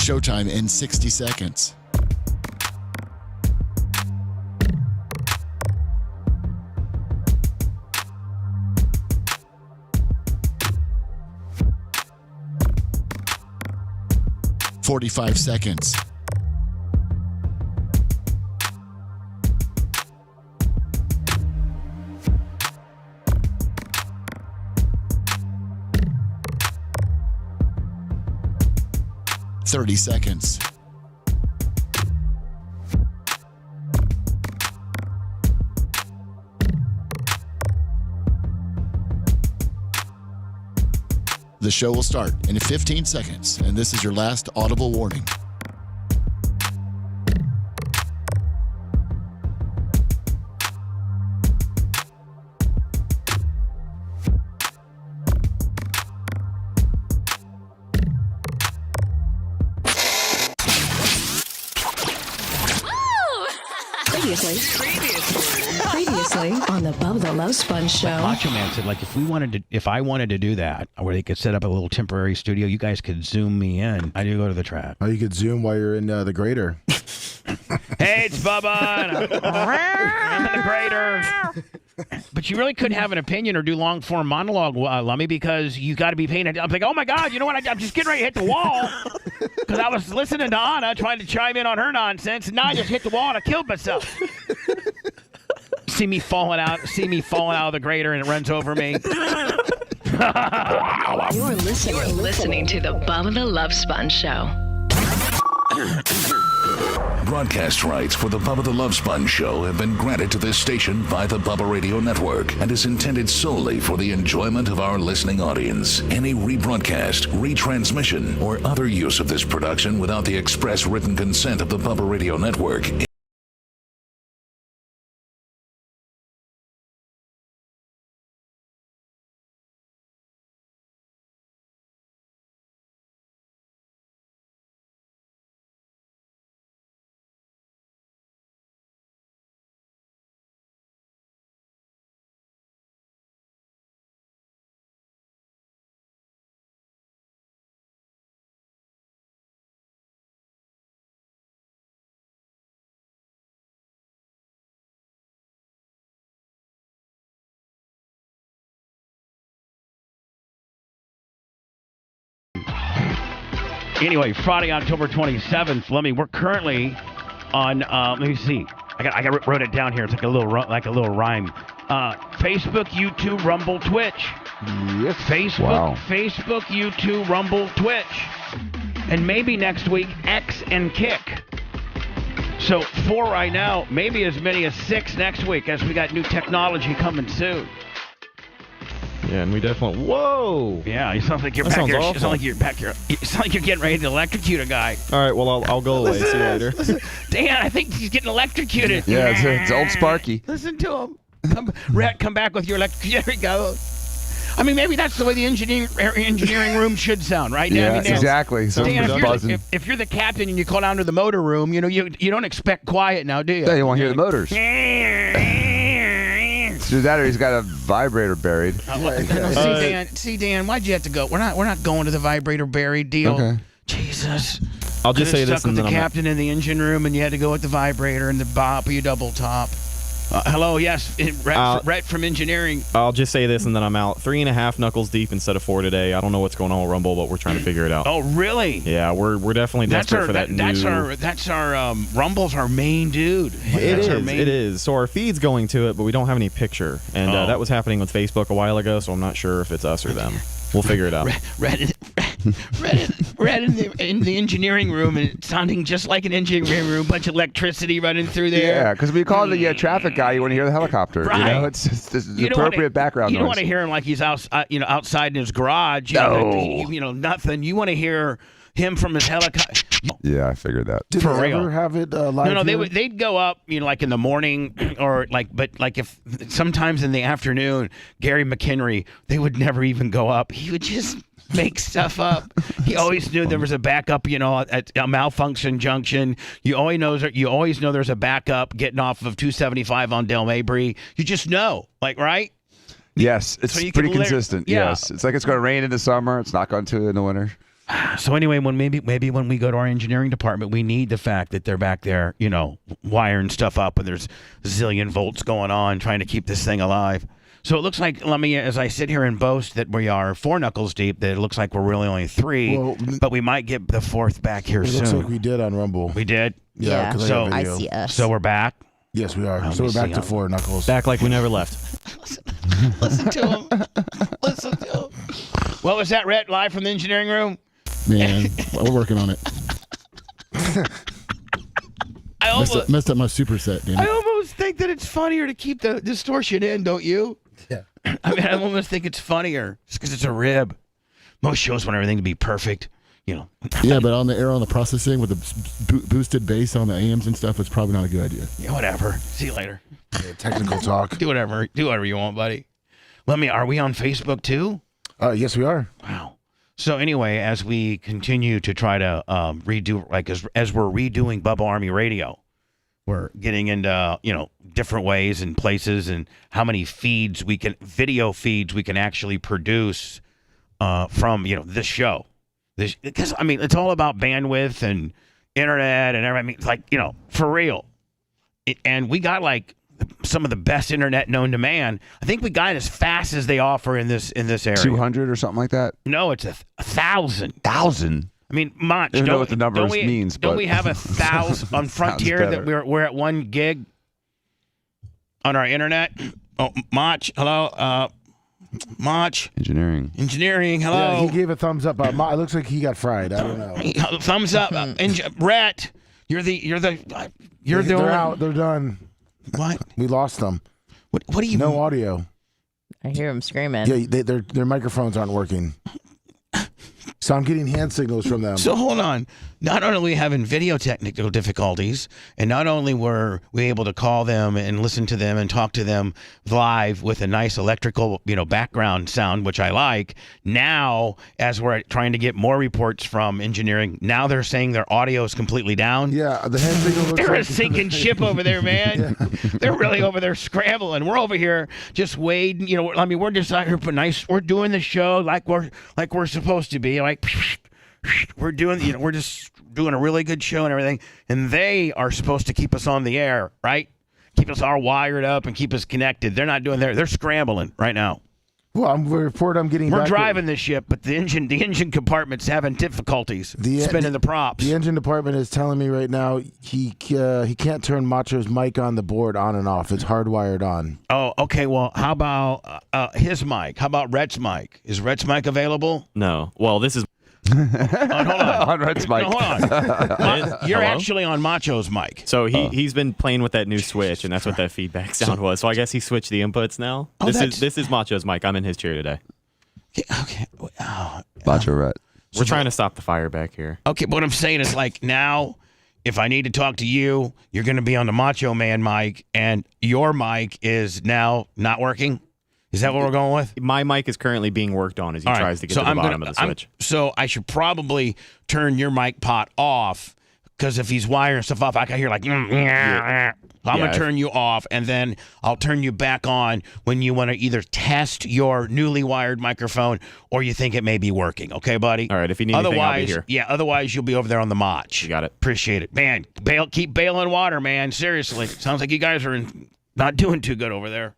Showtime in 60 seconds. "45 seconds. "30 seconds. The show will start in 15 seconds, and this is your last audible warning. Previously on the Bubba the Love Sponge show. Macho Man said, like, if I wanted to do that, where they could set up a little temporary studio, you guys could zoom me in. I do go to the track. Oh, you could zoom while you're in the grader. Hey, it's Bubba. I'm in the grader. But you really couldn't have an opinion or do long-form monologue, Lummy, because you got to be paying attention. I'm like, oh, my God, you know what? I'm just getting ready to hit the wall because I was listening to Anna trying to chime in on her nonsense, and now I just hit the wall and I killed myself. See me falling out of the grader and it runs over me. You're listening to the Bubba the Love Sponge show. Broadcast rights for the Bubba the Love Sponge show have been granted to this station by the Bubba Radio Network and is intended solely for the enjoyment of our listening audience. Any rebroadcast, retransmission, or other use of this production without the express written consent of the Bubba Radio Network Anyway, Friday, October 27th. We're currently on. Let me see. I wrote it down here. It's like a little rhyme. Facebook, YouTube, Rumble, Twitch. Yes. Facebook, YouTube, Rumble, Twitch, and maybe next week X and Kick. So 4 right now, maybe as many as 6 next week, as we got new technology coming soon. Yeah, and we definitely. Whoa! Yeah, you sound like you're that back here. Awful. You sound like you're back here. You sound like you're getting ready to electrocute a guy. All right, well, I'll go away. See you later. Dan, I think he's getting electrocuted. Yeah, it's old Sparky. Listen to him. Come back with your electric. There he goes. I mean, maybe that's the way the engineering room should sound, right? Dan? Yeah, I mean, Dan, exactly. So Dan, buzzing. if you're the captain and you call down to the motor room, you know you don't expect quiet now, do you? Yeah, you want to hear the motors. Do that, or he's got a vibrator buried. See, Dan, why'd you have to go? We're not going to the vibrator buried deal. Okay. Jesus. I'll just say this, stuck and with then the I'm captain in the engine room, and you had to go with the vibrator and the bop, you double top. Hello, yes, Rhett from engineering. I'll just say this, and then I'm out. 3.5 knuckles deep instead of 4 today. I don't know what's going on with Rumble, but we're trying to figure it out. Oh, really? Yeah, we're definitely desperate for that new. That's our Rumble's our main dude. It is. So our feed's going to it, but we don't have any picture, and that was happening with Facebook a while ago. So I'm not sure if it's us or them. We'll figure it out. Rhett in the engineering room, and it's sounding just like an engineering room. Bunch of electricity running through there. Yeah, because we call it the traffic guy. You want to hear the helicopter. Right. You know, it's just the appropriate background noise. You don't want noise. to hear him like he's outside in his garage. Nothing. You want to hear him from his helicopter. Yeah, I figured that. Did they ever have it live? No, here? they'd go up, like in the morning or if sometimes in the afternoon, Gary McHenry, they would never even go up. He would just make stuff up. He always knew there was a backup, at a malfunction junction. You always know there's a backup getting off of 275 on Del Mabry. You just know, right? Yes, it's pretty consistent. Yeah. Yes, it's like it's going to rain in the summer. It's not going to in the winter. So anyway, maybe when we go to our engineering department, we need the fact that they're back there, wiring stuff up, and there's a zillion volts going on, trying to keep this thing alive. So it looks like, as I sit here and boast that we are 4 knuckles deep, that it looks like we're really only 3, but we might get the 4th back here soon. It looks like we did on Rumble. We did? Yeah. 'Cause So I I see us. So we're back? Yes, we are. So we're back to 4 knuckles. Back like we never left. Listen to him. Listen to him. What was that, Rhett, live from the engineering room? Man, we're working on it. I Messed up my superset, damn it. almost think that it's funnier to keep the distortion in, don't you? Yeah. I almost think it's funnier just because it's a rib. Most shows want everything to be perfect, Yeah, but on the processing with the boosted bass on the AMs and stuff, it's probably not a good idea. Yeah, whatever. See you later. Yeah, technical talk. Do whatever you want, buddy. Are we on Facebook too? Yes, we are. Wow. So anyway, as we continue to try to redo, as we're redoing Bubba Army Radio, we're getting into different ways and places and how many video feeds we can actually produce from this show. Because it's all about bandwidth and internet and everything. For real. And we got some of the best internet known to man. I think we got it as fast as they offer in this area. 200 or something like that. No, it's 1,000. 1,000. Much. I don't know what the number means. Don't but we have 1,000 on Frontier that we're at 1 gig on our internet? Oh, Mach, hello, Mach. Engineering, hello. Yeah, he gave a thumbs up. It looks like he got fried. I don't know. Thumbs up, Rhett. They're out. They're done. What? We lost them. What do you? No audio. I hear him screaming. Yeah, their microphones aren't working. So I'm getting hand signals from them. So hold on. Not only are we having video technical difficulties, and not only were we able to call them and listen to them and talk to them live with a nice electrical, background sound, which I like. Now, as we're trying to get more reports from engineering, now they're saying their audio is completely down. Yeah, the hand signal looks They're like a sinking ship over there, man. Yeah. They're really over there scrambling. We're over here just waiting. We're just out here, we're doing the show like we're supposed to be. We're doing, we're just doing a really good show and everything, and they are supposed to keep us on the air, right? Keep us all wired up and keep us connected. They're not doing they're scrambling right now. Well, I'm getting. We're back driving the ship, but the engine compartment's having difficulties spinning the props. The engine department is telling me right now he can't turn Macho's mic on the board on and off. It's hardwired on. Oh, okay. Well, how about his mic? How about Rhett's mic? Is Rhett's mic available? No. Well, this is. Hold on. on Red's mic. No, hold on. You're actually on Macho's mic. So he's been playing with that new switch, and that's what that feedback sound was. So I guess he switched the inputs now. Oh, this is Macho's mic. I'm in his chair today. Okay. Macho Red. We're trying to stop the fire back here. Okay, but what I'm saying is now, if I need to talk to you, you're going to be on the Macho Man mic, and your mic is now not working. Is that what we're going with? My mic is currently being worked on as he tries to get to the bottom of the switch. So I should probably turn your mic pot off, because if he's wiring stuff off, I can hear So I'm going to turn you off, and then I'll turn you back on when you want to either test your newly wired microphone or you think it may be working. Okay, buddy? All right, if you need anything, I'll be here. Yeah, otherwise you'll be over there on the Mach. You got it. Appreciate it. Man, keep bailing water, man. Seriously. Sounds like you guys are not doing too good over there.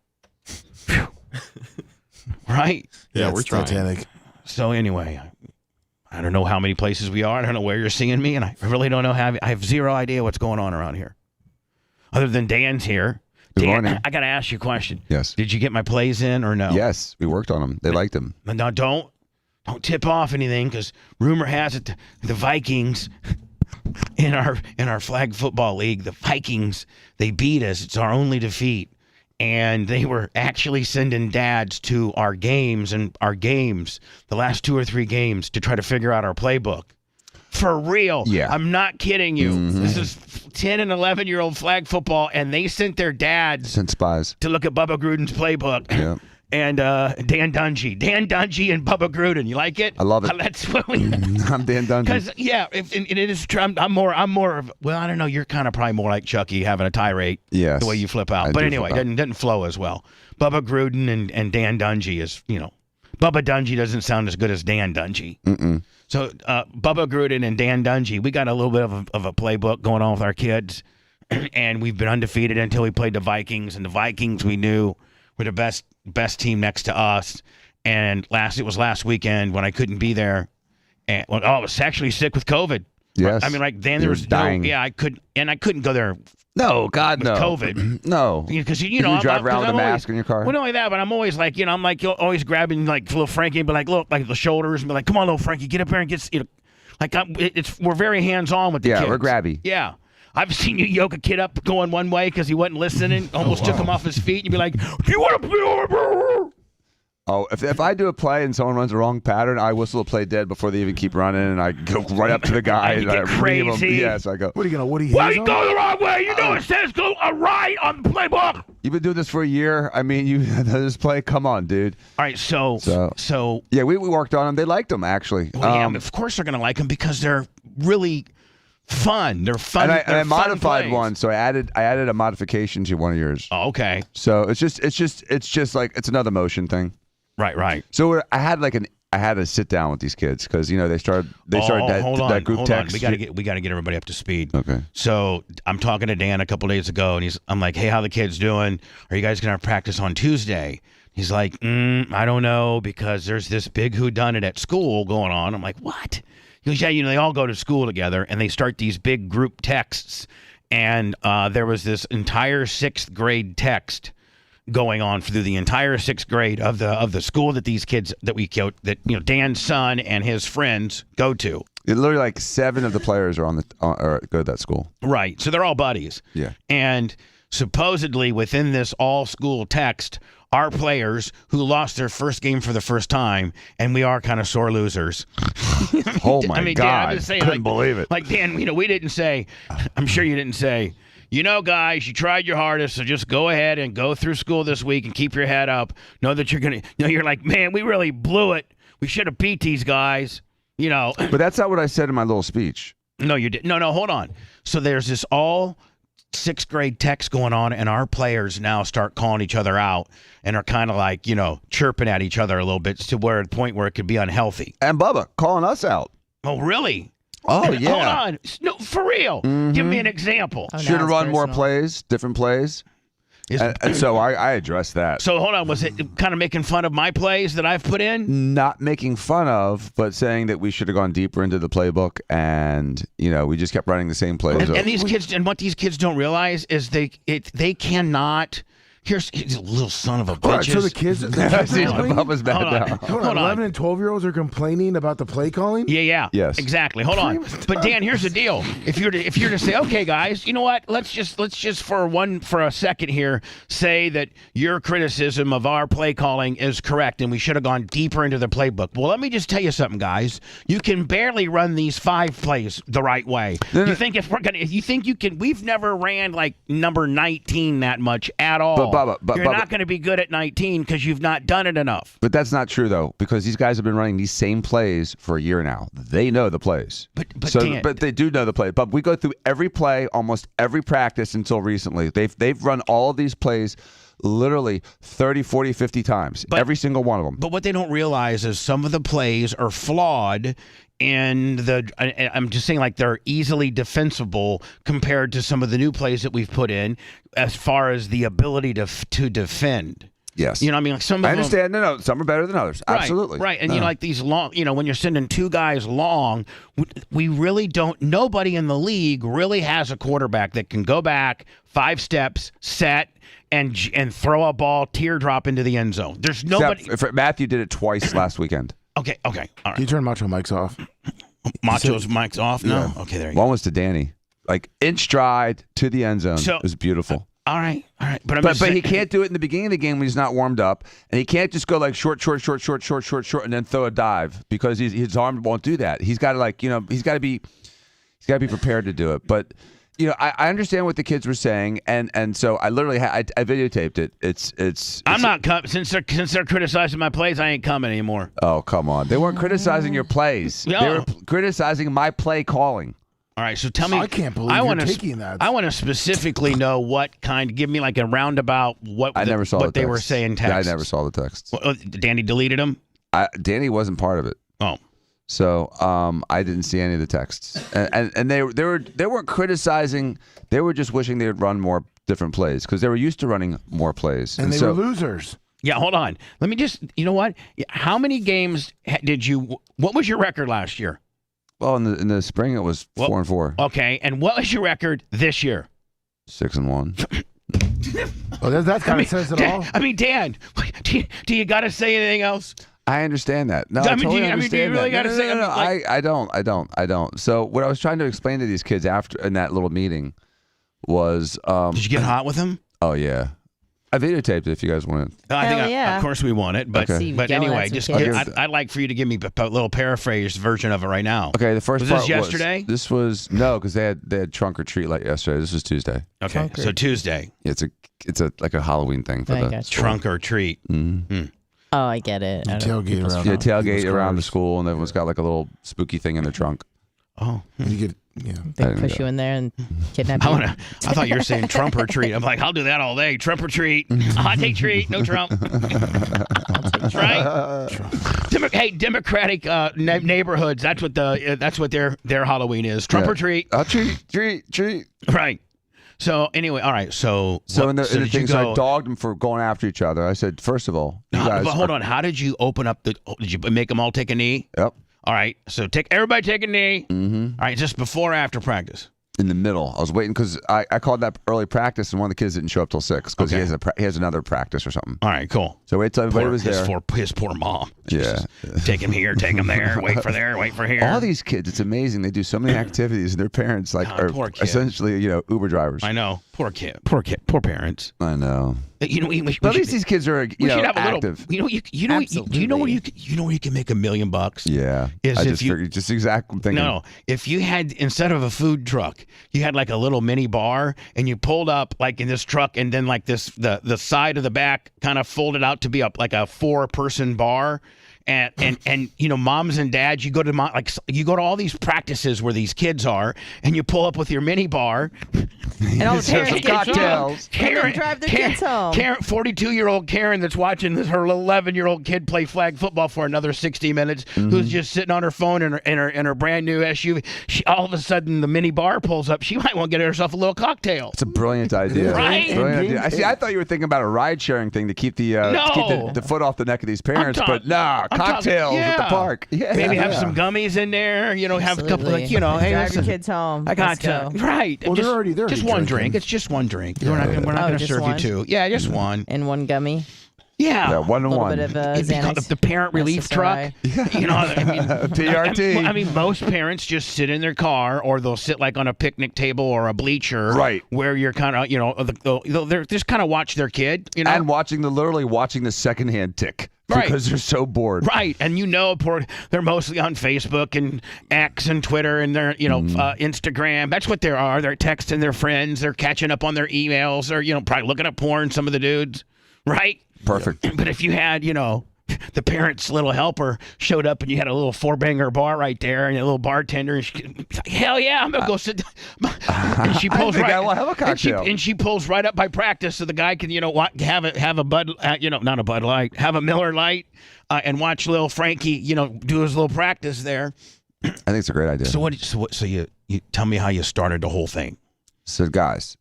Right? Yeah, we're trying. Titanic. So anyway, I don't know how many places we are. I don't know where you're seeing me, and I really don't know I have zero idea what's going on around here. Other than Dan's here. Good Dan, morning. I got to ask you a question. Yes. Did you get my plays in or no? Yes, we worked on them. They liked them. Now don't tip off anything, because rumor has it the Vikings in our flag football league, the Vikings, they beat us. It's our only defeat. And they were actually sending dads to our games, the last 2 or 3 games, to try to figure out our playbook. For real. Yeah. I'm not kidding you. Mm-hmm. This is 10 and 11-year-old flag football, and they sent their dads Sent spies. to look at Bubba Gruden's playbook. Yeah. And Dan Dungy and Bubba Gruden. You like it? I love it. That's what we. I'm Dan Dungy. Because it is true. I'm more of. Well, I don't know. You're kind of probably more like Chucky, having a tirade. Yes. The way you flip out. I But do anyway, flip out. doesn't flow as well. Bubba Gruden and Dan Dungy is, Bubba Dungy doesn't sound as good as Dan Dungy. Mm-mm. So Bubba Gruden and Dan Dungy, we got a little bit of a playbook going on with our kids, and we've been undefeated until we played the Vikings, and the Vikings we knew were the best team next to us. And it was last weekend when I couldn't be there, and I was actually sick with COVID. Yes. I mean, like then there was dying. I couldn't go there. No, God, with no. COVID. No. Because you drive around with a mask in your car. Well, not only that, but I'm always like, I'm like always grabbing like little Frankie and be like, look, like the shoulders and be like, come on, little Frankie, get up there and get, like we're very hands on with the kids. Yeah, we're grabby. Yeah. I've seen you yoke a kid up going one way because he wasn't listening, almost took him off his feet, and you'd be like, do you want to play? Oh, if I do a play and someone runs the wrong pattern, I whistle a play dead before they even keep running, and I go right up to the guy and I ream him. Yes, I go. What are you gonna? Well, you go the wrong way. You know it says go right on the playbook. You've been doing this for a year. I mean, you this play. Come on, dude. All right, so yeah, we worked on them. They liked them actually. Well, yeah, of course they're gonna like them because they're really fun. They're fun. And I modified plays. one, so I added a modification to one of yours. Oh, okay. So it's just like it's another motion thing. Right. So I had to sit down with these kids because they started that group text. We got to get everybody up to speed. Okay. So I'm talking to Dan a couple days ago, and I'm like, hey, how the kids doing? Are you guys gonna have practice on Tuesday? He's like, I don't know because there's this big whodunit at school going on. I'm like, what? He goes, yeah, they all go to school together, and they start these big group texts, and there was this entire 6th grade text going on through the entire 6th grade of the school that these kids that Dan's son and his friends go to. Literally, like 7 of the players are go to that school. Right, so they're all buddies. Yeah, and supposedly within this all school text are players who lost their first game for the first time, and we are kind of sore losers. Oh my Dan, God! I'm just saying, couldn't believe it. Like Dan, we didn't say. I'm sure you didn't say. Guys, you tried your hardest, so just go ahead and go through school this week and keep your head up. Know that you're like, man, we really blew it. We should have beat these guys, But that's not what I said in my little speech. No, you didn't. No, hold on. So there's this all 6th grade text going on, and our players now start calling each other out and are kind of like, chirping at each other a little bit to the point where it could be unhealthy. And Bubba calling us out. Oh, really? Oh, yeah. Hold on. No, for real. Mm-hmm. Give me an example. Should have run more plays, different plays. And so I addressed that. So hold on. Was it kind of making fun of my plays that I've put in? Not making fun of, but saying that we should have gone deeper into the playbook, and we just kept running the same plays. And these kids, and what these kids don't realize is they cannot. Here's a little son of a bitch. All right, so the kids Bubba's bad now. Hold on. 11 and 12-year-olds are complaining about the play calling? Yeah. Yes. Exactly. Hold on. But Dan, here's the deal. If you're to say, okay, guys, you know what? Let's just for a second here say that your criticism of our play calling is correct and we should have gone deeper into the playbook. Well, let me just tell you something, guys. You can barely run these 5 plays the right way. You think you can? We've never ran like number 19 that much at all. But you're not going to be good at 19 because you've not done it enough. But that's not true, though, because these guys have been running these same plays for a year now. They know the plays. But they do know the play. But we go through every play, almost every practice until recently. They've run all of these plays literally 30, 40, 50 times, every single one of them. But what they don't realize is some of the plays are flawed. And I'm just saying, like, they're easily defensible compared to some of the new plays that we've put in as far as the ability to defend. Yes. I mean, like some of them. I understand. No, some are better than others. Right, absolutely. Right. And, like these long, when you're sending 2 guys long, we really don't, nobody in the league really has a quarterback that can go back 5 steps, set, and throw a ball teardrop into the end zone. There's nobody. Matthew did it twice last weekend. Okay. All right. Can you turn Macho mics off? Macho's mics off now? Yeah. Okay, there you go. One was to Danny. Like, inch stride to the end zone. It was beautiful. All right. But he can't do it in the beginning of the game when he's not warmed up, and he can't just go like short, and then throw a dive because his arm won't do that. He's got to he's got to be prepared to do it. But I understand what the kids were saying, and so I literally I videotaped it. It's I'm not since they're criticizing my plays. I ain't coming anymore. Oh, come on! They weren't criticizing your plays. No. They were criticizing my play calling. All right, so tell me. I can't believe you're taking that. I want to specifically know what kind. Give me like a roundabout. What they were saying. Text. Yeah, I never saw the text. Danny deleted them. Danny wasn't part of it. Oh. So I didn't see any of the texts, and they weren't criticizing. They were just wishing they would run more different plays because they were used to running more plays. And they were losers. Yeah, hold on. Let me just. You know what? How many games did you? What was your record last year? Well, in the spring it was 4-4. Okay, and what was your record this year? 6-1. Well, that kind of says it all. I mean, Dan, do you got to say anything else? I understand that. No, I mean, totally do you understand really that. got to say? No, I don't. So what I was trying to explain to these kids after in that little meeting was, did you get hot with them? Oh yeah, I videotaped it. If you guys want to, of course we want it. But but anyway, just I'd like for you to give me a little paraphrase version of it right now. Okay, the first was part this yesterday. This was no, because they had trunk or treat like yesterday. This was Tuesday. Okay, so Tuesday. It's like a Halloween thing for the trunk or treat. Mm-hmm. Oh, I get it. Tailgate around the school, and everyone's got like a little spooky thing in their trunk. Oh, they push you in there and kidnap you. I thought you were saying Trump or treat. I'm like, I'll do that all day. Trump or treat. I'll take treat. No Trump. Right? Hey, Democratic neighborhoods. That's what their Halloween is. Trump or treat. I'll treat. Right. So anyway, all right. So in the things, I dogged them for going after each other. I said, first of all, but hold on. How did you open up did you make them all take a knee? Yep. All right. So everybody take a knee. Mm-hmm. All right. Just before or after practice? In the middle. I was waiting because I called that early practice, and one of the kids didn't show up till 6 because he has another practice or something. All right, cool. So wait till everybody was there. His poor mom. Yeah. Take him here, take him there, wait for there, wait for here. All these kids, it's amazing. They do so many activities, and their parents are essentially Uber drivers. I know. Poor parents. I know. But at least these kids are active. You know where you can make $1 million? Yeah. Just exactly thinking. No, if you had, instead of a food truck, you had like a little mini bar, and you pulled up like in this truck, and then like this the side of the back kind of folded out to be up like a 4-person bar. And moms and dads, you go to all these practices where these kids are, and you pull up with your mini bar, and all the parents get cocktails. Karen drive their kids home. 42-year-old Karen that's watching her 11-year-old kid play flag football for another 60 minutes, who's just sitting on her phone in her brand new SUV. All of a sudden, the mini bar pulls up. She might want to get herself a little cocktail. It's a brilliant idea. Right? Brilliant idea. I thought you were thinking about a ride-sharing thing to keep the foot off the neck of these parents, but nah. Cocktails at the park. Yeah. Maybe have some gummies in there. Have a couple hey, drive your kids home. I got right. Well, they're already there. Just one drink. It's just one drink. Yeah. We're not going to serve you two. Yeah, just one. And one gummy. Yeah, 1 to 1. Bit of Xanax. The parent relief truck. PRT. I mean, most parents just sit in their car, or they'll sit like on a picnic table or a bleacher, right? Where you're kind of, they're just kind of watch their kid, and literally watching the secondhand tick. Right. Because they're so bored. Right. And they're mostly on Facebook and X and Twitter and their, Instagram. That's what they are. They're texting their friends. They're catching up on their emails. They're, probably looking at porn, some of the dudes. Right? Perfect. But if you had, the parent's little helper showed up and you had a little 4-banger bar right there and a little bartender, and hell yeah, I'm gonna go sit down. And she pulls I will have a cocktail. And she pulls right up by practice, so the guy can have a Bud, not a Bud Light, have a Miller Light, and watch little Frankie, do his little practice there. I think it's a great idea. So you tell me how you started the whole thing. So guys,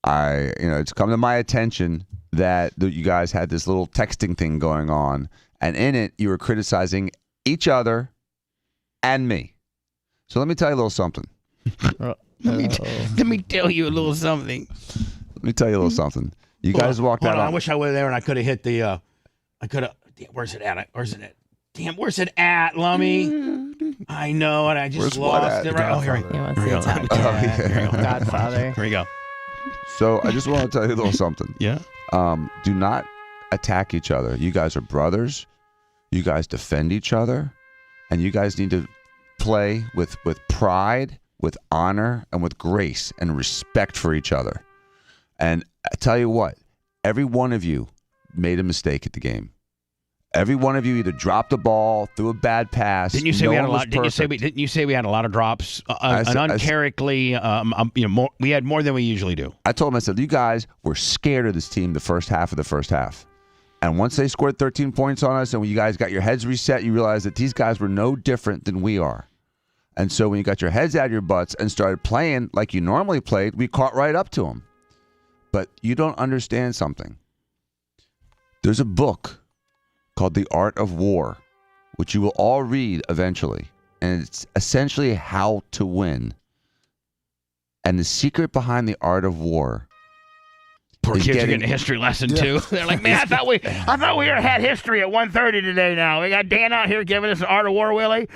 it's come to my attention that you guys had this little texting thing going on, and in it you were criticizing each other and me. So let me tell you a little something. Let me tell you a little something. Let me tell you a little something. You guys walked out. I wish I were there and I could have hit the. Where's it at? Damn, where's it at, Lummy? I know, and I just lost it. Right. Oh, here we go. Godfather. Here we go. So I just want to tell you a little something. Yeah. Do not attack each other. You guys are brothers. You guys defend each other, and you guys need to play with pride, with honor, and with grace and respect for each other. And I tell you what, every one of you made a mistake at the game. Every one of you either dropped the ball, threw a bad pass. Didn't you say we had a lot? Didn't you say we had a lot of drops? We had more than we usually do. I told him, I said, you guys were scared of this team the first half of the first half. And once they scored 13 points on us and when you guys got your heads reset, you realized that these guys were no different than we are. And so when you got your heads out of your butts and started playing like you normally played, we caught right up to them. But you don't understand something. There's a book called The Art of War, which you will all read eventually. And it's essentially how to win. And the secret behind the art of war. Poor kids are getting a history lesson too. They're like, man, I thought we had history at 1:30 today. Now we got Dan out here giving us an art of war, Willie.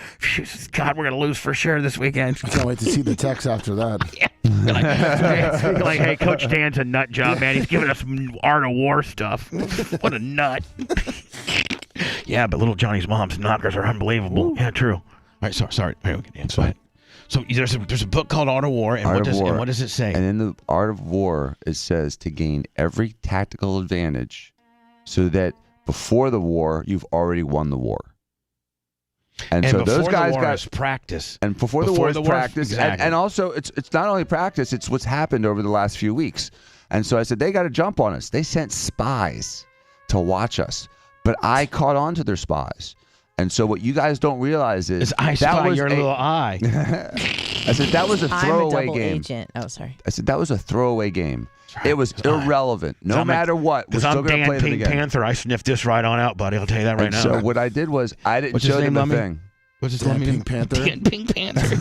God, we're gonna lose for sure this weekend. Can't wait to see the text after that. like, hey, Coach Dan's a nut job, man. He's giving us art of war stuff. What a nut. Yeah, but little Johnny's mom's knockers are unbelievable. Ooh. Yeah, true. All right, sorry. Okay, Dan, go ahead. So there's a book called Art of War, and what does it say? And in the Art of War, it says to gain every tactical advantage so that before the war, you've already won the war. And so those guys got practice. And before the war is practice. Exactly. And also, it's not only practice, it's what's happened over the last few weeks. And so I said, they got to jump on us. They sent spies to watch us. But I caught on to their spies. And so what you guys don't realize is I spy your little eye. I said that was a throwaway I'm a double game. Agent. Oh, sorry. I said that was a throwaway game. Right. It was irrelevant. No matter what, we're still going to play them again. Dan Pink Panther, I sniffed this right on out, buddy. I'll tell you that right now. So what I did was I didn't show them the thing. What's his Dan name? Pink Panther. Dan Pink Panther.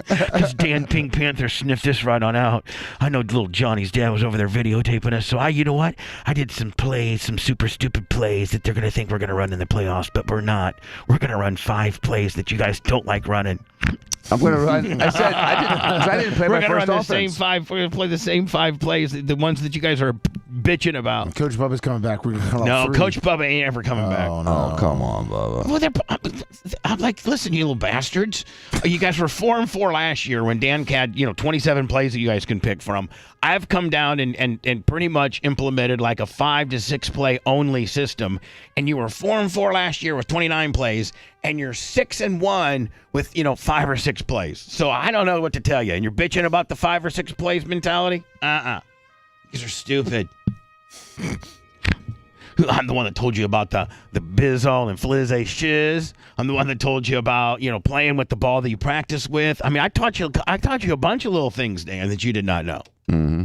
Because Dan Pink Panther sniffed this right on out. I know little Johnny's dad was over there videotaping us. So you know what? I did some plays, some super stupid plays that they're going to think we're going to run in the playoffs, but we're not. We're going to run 5 plays that you guys don't like running. I'm going to run. I said I didn't play my first offense. We're going to play the same 5 plays, the ones that you guys are bitching about. Coach Bubba's coming back. We're going to come No, off 3. Coach Bubba ain't ever coming back. Oh, no. Oh, come on, Bubba. Well, I'm like, listen, you little bastards. You guys were 4-4 last year when Dan had 27 plays that you guys can pick from. I've come down and pretty much implemented like a 5 to 6 play only system, and you were 4-4 last year with 29 plays, and you're 6-1 with 5 or 6 plays. So I don't know what to tell you. And you're bitching about the 5 or 6 plays mentality? These are stupid. I'm the one that told you about the Bizzle and Flizzy shiz. I'm the one that told you about playing with the ball that you practice with. I mean, I taught you a bunch of little things, Dan, that you did not know. Mm-hmm.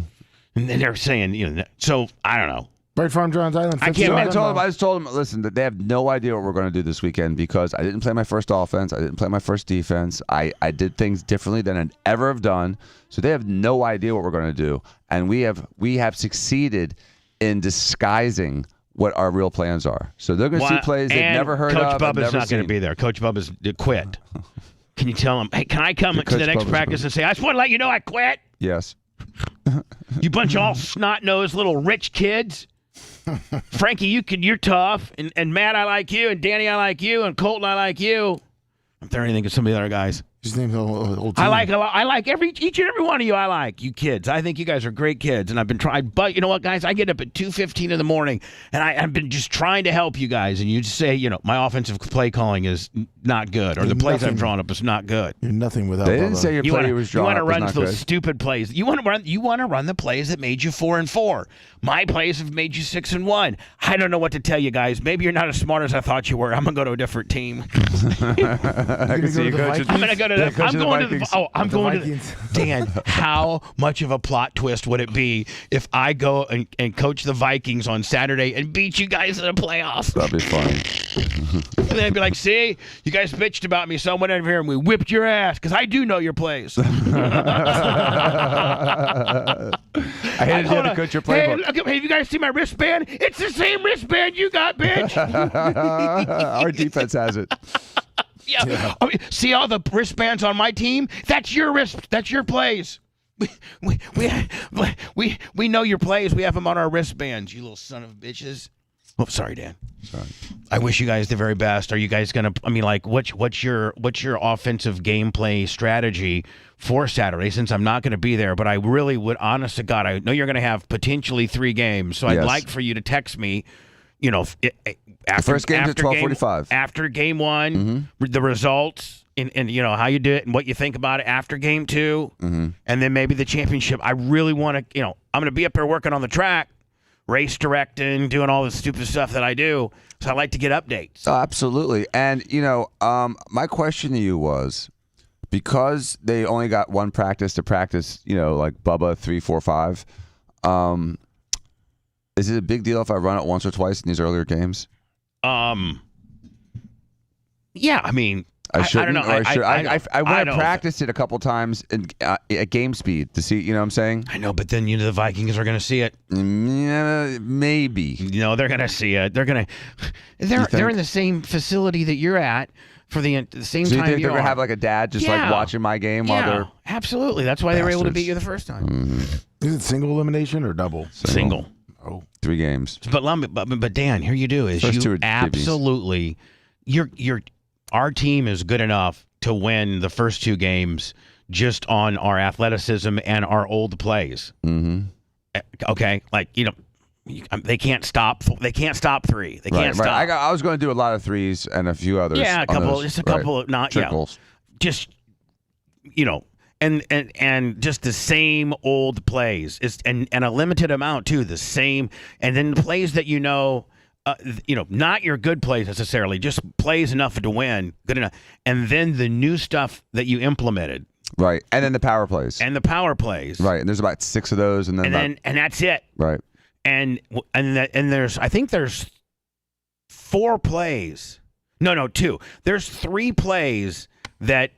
And then they're saying so I don't know. Bird Farm, Johns Island. I just told them, listen, that they have no idea what we're going to do this weekend because I didn't play my first offense. I didn't play my first defense. I did things differently than I'd ever have done. So they have no idea what we're going to do. And we have succeeded in disguising what our real plans are. So they're going to see plays they've never heard of. Coach Bubba's not going to be there. Coach Bubba's quit. Can you tell him, hey, can I come to the next practice and say, I just want to let you know I quit? Yes. You bunch of all snot-nosed little rich kids. Frankie, you're tough, and Matt, I like you, and Danny, I like you, and Colton, I like you. I'm trying to think of some of the other guys. His name's old team. I like each and every one of you. I like you kids. I think you guys are great kids, and I've been trying. But you know what, guys? I get up at 2:15 in the morning, and I've been just trying to help you guys. And you just say, my offensive play calling is not good, or the plays I've drawn up is not good. You're nothing without. They didn't say your play was drawn up. You want to run those stupid plays. You want to run the plays that made you 4-4. My plays have made you 6-1. I don't know what to tell you guys. Maybe you're not as smart as I thought you were. I'm gonna go to a different team. I can see you coaching. I'm gonna go to the. I'm going to the. I'm going to the. Dan, how much of a plot twist would it be if I go and coach the Vikings on Saturday and beat you guys in the playoffs? That'd be funny. And then I'd be like, see, you guys bitched about me, so I went over here and we whipped your ass because I do know your plays. I hated you had to coach your playbook. Hey, have you guys seen my wristband? It's the same wristband you got, bitch. Our defense has it. Yeah. I mean, see all the wristbands on my team? That's your That's your plays. We know your plays. We have them on our wristbands. You little son of bitches. Oh, sorry, Dan. Sorry. I wish you guys the very best. Are you guys gonna? I mean, like, what's your offensive gameplay strategy for Saturday? Since I'm not going to be there, but I really would, honest to God, I know you're going to have potentially 3 games, so I'd like for you to text me. After the first game's at 12:45. After game 1, the results and how you do it and what you think about it after game 2, and then maybe the championship. I really want to. I'm going to be up there working on the track. race directing, doing all the stupid stuff that I do. So I like to get updates. Oh, absolutely. And, my question to you was, because they only got one practice to practice, like Bubba 3, 4, 5, is it a big deal if I run it once or twice in these earlier games? Yeah, I mean, I shouldn't, I don't know. or I should. I went and know. practiced it a couple times at game speed to see, you know what I'm saying? I know, but then the Vikings are going to see it. Yeah, maybe. They're going to see it. They're in the same facility that you're at for the same So you time think you they're going are. to have like a dad just like watching my game while they're... absolutely. That's why they were able to bastards. beat you the first time. Mm-hmm. Is it single elimination or double? Single. Oh. 3 games. But Dan, here you do is First 2 you are absolutely our team is good enough to win the first 2 games just on our athleticism and our old plays. Mm-hmm. Okay, they can't stop. They can't stop 3. They can't stop. Right. I was going to do a lot of 3s and a few others. Yeah, a couple. Just a couple. Right. Not trickles. Just and just the same old plays. And a limited amount too. The same, and then the plays that not your good plays necessarily, just plays enough to win, good enough, and then the new stuff that you implemented. Right, and then the power plays. And the power plays. Right, and there's about 6 of those, and that's it. Right. And I think there's 4 plays. No, 2. There's 3 plays that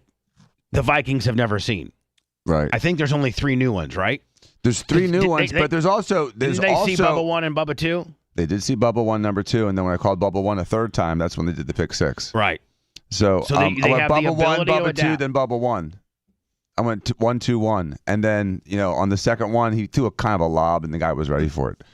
the Vikings have never seen. Right. I think there's only 3 new ones, right? There's 3 new ones, but there's also didn't they see Bubba 1 and Bubba 2? They did see Bubba 1, number 2, and then when I called Bubba 1 a third time, that's when they did the pick 6. Right. So they I went have the Bubba 1, ability to Bubba 2, adapt. then Bubba 1. I went 1, 2, 1, and then on the second one he threw a kind of a lob, and the guy was ready for it.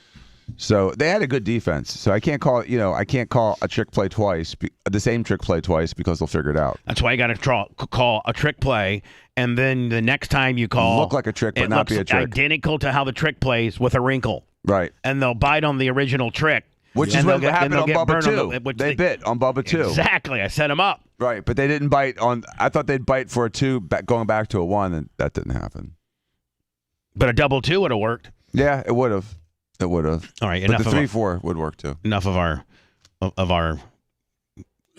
So they had a good defense. So I can't call a trick play twice, the same trick play twice, because they'll figure it out. That's why you got to call a trick play, and then the next time you call, look like a trick, but it not looks be a trick. identical to how the trick plays with a wrinkle. Right. And they'll bite on the original trick, which is what happened on Bubba burned 2. They bit on Bubba 2. Exactly. I set them up. Right, but they didn't bite on. I thought they'd bite for a 2, going back to a 1, and that didn't happen. But a double 2 would have worked. Yeah, it would have. It would have. All right, but enough the of 3-4 would work too. Enough of our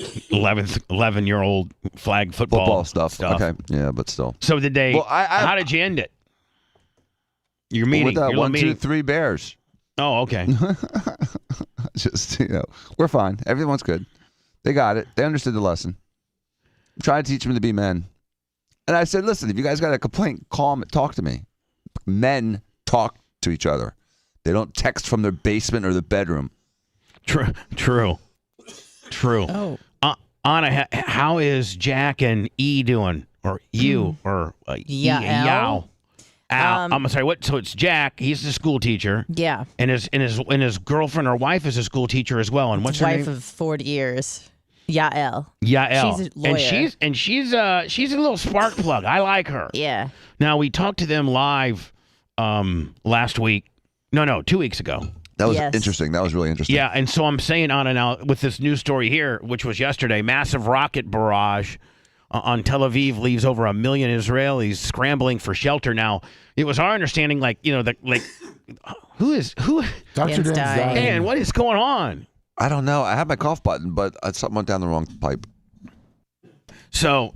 11-year-old flag football stuff. Okay, yeah, but still. So did they? Well, how did you end it? Your meeting. With your 1, 2, meeting. 3 Bears. Oh, okay. Just we're fine. Everyone's good. They got it. They understood the lesson. I'm trying to teach them to be men. And I said, listen, if you guys got a complaint, call them, talk to me. Men talk to each other. They don't text from their basement or the bedroom. True. Oh. Anna, how is Jack and E doing? Or you? Or Yao. I'm sorry. What? So it's Jack. He's the school teacher. Yeah. And his girlfriend or wife is a school teacher as well. And what's her wife name? of 40 years. Yael. Yael. She's a lawyer. And she's a little spark plug. I like her. Yeah. Now we talked to them live last week. No, 2 weeks ago. That was interesting. That was really interesting. Yeah, and so I'm saying, Anna, now with this news story here, which was yesterday, massive rocket barrage on Tel Aviv leaves over 1 million Israelis scrambling for shelter. Now, it was our understanding, who? Dr. Dan's dying. Man, what is going on? I don't know. I had my cough button, but something went down the wrong pipe. So,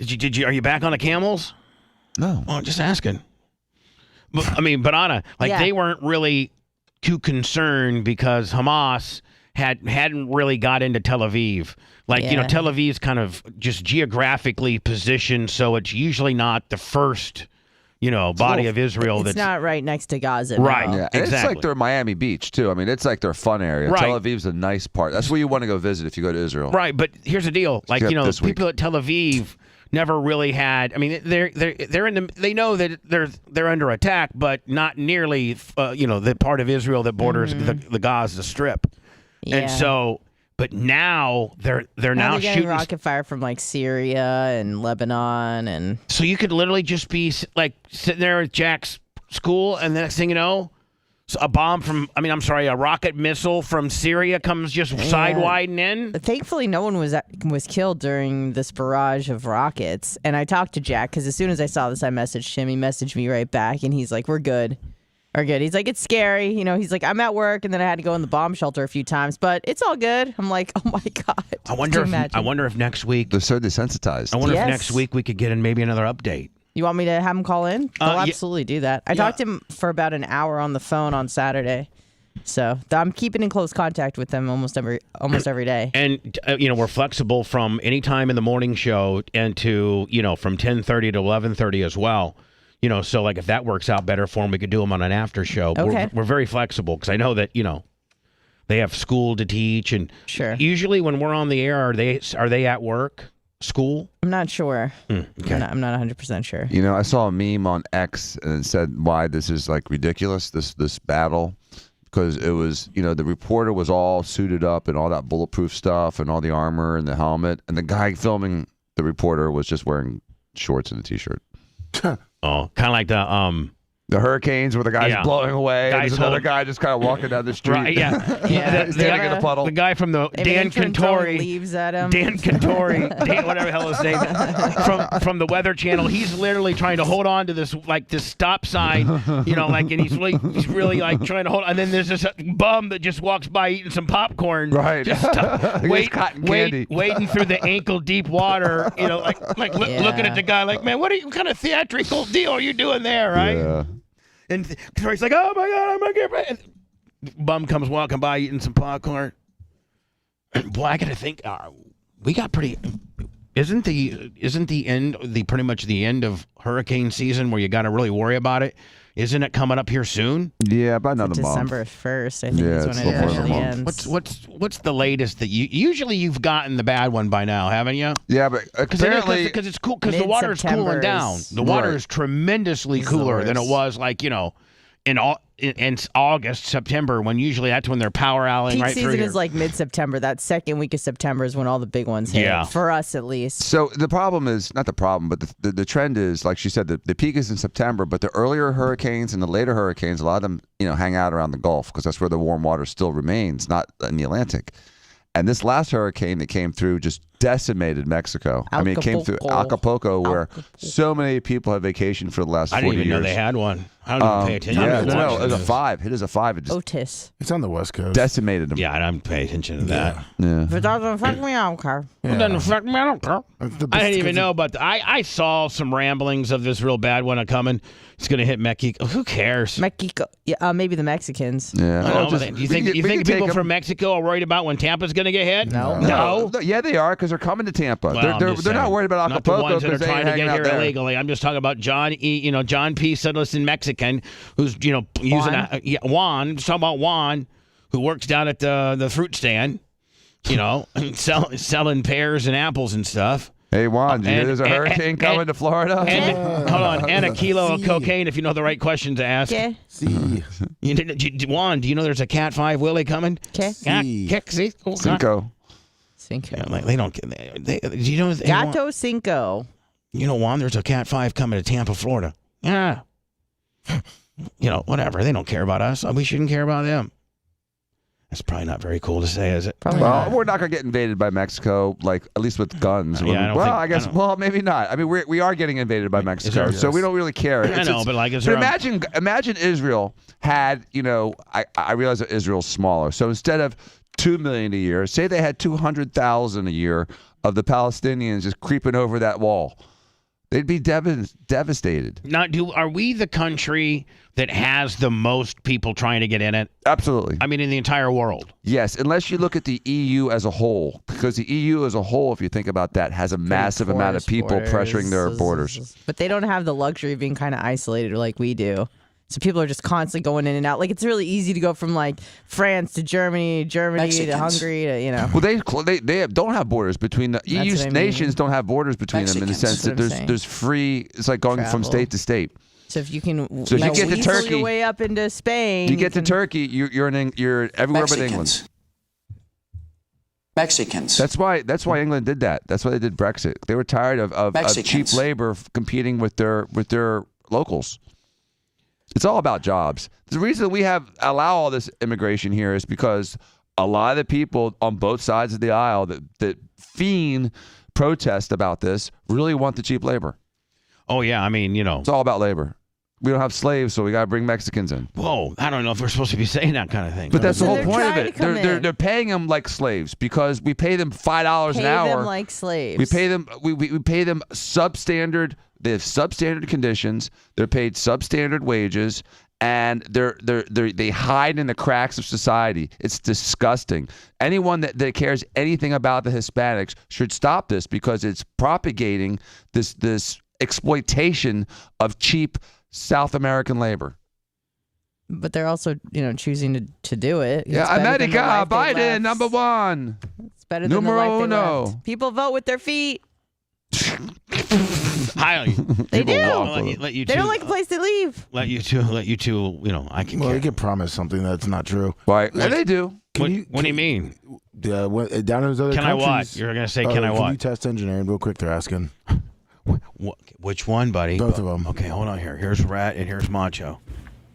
are you back on the camels? No. Oh, just asking. But Anna, they weren't really too concerned because Hamas hadn't really got into Tel Aviv. Tel Aviv's kind of just geographically positioned, so it's usually not the first, body of Israel. It's not right next to Gaza. Right. No. Yeah, and exactly. it's like their Miami Beach too. I mean, it's like their fun area. Right. Tel Aviv's a nice part. That's where you want to go visit if you go to Israel. Right, but here's the deal. This week. People at Tel Aviv never really had. I mean, they're in the. They know that they're under attack, but not nearly. The part of Israel that borders the Gaza Strip, and so. But now they're now getting shooting rocket fire from Syria and Lebanon, and so you could literally just be sitting there at Jack's school, and the next thing you know, a rocket missile from Syria comes just sidewiding in. Thankfully, no one was killed during this barrage of rockets. And I talked to Jack because as soon as I saw this, I messaged him. He messaged me right back, and he's like, "We're good." are good. He's like, it's scary. He's like, I'm at work, and then I had to go in the bomb shelter a few times, but it's all good. I'm like, oh my God. I wonder if next week They're so desensitized. I wonder if next week we could get in maybe another update. You want me to have him call in? I'll yeah. absolutely do that. I talked to him for about an hour on the phone on Saturday. So I'm keeping in close contact with them almost every day. And we're flexible from any time in the morning show and to from 10:30 to 11:30 as well. So like if that works out better for them, we could do them on an after show. Okay. We're very flexible because I know that they have school to teach, and sure. Usually when we're on the air, are they at work? School? I'm not sure. Okay. I'm not 100% sure. I saw a meme on X and it said why this is like ridiculous, this battle. Because it was, the reporter was all suited up and all that bulletproof stuff and all the armor and the helmet. And the guy filming the reporter was just wearing shorts and a T-shirt. Oh, kind of like the hurricanes where the guy's blowing away. And there's another guy just kind of walking down the street. Right, yeah. He's standing in a puddle. The guy from the Dan Cantori. Leaves at him. Dan Cantori, whatever the hell his name is, from the Weather Channel. He's literally trying to hold on to this stop sign, and he's really like trying to hold. And then there's this bum that just walks by eating some popcorn, right? Just cotton candy, wading through the ankle deep water, looking at the guy like, man, what kind of theatrical deal are you doing there, right? Yeah. And Cantori's like, oh my God, I'm gonna get ready. Bum comes walking by eating some popcorn. Boy, I gotta think. We got pretty. Isn't the end pretty much the end of hurricane season where you got to really worry about it? Isn't it coming up here soon? Yeah, about another month. December 1st, I think is when it actually ends. What's the latest that usually you've gotten the bad one by now, haven't you? Yeah, but apparently because it's cool because the water is cooling down. The water is tremendously cooler than it was in August, September, when usually that's when they're power outing Peak right through season here. is like mid-September. That second week of September is when all the big ones hit. Yeah. For us, at least. So the problem is, not the problem, but the trend is, like she said, the peak is in September, but the earlier hurricanes and the later hurricanes, a lot of them, hang out around the Gulf because that's where the warm water still remains, not in the Atlantic. And this last hurricane that came through just decimated Mexico. I mean, it came through Acapulco, where so many people have vacationed for the last 40 years. I didn't even know they had one. I don't even pay attention. Yeah, no, it was a 5. It is a 5. It just Otis. It's on the West Coast. decimated them. Yeah, I don't pay attention to that. Yeah. If it doesn't affect me, I don't care. It doesn't affect me. I don't care. I didn't even know about I saw some ramblings of this real bad one coming. It's going to hit Mexico. Who cares? Mexico. Yeah, maybe the Mexicans. Yeah. I don't know. Do you think people from Mexico are worried about when Tampa's going to get hit? No. Yeah, they are because they're coming to Tampa. Well, they're not worried about not the Acapulco ones that are because trying they're to get hanging here out there. illegally. I'm just talking about John P. Citizen Mexican, who's using Juan. I'm just talking about Juan, who works down at the fruit stand, and selling pears and apples and stuff. Hey, Juan, do you hear there's a hurricane coming to Florida? Hold on, and a kilo of cocaine if you know the right question to ask. Okay. Juan, do you know there's a Cat 5 Willie coming? Okay. Cinco. Yeah, they don't get. Do you know? Gato Cinco. Juan, there's a Cat 5 coming to Tampa, Florida. Yeah. Whatever. They don't care about us. We shouldn't care about them. That's probably not very cool to say, is it? Probably Well, not. we're not going to get invaded by Mexico, at least with guns. Maybe not. I mean, we are getting invaded by Mexico, so we don't really care. I know, but imagine Israel had, I realize that Israel's smaller. So instead of 2 million a year, say they had 200,000 a year of the Palestinians just creeping over that wall. They'd be devastated. Now, are we the country that has the most people trying to get in it? Absolutely. I mean, in the entire world. Yes, unless you look at the EU as a whole, because the EU as a whole, if you think about that, has a massive amount of people pressuring their borders. But they don't have the luxury of being kind of isolated like we do. So people are just constantly going in and out. Like, it's really easy to go from France to Germany to Hungary to Well, they don't have borders between the EU nations. Don't have borders between them in the sense that there's free. It's like going from state to state. So if you can, so if you get to Turkey, your way up into Spain. You get to Turkey, you're everywhere but England. Mexicans. That's why England did that. That's why they did Brexit. They were tired of cheap labor competing with their locals. It's all about jobs. The reason we allow all this immigration here is because a lot of the people on both sides of the aisle that protest about this really want the cheap labor. Oh yeah, I mean, it's all about labor. we don't have slaves, so we got to bring Mexicans in. Whoa, I don't know if we're supposed to be saying that kind of thing. But that's the So whole they're point of trying it. to come in. They're paying them like slaves because we pay them $5 Pay an hour. them like slaves. We pay them. We pay them substandard. They have substandard conditions. They're paid substandard wages, and they hide in the cracks of society. It's disgusting. Anyone that cares anything about the Hispanics should stop this because it's propagating this exploitation of cheap South American labor. But they're also, choosing to do it. It's Yeah, better than the America, life they Biden, left. #1. It's better than the Numero life they uno. left. People vote with their feet. Hi, They do. let you two, They don't like a place to leave. let you two. I can. Well, you can promise something that's not true. Right, and they do. What do you mean? Down in those other Can I countries. what? You're gonna say, can I Can what? you test engineering real quick? They're asking. Which one, buddy? Both of them. Okay, hold on here. Here's Rat and here's Macho.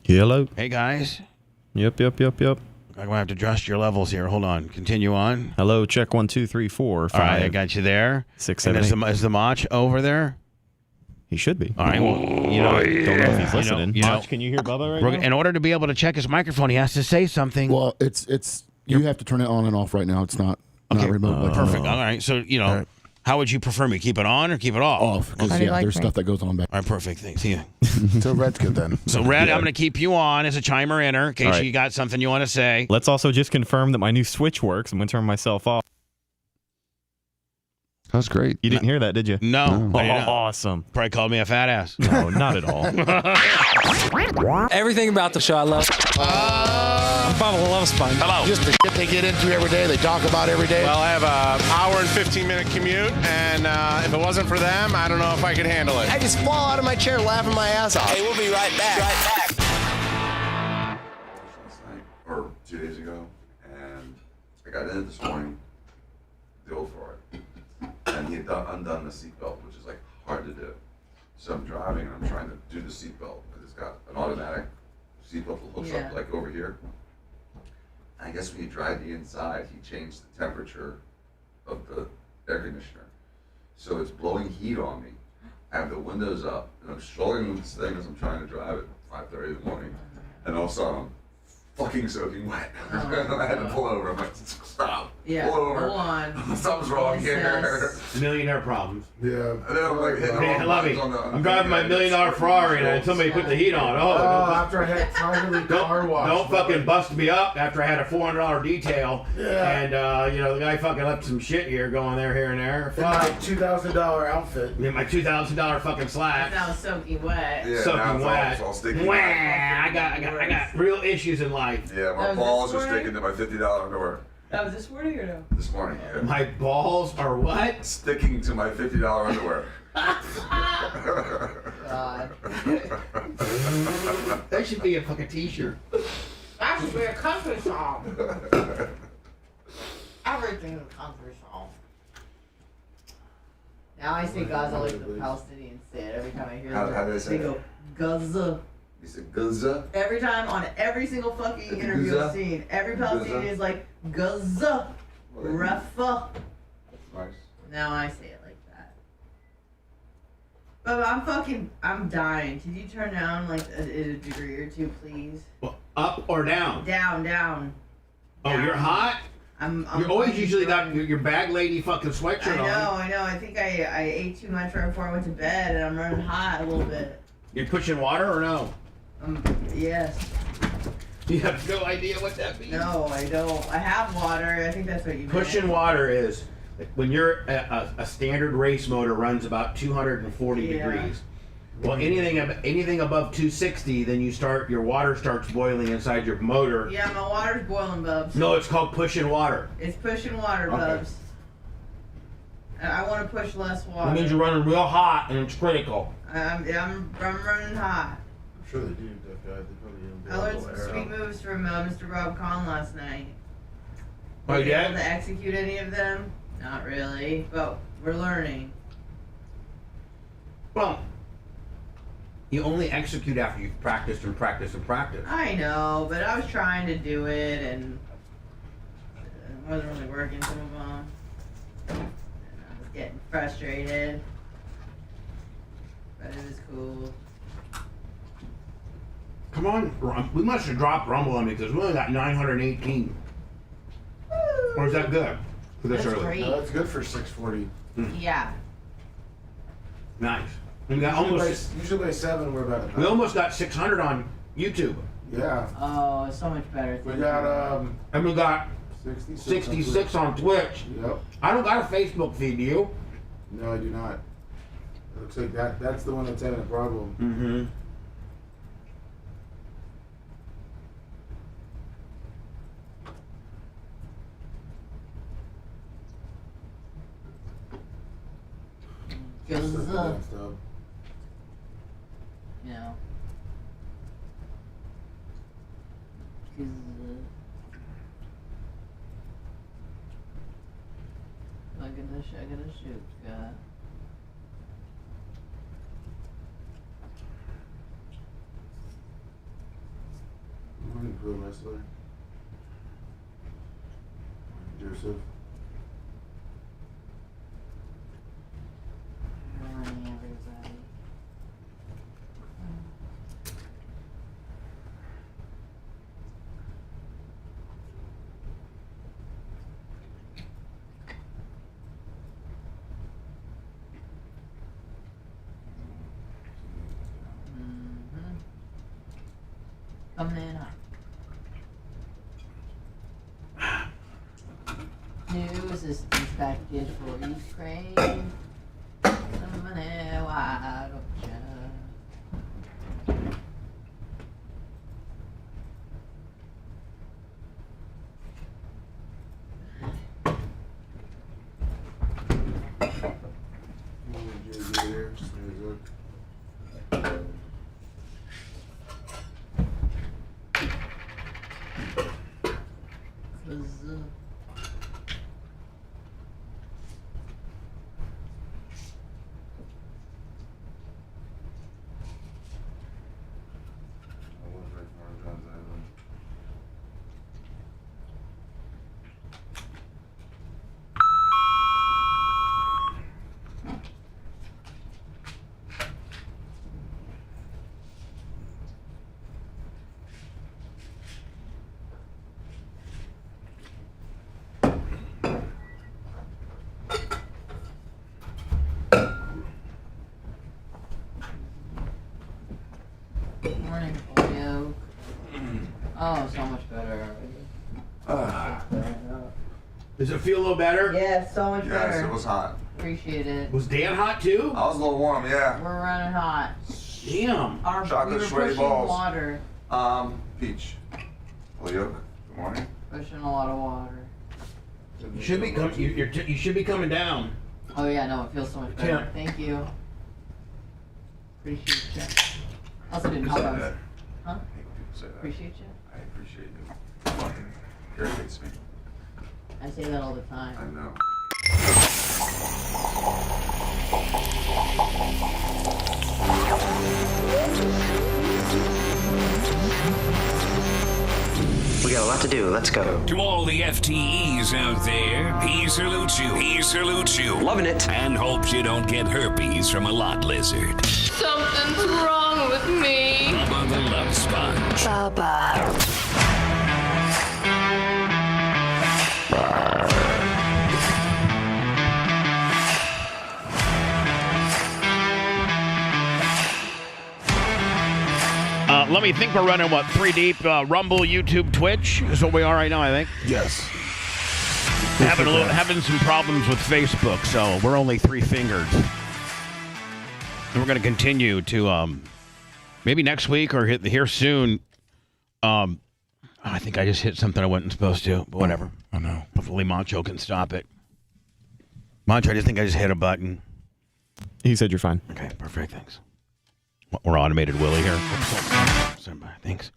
Hello. Hey guys, Yep. I'm gonna have to adjust your levels here. Hold on. Continue on. Hello. Check 1, 2, 3, 4, 5. All right, I got you there. 6, And 7, 8. is the Mach over there? He should be. All right. Well, Don't know if he's listening. you know- Mach, can you hear Bubba right now? in order to be able to check his microphone, he has to say something. Well, it's you have to turn it on and off right now. It's not remote. Like Perfect. All right. So how would you prefer me? Keep it on or keep it off? off because How do you like there's me? stuff that goes on back. All right. Perfect. Thanks. See ya. So Red's good then. So Red, I'm going to keep you on as a chimer inner in case All right. you got something you want to say. Let's also just confirm that my new switch works. I'm going to turn myself off. That's great. You didn't hear that, did you? No. Oh, I did not. awesome. Probably called me a fat ass. No, not at all. Everything about the show I love. I'm Bubba the Love Sponge. Hello. Just the shit they get into every day, they talk about every day. Well, I have an hour and 15-minute commute, and if it wasn't for them, I don't know if I could handle it. I just fall out of my chair laughing my ass off. Hey, we'll be right back. last night or 2 days ago, and I got in it this morning, the old Ferrari, and he had undone the seatbelt, which is like hard to do. So I'm driving and I'm trying to do the seatbelt, but it's got an automatic seatbelt that hooks up like over here. And I guess when you drive the inside, he changed the temperature of the air conditioner, so it's blowing heat on me. I have the windows up, and I'm struggling with this thing as I'm trying to drive it at 5:30 in the morning, and all of a sudden I'm fucking soaking wet. I had to pull over. I'm like, stop. Yeah, Pull over. hold on. Something's wrong here. Millionaire problems. Yeah. And then I'm like, hitting the Hey, wrong love me. buttons on the I'm driving my $1 million Ferrari and somebody put the heat on. After I had privately car wash. Don't fucking bust me up after I had a $400 detail. Yeah. And, the guy fucking left some shit here going there, here and there. In my $2,000 outfit. Yeah, my $2,000 fucking slacks. Now it's soaking wet. Yeah, now Soaking it's wet. all sticky. Wah, I got real issues in life. Yeah, my balls are sticking to my $50 underwear That was this morning or no? this morning. Yeah. My balls are what? Sticking to my $50 underwear. God. That should be a fucking t-shirt. That should be a country song. Everything's a country song. Now I say Gaza like the Palestinians say it. Every time I hear them, How do they say go it? Gaza. You said Gaza? Every time on every single fucking interview Gaza? I've seen, every Palestinian is like Gaza, Rafa. Nice. Now I say it like that. But I'm dying. Could you turn down like a degree or two, please? Well, up or down? Down. Oh, you're hot? I'm You always fucking usually got running. your bag lady fucking sweatshirt on. I know. I think I ate too much right before I went to bed, and I'm running hot a little bit. You're pushing water or no? Yes. You have no idea what that means. No, I don't. I have water. I think that's what you meant. Pushing water is when you're a standard race motor runs about 240 degrees. Well, anything above 260, then your water starts boiling inside your motor. Yeah, my water's boiling, Bubs. No, it's called pushing water. It's pushing water, Bubs. And I want to push less water. That means you're running real hot and it's critical. I'm running hot. I'm sure they do, Deaf Guy. They probably I learned some sweet moves from Mr. Rob Kahn last night. Oh, Was I yeah? able to execute any of them? Not really, but we're learning. Well, you only execute after you've practiced and practiced and practiced. I know, but I was trying to do it and it wasn't really working, some of them. And I was getting frustrated. But it was cool. Come on, we must have dropped Rumble on me because we only got 918. Or is that good? For this That's early? great. No, that's good for 640. Yeah. Nice. We got Usually by 7 we're about. We almost got 600 on YouTube. Yeah. Oh, so much better. We got And we got 66 on Twitch. Yep. I don't got a Facebook feed, do you? No, I do not. It looks like that's the one that's having a problem. Mm-hmm. Because, Stuff. you know. I gotta shoot, God. Morning, pro wrestler. Morning, Joseph. Morning, everybody. Coming up. New assistance package for Ukraine. Somebody, why don't you? Morning, Polio. Oh, so much better already. Does it feel a little better? Yeah, so much better. Yes, it was hot. Appreciate it. Was Dan hot too? I was a little warm, yeah. We're running hot. Damn. Chocolate We were sweaty pushing balls. water. Peach. Holyoke, good morning. Pushing a lot of water. You should be you should be coming down. Oh yeah, no, it feels so much better. Yeah. Thank you. Appreciate you. Also didn't Who said help that? us. Huh? I hate when people say that. Appreciate you. I appreciate you. Fucking irritates me. I say that all the time. I know. We got a lot to do. Let's go. To all the FTEs out there, he salutes you. He salutes you. Loving it. And hopes you don't get herpes from a lot lizard. Something's wrong with me. Bubba the Love Sponge. Bubba. Let me think we're running, 3 deep? Rumble, YouTube, Twitch is what we are right now, I think. Yes. Having some problems with Facebook, so we're only 3 fingers. And we're going to continue to, maybe next week or here soon. I think I just hit something I wasn't supposed to, but whatever. I know. Hopefully Macho can stop it. Macho, I just think I just hit a button. He said you're fine. Okay, perfect, thanks. We're automated Willie here. Thanks.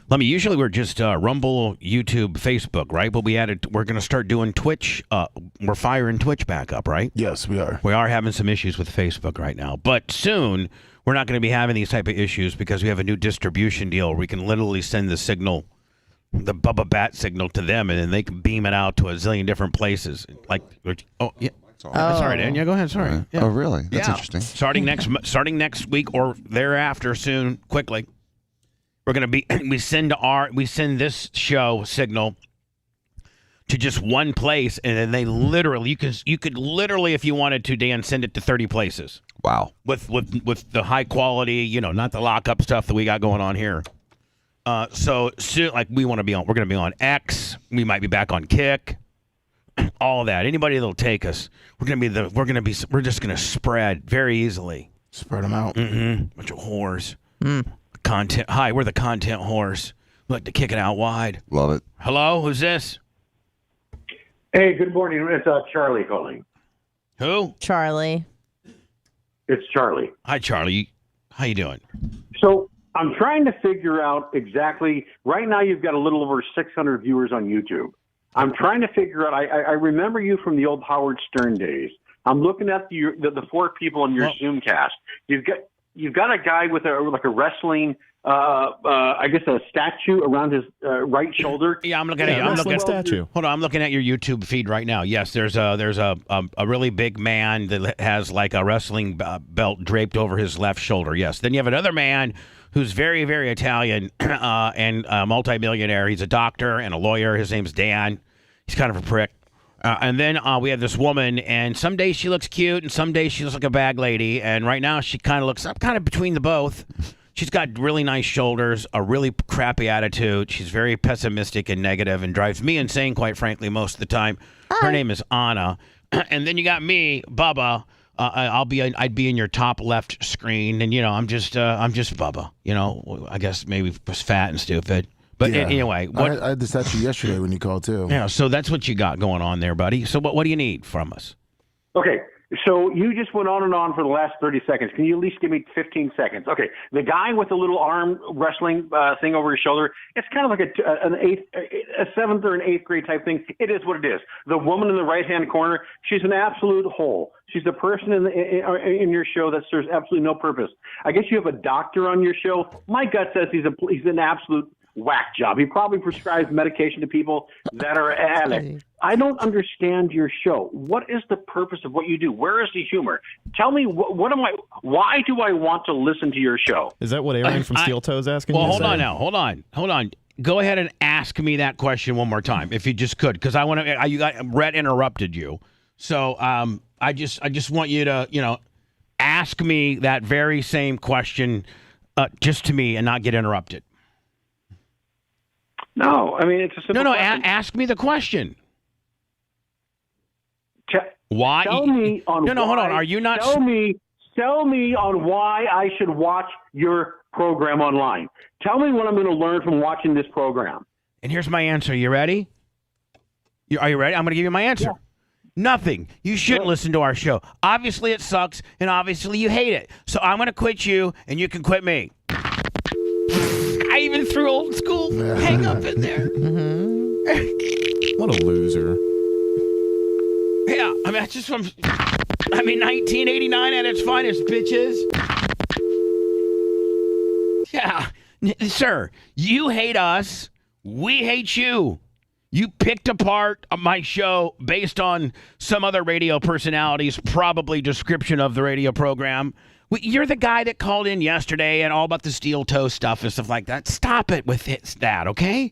Let me. Usually we're just Rumble, YouTube, Facebook, right? But we're going to start doing Twitch. We're firing Twitch back up, right? Yes, we are. We are having some issues with Facebook right now, but soon we're not going to be having these type of issues because we have a new distribution deal where we can literally send the signal, the Bubba Bat signal, to them, and then they can beam it out to a zillion different places. Like, oh yeah. That's all. That's all right, Dan. Yeah, go ahead. Sorry. Yeah. Oh, really? That's Yeah. interesting. Starting next week or thereafter, soon, quickly, we're gonna be. We send this show signal to just one place, and then they literally you could literally, if you wanted to, Dan, send it to 30 places. Wow. With the high quality, not the lockup stuff that we got going on here. So soon, like we're gonna be on X. We might be back on Kick. All that. Anybody that'll take us, we're just gonna spread very easily. Spread them out. Mm-hmm. Bunch of whores. Content. Hi, we're the content whores. We like to kick it out wide. Love it. Hello, who's this? Hey, good morning. It's Charlie calling. Who? Charlie. It's Charlie. Hi, Charlie. How you doing? So I'm trying to figure out exactly. Right now, you've got a little over 600 viewers on YouTube. I'm trying to figure out. I remember you from the old Howard Stern days. I'm looking at the four people on your Zoomcast. You've got a guy with a wrestling. I guess a statue around his right shoulder. Yeah, I'm looking at you. I'm looking at statue. Hold on, I'm looking at your YouTube feed right now. Yes, there's a really big man that has like a wrestling belt draped over his left shoulder. Yes. Then you have another man who's very, very Italian and a multimillionaire. He's a doctor and a lawyer. His name's Dan. He's kind of a prick. And then we have this woman, and some days she looks cute, and some days she looks like a bag lady. And right now she kind of looks up, kind of between the both. She's got really nice shoulders, a really crappy attitude. She's very pessimistic and negative and drives me insane, quite frankly, most of the time. Her name is Anna. And then you got me, Bubba. I'd be in your top left screen, and I'm just Bubba. I guess maybe was fat and stupid. But anyway, I had this at you yesterday when you called too. Yeah, so that's what you got going on there, buddy. So what do you need from us? Okay, so you just went on and on for the last 30 seconds. Can you at least give me 15 seconds? Okay, the guy with the little arm wrestling thing over his shoulder, it's kind of like a seventh or an eighth grade type thing. It is what it is. The woman in the right-hand corner, she's an absolute hole. She's the person in your show that serves absolutely no purpose. I guess you have a doctor on your show. My gut says he's an absolute whack job. He probably prescribes medication to people that are addicts. I don't understand your show. What is the purpose of what you do? Where is the humor? Tell me, why do I want to listen to your show? Is that what Aaron from Steel Toe is asking you? Well, hold on now. Hold on. Go ahead and ask me that question one more time, if you just could, because I want to. Rhett interrupted you, so I just want you to ask me that very same question just to me and not get interrupted. No, I mean, it's a simple question. Ask me the question. Why? Tell me on hold on. Are you not? Tell me on why I should watch your program online. Tell me what I'm going to learn from watching this program. And here's my answer. You ready? Are you ready? I'm going to give you my answer. Yeah. Nothing. You shouldn't listen to our show. Obviously, it sucks, and obviously, you hate it. So I'm going to quit you, and you can quit me. I even threw old school hang up in there. What a loser. Yeah, I mean, that's just from 1989 at its finest, bitches. Yeah, sir, you hate us. We hate you. You picked apart my show based on some other radio personality's probably description of the radio program. You're the guy that called in yesterday and all about the steel toe stuff and stuff like that. Stop it with that, okay?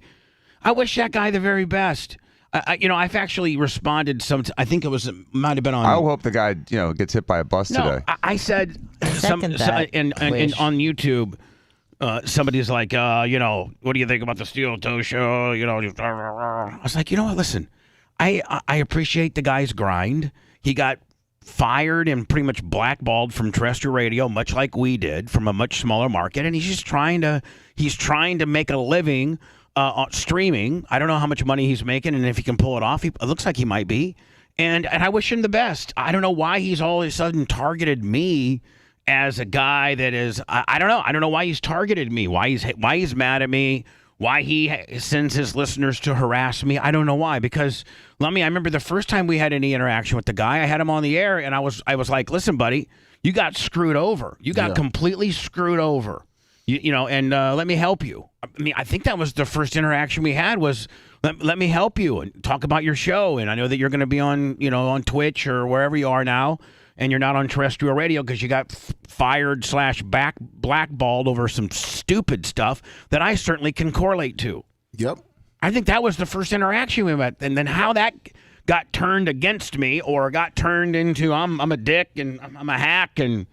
I wish that guy the very best. I've actually responded I think it might have been on. I hope the guy, gets hit by a bus today. I said on YouTube. Somebody's like, what do you think about the steel toe show? I was like, what? Listen, I appreciate the guy's grind. He got fired and pretty much blackballed from terrestrial radio, much like we did, from a much smaller market, and he's just trying to make a living streaming. I don't know how much money he's making, and if he can pull it off, it looks like he might be. And I wish him the best. I don't know why he's all of a sudden targeted me as a guy that is. I don't know. I don't know why he's targeted me. Why he's mad at me. Why he sends his listeners to harass me. I don't know why. Because I remember the first time we had any interaction with the guy, I had him on the air, and I was like, listen, buddy, you got screwed over. You got completely screwed over. and let me help you. I mean, I think that was the first interaction we had was let me help you and talk about your show. And I know that you're going to be on, on Twitch or wherever you are now, and you're not on terrestrial radio because you got fired / blackballed over some stupid stuff that I certainly can correlate to. Yep. I think that was the first interaction we met. And then how that got turned against me or got turned into I'm a dick and I'm a hack and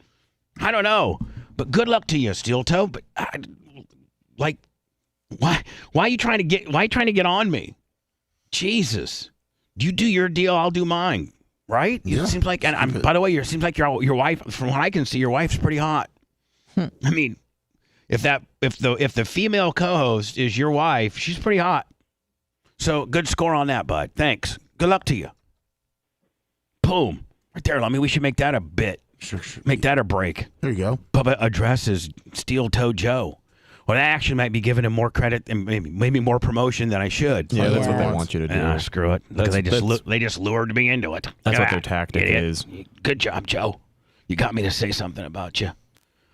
I don't know. But good luck to you, Steel Toe. But why are you trying to get on me? Jesus. You do your deal, I'll do mine. Right? Yeah. It seems like, and by the way, it seems like your wife, from what I can see, your wife's pretty hot. I mean, if the female co-host is your wife, she's pretty hot. So good score on that, bud. Thanks. Good luck to you. Boom. Right there, Lummy. We should make that a bit. Sure. Make that a break. There you go. Bubba addresses Steel Toe Joe. Well, that actually might be giving him more credit and maybe more promotion than I should. Yeah, that's what they want you to do. Screw it. They just lured me into it. That's what their tactic is. Good job, Joe. You got me to say something about you. I'm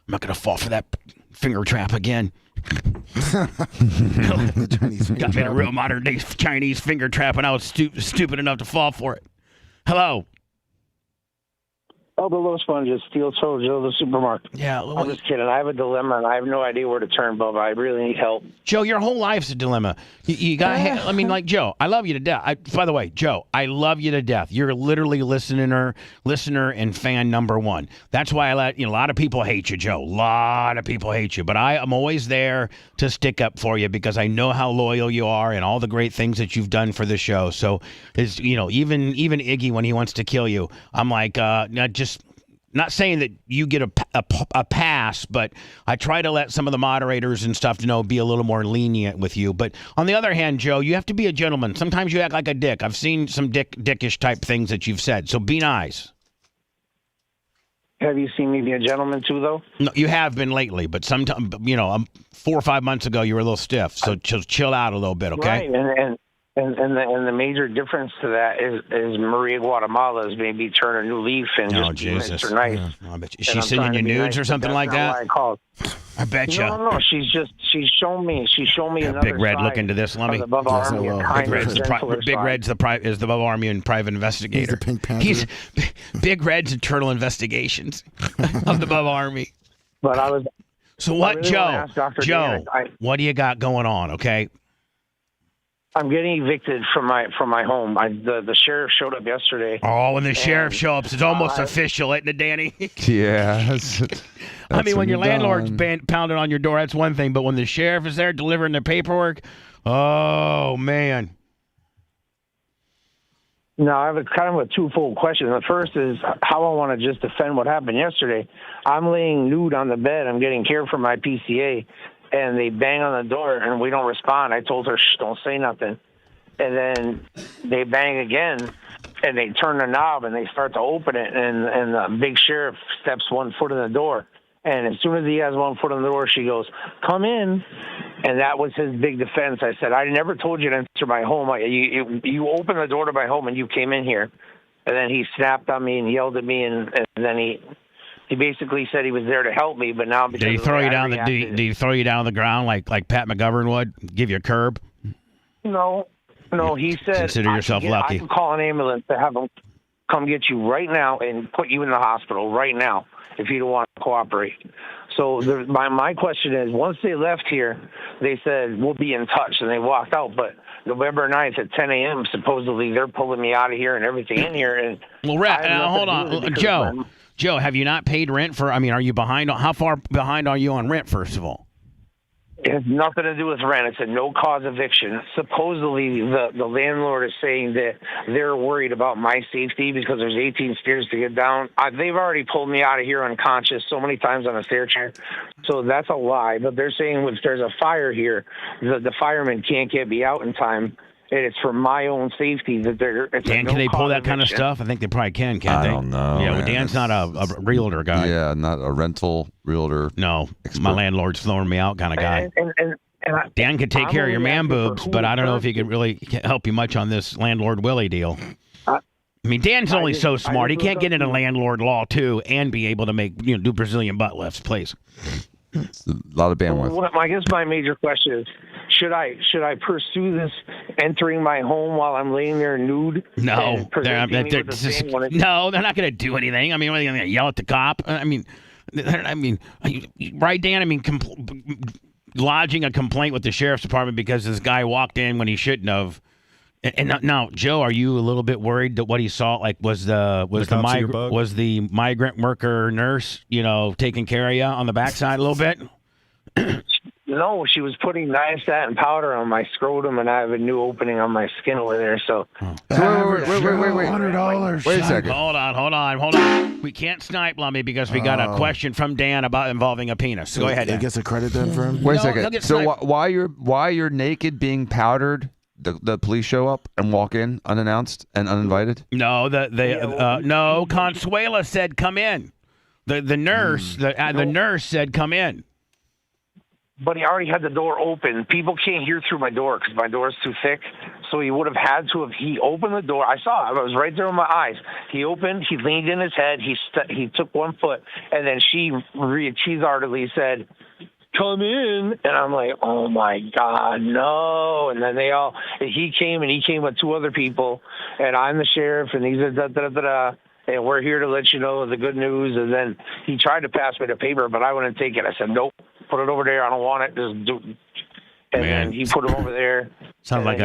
not going to fall for that finger trap again. Got me in a real modern day Chinese finger trap, and I was stupid enough to fall for it. Hello. Bubba the Love Sponge is Steel Toe Joe the supermarket. Yeah, I'm just kidding. I have a dilemma, and I have no idea where to turn, Bubba. I really need help. Joe, your whole life's a dilemma. You got. I mean, like Joe, I love you to death. By the way, Joe, I love you to death. You're literally listener and fan number one. That's why I let a lot of people hate you, Joe. A lot of people hate you, but I am always there to stick up for you because I know how loyal you are and all the great things that you've done for the show. So, even Iggy when he wants to kill you, I'm like, not saying that you get a pass, but I try to let some of the moderators and stuff be a little more lenient with you. But on the other hand, Joe, you have to be a gentleman. Sometimes you act like a dick. I've seen some dickish type things that you've said. So be nice. Have you seen me be a gentleman too, though? No, you have been lately, but sometime 4 or 5 months ago you were a little stiff. So chill out a little bit, okay? Right, and the major difference to that is Maria Guatemala is maybe turn a new leaf and just be nice. Yeah. I bet you. Is she sending you nudes or something like that? I called. I bet you. No. She's shown me another Big Red, side look into this. Let me. of the Bubba Army, Big Red's the Bubba Army and private investigator. He's the Pink Panther. Big Red's internal investigations of the Bubba Army. But I was. So what, really Joe? Dan, what do you got going on? Okay. I'm getting evicted from my home. The sheriff showed up yesterday. Oh, when the sheriff shows up, it's almost official, isn't it, Danny? Yes. I mean, when your landlord's pounding on your door, that's one thing. But when the sheriff is there delivering the paperwork, oh, man. Now, I have kind of a twofold question. The first is how I want to just defend what happened yesterday. I'm laying nude on the bed. I'm getting care from my PCA. And they bang on the door, and we don't respond. I told her, shh, don't say nothing. And then they bang again, and they turn the knob, and they start to open it, and the big sheriff steps 1 foot in the door. And as soon as he has 1 foot in the door, she goes, come in. And that was his big defense. I said, I never told you to enter my home. You opened the door to my home, and you came in here. And then he snapped on me and yelled at me, and then he basically said he was there to help me, but now because did he throw you down? Did he throw you down on the ground like Pat McGovern would? Give you a curb? No. He said, consider yourself lucky. I can call an ambulance to have them come get you right now and put you in the hospital right now if you don't want to cooperate. So my question is, once they left here, they said we'll be in touch, and they walked out. But November 9th at 10 a.m. supposedly they're pulling me out of here and everything in here. And well, hold on, Joe, have you not paid rent for? I mean, are you behind? How far behind are you on rent? First of all, it has nothing to do with rent. It's a no-cause eviction. Supposedly, the landlord is saying that they're worried about my safety because there's 18 stairs to get down. They've already pulled me out of here unconscious so many times on a stair chair. So that's a lie. But they're saying if there's a fire here, the firemen can't get me out in time. And it's for my own safety that they're. Dan, can they pull that kind of stuff? I think they probably can't they? I don't know. Yeah, well, Dan's not a realtor guy. Yeah, not a rental realtor. No, my landlord's throwing me out kind of guy. Dan could take care of your man boobs, but I don't know if he could really help you much on this landlord Willie deal. I mean, Dan's only so smart. He can't get into landlord law too and be able to make do Brazilian butt lifts, please. It's a lot of bandwidth. Well, I guess my major question is, should I pursue this entering my home while I'm laying there nude? No, they're not going to do anything. I mean, are they going to yell at the cop? I mean, right, Dan? I mean, lodging a complaint with the sheriff's department because this guy walked in when he shouldn't have. And now, Joe, are you a little bit worried that what he saw, like, was the migrant worker nurse, taking care of you on the backside a little bit? No, she was putting niacet and powder on my scrotum, and I have a new opening on my skin over there. So, wait. $100. Wait a second. Hold on. We can't snipe Lummy because we got a question from Dan about involving a penis. Go ahead, Dan. He gets a credit then for him? Wait a second. So why you're naked being powdered? The police show up and walk in unannounced and uninvited? No, no. Consuela said, "Come in." The nurse, the nurse said, "Come in." But he already had the door open. People can't hear through my door because my door is too thick. So he would have had to have. He opened the door. I saw it. I was right there with my eyes. He opened. He leaned in his head. He took 1 foot, and then she cheese-artedly said, "Come in," and I'm like, "Oh my God, no!" And then he came with 2 other people, and I'm the sheriff, and he's and we're here to let you know the good news. And then he tried to pass me the paper, but I wouldn't take it. I said, "Nope, put it over there. I don't want it. Just do." And then he put him over there. Sounds like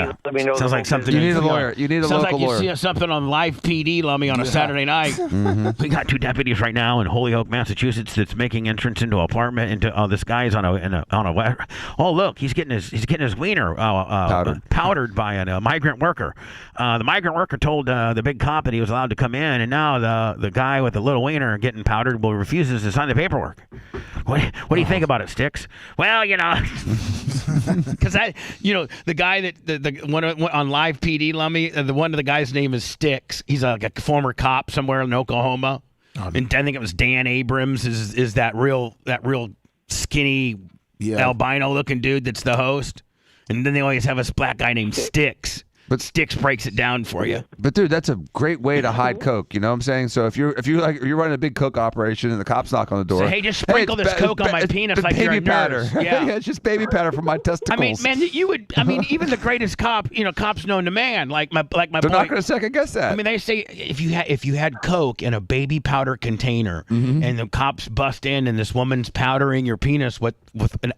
something. You need a lawyer. You need a local lawyer. Sounds like you see something on Live PD, Lummy, on a Saturday night. Mm-hmm. We got 2 deputies right now in Holyoke, Massachusetts, that's making entrance into an apartment. This guy's on a. Oh, look, he's getting his wiener powdered by a migrant worker. The migrant worker told the big cop that he was allowed to come in, and now the guy with the little wiener getting powdered refuses to sign the paperwork. What do you think about it, Sticks? Well, because the guy that the one on Live PD, Lummy, one of the guy's name is Sticks. He's like a former cop somewhere in Oklahoma, and I think it was Dan Abrams is that real skinny albino looking dude that's the host, and then they always have a black guy named Sticks. But Sticks breaks it down for you. But dude, that's a great way to hide coke. You know what I'm saying? So if you're running a big coke operation and the cops knock on the door, say, hey, just sprinkle this coke on my penis like you're a nurse. Yeah, it's just baby powder from my testicles. I mean, man, even the greatest cop, cops known to man, like my They're not going to second guess that. I mean, they say if you had coke in a baby powder container and the cops bust in and this woman's powdering your penis with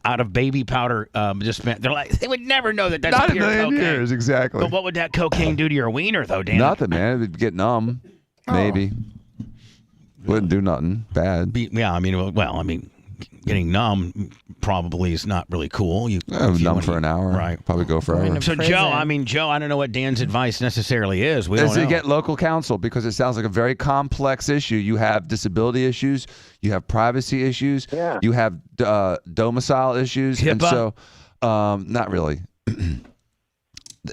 out of baby powder, they're like, they would never know that's not pure in a million cocaine. years, exactly. But what would that cocaine do to your wiener, though, Dan? Nothing, man. It'd get numb. Maybe. Wouldn't do nothing bad. Getting numb probably is not really cool. Numb for an hour. Right. Probably go forever. So, Joe, I don't know what Dan's advice necessarily is. We don't know. To get local counsel because it sounds like a very complex issue. You have disability issues. You have privacy issues. Yeah. You have domicile issues. HIPAA? And so, not really.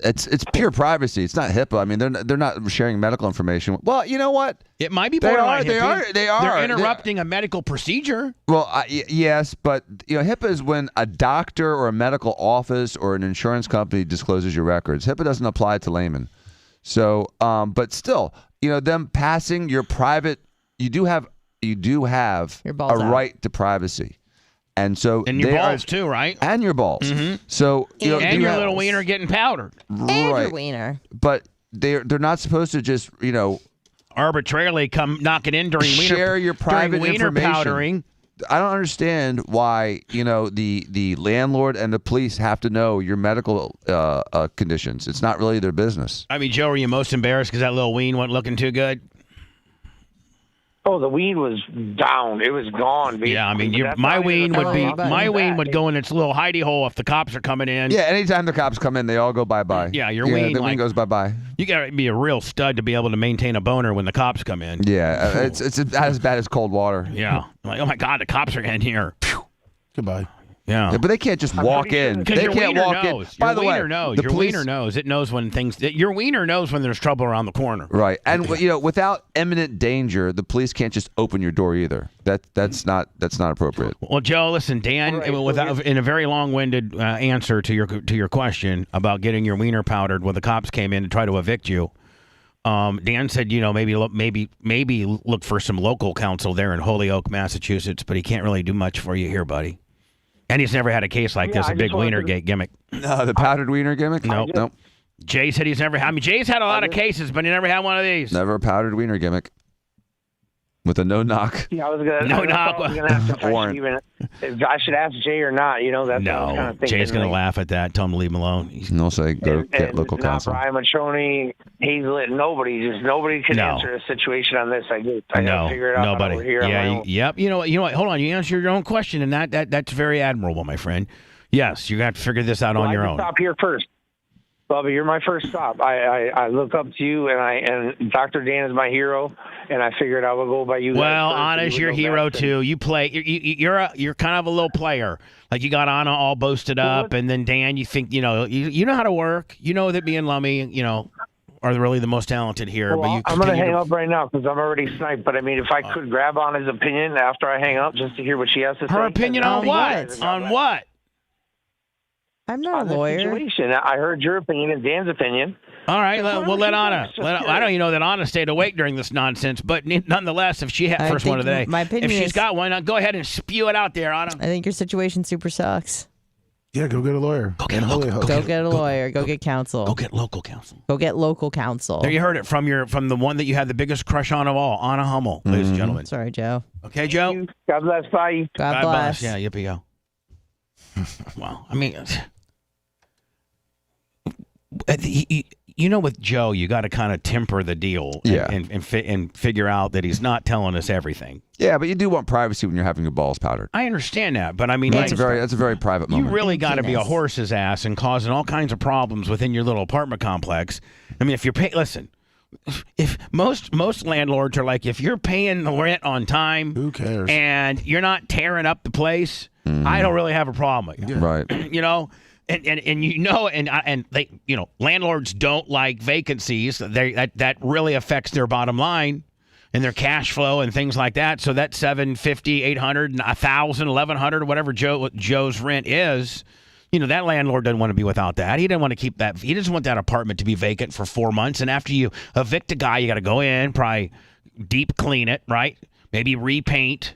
It's pure privacy. It's not HIPAA. I mean, they're not sharing medical information. Well, you know what? It might be borderline HIPAA. They are. They're interrupting a medical procedure. Well, yes, but HIPAA is when a doctor or a medical office or an insurance company discloses your records. HIPAA doesn't apply to laymen. So, but still, them passing your private, you do have a right to privacy. And so and your balls too, right? And your balls. Mm-hmm. So and your little wiener getting powdered. And your wiener. But they're not supposed to just arbitrarily come knocking in during share your private wiener information. Powdering. I don't understand why the landlord and the police have to know your medical conditions. It's not really their business. I mean, Joe, are you most embarrassed because that little ween wasn't looking too good? Oh, the weed was down. It was gone. Baby. Yeah, I mean, my ween would go in its little hidey hole if the cops are coming in. Yeah, anytime the cops come in, they all go bye-bye. Yeah, your ween. The ween goes bye-bye. You got to be a real stud to be able to maintain a boner when the cops come in. Yeah, it's as bad as cold water. Yeah. Like, oh, my God, the cops are in here. Goodbye. Yeah. But they can't just walk in. They can't walk in. By the way, your wiener knows. It knows when your wiener knows when there's trouble around the corner. Right. And without imminent danger, the police can't just open your door either. That's not appropriate. Well, Joe, listen, Dan, in a very long-winded answer to your question about getting your wiener powdered when the cops came in to try to evict you. Dan said, maybe look for some local counsel there in Holyoke, Massachusetts, but he can't really do much for you here, buddy. And he's never had a case like this, a big wiener gimmick. No, the powdered wiener gimmick? Nope. Jay said he's never had. I mean, Jay's had a lot of cases, but he never had one of these. Never a powdered wiener gimmick. With a no knock. Yeah, I was gonna have to question even if I should ask Jay or not. You know, that's what I was kind of thinking. Jay's gonna laugh at that. Tell him to leave him alone. And also get local not counsel. Brian Matroni, Hazlett, nobody can answer a situation on this. I gotta figure it out. Nobody. Over here on my own. Yep. You know what? Hold on. You answered your own question, and that's very admirable, my friend. Yes, you got to figure this out on your own. Stop here first. Bubba, you're my first stop. I look up to you, and Dr. Dan is my hero, and I figured I would go by you. Well, Anna's your hero too. You play. You're kind of a little player. Like you got Anna all boasted up, and then Dan, you think you know how to work. You know that me and Lummy, are really the most talented here. Well, but I'm going to hang up right now because I'm already sniped. But I mean, if I could grab Anna's opinion after I hang up, just to hear what she has to say. Her opinion on what? On what? I'm not a lawyer. Situation. I heard your opinion and Dan's opinion. All right, we'll let Anna. I don't even know that Anna stayed awake during this nonsense, but nonetheless, if she had first one of the day, my opinion if she's is, got one, go ahead and spew it out there, Anna. I think your situation super sucks. Yeah, go get a lawyer. Go get a lawyer. Go get counsel. Go get local counsel. Go get local counsel. There you heard it from the one that you had the biggest crush on of all, Anna Hummel, ladies and gentlemen. Sorry, Joe. Okay, Joe. God bless. Bye. God bless. Yeah, yippee yo. Well, I mean. With Joe, you got to kind of temper the deal and figure out that he's not telling us everything. Yeah, but you do want privacy when you're having your balls powdered. I understand that, but I mean, that's a very private moment. You really got to be a horse's ass and causing all kinds of problems within your little apartment complex. I mean, if you're listen, if most landlords are like, if you're paying the rent on time, who cares? And you're not tearing up the place, I don't really have a problem with you. Right. And they landlords don't like vacancies. That really affects their bottom line and their cash flow and things like that. So that $750, $800, $1,000, $1,100, whatever Joe's rent is, that landlord doesn't want to be without that. He doesn't want to keep that. He doesn't want that apartment to be vacant for 4 months. And after you evict a guy, you got to go in, probably deep clean it, right? Maybe repaint.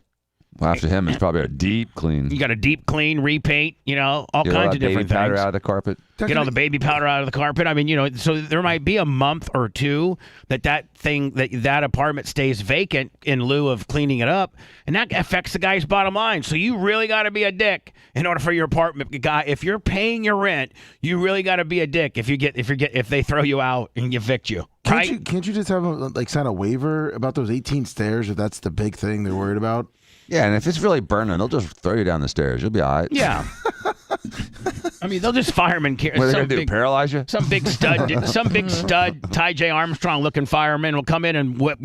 Well, after him, it's probably a deep clean. You got a deep clean, repapt, all kinds of different baby powder things. out of the carpet. Get all the baby powder out of the carpet. I mean, so there might be a month or two that apartment stays vacant in lieu of cleaning it up, and that affects the guy's bottom line. So you really got to be a dick in order for your apartment guy. If you're paying your rent, you really got to be a dick if they throw you out and evict you. Right? Can't you just have sign a waiver about those 18 stairs if that's the big thing they're worried about? Yeah, and if it's really burning, they'll just throw you down the stairs. You'll be all right. Yeah. I mean, they'll just firemen carry. What are they going to do, paralyze you? Some big stud, Ty J. Armstrong-looking fireman will come in and whip,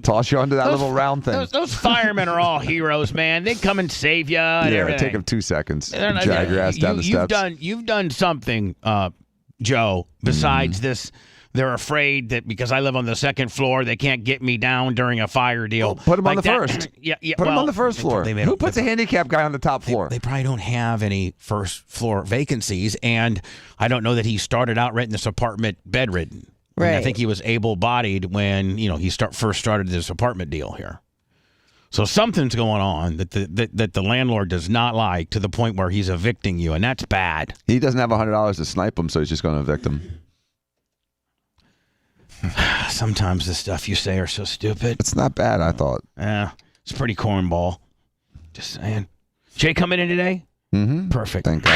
toss you onto that little round thing. Those firemen are all heroes, man. They come and save you. And everything. Take them 2 seconds. Drag your ass down the steps. You've done something, Joe, besides this. They're afraid that because I live on the second floor, they can't get me down during a fire deal. Well, put them on the first. Yeah. Put them on the first floor. Who puts a handicap guy on the top floor? They probably don't have any first floor vacancies, and I don't know that he started out renting this apartment bedridden. Right. And I think he was able-bodied when he first started this apartment deal here. So something's going on that the landlord does not like to the point where he's evicting you, and that's bad. He doesn't have $100 to snipe him, so he's just going to evict him. Sometimes the stuff you say are so stupid. It's not bad, I thought. Yeah, it's pretty cornball. Just saying. Jay coming in today? Mm-hmm. Perfect. Thank God.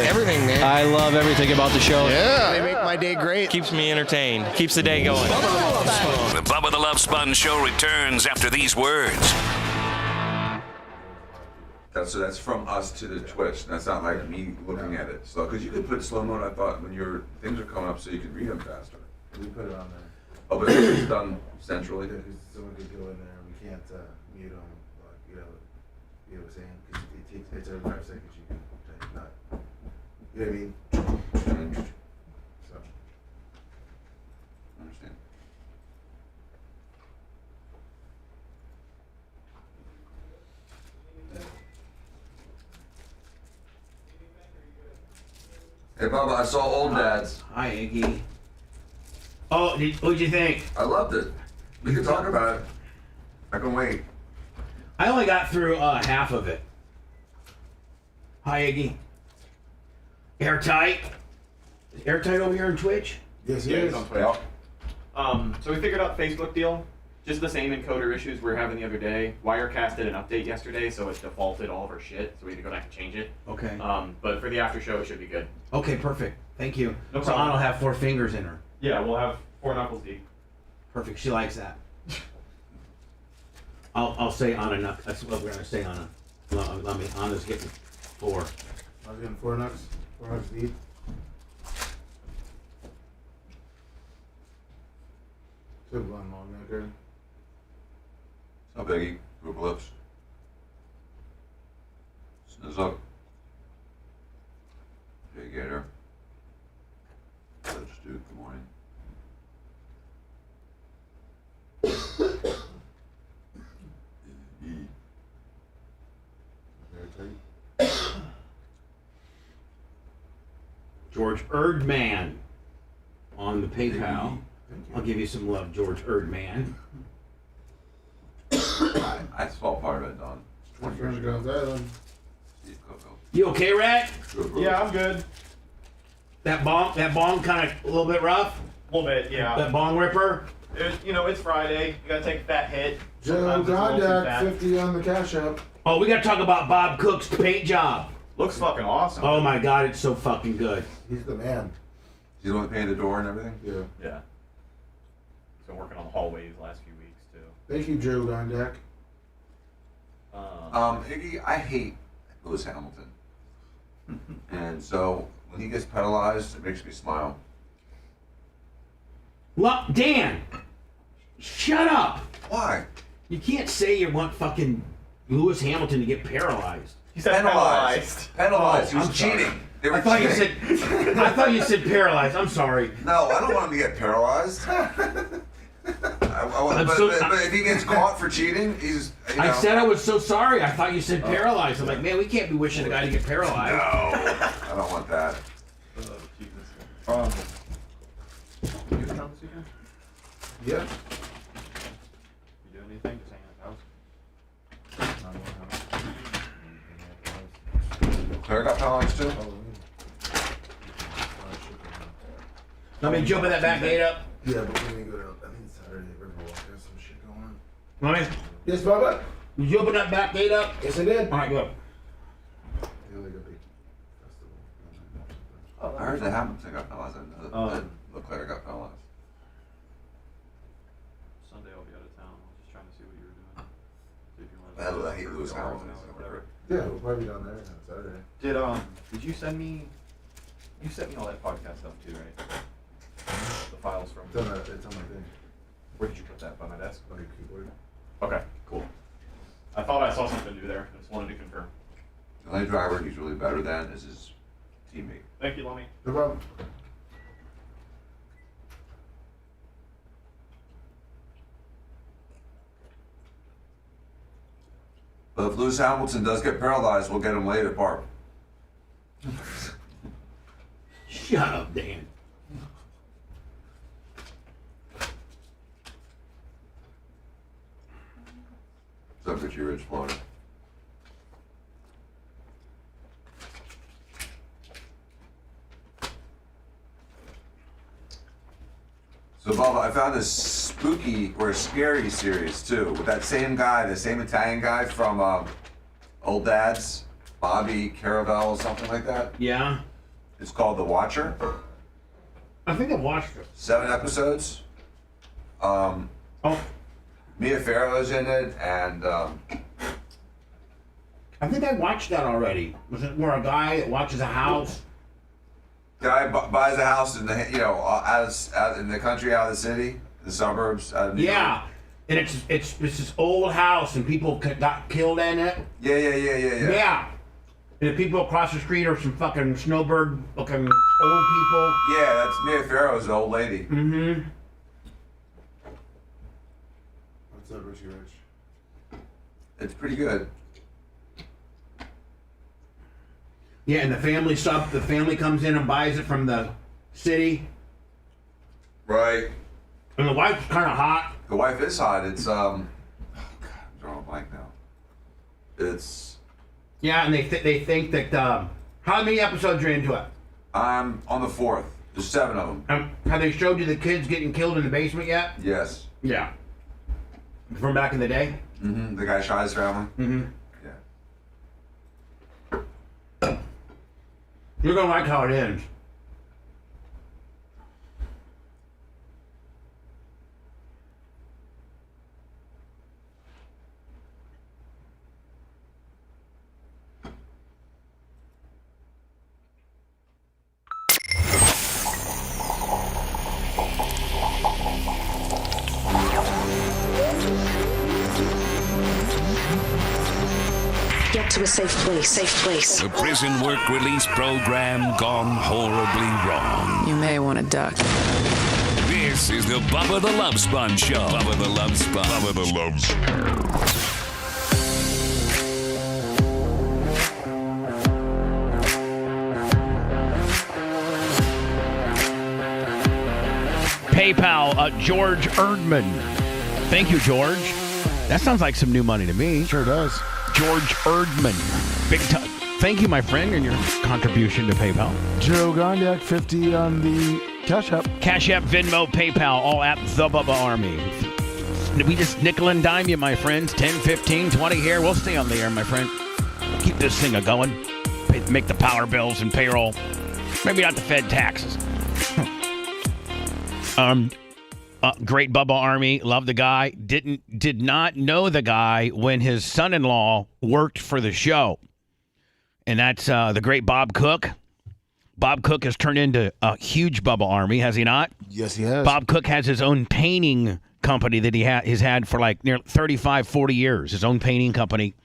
Everything, man. I love everything about the show. Yeah. They make my day great. Keeps me entertained. Keeps the day going. The Bubba the Love Sponge show returns after these words. That's from us to the Twitch. That's not like me looking at it. So, because you could put slow mode, I thought, when your things are coming up so you can read them faster. We put it on there. Oh, but it's done centrally? Because someone could go in there and we can't mute them. You know what I'm saying? Because it's a 5 seconds you can type, not. You know what I mean? So. I understand. Hey, Bubba, I saw Old Dads. Hi, Iggy. Oh, what'd you think? I loved it. We can talk about it. I can wait. I only got through half of it. Hi, Iggy. Airtight. Is Airtight over here on Twitch? Yes, Yeah, it it's is. on Twitch. So we figured out Facebook deal. Just the same encoder issues we were having the other day. Wirecast did an update yesterday, so it defaulted all of our shit, so we had to go back and change it. Okay. But for the after show, it should be good. Okay, perfect. Thank you. No so problem. Anna will have 4 fingers in her. Yeah, we'll have 4 knuckles deep. Perfect. She likes that. I'll say Anna knuck. That's what we're gonna say Anna. Let me. Anna's getting 4. I was getting 4 nuts. 4 nuts deep. Good one, long necker. No biggie. Group lips. Snooze up. Hey, Gator. Let's do good morning. George Erdman on the PayPal. I'll give you some love, George Erdman. I saw part of it, Don. 20 grams island. Steve Coco. You okay, Rat? Yeah, I'm good. That bong kind of a little bit rough. A little bit, yeah. That bong ripper. It's Friday. You gotta take a fat hit. Joe Sometimes it's a little too Gondak, fat. 50 on the cash app. Oh, we gotta talk about Bob Cook's paint job. Looks fucking awesome. Oh my God, it's so fucking good. He's the man. He's the one that painted the door and everything? Yeah. Yeah. He's been working on the hallways the last few weeks too. Thank you, Joe Gondak. Iggy, I hate Lewis Hamilton. And so when he gets penalized, it makes me smile. Dan, shut up. Why? You can't say you want fucking Lewis Hamilton to get paralyzed. He said Penalized. Penalized. He was I'm sorry. cheating. They were I thought cheating. I thought you said paralyzed. I'm sorry. No, I don't want him to get paralyzed. But if he gets caught for cheating, he's. I said I was so sorry. I thought you said paralyzed. I'm like, man, we can't be wishing a guy to get paralyzed. No, I don't want that. You in town this weekend? Yeah. You doing anything? Just hanging at the house? Claire got penalized too? Let me jump in that back gate up. Yeah, but we need to go to, I think it's Saturday, Riverwalk. There's some shit going on. Let me. Yes, Bubba? Did you open that back gate up? Yes, I did. All right, good. Yeah, like a big festival. I heard that Hamilton got penalized. That Leclerc got penalized. Sunday I'll be out of town. I was just trying to see what you were doing. See if you wanted I hate Lewis Hamilton. Yeah, we'll probably be down there on Saturday. Did you send me? You sent me all that podcast stuff too, right? The files from. It's on my thing. Where did you put that? By my desk? On your keyboard. Okay, cool. I thought I saw something new there. I just wanted to confirm. The only driver he's really better than is his teammate. Thank you, Lummy. No problem. But if Lewis Hamilton does get paralyzed, we'll get him late at Barb. Shut up, Dan. Except for Ridge, Florida. So, Bubba, I found this spooky or scary series too with that same guy, the same Italian guy from Old Dads, Bobby Caravel, something like that. Yeah. It's called The Watcher. I think I've watched it. 7 episodes. Mia Farrow's in it, and I think I watched that already. Was it where a guy that watches a house? guy buys a house in the out in the country, out of the city, the suburbs. Out of New York. And it's this old house and people got killed in it. Yeah. Yeah. And the people across the street are some fucking snowbird looking old people. Yeah, that's Mia Farrow's old lady. Mm-hmm. What's up, Richie Rich? It's pretty good. Yeah, and the family comes in and buys it from the city. Right. And the wife's kind of hot. The wife is hot. It's oh god, I'm drawing a blank now. It's. Yeah, and they think that. How many episodes are into it? I'm on the 4th. There's 7 of them. Have they showed you the kids getting killed in the basement yet? Yes. Yeah. From back in the day? Mm-hmm. The guy shot his family. Mm-hmm. Yeah. You're gonna like how it ends. Get to a safe place. Safe place. The prison work release program gone horribly wrong. You may want to duck. This is the Bubba the Love Sponge Show. Bubba the Love Sponge. Bubba the Love Sponge. PayPal, George Erdman. Thank you, George. That sounds like some new money to me. Sure does. George Erdman. Big time. Thank you, my friend, and your contribution to PayPal. Joe Gondyak, 50 on the Cash App. Cash App, Venmo, PayPal, all at the Bubba Army. We just nickel and dime you, my friends. 10, 15, 20 here. We'll stay on the air, my friend. Keep this thing a-going. Make the power bills and payroll. Maybe not the Fed taxes. Great Bubba Army. Love the guy. Did not know the guy when his son-in-law worked for the show. And that's the great Bob Cook. Bob Cook has turned into a huge Bubba Army, has he not? Yes, he has. Bob Cook has his own painting company that he's had for like near 35, 40 years. His own painting company.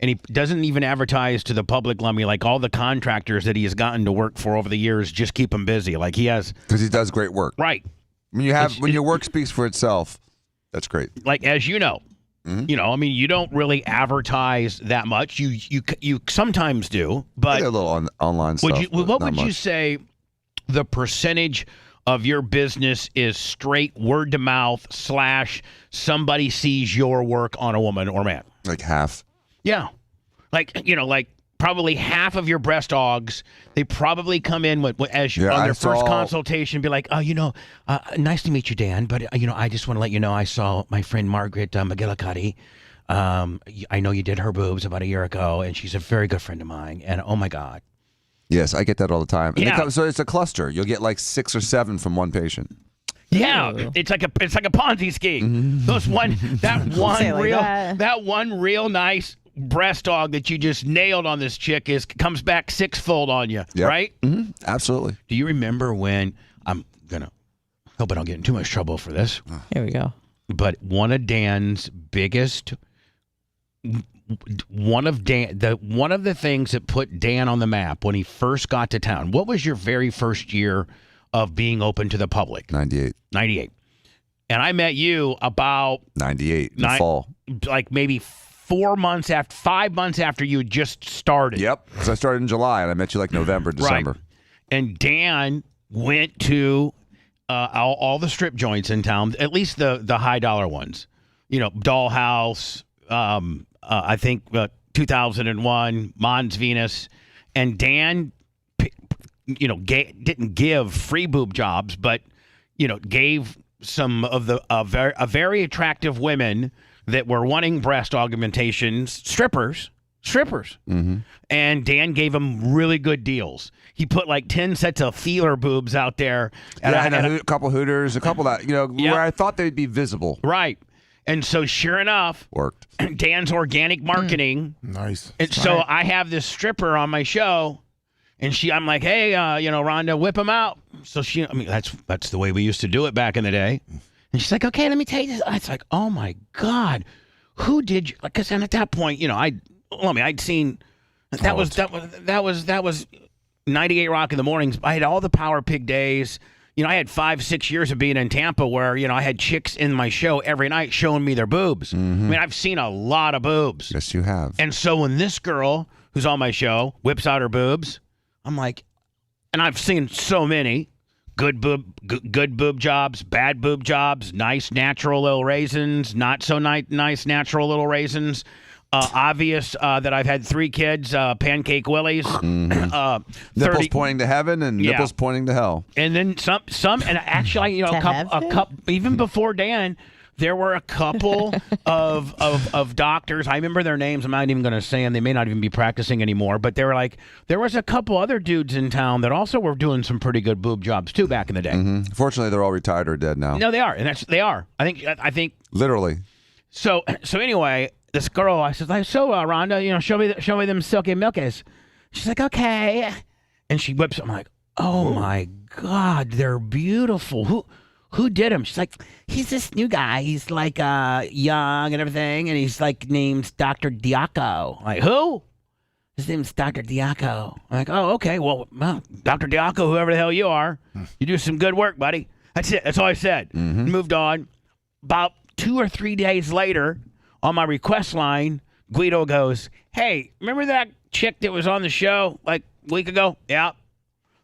And he doesn't even advertise to the public, Lummy, like all the contractors that he has gotten to work for over the years just keep him busy. Like he has. Because he does great work. Right. When your work speaks for itself, that's great. Like, as you know, I mean, you don't really advertise that much. You sometimes do, but a little online stuff. What would you say the percentage of your business is straight word to mouth / somebody sees your work on a woman or man? Like half. Yeah. Like probably half of your breast dogs, they probably come in on their first consultation, be like, nice to meet you, Dan, but I just want to let you know I saw my friend Margaret McGillicuddy. I know you did her boobs about a year ago, and she's a very good friend of mine. And oh my God. Yes, I get that all the time. And Yeah. so it's a cluster. You'll get like 6 or 7 from one patient. Yeah, it's like a Ponzi scheme. That one real nice breast dog that you just nailed on this chick comes back 6-fold on you, right? Mm-hmm. Absolutely. Do you remember when hope I don't get in too much trouble for this. Here we go. But one of Dan's biggest, one of the things that put Dan on the map when he first got to town. What was your very first year of being open to the public? 98. And I met you about 98 in the fall. Like maybe 5 months after you had just started. Yep. Because I started in July and I met you like November, December. Right. And Dan went to all the strip joints in town, at least the high dollar ones. Dollhouse, I think 2001, Mons Venus. And Dan, didn't give free boob jobs, but, gave some of the very attractive women that were wanting breast augmentations, strippers. Mm-hmm. And Dan gave them really good deals. He put like 10 sets of feeler boobs out there. A couple Hooters, a couple that, where I thought they'd be visible. Right. And so sure enough, worked. Dan's organic marketing. Nice. And so I have this stripper on my show, and I'm like, hey, Rhonda, whip him out. So that's the way we used to do it back in the day. And she's like, okay, let me tell you this. It's like, oh my God, who did you? Because at that point, I'd seen that was 98 Rock in the mornings. I had all the Power Pig days. I had 5-6 years of being in Tampa where, I had chicks in my show every night showing me their boobs. Mm-hmm. I mean, I've seen a lot of boobs. Yes, you have. And so when this girl who's on my show whips out her boobs, I'm like, and I've seen so many good boob jobs, bad boob jobs, nice natural little raisins, not so nice natural little raisins. obvious that I've had 3 kids, Pancake Willies. Nipples pointing to heaven and nipples pointing to hell. And then some, and actually, a couple, even before Dan, there were a couple of doctors. I remember their names. I'm not even going to say them. They may not even be practicing anymore. But they were like, there was a couple other dudes in town that also were doing some pretty good boob jobs too back in the day. Fortunately, they're all retired or dead now. No, they are, and they are. I think literally. So anyway, this girl, I said, Rhonda, show me them silky milkies. She's like, okay, and she whips. I'm like, oh my God, they're beautiful. Who did him? She's like, he's this new guy. He's like young and everything, and he's like named Dr. Diaco. I'm like, who? His name's Dr. Diaco. I'm like, oh, okay. Well, Dr. Diaco, whoever the hell you are, you do some good work, buddy. That's it. That's all I said. Moved on. About 2 or 3 days later, on my request line, Guido goes, hey, remember that chick that was on the show like a week ago? Yeah.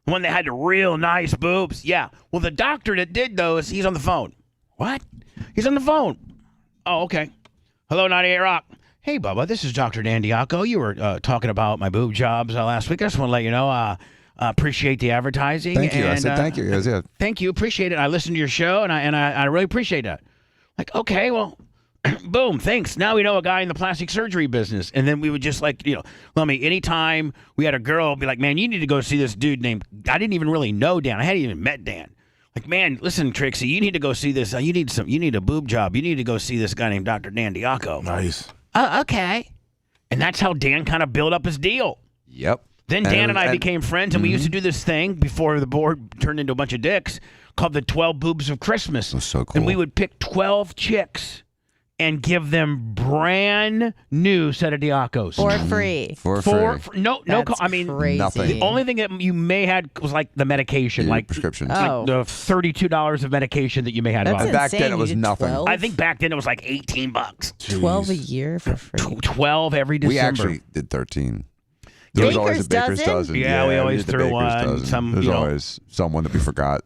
The one that had the real nice boobs? Yeah. Well, the doctor that did those, he's on the phone. What? He's on the phone. Oh, okay. Hello, 98 Rock. Hey, Bubba, this is Dr. Dan Diaco. You were talking about my boob jobs last week. I just want to let you know, appreciate the advertising. Thank you. And, I said thank you. Yeah. Thank you. Appreciate it. I listened to your show, and I really appreciate that. Like, okay, well, boom, thanks. Now we know a guy in the plastic surgery business. And then we would just anytime we had a girl be like, man, you need to go see this dude named, I didn't even really know Dan. I hadn't even met Dan. Like, man, listen, Trixie, you need to go see this. You need a boob job. You need to go see this guy named Dr. Dan Diaco. Nice. Oh, okay. And that's how Dan kind of built up his deal. Yep. Then Dan and I became friends, and we used to do this thing before the board turned into a bunch of dicks called the 12 Boobs of Christmas. That's so cool. And we would pick 12 chicks and give them brand new set of Diacos. For free. For free. No, That's I mean, crazy. Nothing. the only thing that you may had was like the medication, Your like prescriptions. like the $32 of medication that you may have. That's And back then insane. it was You did nothing. 12? I think back then it was like $18. 12 a year for free. 12 every December. We actually did 13. There was always a baker's dozen. Yeah, we always did the threw baker's one. dozen. There's always someone that we forgot.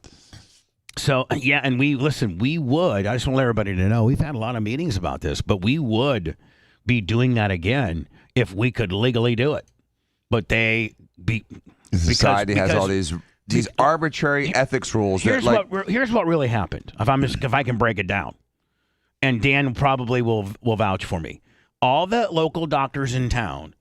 So, yeah, and we would, I just want everybody to know, we've had a lot of meetings about this, but we would be doing that again if we could legally do it. But Society has all these arbitrary ethics rules. Here's what really happened, if I can break it down. And Dan probably will vouch for me. All the local doctors in town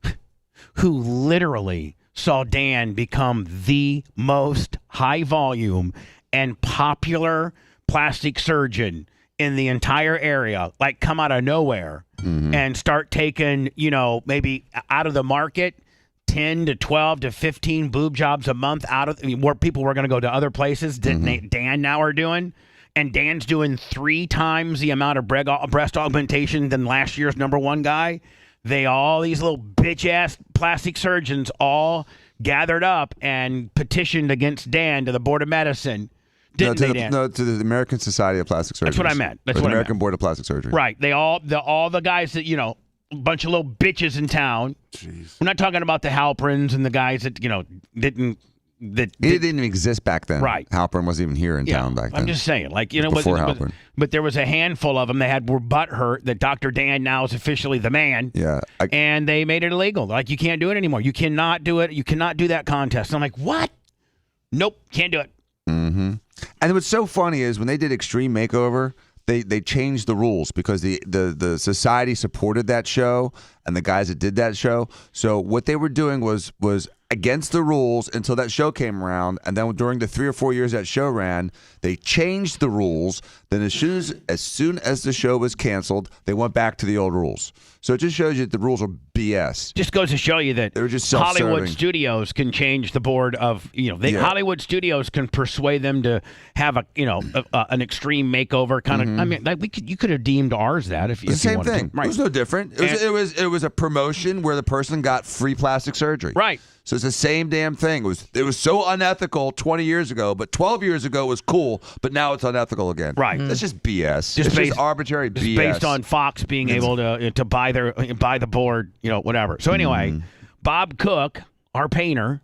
who literally saw Dan become the most high volume and popular plastic surgeon in the entire area, like come out of nowhere and start taking, maybe out of the market 10 to 12 to 15 boob jobs a month out of where people were going to go to other places that Dan now are doing. And Dan's doing 3 times the amount of breast augmentation than last year's #1 guy. These little bitch-ass plastic surgeons all gathered up and petitioned against Dan to the Board of Medicine. To the American Society of Plastic Surgery. That's what I meant. The American Board of Plastic Surgery. Right. All the guys that, a bunch of little bitches in town. Jeez. We're not talking about the Halperins and the guys that, didn't. It didn't even exist back then. Right. Halperin wasn't even here in town back then. I'm just saying, before Halperin. But there was a handful of them that were butthurt that Dr. Dan now is officially the man. Yeah. And they made it illegal. Like, you can't do it anymore. You cannot do it. You cannot do that contest. And I'm like, what? Nope, can't do it. Mm-hmm. And what's so funny is when they did Extreme Makeover, they changed the rules because the society supported that show and the guys that did that show. So what they were doing was against the rules until that show came around, and then during the 3 or 4 years that show ran, they changed the rules. Then as soon as the show was canceled, they went back to the old rules. So it just shows you that the rules are BS. Just goes to show you that they're just Hollywood studios can change the board of Hollywood studios can persuade them to have an extreme makeover kind of. I mean, you could have deemed ours that if the same you wanted thing. To. Right. It was no different. It was a promotion where the person got free plastic surgery. Right. So it's the same damn thing. It was so unethical 20 years ago, but 12 years ago was cool, but now it's unethical again. Right. That's just BS. Just just arbitrary BS. Based on Fox being able to buy the board, whatever. So anyway, Bob Cook, our painter,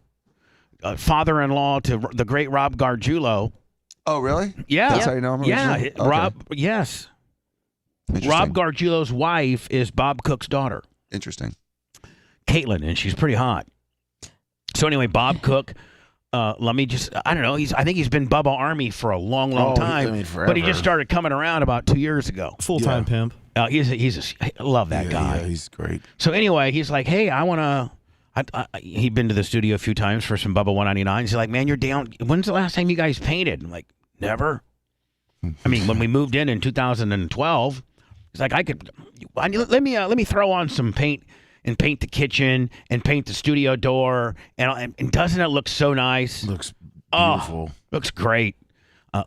father-in-law to the great Rob Gargiulo. Oh, really? Yeah. That's how you know him? Yeah. Okay. Rob. Yes. Rob Gargiulo's wife is Bob Cook's daughter. Interesting. Caitlin, and she's pretty hot. So anyway, Bob Cook. Let me just, I don't know. I think he's been Bubba Army for a long time. But he just started coming around about 2 years ago. Full-time pimp. I love that guy. Yeah, he's great. So anyway, he's like, hey, I want to. He'd been to the studio a few times for some Bubba 199. He's like, man, you're down. When's the last time you guys painted? I'm like, never. I mean, when we moved in 2012, he's like, let me throw on some paint and paint the kitchen and paint the studio door. And doesn't it look so nice? Looks beautiful. Looks great.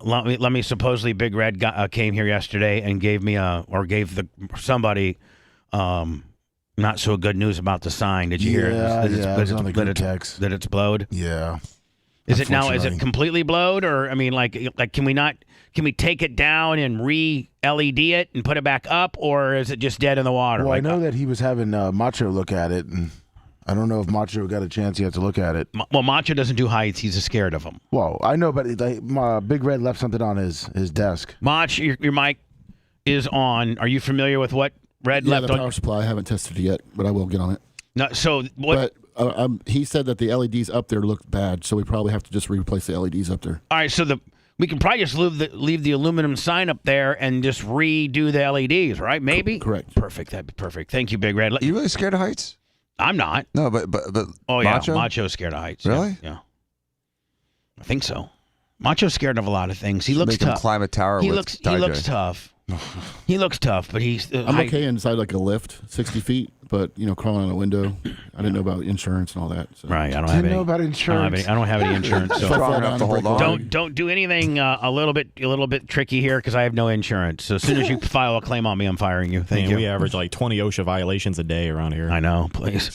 Let me supposedly Big Red came here yesterday and gave somebody not so good news about the sign. Did you hear it? That it's blowed? Yeah. Is it completely blowed, or I mean, like can we take it down and re-LED it and put it back up, or is it just dead in the water? Well, I know that he was having Macho look at it, and I don't know if Macho got a chance yet to look at it. Well, Macho doesn't do heights; he's scared of them. Well, I know, but Big Red left something on his desk. Mach, your mic is on. Are you familiar with what Red left the on? power supply. I haven't tested it yet, but I will get on it. No, so what? But he said that the LEDs up there looked bad, so we probably have to just replace the LEDs up there. All right, so we can probably just leave the aluminum sign up there and just redo the LEDs, right? Maybe. Correct. Perfect. That'd be perfect. Thank you, Big Red. You really scared of heights? I'm not. No, but oh yeah, Macho? Macho's scared of heights. Really? Yeah. I think so. Macho's scared of a lot of things. He looks Make him tough. climb a tower. He looks tough. He looks tough, but he's. I'm okay inside like a lift, 60 feet, but crawling on a window. I didn't know about insurance and all that. So. Right, I don't have any. Know about insurance. I don't have any insurance. So Strong enough to hold on. Don't do anything a little bit tricky here because I have no insurance. So as soon as you file a claim on me, I'm firing you. Thank you. We average like 20 OSHA violations a day around here. I know. Please.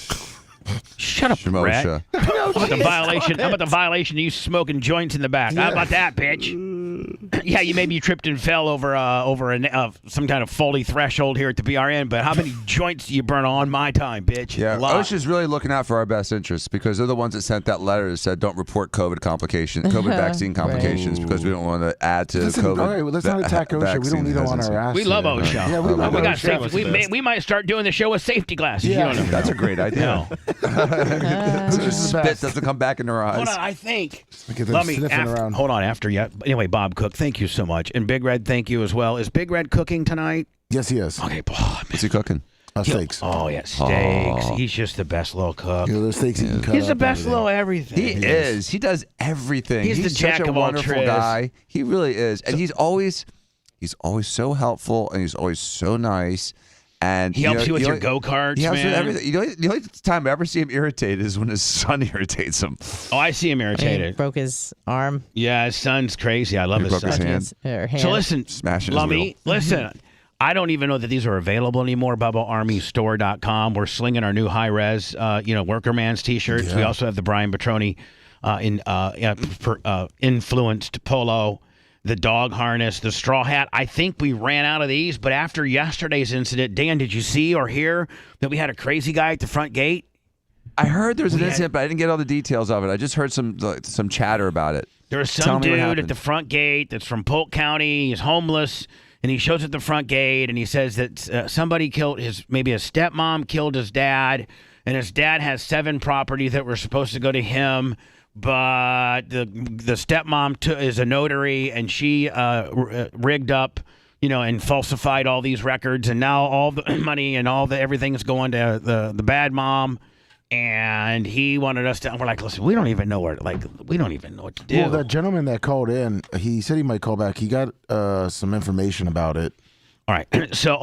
Shut up, Brett. How about the violation of you smoking joints in the back? How about that, bitch? Yeah, you tripped and fell over some kind of faulty threshold here at the BRN, but how many joints do you burn on my time, bitch? Yeah, a lot. OSHA's really looking out for our best interests because they're the ones that sent that letter that said don't report COVID vaccine complications because we don't want to add to COVID. All right, well, let's not attack OSHA. We don't need them on our ass. We love OSHA. Yeah, we love got OSHA. safety. We might start doing the show with safety glasses. Yeah, you don't know. That's a great idea. Spit doesn't come back in their eyes. Hold on, I think. Around. Hold on, after yet. Anyway, Bob Cook, thank you so much, and Big Red, thank you as well. Is Big Red cooking tonight? Yes, he is. Okay, what's he cooking? Steaks. Oh yeah, steaks. Oh. He's just the best little cook. Those steaks he can cut He's the up best little everything. He is. He does everything. He's the jack such a of all wonderful trades. guy. He really is, and he's always so helpful, and he's always so nice. And he helps you with your go-karts, man. With everything. The only time I ever see him irritated is when his son irritates him. Oh, I see him irritated. He broke his arm. Yeah, his son's crazy. I love his son. His hand. So listen, smashing Lummy, listen. I don't even know that these are available anymore. BubbaArmyStore.com. We're slinging our new high-res, Worker Man's T-shirts. Yeah. We also have the Brian Petroni influenced polo. The dog harness, the straw hat. I think we ran out of these, but after yesterday's incident, Dan, did you see or hear that we had a crazy guy at the front gate? I heard there was an incident, but I didn't get all the details of it. I just heard some chatter about it. There was some dude at the front gate that's from Polk County. He's homeless, and he shows at the front gate, and he says that somebody killed maybe a stepmom killed his dad, and his dad has 7 properties that were supposed to go to him. But the stepmom is a notary, and she rigged up, and falsified all these records, and now all the money and everything is going to the bad mom. And he wanted us to. We're like, listen, we don't even know what to do. Well, that gentleman that called in, he said he might call back. He got some information about it. All right. So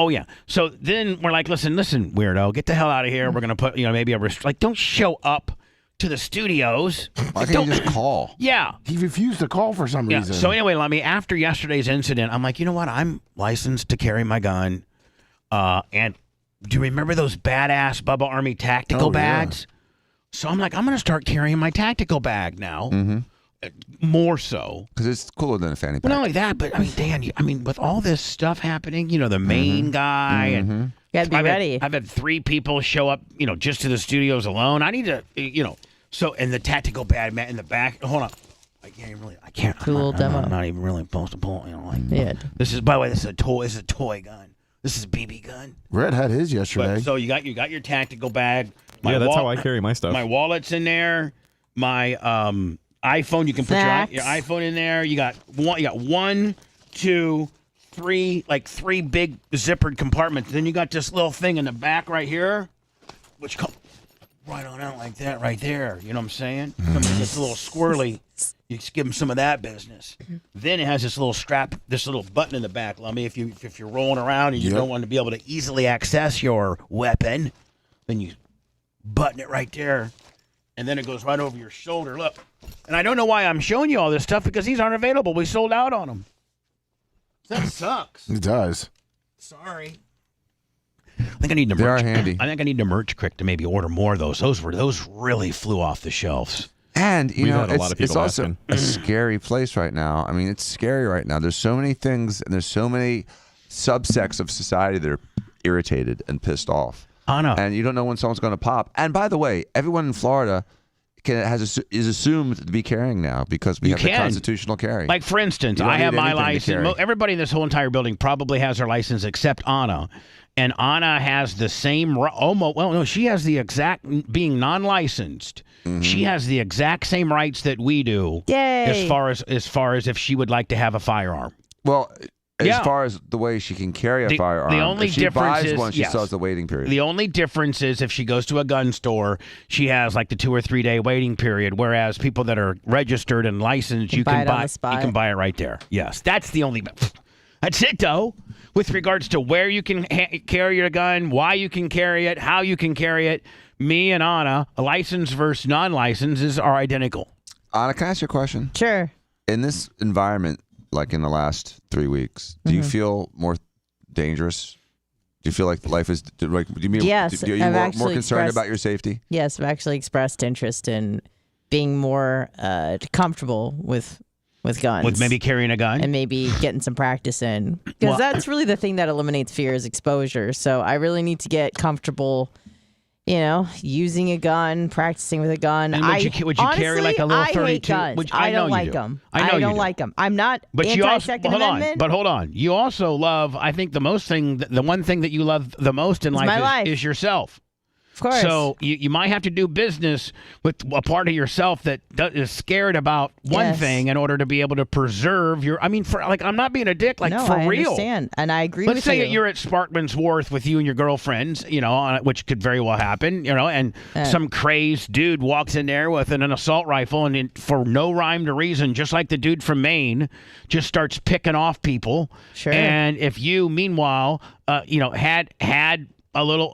then we're like, listen, weirdo, get the hell out of here. We're gonna put maybe don't show up to the studios. Why can't you just call? Yeah. He refused to call for some reason. So anyway, Lummy, after yesterday's incident, I'm like, you know what? I'm licensed to carry my gun. And do you remember those badass Bubba Army tactical bags? Yeah. So I'm like, I'm going to start carrying my tactical bag now. Mm-hmm. More so. Because it's cooler than a fanny pack. Well, not only that, but Dan, with all this stuff happening, the main guy and... You gotta be ready. I've had 3 people show up, just to the studios alone. I need to, So, and the tactical bad man in the back. Hold on, I can't. Cool demo. I'm not even really supposed to pull. Yeah. This is, by the way, this is a toy gun. This is a BB gun. Red had his yesterday. So you got your tactical bag. Yeah, that's how I carry my stuff. My wallet's in there. My iPhone. You can put your iPhone in there. You got one, two, three, like 3 big zippered compartments. Then you got this little thing in the back right here, which comes right on out like that right there. You know what I'm saying? It's a little squirrely. You just give them some of that business. Then it has this little strap, this little button in the back, Lummy. If you're rolling around and you don't want to be able to easily access your weapon, then you button it right there, and then it goes right over your shoulder. Look, and I don't know why I'm showing you all this stuff because these aren't available. We sold out on them. That sucks. It does. Sorry. I think I need the They merch. are handy. I think I need the merch crick to maybe order more of those. Those really flew off the shelves. And We've had a lot of it's people also asking. a scary place right now. I mean, it's scary right now. There's so many things, and there's so many subsects of society that are irritated and pissed off. I know. And you don't know when someone's going to pop. And by the way, everyone in Florida is assumed to be carrying now because we have the constitutional carry. Like, for instance, You don't I have need my anything to license. carry. Everybody in this whole entire building probably has their license except Anna. And Anna has the same, she has the exact, being non-licensed, she has the exact same rights that we do. Yay. As far as if she would like to have a firearm. Well, as far as the way she can carry a firearm, the only if she difference buys is, one, she still has the waiting period. The only difference is if she goes to a gun store, she has like the 2 or 3 day waiting period. Whereas people that are registered and licensed, you can buy it right there. Yes, that's the only. That's it, though. With regards to where you can carry your gun, why you can carry it, how you can carry it, me and Anna, a license versus non-licenses are identical. Anna, can I ask you a question? Sure. In this environment, like in the last 3 weeks, do you feel more dangerous? Do you feel like life is like? Yes, are you more concerned about your safety? Yes, I've actually expressed interest in being more comfortable with guns. With maybe carrying a gun? And maybe getting some practice in. Because that's really the thing that eliminates fear is exposure. So I really need to get comfortable, using a gun, practicing with a gun. And would you carry like a little 32? I hate guns. I don't like them. I don't like them. I'm not anti-Second Amendment. Hold on. You also love, I think the one thing that you love the most in life is yourself. Of course. So you might have to do business with a part of yourself that is scared about one thing in order to be able to preserve your. I mean, I'm not being a dick. For I real. Understand, and I agree. Let's with say you. that you're at Sparkman's Wharf with you and your girlfriends, which could very well happen, and some crazed dude walks in there with an assault rifle, and for no rhyme to reason, just like the dude from Maine, just starts picking off people. Sure. And if you, meanwhile, had a little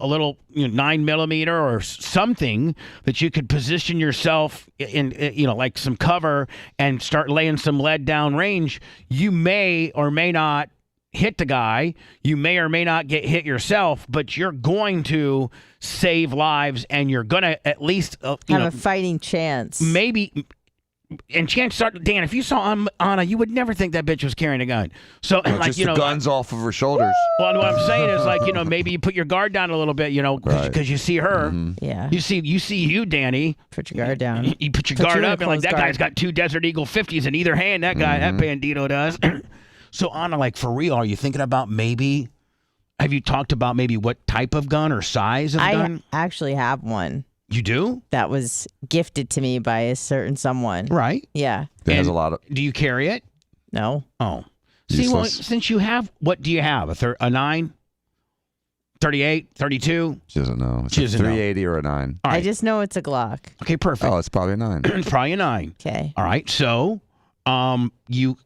9mm or something that you could position yourself in, like some cover and start laying some lead down range, you may or may not hit the guy. You may or may not get hit yourself, but you're going to save lives and you're going to at least have a fighting chance. Maybe. And chances are, Dan, if you saw Anna, you would never think that bitch was carrying a gun. So, just the guns off of her shoulders. Well, what I'm saying is, maybe you put your guard down a little bit, because you see her. Yeah. You see you, Danny. Put your guard down. You put your guard up, and like that guy's got 2 Desert Eagle 50s in either hand. That guy, that bandito does. So, Anna, for real, are you thinking about maybe? Have you talked about maybe what type of gun or size of gun? I actually have one. You do? That was gifted to me by a certain someone. Right. Yeah. That has a lot of. Do you carry it? No. Oh. See, well, since you have, what do you have? A 9? 38? 32? She doesn't know. It's She a doesn't know. 380 or a 9. All right. I just know it's a Glock. Okay, perfect. Oh, it's probably a 9. It's probably a 9. Okay. All right. So, you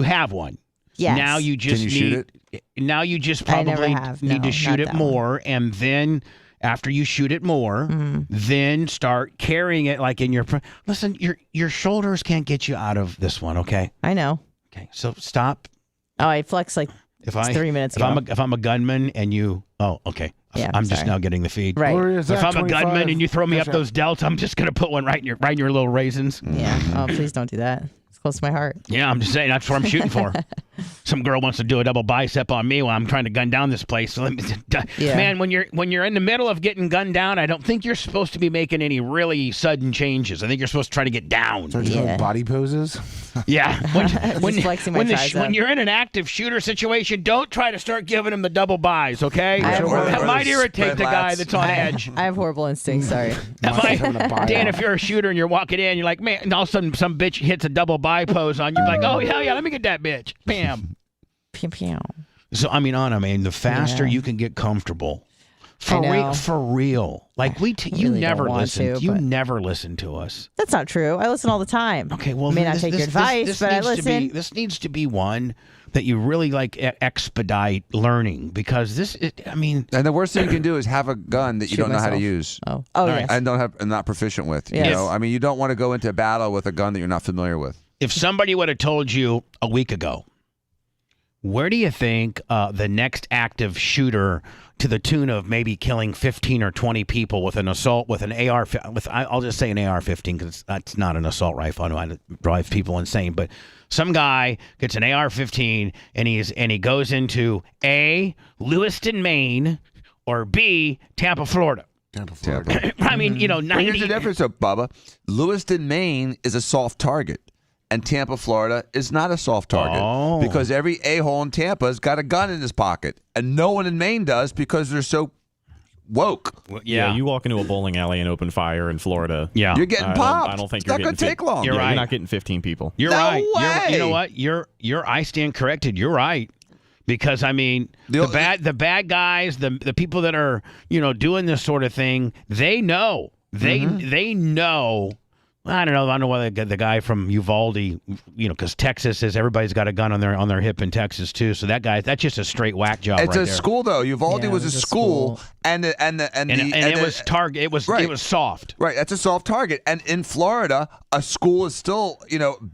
have one. Yes. Now you just Can you shoot it? Now you just I never probably have. need No, to shoot not it that more, and then after you shoot it more, then start carrying it like in your. Listen, your shoulders can't get you out of this one. Okay. I know. Okay. So stop. Oh, I flexed like 3 minutes ago. If I'm a gunman and you. Oh, okay. Yeah, I'm just sorry. now getting the feed. Right. Gloria's If at I'm a 25. gunman and you throw me up those delts, I'm just gonna put one right in your little raisins. Yeah. Oh, please don't do that. It's close to my heart. Yeah, I'm just saying that's what I'm shooting for. some girl wants to do a double bicep on me while I'm trying to gun down this place. So man, when you're in the middle of getting gunned down, I don't think you're supposed to be making any really sudden changes. I think you're supposed to try to get down. Start doing body poses. Yeah. When you're in an active shooter situation, don't try to start giving him the double buys, okay? That might irritate the guy that's on edge. I have horrible instincts. Sorry. Dan, if you're a shooter and you're walking in, you're like, man, and all of a sudden some bitch hits a double buy pose on you, like, oh, hell yeah, let me get that bitch. Bam. Pew, pew. So, I mean, Anna, man, the faster you can get comfortable. For real. Like, you never listen. You never listen to us. That's not true. I listen all the time. Okay, well, I may not take your advice, but I listen. This needs to be one that you really like expedite learning, because and the worst thing you can do is have a gun that you don't know how to use. Yes. And not proficient with. Yes. You know, I mean, you don't want to go into a battle with a gun that you're not familiar with. If somebody would have told you a week ago, where do you think the next active shooter to the tune of maybe killing 15 or 20 people with an assault with an AR, I'll just say an AR-15 because that's not an assault rifle. I know I drive people insane, but some guy gets an AR-15 and he goes into A, Lewiston, Maine, or B, Tampa, Florida. Tampa. I mean, 90. Here's the difference, though, Bubba. Lewiston, Maine is a soft target. And Tampa, Florida is not a soft target because every a-hole in Tampa has got a gun in his pocket, and no one in Maine does because they're so woke. Yeah, you walk into a bowling alley and open fire in Florida. Yeah, you're getting popped. I don't think it's not going to take long. You're right. You're not getting 15 people. You're no right. Way. You know what? I stand corrected. You're right. Because I mean, the bad guys, the people that are doing this sort of thing, they know. They know. I don't know why the guy from Uvalde, because Texas says everybody's got a gun on their hip in Texas too. So that's just a straight whack job. It's right a there. school though. Uvalde was a school, and it was target. It was soft. Right, that's a soft target. And in Florida, a school is still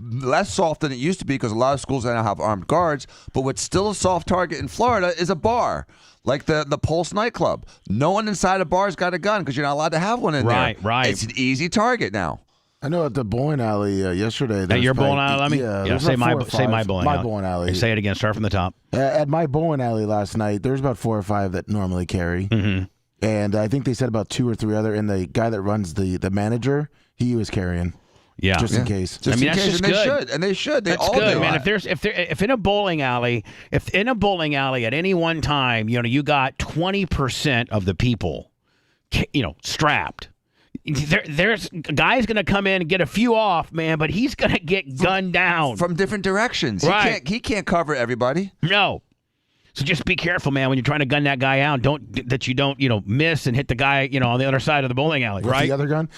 less soft than it used to be because a lot of schools now have armed guards. But what's still a soft target in Florida is a bar. Like the Pulse nightclub. No one inside a bar's got a gun because you're not allowed to have one in there. Right. It's an easy target now. I know at the bowling alley yesterday. At your bowling alley? Say my bowling alley. My bowling alley. Say it again. Start from the top. At my bowling alley last night, there's about 4 or 5 that normally carry. Mm-hmm. And I think they said about 2 or 3 other. And the guy that runs the manager, he was carrying. Yeah. Just in case. Just in case. And they should. They that's all good, do. man. If in a bowling alley at any one time, you got 20% of the people, strapped. There's a guy's going to come in and get a few off, man, but he's going to get gunned down from different directions. Right. He can't cover everybody. No. So just be careful, man, when you're trying to gun that guy out. Don't miss and hit the guy, on the other side of the bowling alley, With right? the other gun?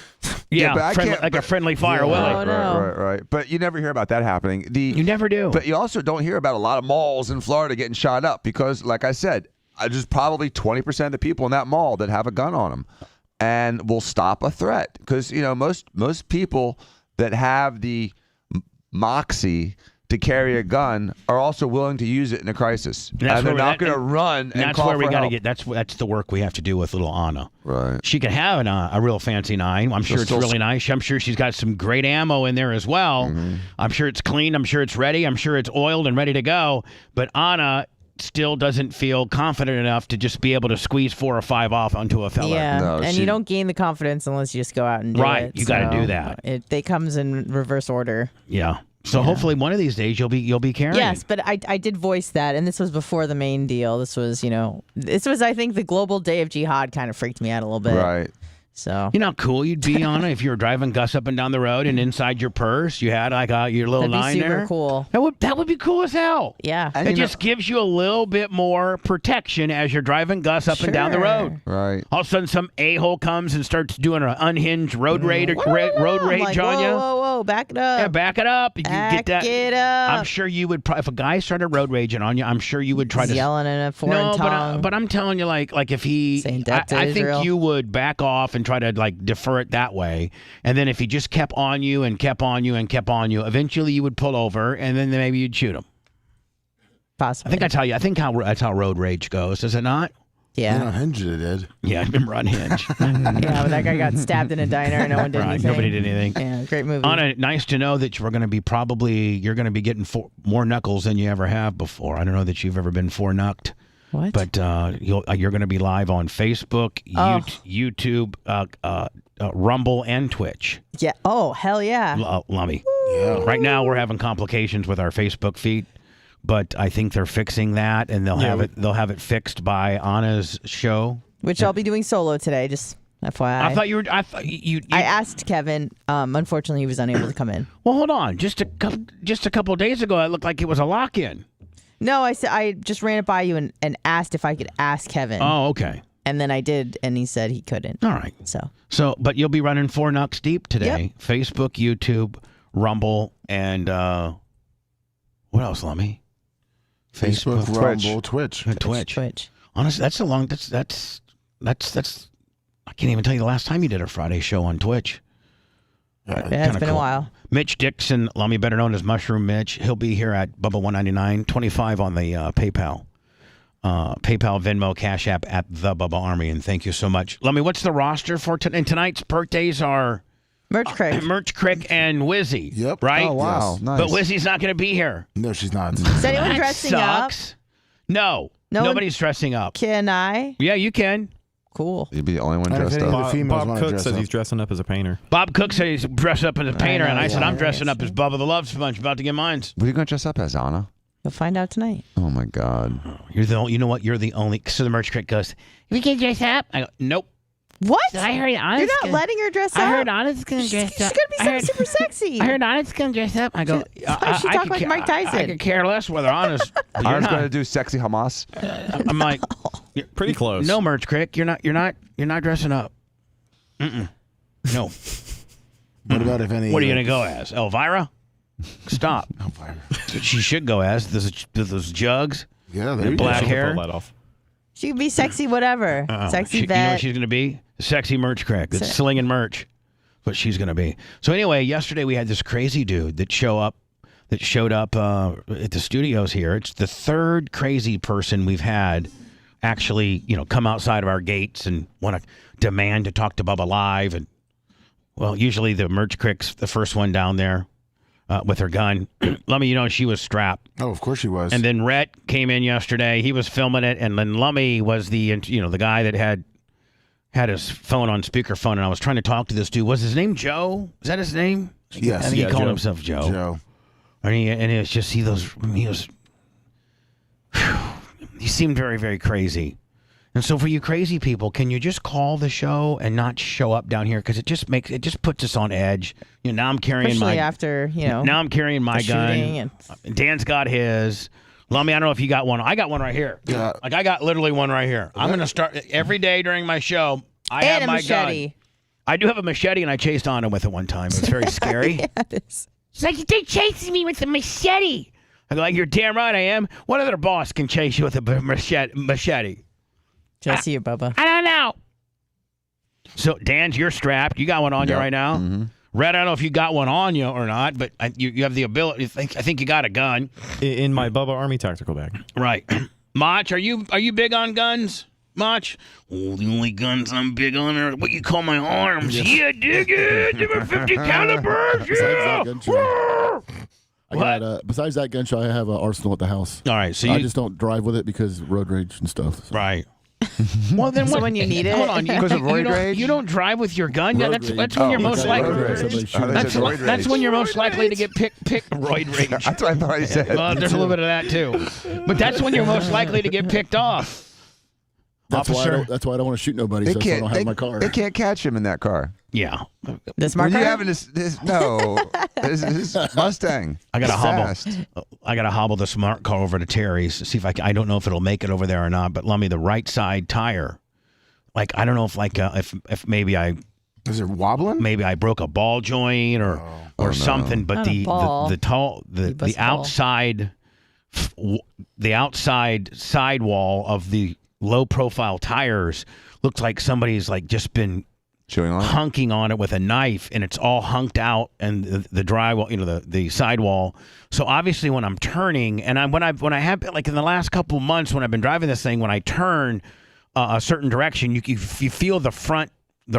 Yeah, but a friendly fire willy. Oh, no. Right. But you never hear about that happening. You never do. But you also don't hear about a lot of malls in Florida getting shot up because, like I said, there's probably 20% of the people in that mall that have a gun on them. And will stop a threat because most people that have the moxie to carry a gun are also willing to use it in a crisis, and they're not going to run. And that's call where we for got to help. get. That's the work we have to do with little Anna. Right. She could have a real fancy 9. I'm sure it's really nice. I'm sure she's got some great ammo in there as well. Mm-hmm. I'm sure it's clean. I'm sure it's ready. I'm sure it's oiled and ready to go. But Anna still doesn't feel confident enough to just be able to squeeze 4 or 5 off onto a fella. Yeah, you don't gain the confidence unless you just go out and do it. Right, you got to do that. It comes in reverse order. Yeah. So hopefully one of these days you'll be carrying. Yes, but I did voice that, and this was before the main deal. This was I think the global day of jihad kind of freaked me out a little bit. Right. So how cool you'd be, Anna, if you were driving Gus up and down the road, and inside your purse you had like your little that'd be 9 super there. Cool. That would be cool as hell. Yeah. It just gives you a little bit more protection as you're driving Gus up and down the road. Right. All of a sudden, some a-hole comes and starts doing an unhinged road rage on you. Whoa, back it up. Yeah, back it up. You back get that. it up. I'm sure you would. If a guy started road raging on you, I'm sure you would try to yelling in a foreign tongue. But I'm telling you, like if he, I think you would back off and try to defer it that way. And then if he just kept on you and kept on you and kept on you, eventually you would pull over and then maybe you'd shoot him. Possibly. I think that's how that's how road rage goes, is it not? Yeah. Unhinged it did. Yeah, I remember Unhinged. Yeah, when that guy got stabbed in a diner and no one did anything. Nobody did anything. Yeah, great movie. Anna, nice to know that you're going to be you're going to be getting more knuckles than you ever have before. I don't know that you've ever been four-knucked. What? But you're going to be live on Facebook, YouTube, Rumble, and Twitch. Yeah. Oh, hell yeah. Lummy. Yeah. Right now we're having complications with our Facebook feed, but I think they're fixing that, and they'll have it fixed by Anna's show, which I'll be doing solo today. Just FYI. I thought you. I asked Kevin. Unfortunately, he was unable to come in. Well, hold on. Just a couple of days ago, it looked like it was a lock-in. No, I just ran it by you and asked if I could ask Kevin. Oh, okay. And then I did, and he said he couldn't. All right. So, but you'll be running 4 Knucks deep today. Yep. Facebook, YouTube, Rumble, and what else, Lummy? Facebook, Rumble, Twitch. Honestly, that's a long. That's. I can't even tell you the last time you did a Friday show on Twitch. Yeah, it's been a while. Mitch Dixon, Lummy, better known as Mushroom Mitch. He'll be here at Bubba 199, 25 on the PayPal. PayPal, Venmo, Cash App at the Bubba Army, and thank you so much. Lummy, what's the roster for tonight? And tonight's birthdays are Merch Crick and Wizzy. Yep. Right? Oh, wow. Yes. Nice. But Wizzy's not going to be here. No, she's not. Is anyone dressing sucks. up? No. Nobody's dressing up. Can I? Yeah, you can. Cool. You'd be the only one dressed up. Bob Cook says he's dressing up as a painter. Bob Cook said he's dressed up as a painter, and I said I'm dressing up as Bubba the Love Sponge, about to get mine. What are you going to dress up as, Anna? You'll find out tonight. Oh, my God. You know what? You're the only. So the merch critic goes, we can dress up? I go, nope. What? I heard Anna's You're not letting her dress up? I heard Anna's going to dress up. She's going to be something super sexy. I heard Anna's going to dress up. I go, she talked like Mike Tyson. I could care less whether Anna's. Anna's going to do sexy Hamas. I'm like, pretty close. No, merch critic, you're not dressing up. No. What about if any? What are you going to go as? Elvira? Stop. Elvira. She should go as those jugs. Yeah, and black hair. Pull that off. She can be sexy, whatever. Sexy vet. You know what she's going to be? Sexy merch critic. That's slinging merch. What she's going to be. So anyway, yesterday we had this crazy dude that showed up at the studios here. It's the third crazy person we've had actually, come outside of our gates and want to demand to talk to Bubba live. And well, usually the merch critic's the first one down there with her gun. Lummy, she was strapped. Oh, of course she was. And then Rhett came in yesterday. He was filming it, and then Lummy was the guy that had his phone on speakerphone, and I was trying to talk to this dude. Was his name Joe? Is that his name? Yes. I think he called Joe. himself Joe. Joe. And it's just he seemed very, very crazy. And so for you crazy people, can you just call the show and not show up down here? Because it just puts us on edge. Now I'm carrying Especially after, Now I'm carrying my gun. Dan's got his. Lummy, I don't know if you got one. I got one right here. Yeah. Like I got literally one right here. I'm going to start every day during my show. I have my gun. I do have a machete, and I chased Anna with it one time. It was very scary. Yeah, it is. She's like, they're chasing me with a machete. I go, like, you're damn right I am. What other boss can chase you with a machete? Jesse or Bubba? I don't know. So, Dan, you're strapped. You got one on you right now? Mm-hmm. Red, I don't know if you got one on you or not, but you have the ability. I think you got a gun. In my Bubba Army tactical bag. Right. Mach, are you big on guns? Mach? Oh, the only guns I'm big on are what you call my arms. Yes. Yeah, dig it. They were 50 calibers. Yeah. Besides that gun show, I have an arsenal at the house. All right, so I just don't drive with it because road rage and stuff. So. Right. Well, then so when you need it, hold on, because of road rage, you don't drive with your gun. Yeah, that's when you're most likely. That's when you're most likely to get picked. Roid rage. That's what I thought he said. Well, there's a little bit of that too, but that's when you're most likely to get picked off. That's why I don't want to shoot nobody. So I don't have my car. They can't catch him in that car. Yeah. This Mark? You having this Mustang. I gotta hobble the smart car over to Terry's to see if I don't know if it'll make it over there or not. But Lummy, the right side tire, like I don't know if maybe is it wobbling? Maybe I broke a ball joint or something. But the outside sidewall of the low profile tires looked like somebody's just been hunking on it with a knife, and it's all hunked out, and the drywall, the sidewall. So obviously, when I'm turning, and when I have in the last couple months when I've been driving this thing, when I turn, a certain direction, you feel the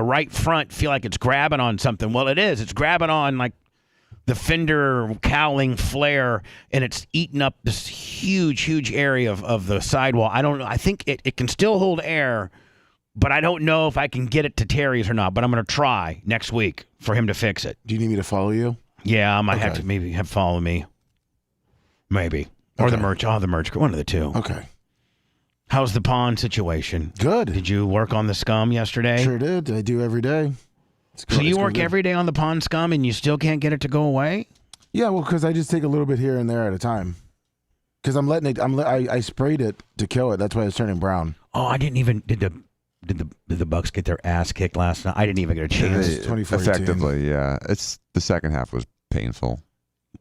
right front feel like it's grabbing on something. Well, it is. It's grabbing on like the fender cowling flare, and it's eating up this huge area of the sidewall. I don't know. I think it can still hold air, but I don't know if I can get it to Terry's or not. But I'm going to try next week for him to fix it. Do you need me to follow you? Yeah, I might have to maybe follow me. Maybe. Or the merch. Oh, the merch. One of the two. Okay. How's the pond situation? Good. Did you work on the scum yesterday? Sure did. I do every day. So you work every day on the pond scum and you still can't get it to go away? Yeah, well, because I just take a little bit here and there at a time. Because I'm letting it. I sprayed it to kill it. That's why it's turning brown. Oh, I didn't even. Did the Bucks get their ass kicked last night? I didn't even get a chance. Effectively, yeah. It's the second half was painful.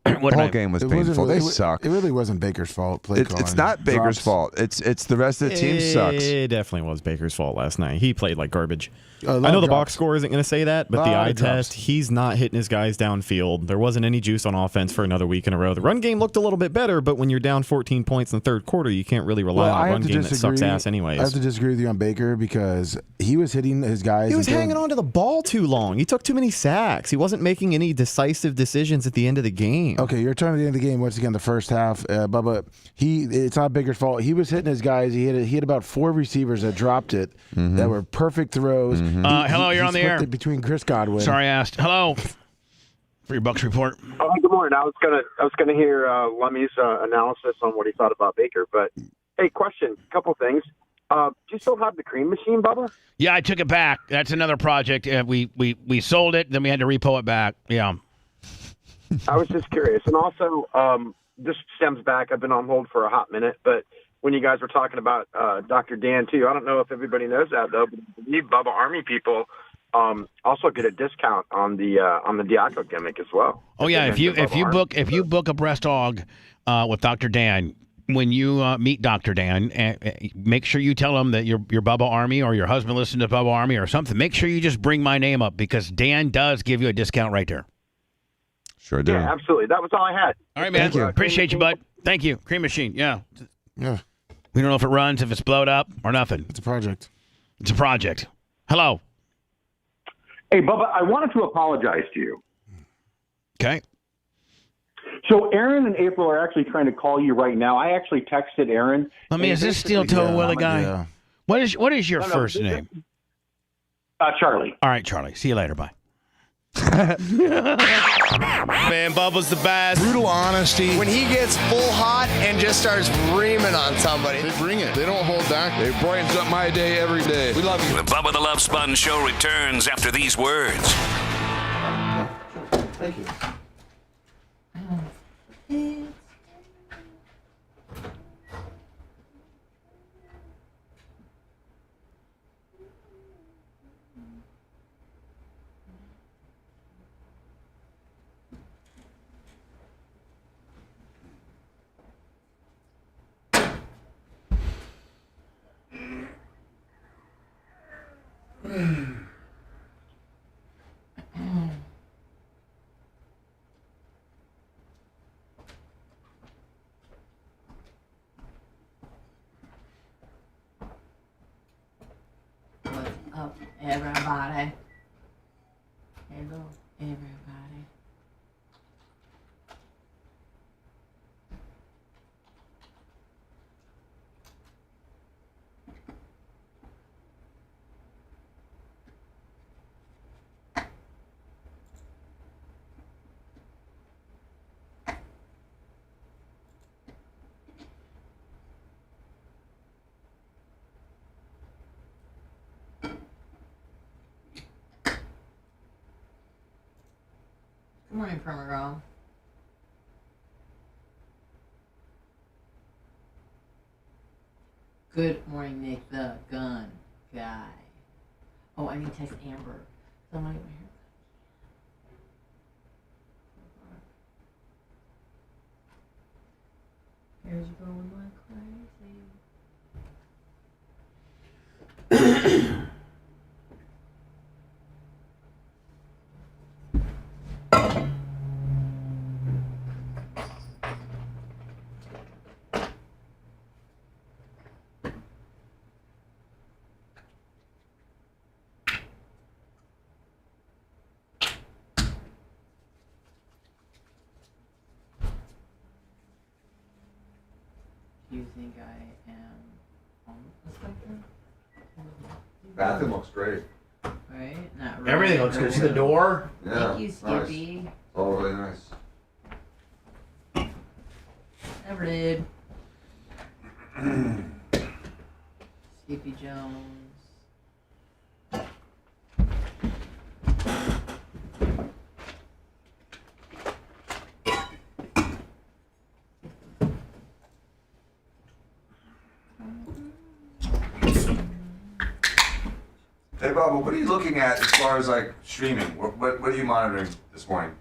The whole game was painful. They suck. It really wasn't Baker's fault. It's not Baker's fault. It's the rest of the team sucks. It definitely was Baker's fault last night. He played like garbage. I know the box score isn't going to say that, but the eye test, he's not hitting his guys downfield. There wasn't any juice on offense for another week in a row. The run game looked a little bit better, but when you're down 14 points in the third quarter, you can't really rely on a run game that sucks ass anyways. I have to disagree with you on Baker because he was hitting his guys. He was hanging on to the ball too long. He took too many sacks. He wasn't making any decisive decisions at the end of the game. Okay, you're turning at the end of the game. Once again, the first half, Bubba, it's not Baker's fault. He was hitting his guys. He had about 4 receivers that dropped it that were perfect throws. Hello, you're on the air. Between Chris Godwin. Sorry, I asked. Hello. For your Bucks report. Oh, good morning. I was gonna hear Lemmy's analysis on what he thought about Baker, but hey, question, couple things. Do you still have the cream machine, Bubba? Yeah, I took it back. That's another project. We sold it, then we had to repo it back. Yeah. I was just curious, and also this stems back. I've been on hold for a hot minute, but when you guys were talking about Dr. Dan too, I don't know if everybody knows that though, but I believe Bubba Army people also get a discount on the Diaco gimmick as well. Oh yeah, if you book a breast hog with Dr. Dan, when you meet Dr. Dan, make sure you tell him that you're Bubba Army or your husband listens to Bubba Army or something. Make sure you just bring my name up because Dan does give you a discount right there. Sure do. Yeah, absolutely. That was all I had. All right, man. Thank you. Appreciate you, bud. Thank you. Cream machine. Yeah. Yeah. We don't know if it runs, if it's blowed up, or nothing. It's a project. It's a project. Hello. Hey, Bubba, I wanted to apologize to you. Okay. So Aaron and April are actually trying to call you right now. I actually texted Aaron. Is this Steel Toe Willie guy? Yeah. What is your first name? Charlie. All right, Charlie. See you later. Bye. Man, Bubba's the best. Brutal honesty. When he gets full hot and just starts reaming on somebody. They bring it. They don't hold back. They brightens up my day every day. We love you. The Bubba the Love Sponge Show returns after these words. Thank you. What's up, everybody? Hello, everybody. Good morning, Perma Girl. Good morning, Nick the gun guy. Oh, I need to text Amber. So I'm not even here. Here's going like crazy. you think I am on the spectrum? Bathroom looks great. Right? Not really. Everything looks good. See the door? Yeah. Thank you, Skippy. Nice. All really nice. Never did. Skippy Jones. Hey, Bubba, what are you looking at as far as like streaming? What are you monitoring this morning?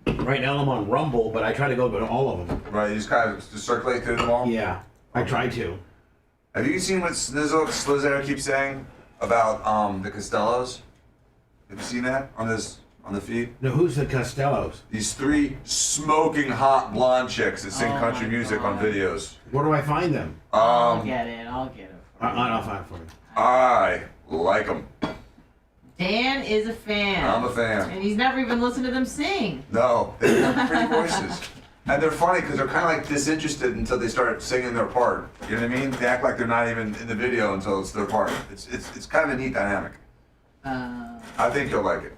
Right now I'm on Rumble, but I try to go to all of them. Right, you just kind of just circulate through them all? Yeah, I try to. Have you seen what Slizzer keeps saying about the Costellos? Have you seen that on the feed? No, who's the Costellos? These 3 smoking hot blonde chicks that sing country music on videos. Where do I find them? I'll get it. I'll get it. I'll find it for you. I like them. Dan is a fan. I'm a fan. And he's never even listened to them sing. No, they have pretty voices. And they're funny because they're kind of like disinterested until they start singing their part. You know what I mean? They act like they're not even in the video until it's their part. It's kind of a neat dynamic. I think you'll like it.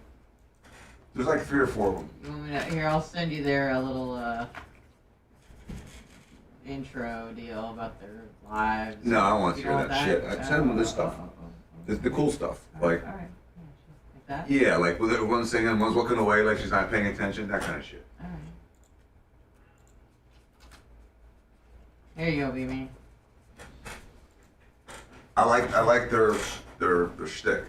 There's like 3 or 4 of them. You want me to, here, I'll send you their little intro deal about their lives. No, I don't want to You hear want that shit. I send them this stuff. The cool stuff. Like, All right. Like that? yeah, like one's singing, one's looking away like she's not paying attention, that kind of shit. All right. There you go, baby. I like their shtick.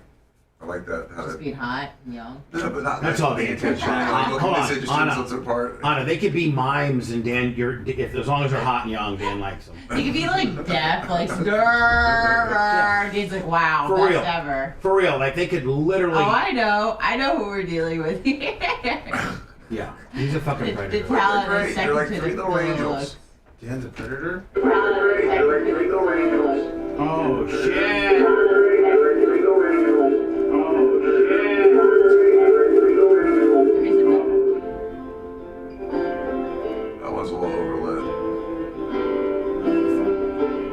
I like that. How Just that. being hot and young. No, but not. That's all the intention. Like, Hold on, disinterested Anna. until it's their part. Anna, they could be mimes, and Dan, as long as they're hot and young, Dan likes them. You could be like deaf, like grrr. Dan's like, wow, For best real. ever. For real, like they could literally. Oh, I know who we're dealing with here. Yeah, he's a fucking The predator. talent Great. is They're second like to 3 the little angels. looks. Dan's a predator? Oh shit! That one's a little overlit.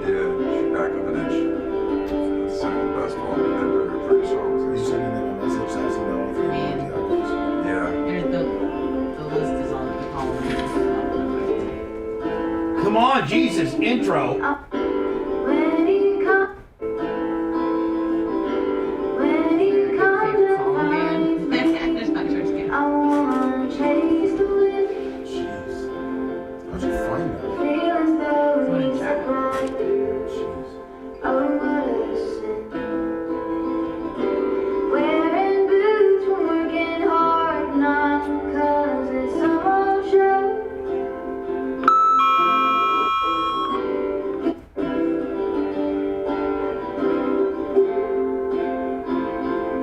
Yeah, she back up an inch. That's the second best one. They're pretty songs. He's sending them a message asking them all 3 Man. the others. Yeah. There's the list is on the column. Come on, Jesus! Intro. How'd you find that?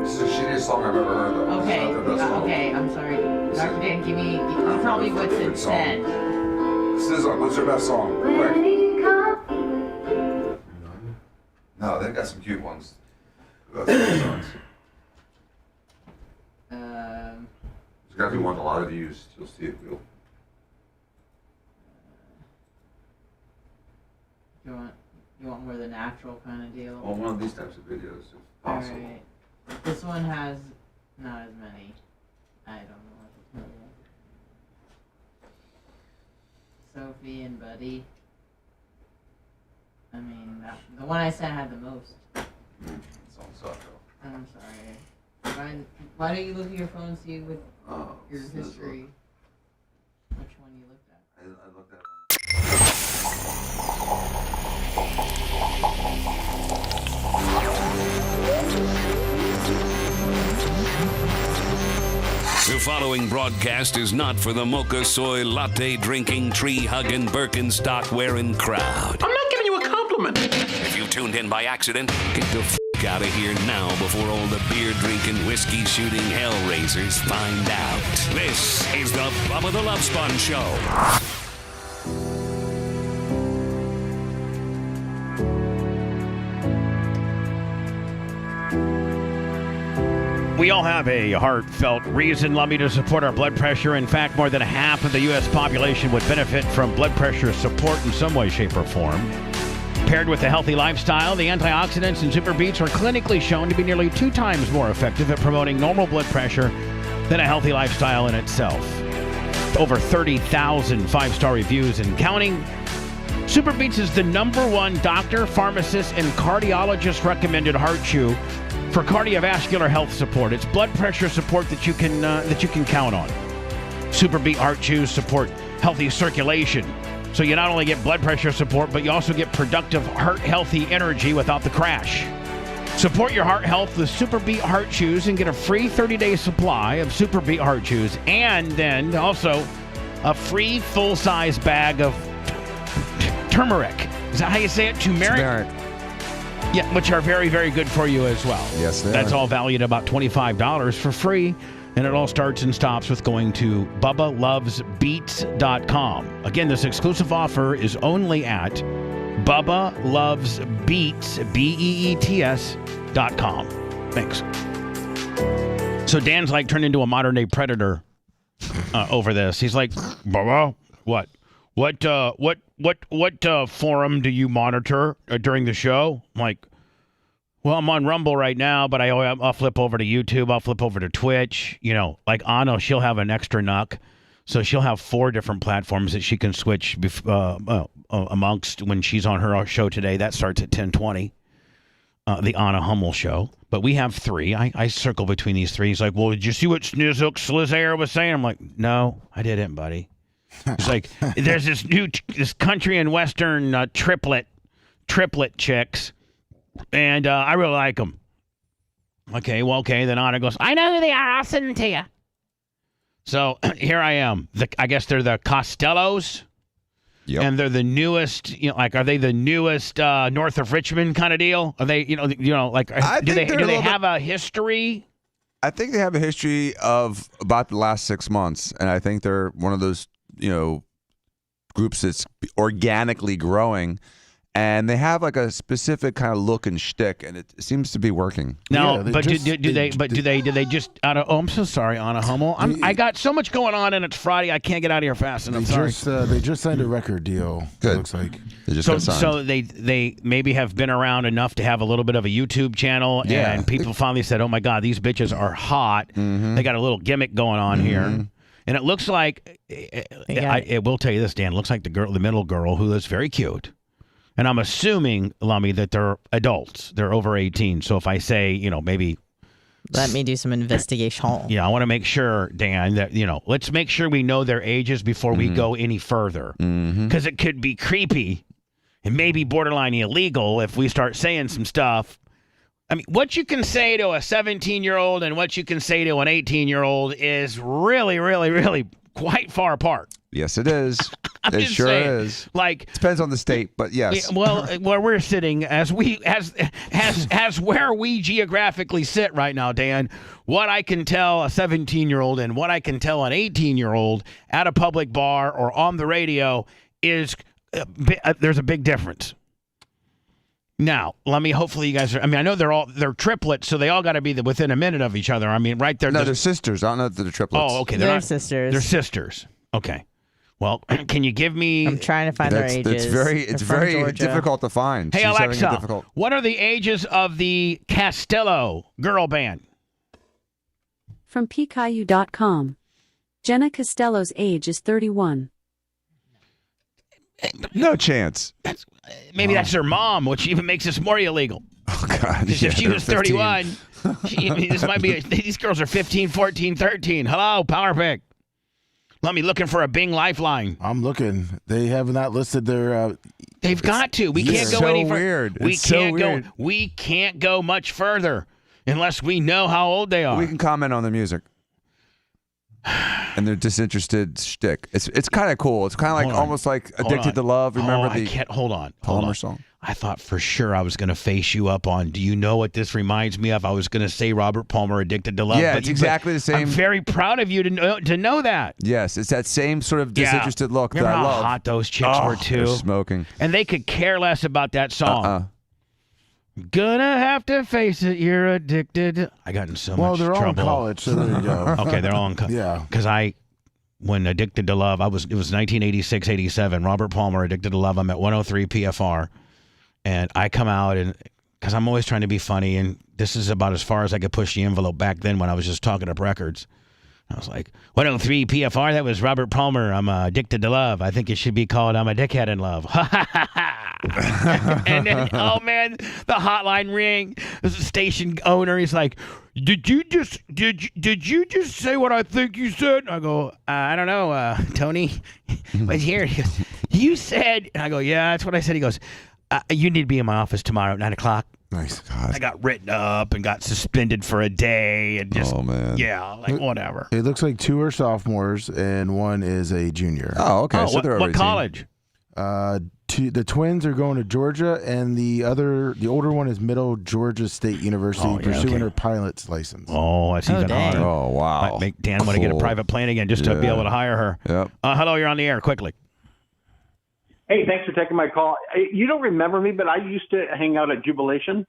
This is the shittiest song I've ever heard, though. Okay, It's not their best song. okay, I'm sorry. Dr. Dan, you tell me what's it said. Sizzle, what's their best song? Quick. No, they've got some cute ones. That's the best songs. There's got to be one a lot of views. You'll see it. You want more the natural kind of deal? On one of these types of videos, if possible. Alright. This one has not as many. I don't know what to tell you. Sophie and Buddy. I mean, the one I sent had the most. Song sucked, though. I'm sorry. Why don't you look at your phone and see what your this history? Which one you looked at? I looked at it. The following broadcast is not for the mocha soy latte drinking, tree hugging, Birkenstock wearing crowd. I'm not giving you a compliment. If you tuned in by accident, get the out of here now before all the beer drinking, whiskey shooting hellraisers find out. This is the Bubba the Love Sponge Show. We all have a heartfelt reason, Lummy, to support our blood pressure. In fact, more than half of the U.S. population would benefit from blood pressure support in some way, shape, or form. Paired with a healthy lifestyle, the antioxidants in Super Beets are clinically shown to be nearly 2 times more effective at promoting normal blood pressure than a healthy lifestyle in itself. Over 30,000 5-star reviews and counting. Super Beets is the #1 doctor, pharmacist, and cardiologist recommended heart chew for cardiovascular health support. It's blood pressure support that you can count on. Super Beet heart chews support healthy circulation. So you not only get blood pressure support, but you also get productive heart-healthy energy without the crash. Support your heart health with Super Beet Heart Chews and get a free 30-day supply of Super Beet Heart Chews, and then also a free full-size bag of turmeric. Is that how you say it? Turmeric? Yeah, which are very, very good for you as well. Yes, they That's are. all valued at about $25 for free. And it all starts and stops with going to BubbaLovesBeats.com. Again, this exclusive offer is only at BubbaLovesBeats, BEETS.com. Thanks. So Dan's like turned into a modern day predator over this. He's like, Bubba, what? What forum do you monitor during the show? I'm like, well, I'm on Rumble right now, but I'll flip over to YouTube. I'll flip over to Twitch. You know, like Anna, she'll have an extra nuck. So she'll have 4 different platforms that she can switch amongst when she's on her show today. That starts at 10:20, the Anna Hummel show. But we have 3. I circle between these 3. He's like, well, did you see what Snizook Slizair was saying? I'm like, no, I didn't, buddy. It's like, there's this country and western triplet chicks, and I really like them. Okay, then Anna goes, I know who they are. I'll send them to you. So here I am. I guess they're the Costellos, and they're the newest. Are they the newest north of Richmond kind of deal? Are they, do they have a history? I think they have a history of about the last 6 months, and I think they're one of those groups that's organically growing, and they have like a specific kind of look and shtick, and it seems to be working. No, but do they just out of? Oh, I'm so sorry, Anna Hummel. I got so much going on, and it's Friday. I can't get out of here fast, and I'm sorry. They just signed a record deal. Good. It looks like they just got signed. So they maybe have been around enough to have a little bit of a YouTube channel, and people finally said, "Oh my God, these bitches are hot." Mm-hmm. They got a little gimmick going on here. And it looks like, it will tell you this, Dan, it looks like the middle girl, who is very cute. And I'm assuming, Lummy, that they're adults. They're over 18. So if I say, maybe... Let me do some investigation. Yeah, I want to make sure, Dan, that, let's make sure we know their ages before we go any further. Because it could be creepy and maybe borderline illegal if we start saying some stuff. I mean, what you can say to a 17-year-old and what you can say to an 18-year-old is really, really, really quite far apart. Yes, it is. It sure is. Like, depends on the state, but yes. Well, where we're sitting, as where we geographically sit right now, Dan, what I can tell a 17-year-old and what I can tell an 18-year-old at a public bar or on the radio is there's a big difference. Now, hopefully you guys are, I know they're triplets, so they all got to be within a minute of each other. Right there. No, they're sisters. I don't know if they're triplets. Oh, okay. They're sisters. They're sisters. Okay. Well, can you give me... I'm trying to find their ages. It's very difficult to find. Hey, Alexa, what are the ages of the Costello girl band? From PKU.com. Jenna Costello's age is 31. No chance. Maybe that's her mom, which even makes this more illegal. Oh, God. Because if she was 31, these girls are 15, 14, 13. Hello, Power Pick. Let me looking for a Bing Lifeline. I'm looking. They have not listed their... They've got to. We can't go any further. Weird. We can't go much further unless we know how old they are. We can comment on the music. And their disinterested shtick. It's kind of cool. It's kind of like almost like Addicted to Love. Remember the hold on. song? I thought for sure I was going to face you up on, do you know what this reminds me of? I was going to say Robert Palmer, Addicted to Love. Yeah, it's exactly the same. I'm very proud of you to know that. Yes, it's that same sort of disinterested look Remember that I how love. hot those chicks were too? They're smoking. And they could care less about that song. Gonna have to face it. You're addicted. I got in so Well, much they're all in trouble. college, so there you go. Okay, they're all in college. Yeah. Because when Addicted to Love, it was 1986, 87. Robert Palmer, Addicted to Love. I'm at 103 PFR, and I come out and because I'm always trying to be funny, and this is about as far as I could push the envelope back then when I was just talking up records. I was like, 103 PFR, that was Robert Palmer. I'm addicted to love. I think it should be called I'm a dickhead in love. And then, oh man, the hotline ring. There's a station owner. He's like, did you just say what I think you said? I go, I don't know, Tony. But here, he goes, you said, and I go, yeah, that's what I said. He goes, you need to be in my office tomorrow at 9 o'clock. Nice. I got written up and got suspended for a day and just, yeah, like whatever. It looks like 2 are sophomores and 1 is a junior. Oh, okay. So they're over what 18. college? The twins are going to Georgia, and the older one is Middle Georgia State University, pursuing her pilot's license. Oh, that's even harder. Oh, wow. Might make Dan want to get a private plane again just to be able to hire her. Yep. Hello, you're on the air. Quickly. Hey, thanks for taking my call. You don't remember me, but I used to hang out at Jubilation.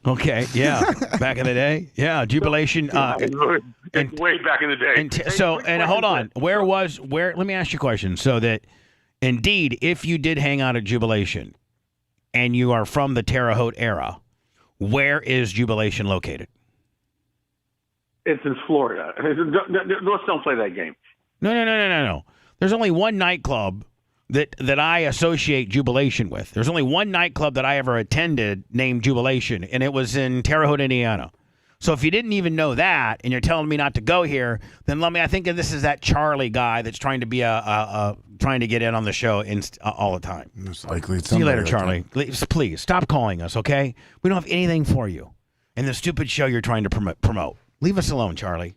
Okay, yeah. Back in the day? Yeah, Jubilation. Way back in the day. And hold on. Let me ask you a question. So that, indeed, if you did hang out at Jubilation and you are from the Terre Haute era, where is Jubilation located? It's in Florida. Let's don't play that game. No. There's only one nightclub that I associate Jubilation with. There's only one nightclub that I ever attended named Jubilation, and it was in Terre Haute, Indiana. So if you didn't even know that, and you're telling me not to go here, then I think this is that Charlie guy that's trying to be trying to get in on the show all the time. Most likely. See you later, Charlie. Please stop calling us, okay? We don't have anything for you, and the stupid show you're trying to promote. Leave us alone, Charlie.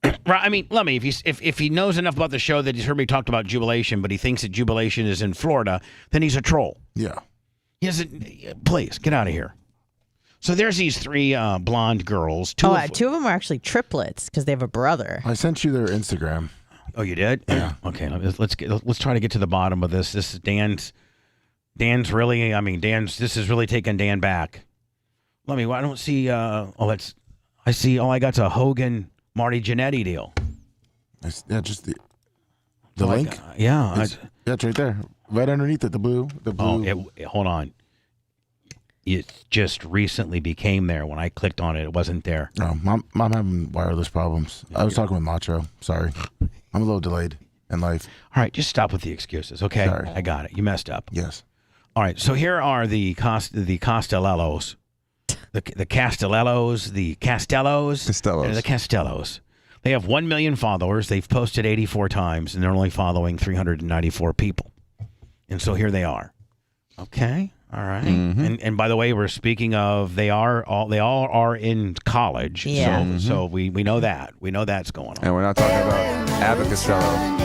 Right, I mean, Lummy, if he knows enough about the show that he's heard me talk about Jubilation, but he thinks that Jubilation is in Florida, then he's a troll. Yeah. He doesn't. Please get out of here. So there's these 3 blonde girls. 2 of them are actually triplets because they have a brother. I sent you their Instagram. Oh, you did? Yeah. Okay. Let's try to get to the bottom of this. This is Dan's really. I mean, This is really taking Dan back. Lummy, I don't see. I see. All I got's a Hogan. Marty Jannetty deal. Yeah, just the link. Yeah, it's right there, right underneath it. The blue. Oh, hold on. It just recently became there. When I clicked on it, it wasn't there. No, mom having wireless problems. I was talking with Macho. Sorry, I'm a little delayed in life. All right, just stop with the excuses, okay? Sorry. I got it. You messed up. Yes. All right, so here are the Costellos. The Castellos, the Castellos, and the Castellos. They have 1 million followers. They've posted 84 times, and they're only following 394 people. And so here they are. Okay, all right. Mm-hmm. And by the way, we're speaking of they all are in college. Yeah. So we know that. We know that's going on. And we're not talking about Abbott Costello.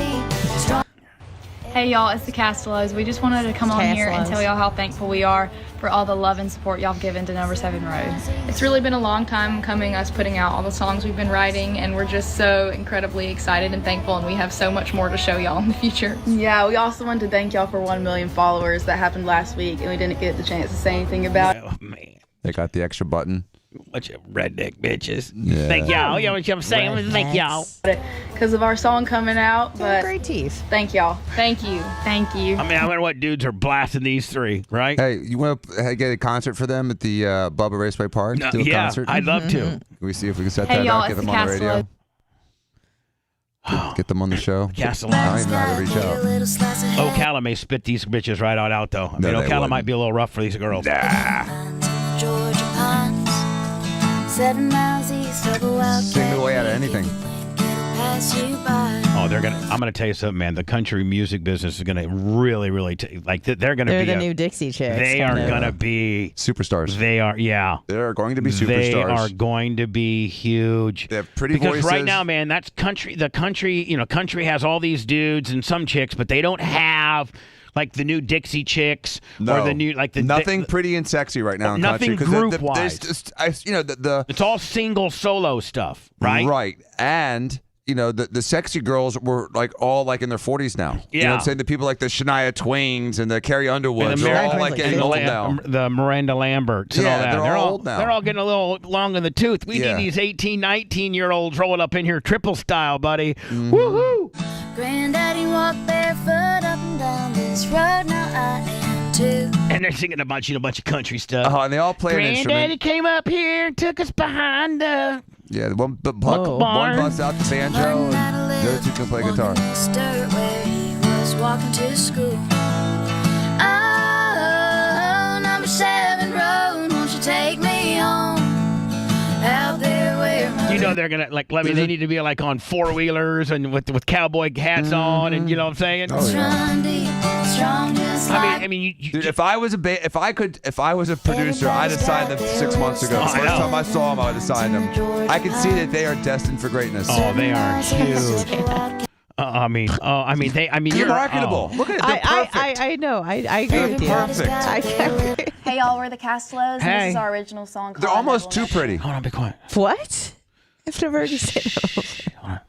Hey y'all, it's the Castellos. We just wanted to come on here and tell y'all how thankful we are for all the love and support y'all have given to Number 7 Road. It's really been a long time coming, us putting out all the songs we've been writing, and we're just so incredibly excited and thankful, and we have so much more to show y'all in the future. Yeah, we also wanted to thank y'all for 1 million followers. That happened last week, and we didn't get the chance to say anything about it. Oh, man. They got the extra button. Bunch of redneck bitches. Yeah. Thank y'all. You know what I'm saying? Thank y'all. Because of our song coming out, but great teeth. Thank y'all. Thank you. Thank you. I mean, I wonder what dudes are blasting these 3, right? Hey, you want to get a concert for them at the Bubba Raceway Park? Do a concert? I'd love to. Can we see if we can set Hey, that y'all, up, get it's them on the radio? Get them on the show. Castellano. I don't even know how to reach out. Ocala may spit these bitches right out, though. I mean, they Ocala wouldn't. might be a little rough for these girls. Georgia Pines, 7 miles east of a Wildcat. Sing the way out of anything. Pass you by. Oh, I'm gonna tell you something, man. The country music business is gonna really they're gonna They're be the new Dixie Chicks. They are gonna be superstars. They are, yeah. They're going to be superstars. They are going to be huge. They have pretty because voices. right now, man, that's country. The country, country has all these dudes and some chicks, but they don't have like the new Dixie Chicks or the new nothing pretty and sexy right now in nothing country. Nothing group-wise. it's all single solo stuff, right? Right, and the sexy girls were like all like in their 40s now. You know what I'm saying? The people like the Shania Twains and the Carrie Underwoods, they're all like getting old now. The Miranda Lamberts and all that. They're all old now. They're all getting a little long in the tooth. We need these 18, 19-year-olds rolling up in here triple style, buddy. Woohoo! Granddaddy walked barefoot up and down this road, now I am too. And they're singing a bunch of country stuff. And they all play an instrument. Granddaddy came up here and took us behind the... Yeah, one busts out the banjo, and the other two can play guitar. Where he was walking to school. Oh, number 7 road, won't you take me home? Out there where my they're gonna they need to be like on 4-wheelers and with cowboy hats on, and you know what I'm saying? I mean, dude, if I was a producer, I'd have signed them 6 months ago. The first time I saw them, I would have signed them. I can see that they are destined for greatness. Oh, they are huge. You're marketable. Look at it, they're perfect. I know. I agree with you. Perfect. I agree. Hey, y'all, we're the Castellos. Hey. This is our original song. They're almost too pretty. Hold on, be quiet. What? I've never heard you say that.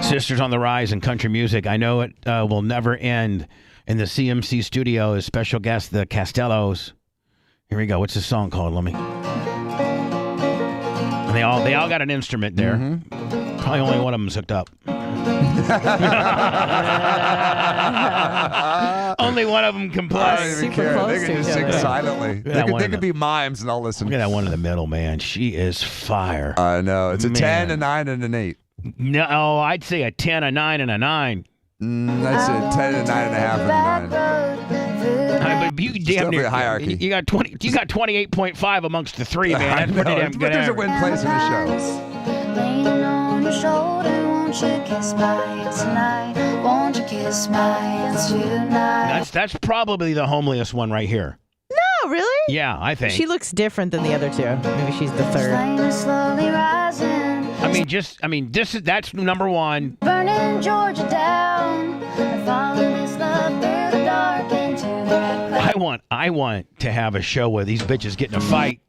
Sisters on the rise in country music. I know it will never end. In the CMC studio is special guest, the Castellos. Here we go. What's this song called? Let me. And they all got an instrument there. Probably only one of them's hooked up. Only one of them can play. I don't even care. They can just sing silently. They could be mimes, and I'll listen. Look at that one in the middle, man. She is fire. I know. It's a 10, a 9, and an 8. No, I'd say a 10, a 9, and a 9. I'd say 10, a 9.5, and a 9. But you damn near hierarchy. You got 28.5 amongst the three, man. That's pretty damn good. But there's a win place in the show. leaning on your shoulder, won't you kiss my hands tonight? Won't you kiss my hands tonight? That's probably the homeliest one right here. No, really? Yeah, I think. She looks different than the other two. Maybe she's the third. Slowly rising. That's number one. Burning Georgia down. Following this love through the dark into the red cloud. I want to have a show where these bitches get in a fight.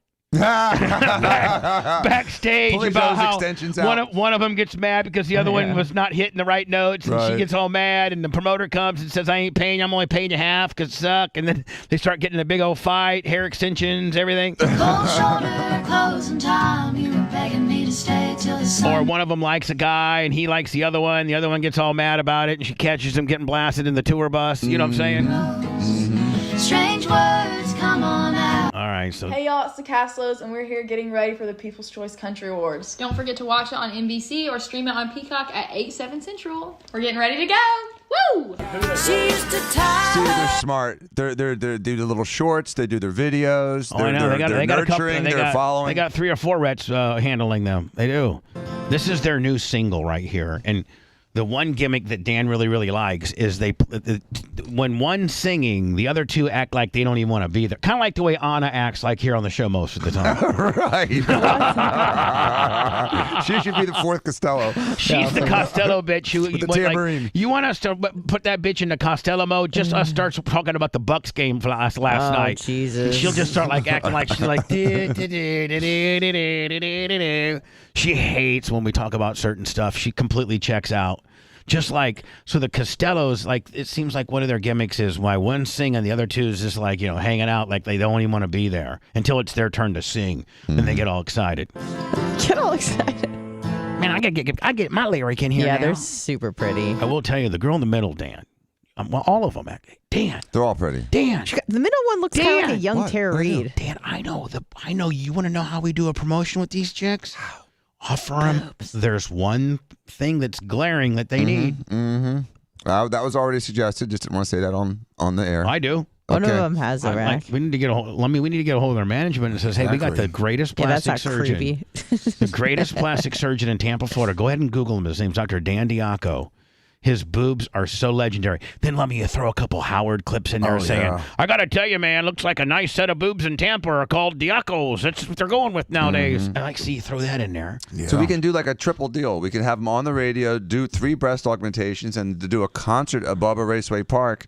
Backstage Pulling about those how extensions out. one of them gets mad because the other one was not hitting the right notes, and she Right. gets all mad, and the promoter comes and says, I ain't paying you, I'm only paying you half because it suck, and then they start getting a big old fight, hair extensions, everything. Cold shoulder, closing time. You were begging me to stay till the sun. Or one of them likes a guy and he likes the other one gets all mad about it, and she catches him getting blasted in the tour bus. You know what I'm saying? Strange words come on out. All right, so Hey y'all, it's the Castellos, and we're here getting ready for the People's Choice Country Awards. Don't forget to watch it on NBC or stream it on Peacock at 8/7 Central. We're getting ready to go. Woo! She used to tie. See, they're smart. They do the little shorts. They do their videos. Oh, I know. They got a couple. They're following. They got 3 or 4 rets handling them. They do. This is their new single right here, and the one gimmick that Dan really, really likes is when one's singing, the other two act like they don't even want to be there. Kind of like the way Anna acts like here on the show most of the time. Right. She should be the fourth Costello. She's the Costello bitch. With the tambourine. You want us to put that bitch into Costello mode? Just us start talking about the Bucks game last night. Jesus. She'll just start acting like she's like. She hates when we talk about certain stuff. She completely checks out. Just like, so the Costellos, it seems like one of their gimmicks is why one's singing, the other two is just hanging out like they don't even want to be there until it's their turn to sing. Then they get all excited. Get all excited. Man, I get my lyric in here. Yeah, now. they're super pretty. I will tell you, the girl in the middle, Dan. Well, all of them, actually. Dan. They're all pretty. Dan. The middle one looks kind of like a young Tara Reid. Dan, I know. You want to know how we do a promotion with these chicks? Offer them. There's one thing that's glaring that they need. Mm-hmm. That was already suggested. Just didn't want to say that on the air. I do. One of them has a rack. We need to get a hold. We need to get a hold of their management and says, "Hey, we got the greatest plastic surgeon, creepy. the greatest plastic surgeon in Tampa, Florida. Go ahead and Google him. His name's Dr. Dan Diaco. His boobs are so legendary. Then let me throw a couple Howard clips in there saying, I got to tell you, man, looks like a nice set of boobs in Tampa are called Diacos. That's what they're going with nowadays. I see you throw that in there. Yeah. So we can do a triple deal. We can have them on the radio, do 3 breast augmentations, and to do a concert at Bubba Raceway Park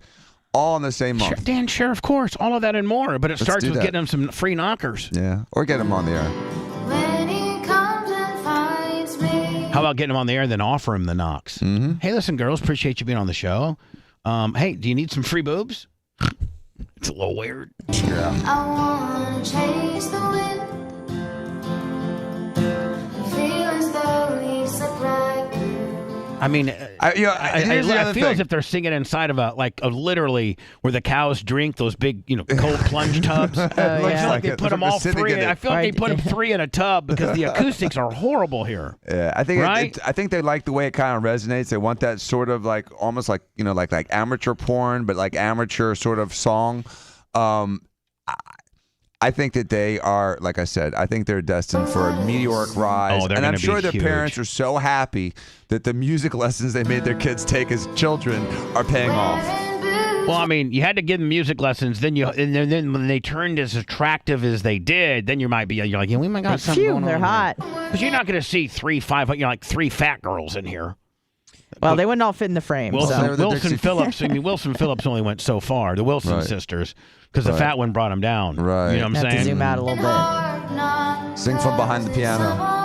all in the same month. Dan, sure, of course. All of that and more. But it starts with getting them some free knockers. Yeah, or get them on the air. When he comes and finds me. How about getting him on the air and then offer him the knocks? Mm-hmm. Hey, listen, girls, appreciate you being on the show. Hey, do you need some free boobs? It's a little weird. I wanna chase the wind. Feel as though he's a bright blue. I mean, I feel as if they're singing inside of a literally where the cows drink those big, cold plunge tubs. I feel like they put them all three. I feel like they put them three in a tub because the acoustics are horrible here. Yeah, I think they like the way it kind of resonates. They want that sort of almost like amateur porn, but like amateur sort of song. I think that they are, like I said, I think they're destined for a meteoric rise. Oh, and I'm sure their huge. parents are so happy that the music lessons they made their kids take as children are paying off. Well, I mean, you had to give them music lessons. Then then when they turned as attractive as they did, then you're like, oh my God, something going on. They're hot. Because you're not going to see three fat girls in here. Well, they wouldn't all fit in the frame. Wilson Phillips. I mean, Wilson Phillips only went so far. The Wilson sisters, because the fat one brought him down. Right. You know what I'm Have saying? to zoom out a little bit. Sing from behind the piano.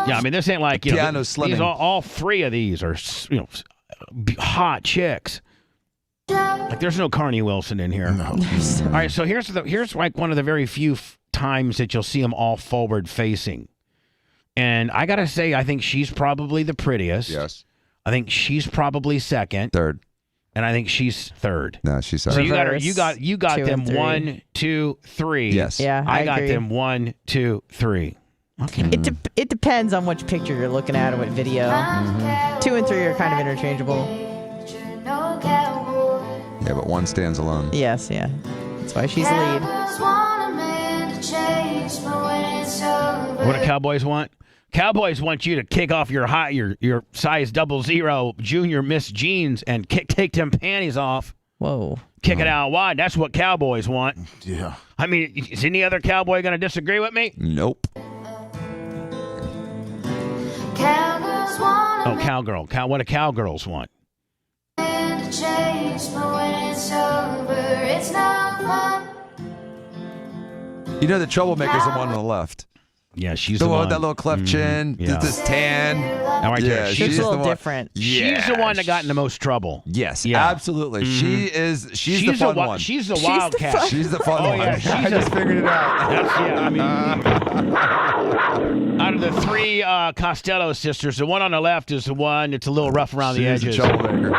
Yeah, I mean, this ain't like piano slimming. These all three of these are hot chicks. Like there's no Carney Wilson in here. No. All right, so here's like one of the very few times that you'll see them all forward facing, and I gotta say, I think she's probably the prettiest. Yes. I think she's probably second. Third. And I think she's third. No, she's So second. you got her. You got Two them and three. 1, 2, 3. Yes. Yeah, I I got agree. them 1, 2, 3. Okay. It depends on which picture you're looking at or what video. 2 and 3 are kind of interchangeable. Yeah, but one stands alone. Yes, yeah. That's why she's the lead. What do Cowboys want? Cowboys want you to kick off your size 00 junior Miss jeans and take them panties off. Whoa. Kick it out wide. That's what Cowboys want. Yeah. I mean, is any other cowboy going to disagree with me? Nope. Oh, cowgirl. What do cowgirls want? You know the troublemaker's the one on the left. Yeah, she's the the one one with that little cleft chin, Yeah. this tan. Now, right there. She's a the little one. different. She's the one that got in the most trouble. Yes, Yeah. absolutely. Mhm. She's the fun one. She's the wildcat. She's the fun Oh, one. yeah, I just figured it out. Out of the three Costello sisters, the one on the left is the one that's a little rough around the She's edges. the troublemaker.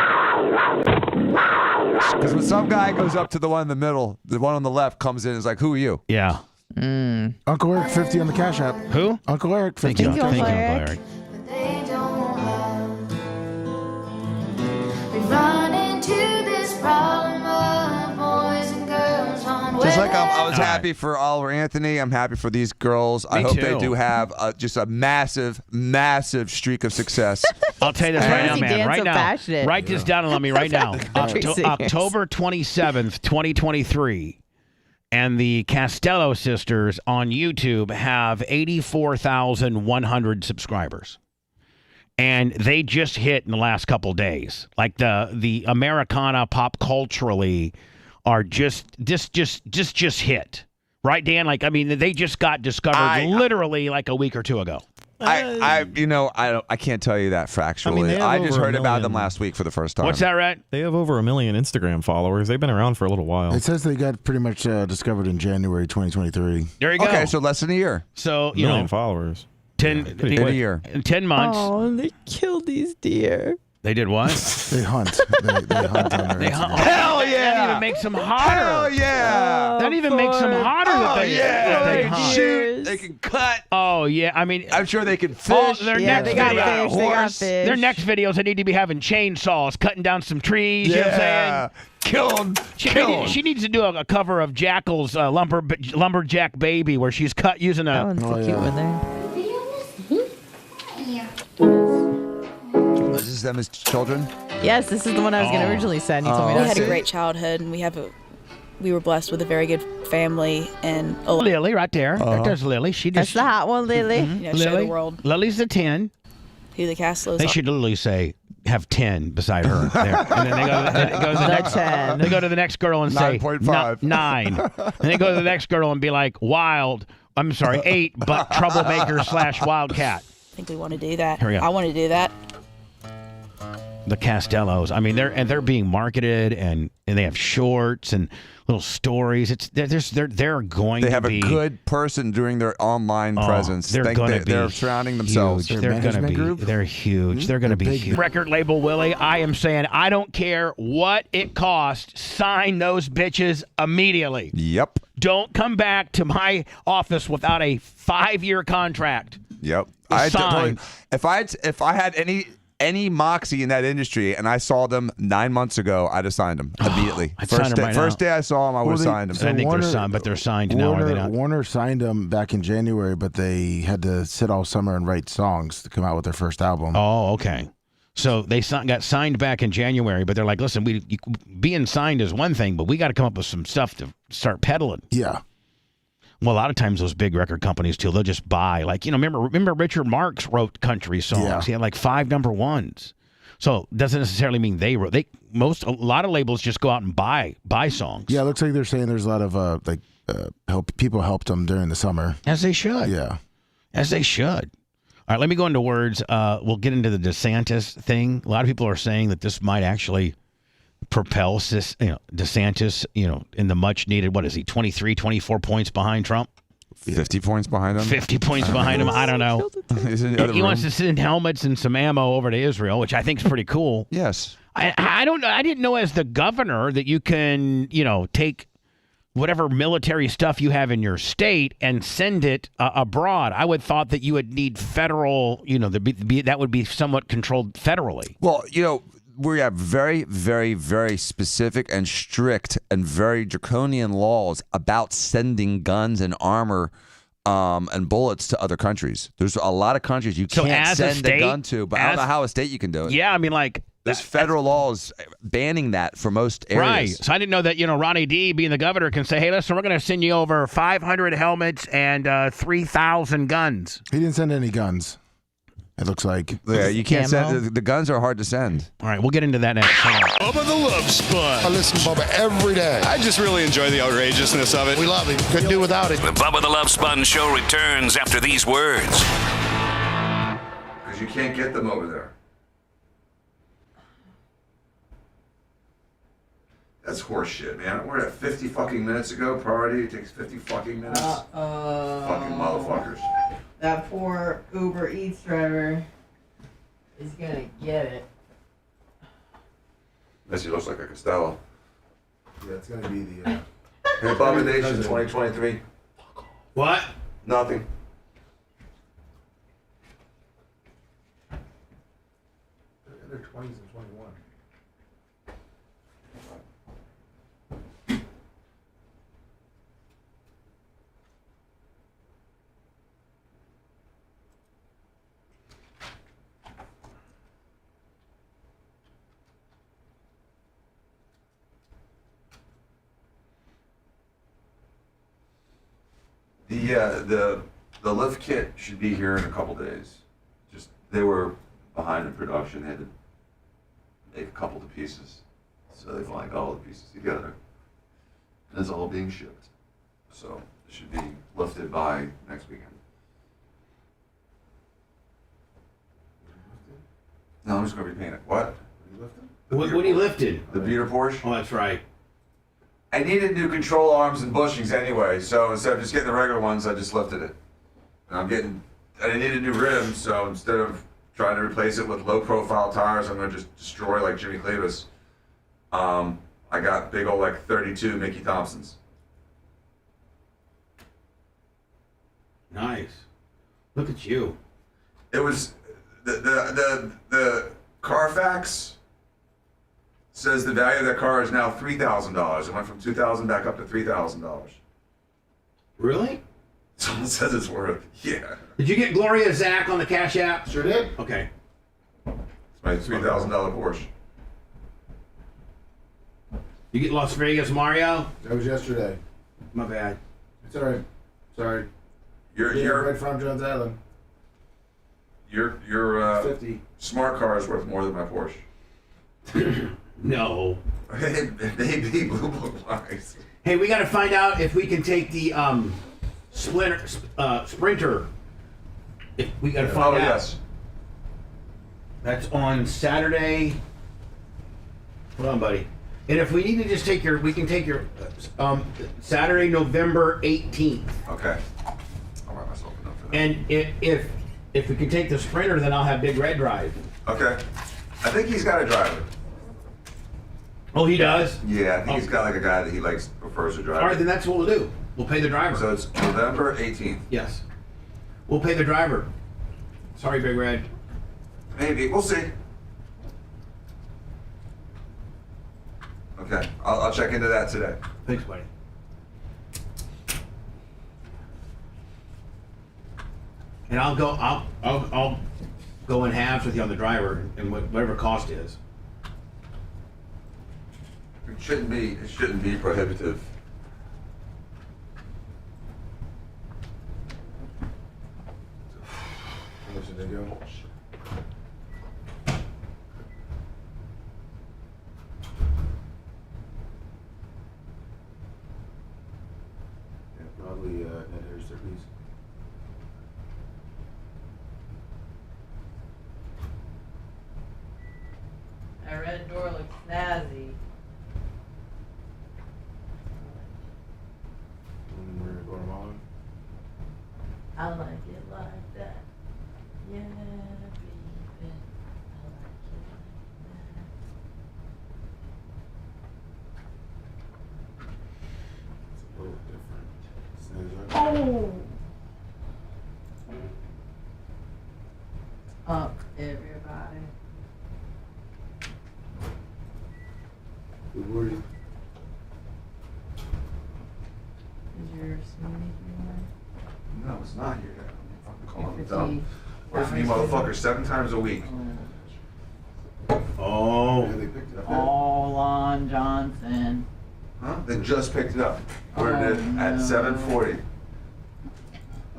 Because when some guy goes up to the one in the middle, the one on the left comes in and is like, "Who are you?" Yeah. Uncle Eric 50 on the Cash App. Who? Uncle Eric 50. Thank you, Uncle Eric. Just like I was happy for Oliver Anthony, I'm happy for these girls. I Me hope too. they do have just a massive, massive streak of success. I'll tell you this right now, Crazy man. Dan, Right so now. passionate. Write this down and let me right now. Crazy. October 27th, 2023. And the Costello sisters on YouTube have 84,100 subscribers. And they just hit in the last couple days. Like the Americana pop culturally are just hit. Right, Dan? Like, I mean, they just got discovered literally like a week or two ago. I can't tell you that factually. they have I just over a heard about them million. last week for the first time. What's that, Rhett? They have over 1 million Instagram followers. They've been around for a little while. It says they got pretty much discovered in January 2023. There you go. Okay, so less than a year. So, 1 you million know, followers. 10 In a year. In 10 months. Oh, they killed these deer. They did what? They hunt. They hunt on their Instagram. Hell yeah! That even makes them hotter. Hell yeah! That even makes them hotter. that they, that they They can hunt. shoot. They can cut. Oh yeah, I mean, I'm sure they can all fish. their Yeah, next they got video- fish. They got fish. Their next videos, they need to be having chainsaws, cutting down some trees. You know what I'm saying? Kill them. She needs to do a cover of Jackal's Lumberjack Baby, where she's cut using That a. one's the cute one there. Is this them as children? Yes, this is the one I was going to Oh. originally send. You told me We not had to. a great childhood, and we were blessed with a very good family and a lot. Lily, right there. There's Lily. She That's just. the hot one, Lily. You know, show the world Lily's the 10. who the Castellos They are. should literally say have 10 beside her there, and then they go to the next. 10. They go to the next girl and say 9.5. 9, and they go to the next girl and be like 8, but troublemaker / wildcat. think we want to do that. Hurry up. I want to do that. The Castellos. I mean, they're being marketed, and they have shorts and little stories. They're going. They have to be a good person doing their online presence. They're going to be. They're surrounding themselves. Huge. They're going to be. Group? They're huge. They're going to be huge. Record label Willie. I am saying I don't care what it costs. Sign those bitches immediately. Yep. Don't come back to my office without a 5-year contract. Yep. Sign. If I had any moxie in that industry and I saw them 9 months ago, I'd have signed them immediately. I'd sign them right First now. day I saw them, I would have signed them. I think they're signed, but they're signed now, are they not? Warner signed them back in January, but they had to sit all summer and write songs to come out with their first album. Oh, okay. So they got signed back in January, but they're like, listen, being signed is one thing, but we got to come up with some stuff to start peddling. Yeah. Well, a lot of times those big record companies too, they'll just buy, like, remember Richard Marx wrote country songs. Yeah. He had like 5 number 1s. So it doesn't necessarily mean they wrote. A lot of labels just go out and buy songs. Yeah, it looks like they're saying there's a lot of people helped them during the summer. As they should. Yeah. As they should. All right, let me go into words. We'll get into the DeSantis thing. A lot of people are saying that this might actually propel DeSantis, in the much needed, what is he, 23, 24 points behind Trump? 50 points behind him. 50 points behind him. I don't know. He wants to send helmets and some ammo over to Israel, which I think is pretty cool. Yes. I don't know. I didn't know as the governor that you can, take whatever military stuff you have in your state and send it abroad. I would thought that you would need federal, that would be somewhat controlled federally. Well, we have very, very, very specific and strict and very draconian laws about sending guns and armor and bullets to other countries. There's a lot of countries you can't send a gun to, but I don't know how a state you can do it. Yeah, I mean, like, there's federal laws banning that for most areas. Right. So I didn't know that, Ronnie D, being the governor, can say, hey, listen, we're going to send you over 500 helmets and 3,000 guns. He didn't send any guns. It looks like. Yeah, you can't send. The guns are hard to send. All right, we'll get into that next. Bubba the Love Sponge. I listen to Bubba every day. I just really enjoy the outrageousness of it. We love him. Couldn't do without it. The Bubba the Love Sponge show returns after these words. Because you can't get them over there. That's horse shit, man. We're at 50 fucking minutes ago. Priority, it takes 50 fucking minutes. Fucking motherfuckers. That poor Uber Eats driver is gonna get it. Missy looks like a Costello. Yeah, it's gonna be the. Hey, Bubba Nation 2023. What? Nothing. They're 20s and 21. The lift kit should be here in a couple days. Just they were behind in production. They had to make a couple of pieces, so they finally got all the pieces together, and it's all being shipped. So it should be lifted by next weekend. No, I'm just gonna repaint it. What? What he lifted? The beater Porsche. Oh, that's right. I needed new control arms and bushings anyway, so instead of just getting the regular ones, I just lifted it. And I needed new rims, so instead of trying to replace it with low-profile tires, I'm gonna just destroy like Jimmy Clevis. I got big old like 32 Mickey Thompsons. Nice. Look at you. It was the Carfax says the value of that car is now $3,000. It went from $2,000 back up to $3,000. Really? Someone says it's worth. Yeah. Did you get Gloria Zach on the Cash App? Sure did. Okay. It's my $3,000 Porsche. You get Las Vegas Mario? That was yesterday. My bad. It's all right. Sorry. You're right from Jones Island. Your 50. Smart car is worth more than my Porsche. No. Maybe blue book wise. Hey, we got to find out if we can take the Sprinter We got to find out. Yes. That's on Saturday. Hold on, buddy. And if we need to just take we can take your Saturday, November 18th. Okay. I'll write myself a note for that. And if we can take the Sprinter, then I'll have Big Red drive. Okay. I think he's got a driver. Oh, he does? Yeah, I think he's got like a guy that he prefers to drive. All right, then that's what we'll do. We'll pay the driver. So it's November 18th. Yes. We'll pay the driver. Sorry, Big Red. Maybe. We'll see. Okay. I'll check into that today. Thanks, buddy. And I'll go in halves with you on the driver and whatever cost is. It shouldn't be prohibitive. How much did they go? Yeah, probably net hairs 30s. That red door looks snazzy. We're gonna go tomorrow. I like it like that. Yeah, baby. I like it It's a little different. Snazzy. Oh! Up, everybody. Good morning. Is your smoothie here? No, it's not here. I'm calling them Fifty. dumb. Order for you motherfuckers 7 times a week. Oh. Yeah, they picked it up. All on Johnson. Huh? They just picked it up. Ordered it at 7:40.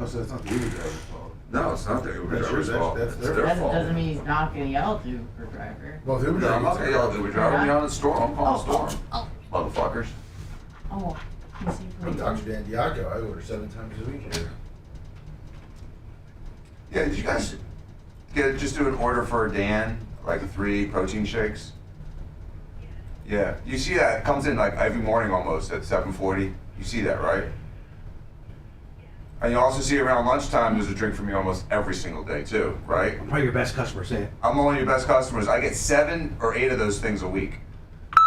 Oh, so it's not the Uber driver's fault. No, it's not the Uber That's driver's your- fault. that's It's their their fault. Doesn't mean he's not gonna yell at the Uber driver. Well, the Uber No, I'm not driver. gonna yell at the Uber driver. I'm yelling at the store. I'm calling the Oh, store. oh, Motherfuckers. Oh, he's I'm Dr. Dan Diaco. I order 7 times a week here. Yeah, did you guys just do an order for Dan, like 3 protein shakes? Yeah, you see that? It comes in like every morning almost at 7:40. You see that, right? And you also see around lunchtime, there's a drink for me almost every single day too, right? I'm probably your best customer, say it. I'm one of your best customers. I get 7 or 8 of those things a week.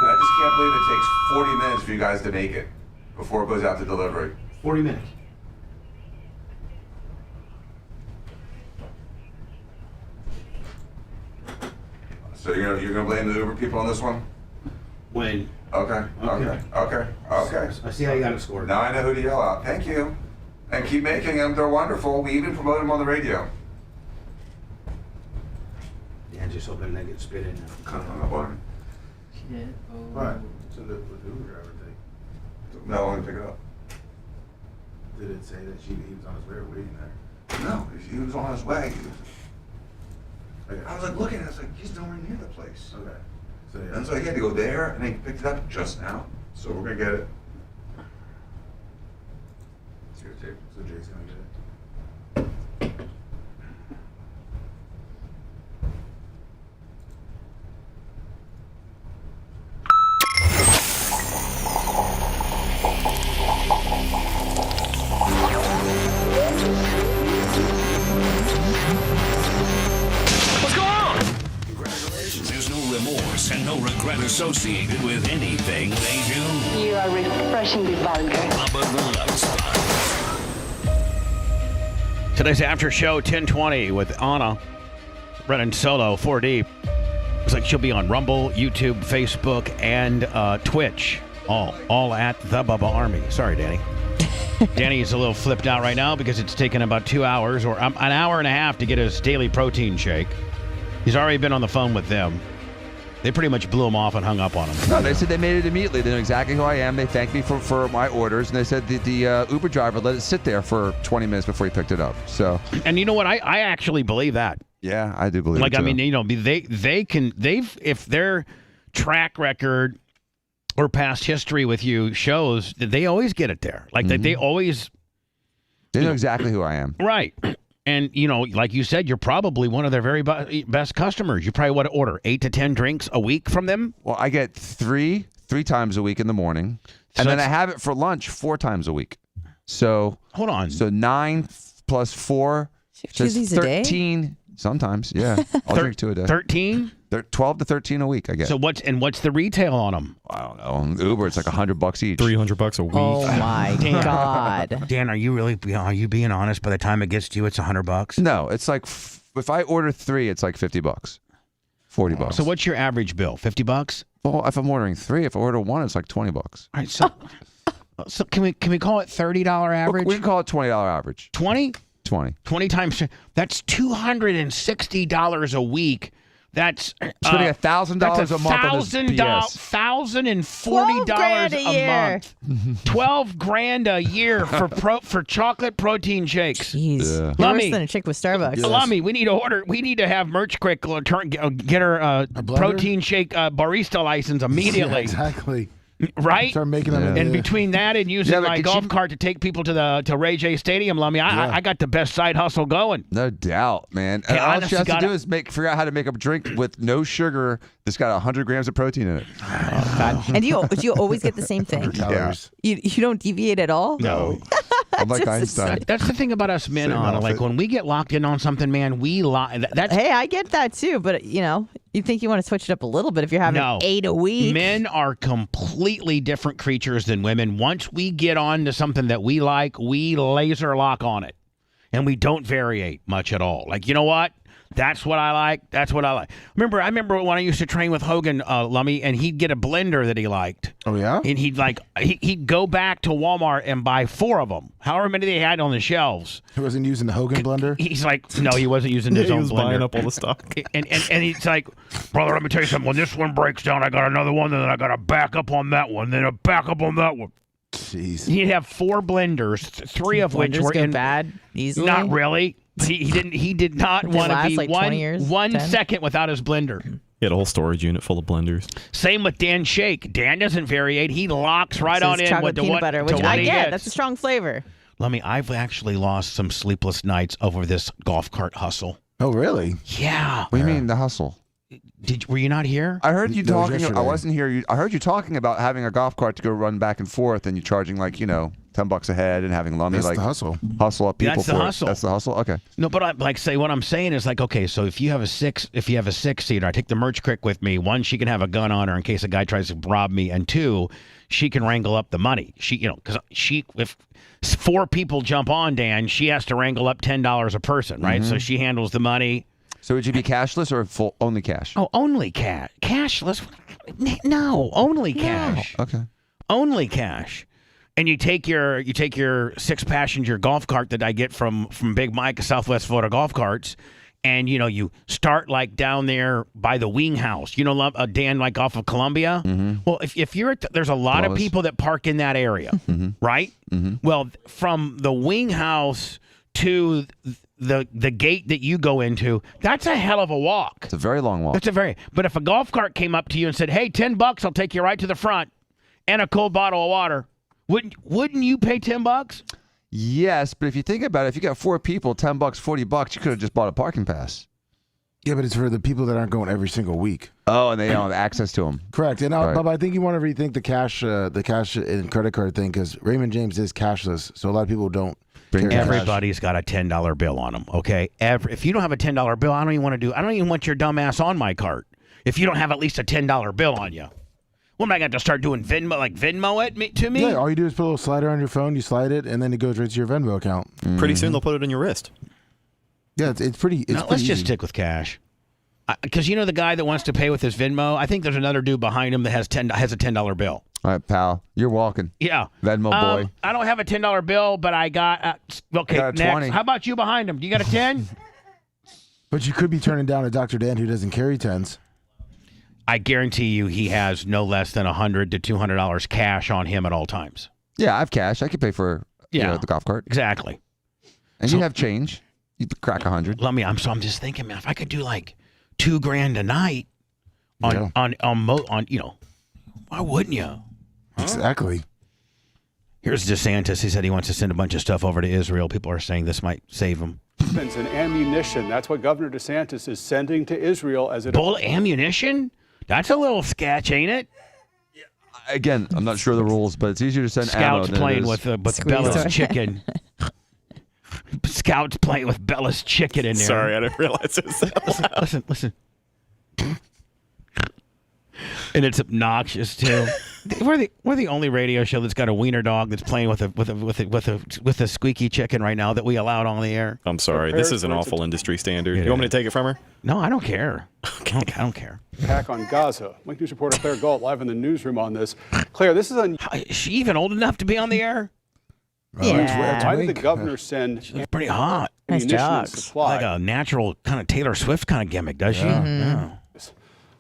And I just can't believe it takes 40 minutes for you guys to make it before it goes out to delivery. 40 minutes. So you're gonna blame the Uber people on this one? When? Okay. I see how you got it scored. Now I know who to yell at. Thank you. And keep making them. They're wonderful. We even promote them on the radio. Yeah, just hoping they get spit in. Kind of hung up on me. Shit. What? So the Uber driver thing. No, I want to pick it up. Did it say that he was on his way or waiting there? No, he was on his way. I was like looking at it. I was like, he's nowhere near the place. Okay. So yeah. And so he had to go there, and he picked it up just now. So we're gonna get it. It's here, too. So Jay's gonna get it. What's going on? Congratulations. There's no remorse and no regret associated with anything they do. You are refreshingly vulgar. Bubba the Love Sponge. Today's after show 10:20 with Anna running solo 4D. Looks like she'll be on Rumble, YouTube, Facebook, and Twitch. All at the Bubba Army. Sorry, Danny. Danny is a little flipped out right now because it's taken about 2 hours or an hour and a half to get his daily protein shake. He's already been on the phone with them. They pretty much blew him off and hung up on him. No, they said they made it immediately. They know exactly who I am. They thanked me for my orders, and they said the Uber driver let it sit there for 20 minutes before he picked it up. So, and you know what? I actually believe that. Yeah, I do believe it too. I mean, you know, if their track record or past history with you shows that they always get it there. Like that they always. They know exactly who I am. Right. And, like you said, you're probably one of their very best customers. You probably want to order 8 to 10 drinks a week from them. Well, I get three times a week in the morning, and then I have it for lunch 4 times a week. So hold on. So 9 plus 4, so these a day? 13. Sometimes, yeah. I'll drink 2 a day. 13? 12 to 13 a week, I guess. So what's the retail on them? I don't know. On Uber, it's like $100 each. $300 a week. Oh my God. Dan, are you being honest? By the time it gets to you, it's $100. No, it's like if I order 3, it's like $50, $40. So what's your average bill? $50? Well, if I'm ordering 3, if I order 1, it's like $20. All right, so can we call it $30 average? We can call it $20 average. 20? 20 times. That's $260 a week. That's spending $1,000 a month on this BS. $1,040 a month. $12,000 a year for chocolate protein shakes. Jeez, you're worse than a chick with Starbucks. Lummy, we need to have Merch Quick get her protein shake barista license immediately. Yeah, exactly. Right? Start making them. And between that and using my golf cart to take people to Ray J Stadium, Lummy, I got the best side hustle going. No doubt, man. Hey, all she has to do is figure out how to make a drink with no sugar that's got 100 grams of protein in it. Oh, God. And do you always get the same thing? Yeah. You don't deviate at all? No. I'm like Einstein. That's the thing about us men, Anna. Like when we get locked in on something, man, we lie. Hey, I get that too, but you think you want to switch it up a little bit if you're having 8 a week. Men are completely different creatures than women. Once we get on to something that we like, we laser lock on it. And we don't variate much at all. Like, you know what? That's what I like. That's what I like. I remember when I used to train with Hogan, Lummy, and he'd get a blender that he liked. Oh, yeah? And he'd go back to Walmart and buy 4 of them, however many they had on the shelves. He wasn't using the Hogan blender? He's like, no, he wasn't using his own blender. He was buying up all the stock. And he's like, brother, let me tell you something. When this one breaks down, I got another one, and then I got to back up on that one, then a back up on that one. Jeez. He'd have 4 blenders, 3 of which were in bad easily. Not really. He did not want to be like 20 years, 1 10? second without his blender. He had a whole storage unit full of blenders. Same with Dan Shake. Dan doesn't variate. He locks right on in with the peanut butter, which I get. That's a strong flavor. Lummy, I've actually lost some sleepless nights over this golf cart hustle. Oh, really? Yeah. What do you mean the hustle? Were you not here? I heard you talking. I wasn't here. I heard you talking about having a golf cart to go run back and forth, and you charging like $10 a head, and having Lummy That's the hustle up people. That's the hustle. That's the hustle. Okay. No, but what I'm saying is like, okay, so if you have a 6-seater, I take the Merch Crick with me. 1, she can have a gun on her in case a guy tries to rob me, and 2, she can wrangle up the money. Because if 4 people jump on Dan, she has to wrangle up $10 a person, right? Mm-hmm. So she handles the money. So would you be cashless or only cash? Oh, only cash. Cashless? No, only cash. Okay. Only cash. And you take your 6-passenger golf cart that I get from Big Mike of Southwest Florida Golf Carts, and you start like down there by the Wing House. Dan, like off of Columbia. Mm-hmm. Well, if you're there's a lot of people that park in that area, right? Mm-hmm. Well, from the Wing House to the gate that you go into, that's a hell of a walk. It's a very long walk. But if a golf cart came up to you and said, "Hey, $10, I'll take you right to the front, and a cold bottle of water," wouldn't you pay $10? Yes, but if you think about it, if you got 4 people, $10, $40, you could have just bought a parking pass. Yeah, but it's for the people that aren't going every single week. Oh, and they don't have access to them. Correct. And Bob, I think you want to rethink the cash and credit card thing, because Raymond James is cashless, so a lot of people don't. Everybody's got a $10 bill on them. Okay, if you don't have a $10 bill, I don't even want your dumb ass on my cart. If you don't have at least a $10 bill on you, what am I going to start doing? Venmo it to me? Yeah, all you do is put a little slider on your phone, you slide it, and then it goes right to your Venmo account. Mm-hmm. Pretty soon they'll put it on your wrist. Yeah, it's pretty. Let's just stick with cash. Because the guy that wants to pay with his Venmo, I think there's another dude behind him that has a $10 bill. All right, pal, you're walking. Yeah, Venmo boy. I don't have a $10 bill, but I got okay. Got a next, 20. How about you behind him? Do you got a 10? But you could be turning down a Dr. Dan who doesn't carry 10s. I guarantee you, he has no less than $100 to $200 cash on him at all times. Yeah, I have cash. I could pay for the golf cart. Exactly. And you have change. You crack 100. I'm just thinking, man, if I could do like $2,000 a night on why wouldn't you? Huh? Exactly. Here's DeSantis. He said he wants to send a bunch of stuff over to Israel. People are saying this might save him. weapons and ammunition. That's what Governor DeSantis is sending to Israel as it. Bullet ammunition? That's a little sketch, ain't it? Again, I'm not sure of the rules, but it's easier to send ammo Scouts than playing it is. with Bella's chicken. Scouts playing with Bella's chicken in there. Sorry, I didn't realize it was that loud. Listen. And it's obnoxious too. We're the only radio show that's got a wiener dog that's playing with a squeaky chicken right now that we allowed on the air. I'm sorry. This is an awful industry standard. You want me to take it from her? No, I don't care. I don't care. Attack on Gaza. Link News reporter Claire Galt live in the newsroom on this. Claire, this is Is she even old enough to be on the air? Yeah. Why did the governor send? She's pretty hot. Ammunition and supply. Like a natural kind of Taylor Swift kind of gimmick, does she? Yeah.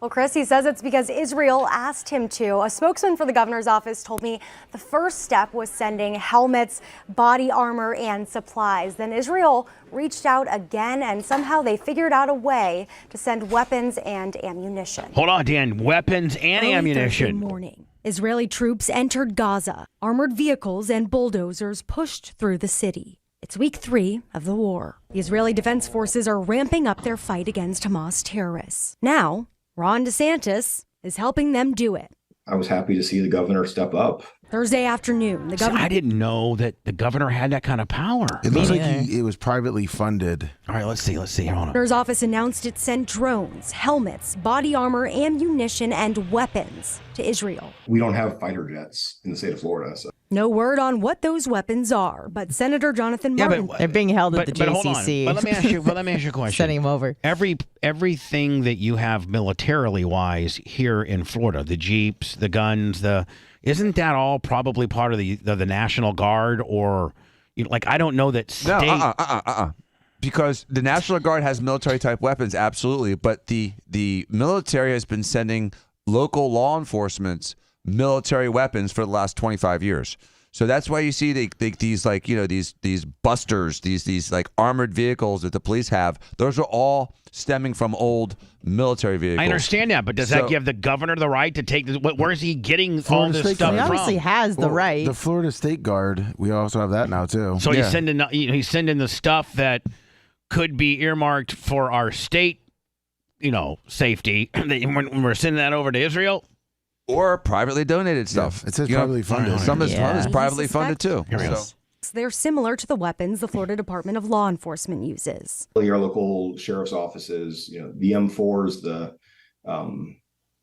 Well, Chris, he says it's because Israel asked him to. A spokesman for the governor's office told me the first step was sending helmets, body armor, and supplies. Then Israel reached out again, and somehow they figured out a way to send weapons and ammunition. Hold on, Dan. Weapons and Early ammunition. Thursday morning, Israeli troops entered Gaza. Armored vehicles and bulldozers pushed through the city. It's week 3 of the war. The Israeli Defense Forces are ramping up their fight against Hamas terrorists. Now, Ron DeSantis is helping them do it. I was happy to see the governor step up. Thursday afternoon, the governor. I didn't know that the governor had that kind of power. It looks like it was privately funded. All right, let's see. Hold on. The governor's office announced it sent drones, helmets, body armor, ammunition, and weapons to Israel. We don't have fighter jets in the state of Florida. So. No word on what those weapons are, but Senator Jonathan Martin. They're being held at the JCC. Hold on. But let me ask you a question. Sending them over. Everything that you have militarily wise here in Florida, the Jeeps, the guns, isn't that all probably part of the National Guard, or I don't know that state. No, because the National Guard has military type weapons, absolutely, but the military has been sending local law enforcement's military weapons for the last 25 years. So that's why you see these busters, these like armored vehicles that the police have. Those are all stemming from old military vehicles. I understand that, but does that give the governor the right to take this? Where is he getting all this stuff from? He obviously has the right. The Florida State Guard, we also have that now too. So he's sending the stuff that could be earmarked for our state, safety. When we're sending that over to Israel. Or privately donated stuff. Yeah, it says privately funded. Some is privately funded too. Here we go. They're similar to the weapons the Florida Department of Law Enforcement uses. Our local sheriff's offices, the M4s, the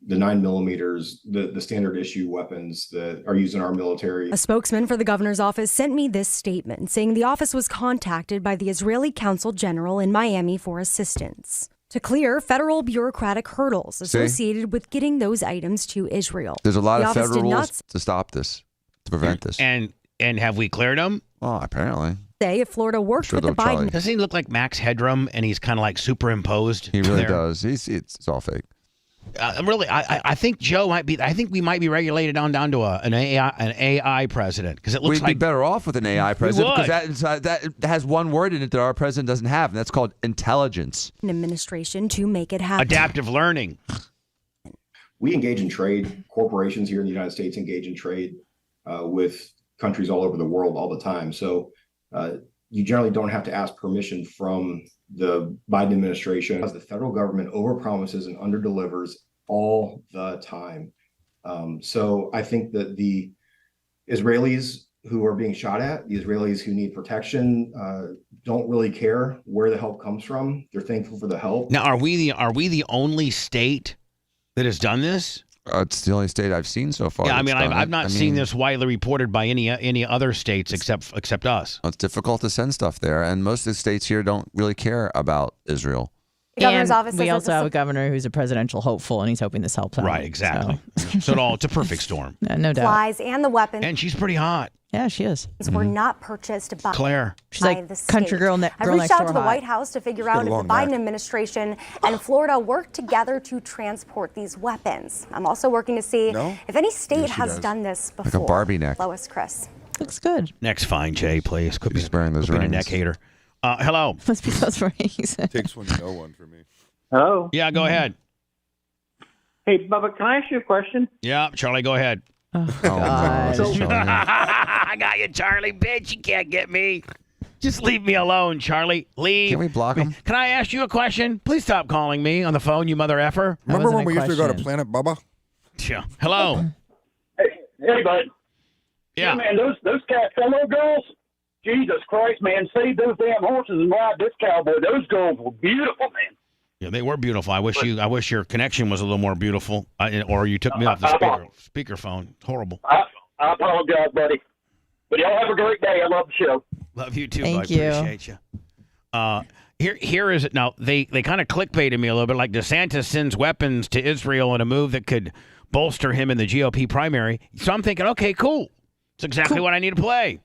9mm, the standard issue weapons that are used in our military. A spokesman for the governor's office sent me this statement saying the office was contacted by the Israeli Consul General in Miami for assistance to clear federal bureaucratic hurdles associated with getting those items to Israel. There's a lot of federal rules to stop this, to prevent this. And have we cleared them? Well, apparently. Say if Florida worked with the Biden. Doesn't he look like Max Headroom, and he's kind of like superimposed? He really does. It's all fake. I think Joe might be. I think we might be regulated down to an AI president, because it looks We'd be better off with an AI president, because that has one word in it that our president doesn't have, and that's called intelligence. Administration to make it happen. Adaptive learning. We engage in trade. Corporations here in the United States engage in trade with countries all over the world all the time. So you generally don't have to ask permission from the Biden administration, as the federal government overpromises and underdelivers all the time. So I think that the Israelis who are being shot at, the Israelis who need protection, don't really care where the help comes from. They're thankful for the help. Now, are we the only state that has done this? It's the only state I've seen so far. Yeah, I've not seen this widely reported by any other states except us. It's difficult to send stuff there, and most of the states here don't really care about Israel. Governor's office we also have a governor who's a presidential hopeful, and he's hoping this helps out. Right, exactly. So it's a perfect storm. No doubt. Supplies and the weapons. And she's pretty hot. Yeah, she is. Were not purchased by Claire. She's like the state. country girl. I reached out to the White House to figure out if the Biden administration and Florida work together to transport these weapons. I'm also working to see if any state has done this before. Like a Barbie neck. Lois, Chris. Looks good. Next, fine, Jay, please. Quit He's wearing those being a rings. neck hater. Hello. Must be those rings. Takes one to know one for me. Hello? Yeah, go ahead. Hey, Bubba, can I ask you a question? Yeah, Charlie, go ahead. Oh, God. I got you, Charlie, bitch. You can't get me. Just leave me alone, Charlie. Leave. Can we block him? Can I ask you a question? Please stop calling me on the phone, you mother effer. Remember when we used to go to Planet Bubba? Yeah. Hello. Hey, bud. Yeah. Man, those Castello girls, Jesus Christ, man, save those damn horses and ride this cowboy. Those girls were beautiful, man. Yeah, they were beautiful. I wish your connection was a little more beautiful, or you took me off the speakerphone. Horrible. I apologize, buddy. But y'all have a great day. I love the show. Love you too. Thank I appreciate you. Here is it now. They kind of clickbaited me a little bit. Like DeSantis sends weapons to Israel in a move that could bolster him in the GOP primary. So I'm thinking, okay, cool. It's exactly what I need to play.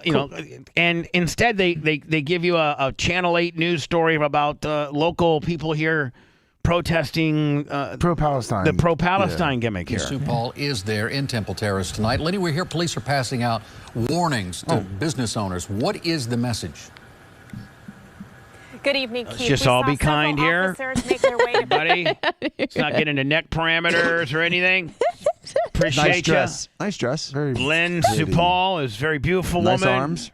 You know, and instead they give you a Channel 8 news story about local people here protesting pro-Palestine. The pro-Palestine gimmick here. Sue Paul is there in Temple Terrace tonight. Lenny, we hear police are passing out warnings to business owners. What is the message? Good evening, Keith. Let's just all be kind here. Make their way to buddy. Let's not get into neck parameters or anything. Appreciate Nice dress. Nice dress. Very Lynn pretty. Supal is a very beautiful Nice woman. arms.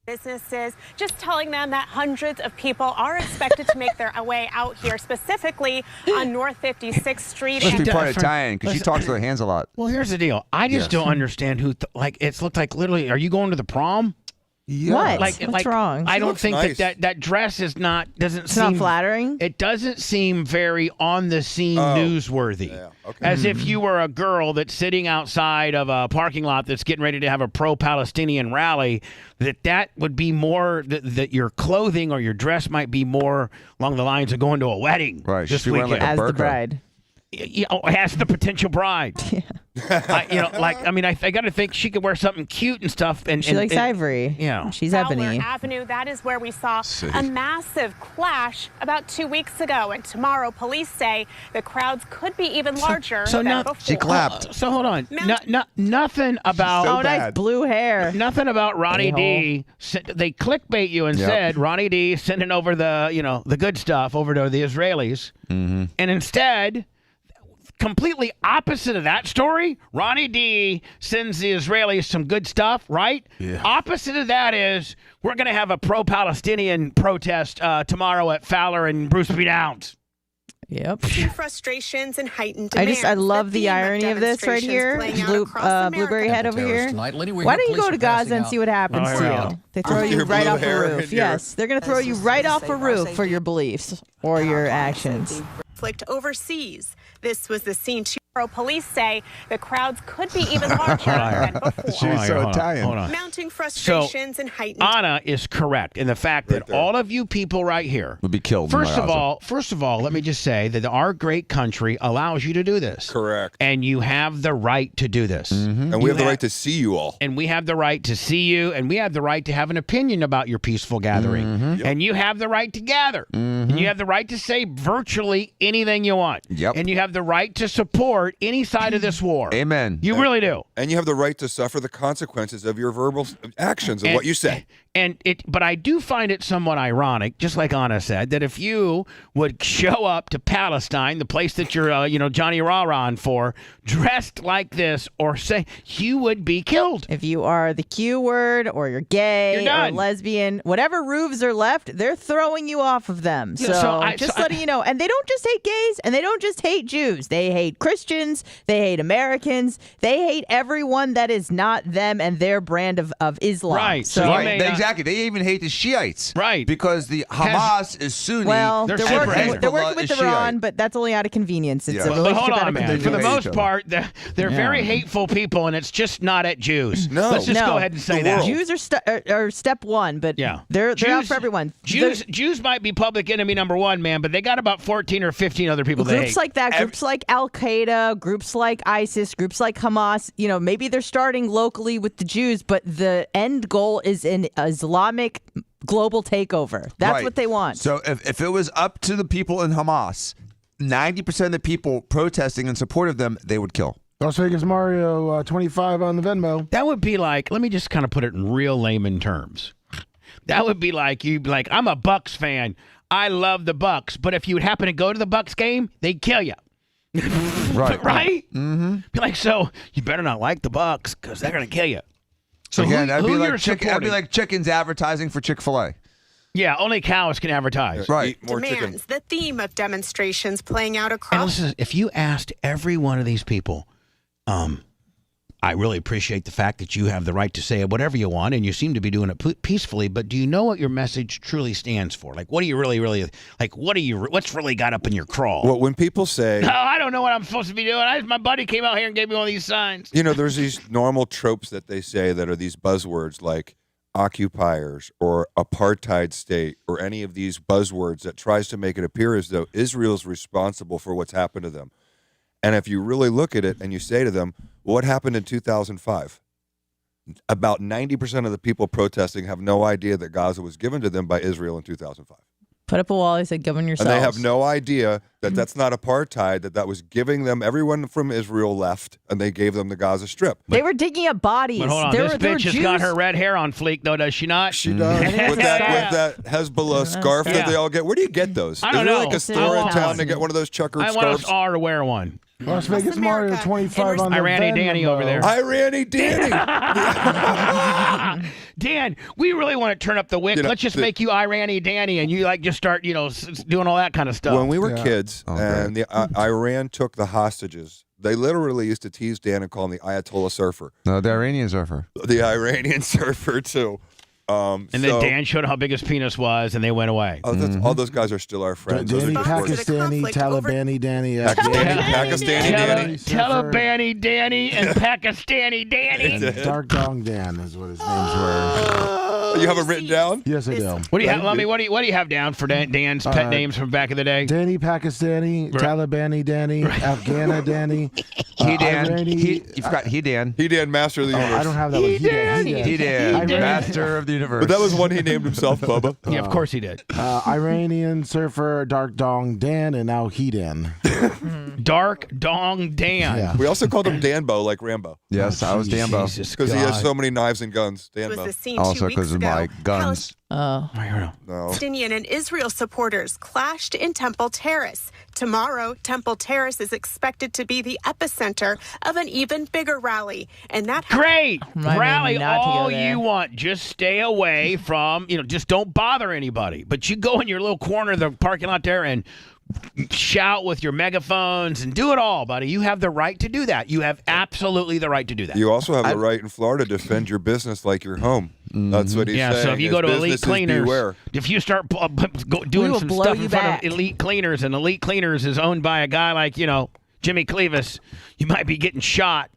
businesses, just telling them that hundreds of people are expected to make their way out here, specifically on North 56th Street. Must be part Italian because she talks with her hands a lot. Well, here's the deal. I just don't understand who, it's looked like literally, are you going to the prom? Yeah. What? Like, What's wrong? I don't think nice. that dress is doesn't It's seem not flattering. It doesn't seem very on the scene newsworthy. Yeah, okay. As if you were a girl that's sitting outside of a parking lot that's getting ready to have a pro-Palestinian rally, that would be more that your clothing or your dress might be more along the lines of going to a wedding. Right. This She'd be wearing weekend. like a As the burqa. bride. As the potential bride. I got to think she could wear something cute and stuff. And She likes ivory. Yeah. She's Fowler ebony. Avenue, that is where we saw a massive clash about 2 weeks ago. And tomorrow, police say the crowds could be even larger than before. She clapped. So hold on. Nothing about Nice blue hair. Nothing about Ronnie D. They clickbait you and said Ronnie D. sending over the good stuff over to the Israelis, and instead, completely opposite of that story, Ronnie D. sends the Israelis some good stuff, right? Yeah. Opposite of that is we're going to have a pro-Palestinian protest tomorrow at Fowler and Bruce B. Downs. Yep. Frustrations and heightened I love the irony of this right here. Blueberry head over here. Why don't you go to Gaza and see what happens to you? They throw you right off a roof. Yes, they're going to throw you right off a roof for your beliefs or your actions. Conflict overseas. This was the scene. Police say the crowds could be even larger than before. She's so Italian. Hold on. Mounting frustrations and heightened. Anna is correct in the fact that all of you people right here would be killed. First of all, let me just say that our great country allows you to do this. Correct. And you have the right to do this. And we have the right to see you all. And we have the right to see you, and we have the right to have an opinion about your peaceful gathering. And you have the right to gather. And you have the right to say virtually anything you want. Yep. And you have the right to support any side of this war. Amen. You really do. And you have the right to suffer the consequences of your verbal actions and what you say. But I do find it somewhat ironic, just like Anna said, that if you would show up to Palestine, the place that you're, Johnny Rah-Rahing for, dressed like this, or say you would be killed. If you are the Q word, or you're gay, or lesbian, whatever roofs are left, they're throwing you off of them. So, letting you know. And they don't just hate gays, and they don't just hate Jews. They hate Christians. They hate Americans. They hate everyone that is not them and their brand of Islam. Right. So Exactly. They even hate the Shiites. Right. Because the Hamas is Sunni. Well, they're working Hezbollah with is Iran, Shiite. but that's only out of convenience. It's Yeah. a relationship Hold out on, of man. convenience. For the most part, they're very hateful people, and it's just not at Jews. Let's just go ahead and say that. Jews are step one, but they're out for everyone. Jews might be public enemy number one, man, but they got about 14 or 15 other people they hate. Groups like that, groups like Al Qaeda, groups like ISIS, groups like Hamas. Maybe they're starting locally with the Jews, but the end goal is an Islamic global takeover. That's Right. what they want. So if it was up to the people in Hamas, 90% of the people protesting in support of them, they would kill. Las Vegas Mario 25 on the Venmo. That would be like, let me just kind of put it in real layman terms. That would be like, you'd be like, I'm a Bucks fan. I love the Bucks. But if you would happen to go to the Bucks game, they'd kill you. Right. Right? Mm-hmm. Be like, so you better not like the Bucks because they're going to kill you. So again, who that'd you're be supporting? like chickens advertising for Chick-fil-A. Yeah, only cows can advertise. Right. Eat more chicken. Demands, the theme of demonstrations playing out And across. listen, if you asked every one of these people, I really appreciate the fact that you have the right to say whatever you want, and you seem to be doing it peacefully, but do you know what your message truly stands for? Like, what do you really, like, what's really got up in your crawl? Well, when people say, No, I don't know what I'm supposed to be doing. My buddy came out here and gave me one of these signs. you know, there's these normal tropes that they say that are these buzzwords like occupiers or apartheid state or any of these buzzwords that tries to make it appear as though Israel's responsible for what's happened to them. And if you really look at it and you say to them, what happened in 2005? About 90% of the people protesting have no idea that Gaza was given to them by Israel in 2005. Put up a wall. He said, govern yourselves. And they have no idea that that's not apartheid, that was giving them, everyone from Israel left, and they gave them the Gaza Strip. They were digging up bodies. But hold on, this bitch has got her red hair on fleek, though, does she not? She does. with that Hezbollah scarf that they all get. Where do you get those? I don't Is there know. like a store in town to get one of those checkered I scarves? want us to wear one. Las Vegas Mario 25 on the Irani Venmo. Danny over there. Irani Danny. Dan, we really want to turn up the wick. You know, Let's just make you Irani Danny, and you just start, doing all that kind of stuff. When we were kids and Iran took the hostages, they literally used to tease Dan and call him the Ayatollah surfer. No, the Iranian surfer. The Iranian surfer, too. And then Dan showed how big his penis was, and they went away. All those guys are still our friends. Danny Pakistani, Talibani Danny. Pakistani Danny. Talibani Danny and Pakistani Danny. And Dark Dong Dan is what his names were. You have it written down? Yes, I do. What do you have, Lummy? What do you have down for Dan's pet names from back in the day? Danny Pakistani, Talibani Danny, Afghana Danny. He Dan. Irani, You forgot He Dan. He Dan, Master of the Universe. I don't have that one. He Dan. Master of the Universe. But that was one he named himself, Bubba. Yeah, of course he did. Iranian surfer, Dark Dong Dan, and now He Dan. Dark Dong Dan. Yeah. We also called him Danbo, like Rambo. Yes, I was Danbo. Because he has so many knives and guns. Danbo. Also because of my guns. Oh. No. Palestinian and Israel supporters clashed in Temple Terrace. Tomorrow, Temple Terrace is expected to be the epicenter of an even bigger rally. And that Great. Remind me Rally not to go all there. you want. Just stay away from, just don't bother anybody. But you go in your little corner of the parking lot there and shout with your megaphones and do it all, buddy. You have the right to do that. You have absolutely the right to do that. You also have the right in Florida to defend your business like your home. That's what he's saying. So if you go to Elite Cleaners, beware. if you start doing some stuff in front of Elite Cleaners, and Elite Cleaners is owned by a guy like, Jimmy Clevis, you might be getting shot.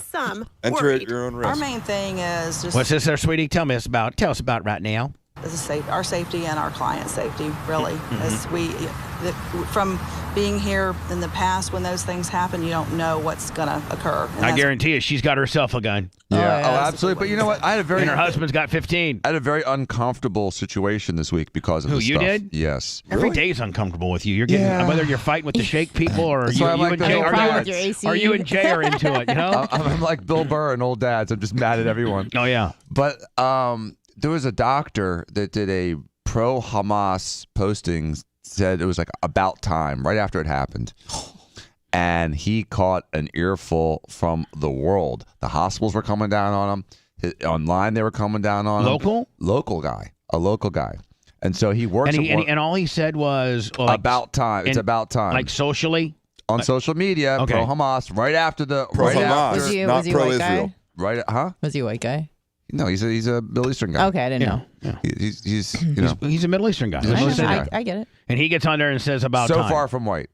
some Enter at your own risk. Our main thing is just What's this there, sweetie? Tell us about right now. our safety and our client safety, really. As from being here in the past, when those things happen, you don't know what's going to occur. And I guarantee you, she's got herself a gun. Yeah, absolutely. But you know what? And her husband's got 15. I had a very uncomfortable situation this week because of Who, this you stuff. did? Yes. Every day is uncomfortable with you. You're getting whether you're fighting with the shake people or That's why I'm like and Jay, Bill are you and Jay are into it, I'm like Bill Burr and old dads. I'm just mad at everyone. Oh, yeah. But there was a doctor that did a pro-Hamas posting, said it was like about time, right after it happened. And he caught an earful from the world. The hospitals were coming down on him. Online, they were coming down on him. Local guy. A local guy. And so he works and all he said was... about time. It's about time. Like socially? On social media, Okay. pro-Hamas, right after the... Pro-Hamas, was he not a white pro-Israel. guy? Right, huh? Was he a white guy? No, he's a Middle Eastern guy. Okay, I didn't know. Yeah. He's a Middle Eastern guy. I get it. And he gets on there and says about so time. far from white.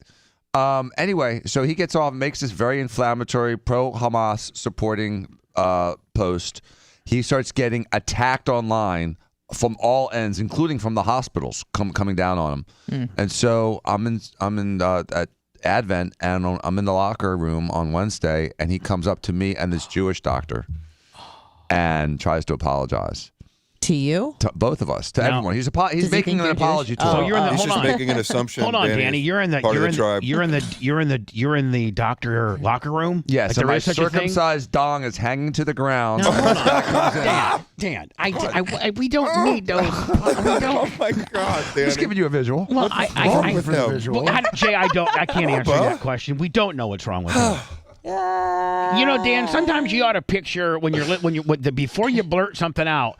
Anyway, so he gets off, makes this very inflammatory pro-Hamas supporting post. He starts getting attacked online from all ends, including from the hospitals coming down on him. And so I'm in at Advent, and I'm in the locker room on Wednesday, and he comes up to me and this Jewish doctor and tries to apologize. To you? To both of us, to everyone. He's making an apology to So us. you're in the, He's hold just on. making an assumption. Hold on, Danny. You're in the you're in the doctor locker room. Yes, like so there my is such a thing? circumcised dong is hanging to the ground. No, hold on. Dan, we don't need those. We don't. Oh my God, Danny. Just giving you a visual. Well, What's wrong with the visual? Jay, I can't answer that question. We don't know what's wrong with him. You know, Dan, sometimes you ought to picture before you blurt something out,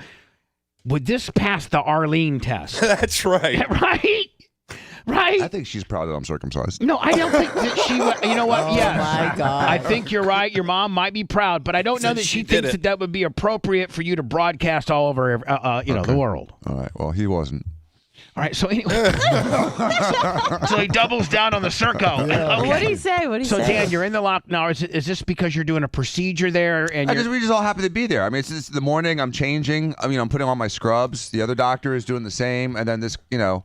would this pass the Arlene test? That's right. Right? Right? I think she's proud that I'm circumcised. No, I don't think that she would. You know what? Oh, yes. my God. I think you're right. Your mom might be proud, but I don't know that she thinks that would be appropriate for you to broadcast all over, the world. All right. Well, he wasn't. All right. So anyway, so he doubles down on the Circo. Yeah. Okay. What did he say? So Dan, you're in the lock now. Is this because you're doing a procedure there? And we just all happen to be there. I mean, it's the morning. I'm changing. I mean, I'm putting on my scrubs. The other doctor is doing the same, and then this doctor,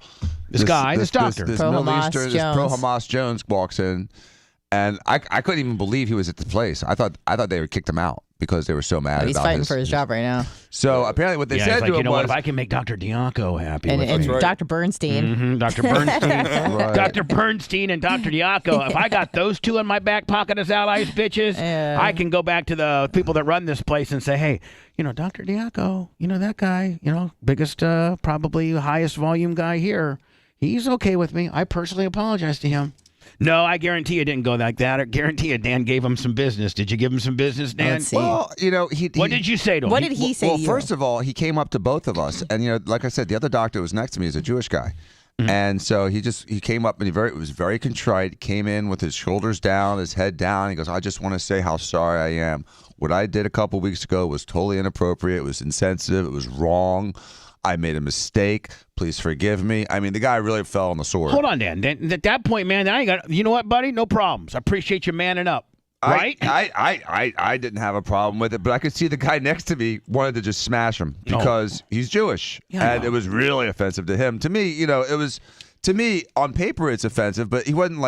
this Middle Eastern, this pro Hamas Jones walks in, and I couldn't even believe he was at the place. I thought they would kicked him out because they were so mad. He's fighting for his job right now. So apparently, what they said to him was, if I can make Dr. Diaco happy, and Dr. Bernstein, Dr. Bernstein, Dr. Bernstein, and Dr. Diaco. If I got those two in my back pocket as allies, bitches, I can go back to the people that run this place and say, hey, Dr. Diaco, that guy, biggest, probably highest volume guy here. He's okay with me. I personally apologize to him. No, I guarantee it didn't go like that. I guarantee you Dan gave him some business. Did you give him some business, Dan? Let's see. Well, what did you say to him? What did he say to you? First of all, he came up to both of us, and like I said, the other doctor was next to me is a Jewish guy. Mm-hmm. And so he came up and he was very contrite, came in with his shoulders down, his head down. He goes, I just want to say how sorry I am. What I did a couple weeks ago was totally inappropriate. It was insensitive. It was wrong. I made a mistake. Please forgive me. I mean, the guy really fell on the sword. Hold on, Dan. At that point, man, I got, you know what, buddy? No problems. I appreciate you manning up. Right? I didn't have a problem with it, but I could see the guy next to me wanted to just smash him because he's Jewish. And it was really offensive to him. To me, it was, to me, on paper, it's offensive, but he wasn't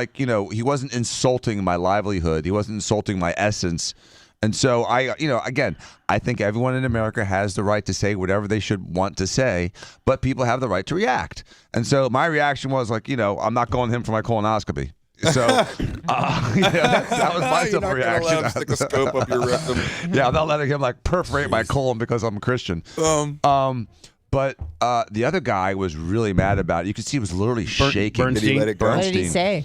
he wasn't insulting my livelihood. He wasn't insulting my essence. And so again, I think everyone in America has the right to say whatever they should want to say, but people have the right to react. And so my reaction was I'm not going to him for my colonoscopy. So that was my simple reaction. You're not gonna let him stick a scope up your rectum. Yeah, I'm not letting him perforate my colon because I'm a Christian. But the other guy was really mad about it. You could see he was literally shaking. Bernstein. What did he say?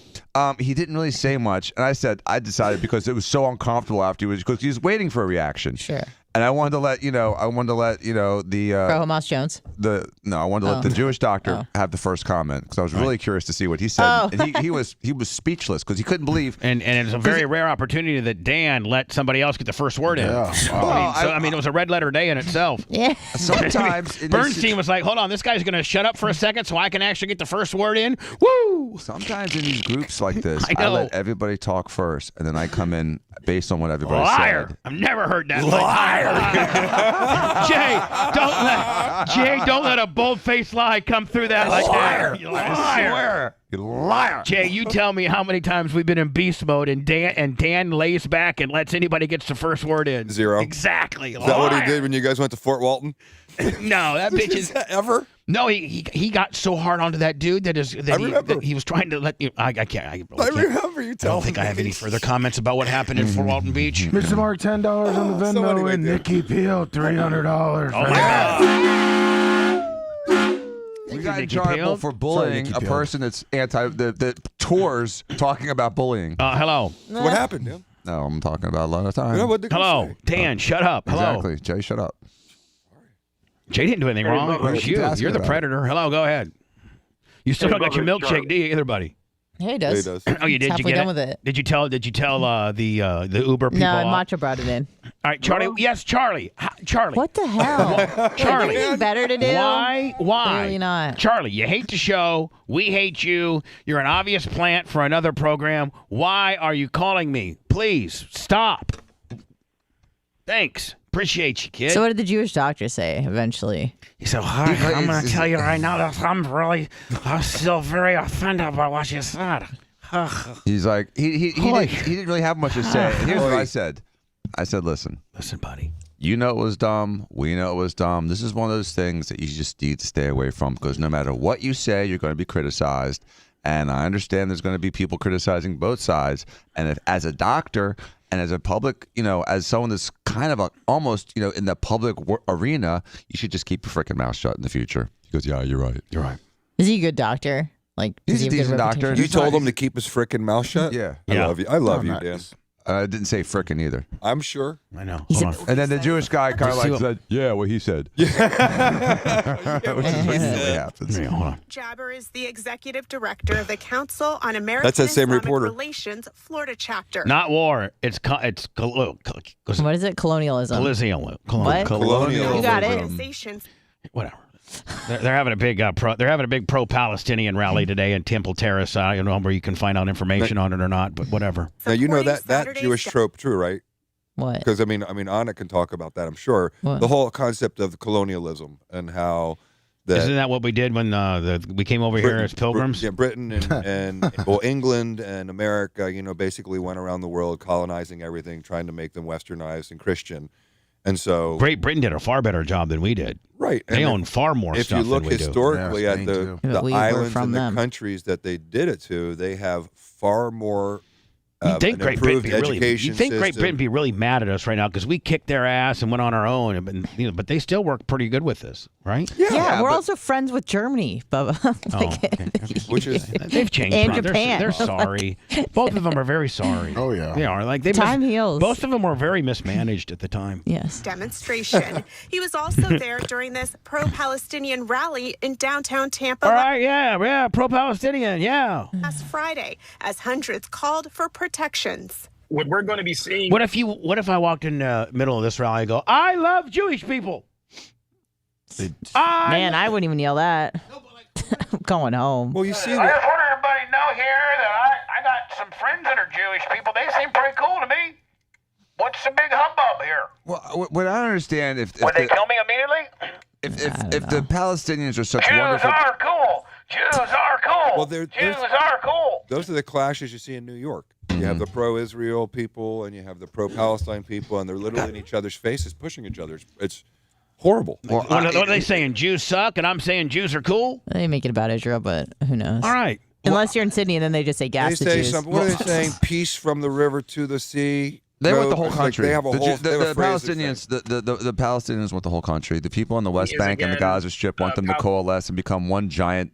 He didn't really say much, and I decided because it was so uncomfortable afterwards because he was waiting for a reaction. Sure. And I wanted to let the Pro Hamas Jones. I wanted to let the Jewish doctor have the first comment because I was really curious to see what he said. And he was speechless because he couldn't believe. And it's a very rare opportunity that Dan let somebody else get the first word in. Yeah. I mean, it was a red letter day in itself. Yeah. Sometimes Bernstein was like, hold on, this guy's going to shut up for a second so I can actually get the first word in. Woo! Sometimes in these groups like this, I let everybody talk first, and then I come in based on what everybody said. I've never heard that. Liar. Jay, don't let a bold-faced lie come through that like that. You liar. I swear. You liar. Jay, you tell me how many times we've been in beast mode and Dan lays back and lets anybody get the first word in. 0. Exactly. Is that what he did when you guys went to Fort Walton? No, that bitch is ever. No, he got so hard onto that dude that he was trying to let you. I can't. I remember you telling me. I don't think I have any further comments about what happened in Fort Walton Beach. Mr. Mark, $10 on the Venmo, and Nikki Peel, $300. Oh my God. We got in trouble for bullying a person that's that tours talking about bullying. Hello. So what happened, Dan? No, I'm talking about a lot of time. Hello, Dan. Shut up. Hello. Exactly, Jay. Shut up. Jay didn't do anything wrong. It was you. You're the predator. Hello, go ahead. You still don't got your milkshake, do you, either, buddy? Yeah, he does. Oh, you did. He's You get done it? with it. Did you tell the Uber people? No, Macho brought it in. All right, Charlie. Yes, Charlie. Charlie. What the hell? Charlie. Anything better to do? Why? Clearly not. Charlie, you hate the show. We hate you. You're an obvious plant for another program. Why are you calling me? Please stop. Thanks. Appreciate you, kid. So what did the Jewish doctor say eventually? He said, I'm going to tell you right now that I'm still very offended by what you said. He's like, he didn't really have much to say. And here's what I said. I said, listen, buddy. You know it was dumb. We know it was dumb. This is one of those things that you just need to stay away from because no matter what you say, you're going to be criticized. And I understand there's going to be people criticizing both sides. And if, as a doctor and as a public, as someone that's kind of almost, in the public arena, you should just keep your freaking mouth shut in the future. He goes, yeah, you're right. You're right. Is he a good doctor? He's a decent doctor. You told him to keep his freaking mouth shut? Yeah. I love you. I love you, Dan. I didn't say frickin' either. I'm sure. I know. And then the Jewish guy kind of like said, "Yeah, what he said." Which is what usually happens. Yeah, hold on. Jabber is the executive director of the Council on American That's that same Islamic reporter. Relations Florida chapter. Not war. It's What is it? Colonialism. What? Colonialism. You got it. Whatever. They're having a big pro-Palestinian rally today in Temple Terrace. I don't know where you can find out information on it or not, but whatever. Now you know that Jewish trope, true, right? What? Because I mean, Anna can talk about that. I'm sure What? the whole concept of colonialism and how Isn't that what we did when we came over here as pilgrims? Yeah, Britain and well, England and America, basically went around the world colonizing everything, trying to make them westernized and Christian. And so Great Britain did a far better job than we did. Right. They own far more if stuff you look than we historically do. at the islands and the countries that they did it to, they have far more You'd think Great Britain education be really mad at us right now because we kicked their ass and went on our own, but they still work pretty good with us, right? Yeah, we're also friends with Germany, Bubba. Which is they've changed. And They're Japan. sorry. Both of them are very sorry. Oh yeah, they are. Like Time heals. Both of them were very mismanaged at the time. Yes. Demonstration. He was also there during this pro-Palestinian rally in downtown Tampa. All right, yeah, pro-Palestinian, yeah. Last Friday, as hundreds called for protections. What we're going to be seeing. What if I walked in the middle of this rally and go, I love Jewish people? Man, I wouldn't even yell that. I'm going home. Well, you see, I just want everybody to know here that I got some friends that are Jewish people. They seem pretty cool to me. What's the big hubbub here? Well, what I don't understand Would they kill me immediately? if the Palestinians are such Jews wonderful. are cool. Jews are cool. Well, Jews are cool. Those are the clashes you see in New York. You have the pro-Israel people and you have the pro-Palestine people, and they're literally in each other's faces, pushing each other. It's horrible. What are they saying? Jews suck, and I'm saying Jews are cool? They make it about Israel, but who knows? All right. Unless you're in Sydney, and then they just say gas They to say Jews. something. What are they saying? Peace from the river to the sea. They want the Go- whole like, country. they have a whole. they have a the phrase that Palestinians, the Palestinians want the whole country. The people on the West Is Bank and the again, Gaza Strip want them to coalesce and become one giant,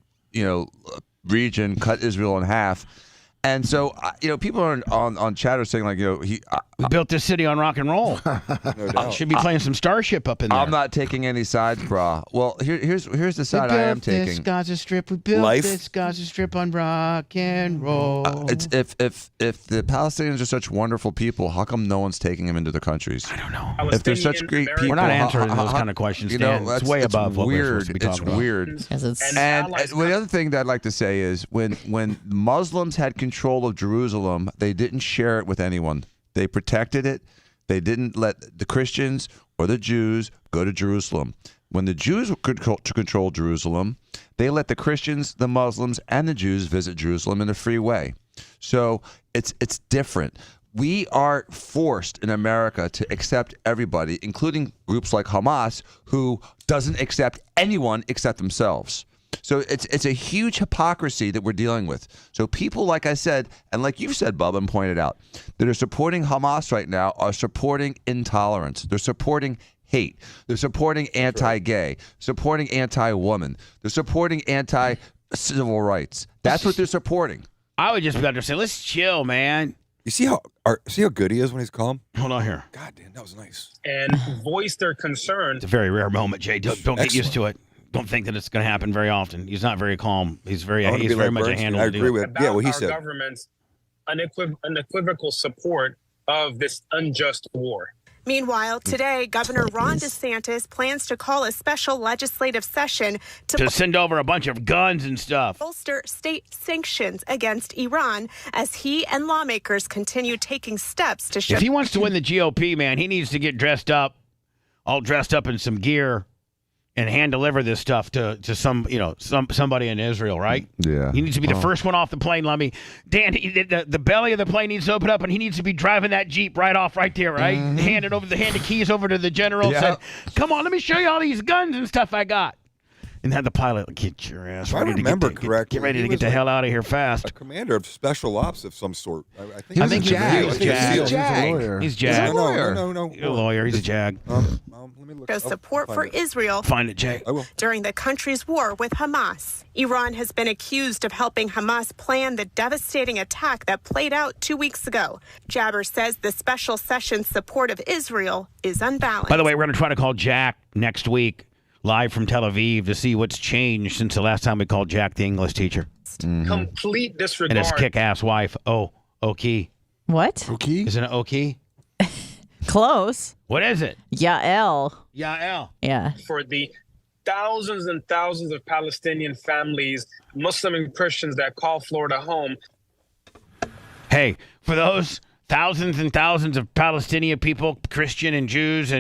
region, cut Israel in half. And so, people are on chatter saying like, we built this city on rock and roll. Should be playing some Starship up in there. I'm not taking any sides, brah. Well, here's the side I am taking. This Gaza Strip. We built Life. this Gaza Strip on rock and roll. It's if the Palestinians are such wonderful people, how come no one's taking them into their countries? I don't know. If they're such great people, We're not answering those kind of questions, Dan. It's way above what we're supposed to be talking about. It's weird. And the other thing that I'd like to say is when Muslims had control of Jerusalem, they didn't share it with anyone. They protected it. They didn't let the Christians or the Jews go to Jerusalem. When the Jews could control Jerusalem, they let the Christians, the Muslims, and the Jews visit Jerusalem in a free way. So it's different. We are forced in America to accept everybody, including groups like Hamas, who doesn't accept anyone except themselves. So it's a huge hypocrisy that we're dealing with. So people, like I said, and like you said, Bubba, and pointed out, that are supporting Hamas right now are supporting intolerance. They're supporting hate. They're supporting anti-gay, supporting anti-woman. They're supporting anti-civil rights. That's what they're supporting. I would just better say, let's chill, man. You see how good he is when he's calm? Hold on here. God damn, that was nice. And voice their concern. It's a very rare moment, Jay. Don't get used to it. Don't think that it's going to happen very often. He's not very calm. He's very much a handle. I agree with About what he our said. government's unequivocal support of this unjust war. Meanwhile, today, Governor Ron DeSantis plans to call a special legislative session to send over a bunch of guns and stuff. Bolster state sanctions against Iran as he and lawmakers continue taking steps to If he wants to win the GOP, man, he needs to get all dressed up in some gear, and hand deliver this stuff to somebody in Israel, right? Yeah. He needs to be the first one off the plane. Dan, the belly of the plane needs to open up, and he needs to be driving that Jeep right there, right? Mm-hmm. Hand the keys over to the general. Yeah. Said, "Come on, let me show you all these guns and stuff I got." And had the pilot get your ass If I ready remember to correctly, get ready he to get was the like hell out of here fast. a commander of special ops of some sort. I think. I think he's a Jag. SEAL. He's Jag. He's a lawyer. He's Jag. No. He's a lawyer. He's a Jag. Let me look. Shows support for Israel Find it, Jay. I will. during the country's war with Hamas. Iran has been accused of helping Hamas plan the devastating attack that played out 2 weeks ago. Jabber says the special session's support of Israel is unbalanced. By the way, we're going to try to call Jack next week live from Tel Aviv to see what's changed since the last time we called Jack the English teacher. Complete disregard. And his kick-ass wife, Oki. What? Oki? Isn't it Oki? Close. What is it? Yael. Yael. Yeah. For the thousands and thousands of Palestinian families, Muslim and Christians that call Florida home. Hey, for those thousands and thousands of Palestinian people, Christian and Jews,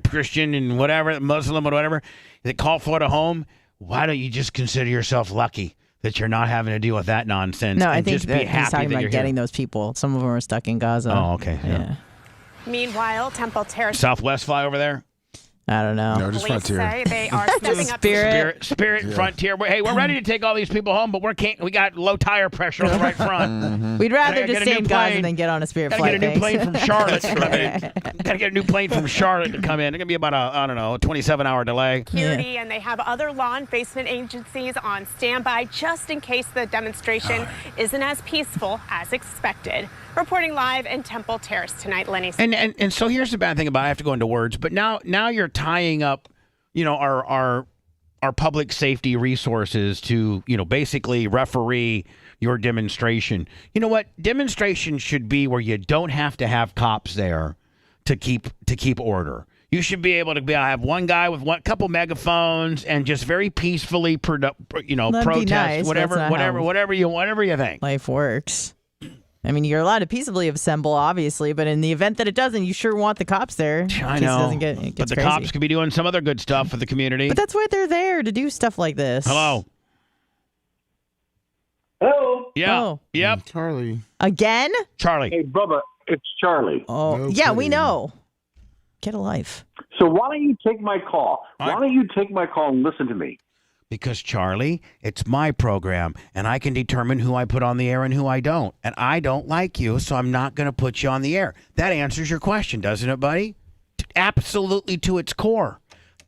Christian and whatever, Muslim or whatever, that call Florida home, why don't you just consider yourself lucky that you're not having to deal with that nonsense? No, I and think just be that happy he's talking that about you're getting here. those people. Some of them are stuck in Gaza. Oh, okay. Yeah. Meanwhile, Temple Terrace Southwest fly over there? I don't know. No, just police Frontier. say they are stepping up. Spirit Frontier. Hey, we're ready to take all these people home, but we got low tire pressure on the right front. We'd rather Gotta just get a stay in new Gaza plane. than get on a Spirit Gotta flight. get a new thanks. plane from Charlotte to come in. Gotta get a new plane from Charlotte to come in. It's gonna be about a 27-hour delay. Security, and they have other law enforcement agencies on standby just in case the demonstration isn't as peaceful as expected. Reporting live in Temple Terrace tonight, Lenny. And so here's the bad thing about it. I have to go into words, but now you're tying up, our public safety resources to, basically referee your demonstration. You know what? Demonstrations should be where you don't have to have cops there to keep order. You should be able to have one guy with one couple megaphones and just very peacefully, protest nice, whatever you think. Life works. I mean, you're allowed to peaceably assemble, obviously, but in the event that it doesn't, you sure want the cops there. In I case know, it doesn't get but the crazy. cops could be doing some other good stuff for the community. But that's why they're there, to do stuff like this. Hello. Hello. Yeah. Oh. Yep. Charlie. Again? Charlie. Hey, Bubba, it's Charlie. Oh, No yeah, we kidding. know. Get a life. So why don't you take my call? Why don't you take my call and listen to me? Because, Charlie, it's my program, and I can determine who I put on the air and who I don't. And I don't like you, so I'm not going to put you on the air. That answers your question, doesn't it, buddy? Absolutely to its core.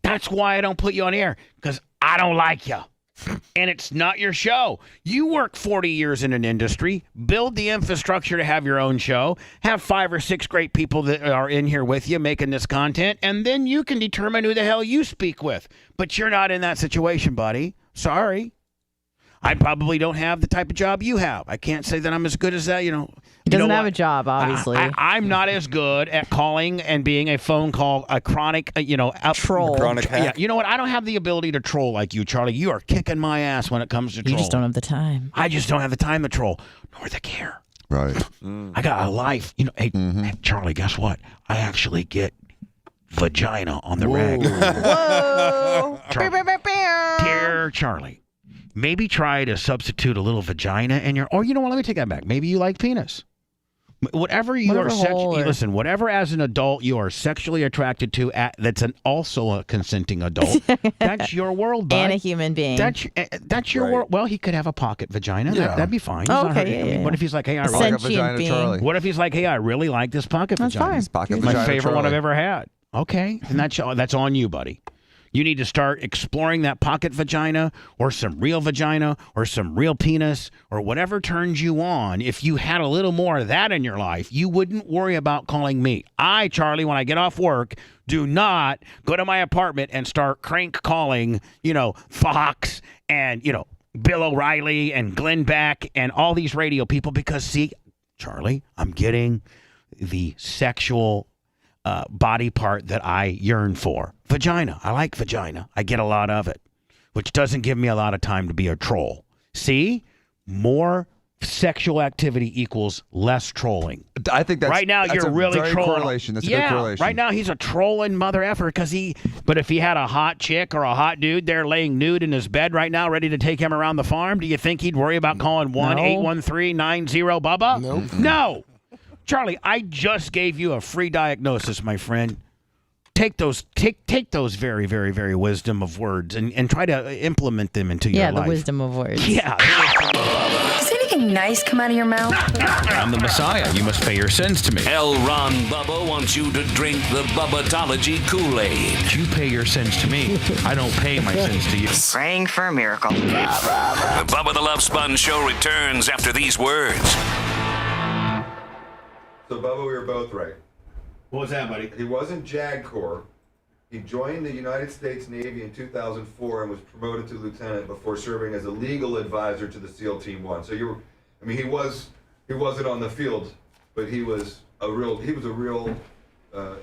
That's why I don't put you on the air, because I don't like you. And it's not your show. You work 40 years in an industry, build the infrastructure to have your own show, have 5 or 6 great people that are in here with you making this content, and then you can determine who the hell you speak with. But you're not in that situation, buddy. Sorry. I probably don't have the type of job you have. I can't say that I'm as good as that, He doesn't have a job, obviously. I'm not as good at calling and being a phone call, a chronic, troll. Chronic hack. Yeah, you know what? I don't have the ability to troll like you, Charlie. You are kicking my ass when it comes to troll. You just don't have the time. I just don't have the time to troll, nor the care. Right. I got a life. Hey, Charlie, guess what? I actually get vagina on the reg. Whoa. Dear Charlie, maybe try to substitute a little vagina in your, or you know what, let me take that back. Maybe you like penis. Whatever you Whatever are hole or- listen, whatever as an adult you are sexually attracted to, that's also a consenting adult. That's your world, bud. And a human being. That's your world. Well, he could have a pocket vagina. Yeah. That'd be fine. Oh, He's not okay, hurting. yeah. What if he's like, hey, I A really Like a sentient vagina being. Charlie. What if he's like, hey, I really like this pocket That's vagina. fine. Pocket It's my vagina favorite one I've Charlie. ever had. Okay, and that's on you, buddy. You need to start exploring that pocket vagina or some real vagina or some real penis or whatever turns you on. If you had a little more of that in your life, you wouldn't worry about calling me. I, Charlie, when I get off work, do not go to my apartment and start crank calling, Fox and, Bill O'Reilly and Glenn Beck and all these radio people because, see, Charlie, I'm getting the sexual body part that I yearn for. Vagina. I like vagina. I get a lot of it, which doesn't give me a lot of time to be a troll. See? More sexual activity equals less trolling. I think that's right now that's you're a really very trolling. correlation. That's a yeah, good correlation. right now he's a trolling mother effer but if he had a hot chick or a hot dude there laying nude in his bed right now ready to take him around the farm, do you think he'd worry about calling 1-813-90-Bubba? Nope. No. Charlie, I just gave you a free diagnosis, my friend. take those very, very, very wisdom of words and try to implement them into your life. Yeah, the wisdom of words. Yeah. Does anything nice come out of your mouth? I'm the Messiah. You must pay your sins to me. L. Ron Bubba wants you to drink the Bubbatology Kool-Aid. You pay your sins to me. I don't pay my sins to you. Praying for a miracle. The Bubba the Love Sponge show returns after these words. So, Bubba, we were both right. What was that, buddy? He wasn't JAG Corps. He joined the United States Navy in 2004 and was promoted to lieutenant before serving as a legal advisor to the SEAL Team 1. So he wasn't on the field, but he was a real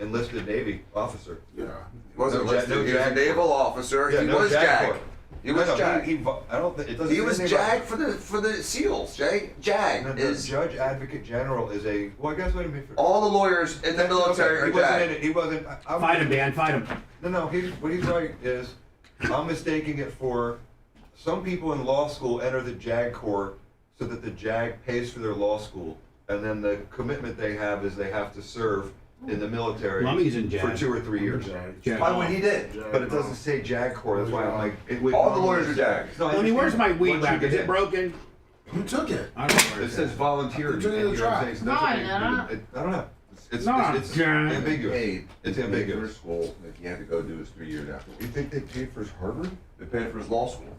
enlisted Navy officer. Yeah. He wasn't enlisted. He was a naval officer. Yeah, he no was JAG. JAG. He was JAG. I don't think it doesn't. He was JAG for the SEALs. JAG No, is Judge Advocate General is a. Well, I guess what I mean. All the lawyers in the military are JAG. He wasn't. Fight him, Dan. Fight him. No. What he's right is, I'm mistaking it for some people in law school enter the JAG Corps so that the JAG pays for their law school, and then the commitment they have is they have to serve in the military for 2 or 3 years. By what he did. But it doesn't say JAG Corps. That's why I'm like. All the lawyers are JAG. No, Lenny, where's my weed whack? Is it broken? Who took it? I don't know. It says volunteer. Who took it to the trial? I don't know. It's ambiguous. It's ambiguous. For school that he had to go do his 3 years after. You think they paid for his Harvard? They paid for his law school.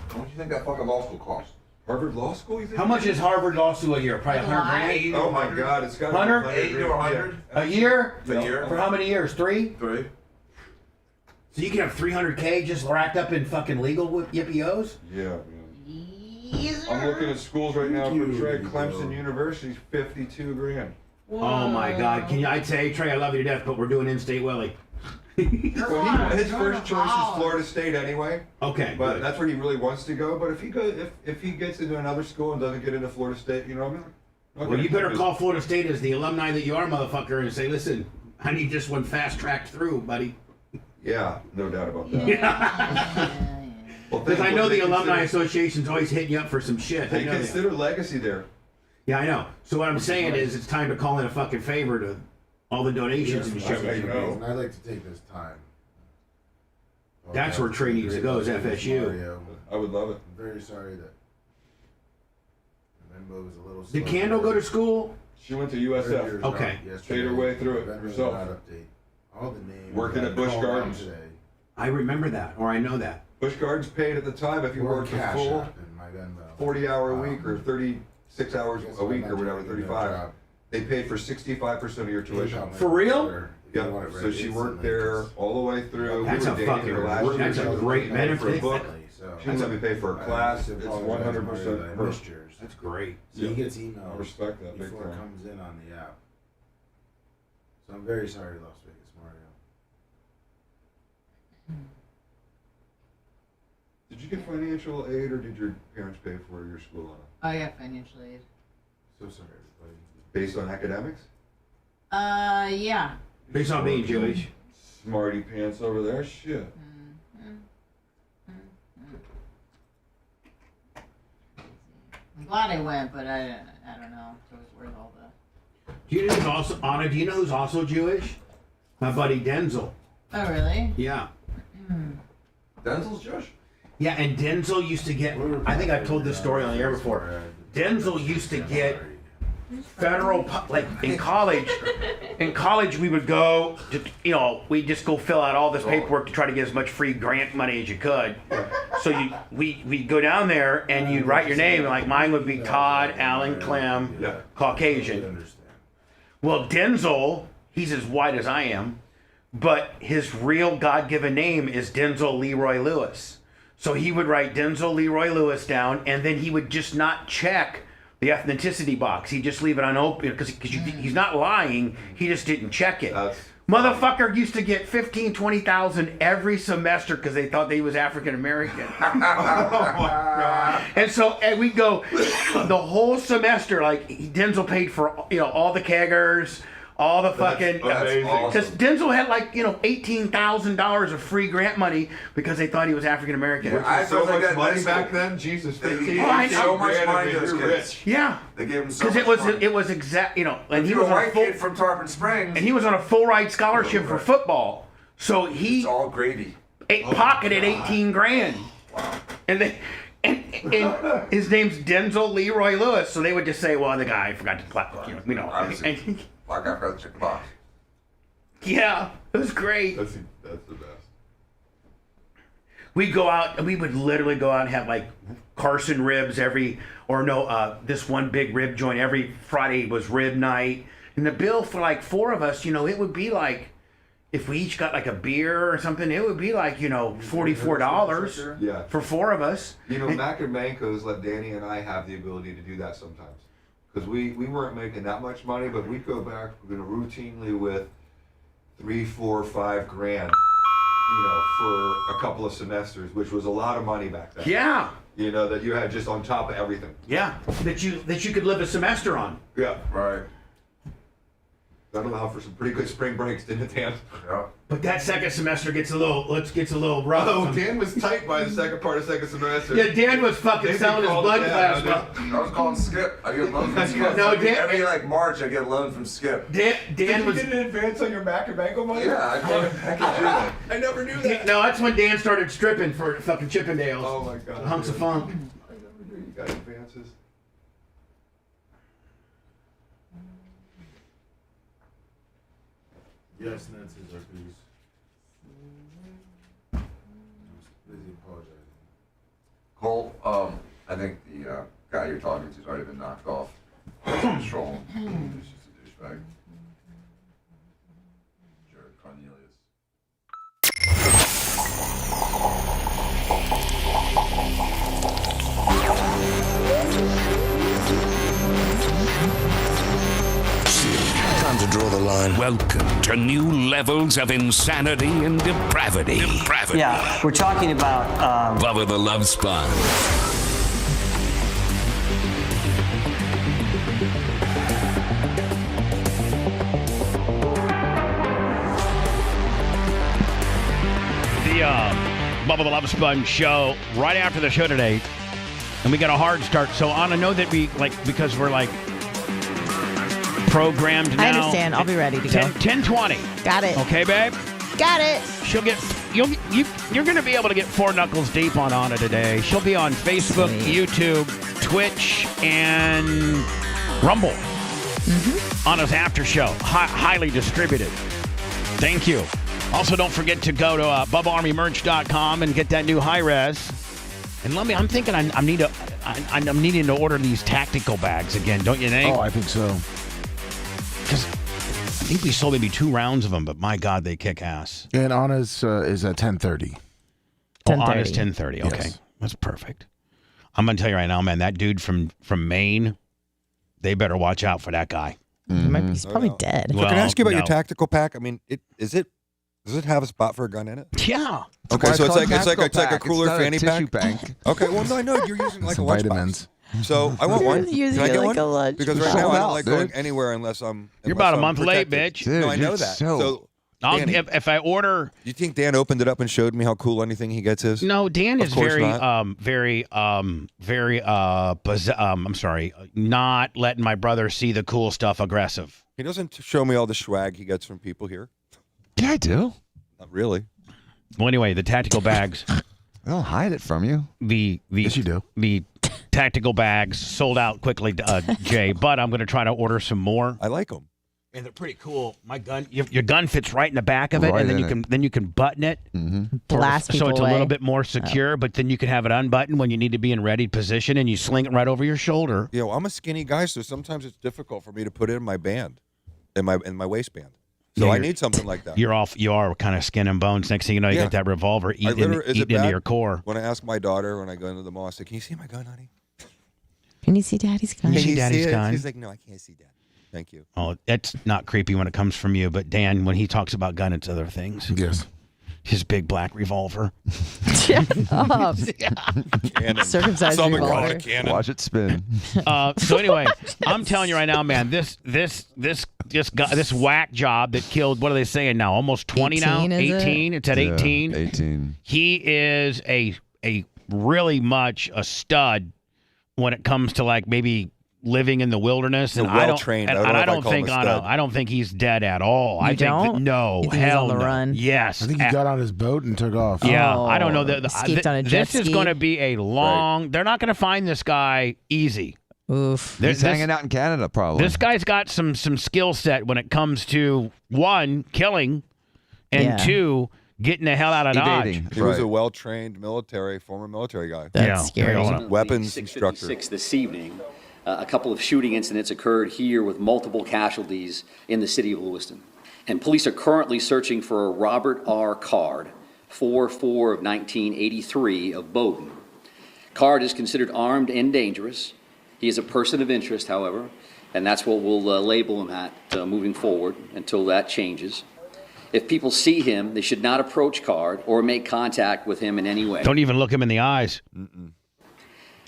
How much do you think that fucking law school cost? Harvard Law School? You think? How much is Harvard Law School a year? Probably $100,000. Oh my God! It's got 100? 80 to 100 a year. A year. For how many years? 3. 3. So you can have $300K just racked up in fucking legal yippee-os? Yeah. I'm looking at schools right now for Trey. Clemson University's $52,000. Oh my God! I'd say, Trey, I love you to death, but we're doing in-state Willie. Well, his first choice is Florida State anyway. Okay, but good. that's where he really wants to go. But if he gets into another school and doesn't get into Florida State, Well, you better call Florida State as the alumni that you are, motherfucker, and say, listen, I need this one fast-tracked through, buddy. Yeah, no doubt about that. Because I know the Alumni Association's always hitting you up for some shit. They consider legacy there. Yeah, I know. So what I'm saying is it's time to call in a fucking favor to all the donations and shit. I'd like to take this time. That's where Trey needs to go, is FSU. Mario. I would love it. I'm very sorry that Venmo was a little slow. Did Candle go to school? She went to USF. Okay. Paid her way through it herself. All the names. Working at Busch Gardens. I remember that, or I know that. Busch Gardens paid at the time if you worked a full 40-hour week or 36 hours a week or whatever, 35. They paid for 65% of your tuition. For real? Yeah. So she worked there all the way through. That's a fucking. That's a great benefit. She didn't let me pay for a class. It's 100% her. That's great. So he gets emails. I respect that big before it time. comes in on the app. So I'm very sorry, Las Vegas, Mario. Did you get financial aid or did your parents pay for your school on it? Oh yeah, financial aid. So sorry, everybody. Based on academics? Yeah. Based on being Jewish. Smarty pants over there. Shit. I'm glad I went, but I don't know if it was worth all the. Do you know who's also Anna? Do you know who's also Jewish? My buddy Denzel. Oh really? Yeah. Denzel's Jewish. Yeah, and Denzel used to get. I think I've told this story on the air before. Denzel used to get federal, like in college. In college, we would go, we'd just go fill out all this paperwork to try to get as much free grant money as you could. So we'd go down there and you'd write your name, like mine would be Todd Allen Clem, Caucasian. Well, Denzel, he's as white as I am, but his real God-given name is Denzel Leroy Lewis. So he would write Denzel Leroy Lewis down, and then he would just not check the ethnicity box. He'd just leave it unopened because he's not lying. He just didn't check it. Motherfucker used to get $15,000, $20,000 every semester because they thought that he was African American. And we'd go the whole semester. Like Denzel paid for all the keggers. All the fucking, because Denzel had like $18,000 of free grant money because they thought he was African American. I so much money back then. Jesus, they gave so much money to those kids. Yeah, they gave him so much because it was exact. And he was a white kid from Tarpon Springs, and he was on a full ride scholarship for football. So it's all gravy. Pocketed 18 grand. Wow. And his name's Denzel Leroy Lewis. So they would just say, well, the guy forgot to black. You know. Obviously, black guy forgot to check the box. Yeah, it was great. That's the best. We'd go out, and we would literally go out and have like Carson ribs this one big rib joint every Friday was rib night. And the bill for like 4 of us, it would be like, if we each got like a beer or something, it would be like, $44 for 4 of us. Mac and Manco's let Danny and I have the ability to do that sometimes. Because we weren't making that much money, but we'd go back routinely with $3, $4, $5 grand, for a couple of semesters, which was a lot of money back then. Yeah. That you had just on top of everything. Yeah, that you could live a semester on. Yeah, right. That allowed for some pretty good spring breaks, didn't it, Dan? Yeah. But that second semester gets a little rough. Oh, Dan was tight by the second part of second semester. Yeah, Dan was fucking selling his blood plasma. I was calling Skip. I get a loan from Skip. No, Dan. Every March, I get a loan from Skip. Dan was. You did an advance on your Mac and Manco money? Yeah, I can do that. I never knew that. No, that's when Dan started stripping for fucking Chippendales. Oh my God. Hunks of funk. I never knew you got advances. Yes, Nancy, please. Busy apologizing. Cole, I think the guy you're talking to has already been knocked off. Control. He's just a douchebag. Jared Cornelius. Time to draw the line. Welcome to new levels of insanity and depravity. Yeah, we're talking about Bubba the Love Sponge. The Bubba the Love Sponge show right after the show today, and we got a hard start. So Anna, know that because we're like programmed now. I understand. I'll be ready to go. 10:20. Got it. Okay, babe. Got it. You're going to be able to get 4 knuckles deep on Anna today. She'll be on Facebook, YouTube, Twitch, and Rumble. Anna's after show, highly distributed. Thank you. Also, don't forget to go to BubbaArmyMerch.com and get that new high res. And I'm thinking I'm needing to order these tactical bags again, don't you think? Oh, I think so. Because I think we sold maybe 2 rounds of them, but my God, they kick ass. And Anna's is at 10:30. Oh, Anna's 10:30. Okay, Yes. That's perfect. I'm gonna tell you right now, man. That dude from Maine, they better watch out for that guy. He's probably dead. So can I ask you about your tactical pack? I mean, does it have a spot for a gun in it? Yeah. Okay, so it's like a It's cooler not a fanny tissue pack. bank. Okay, well, no, I know you're using like Some a lunchbox. vitamins. So I want one. Using Can I it get like one? a lunch. Because right Sold now I out, don't like dude. going anywhere unless I'm. You're about a I'm month late, protected. bitch. No, I know Dude, that. so- So, I'll, Danny, if I order. you think Dan opened it up and showed me how cool anything he gets is? No, Dan Of is course very, not. I'm sorry, not letting my brother see the cool stuff aggressive. He doesn't show me all the swag he gets from people here. Yeah, I do. Not really. Well, anyway, the tactical bags. I don't hide it from you. Yes, you do. The tactical bags sold out quickly, Jay. But I'm going to try to order some more. I like them. And they're pretty cool. My gun, your gun fits right in the back of it, Right and then in you can button it, Blast so people it's a away. little bit more secure. But then you can have it unbuttoned when you need to be in ready position, and you sling it right over your shoulder. Yeah, well, I'm a skinny guy, so sometimes it's difficult for me to put it in my band, in my waistband. So Yeah, I you're- need something like that. You are kind of skin and bones. Next thing you know, you Yeah. got that revolver I eating literally- is it into bad? your core. When I ask my daughter when I go into the mall, I say, "Can you see my gun, honey?" Can you see Daddy's gun? Can you see Daddy's it? gun? She's like, "No, I can't see that." Thank you. Oh, that's not creepy when it comes from you, but Dan, when he talks about gun, it's other things. Yes. His big black revolver. Shut up. Cannon. Circumcised Someone call revolver. it a cannon. Watch it spin. So anyway, I'm telling you right now, man, this whack job that killed, what are they saying now? Almost 20 now? 18, is it? 18? It's at 18. 18. He is a really much a stud when it comes to like maybe living in the wilderness, and well trained. I don't think he's dead at all. You don't? No, You think he's hell on the no. run? Yes, I think he got on his boat and took off. Yeah, I don't know. Escaped on a jet This is ski. going to be a long. They're not going to find this guy easy. Oof. He's hanging out in Canada, probably. This guy's got some skill set when it comes to, one, killing, and two, getting the hell out of Dodge. He was a well-trained former military guy. That's scary. Weapons instructor. This evening, a couple of shooting incidents occurred here with multiple casualties in the city of Lewiston. And police are currently searching for a Robert R. Card, 4/4 of 1983 of Bowdoin. Card is considered armed and dangerous. He is a person of interest, however, and that's what we'll label him at moving forward until that changes. If people see him, they should not approach Card or make contact with him in any way. Don't even look him in the eyes.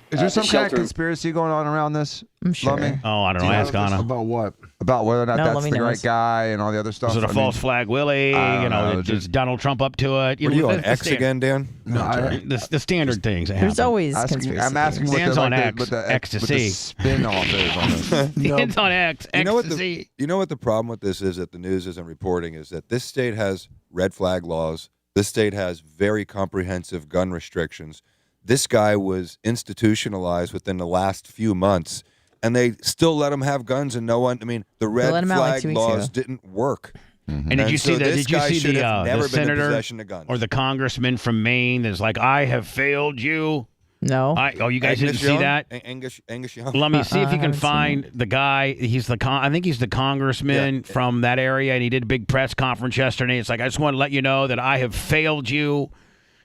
Is there some kind of conspiracy going on around this? I'm sure. Lummi? Oh, I don't know. Ask Anna. About what? About whether or not No, that's Lummi the right knows. guy and all the other stuff. Was it a false flag, Willie? I don't know. Is Donald Trump up to it? What are you on the X standard- again, Dan? No, The standard things. That There's happen. always I'm conspiracy asking theories. what Dan's the, on like, X, what the ecstasy. What the spin-off is on this. Dan's on X. You know what Ecstasy. the problem with this is that the news isn't reporting is that this state has red flag laws. This state has very comprehensive gun restrictions. This guy was institutionalized within the last few months, and they still let him have guns, and no one. I mean, the red let him out like flag 2 weeks laws ago. didn't work. And did you see so the? this Did you guy see should the have never been in senator possession of guns. or the congressman from Maine that's like, I have failed you. No. You guys didn't see that? Angus Young. Let me see if you I can haven't seen find the guy. He's I think he's the congressman from that area, and he did a big press conference yesterday. It's like, I just want to let you know that I have failed you,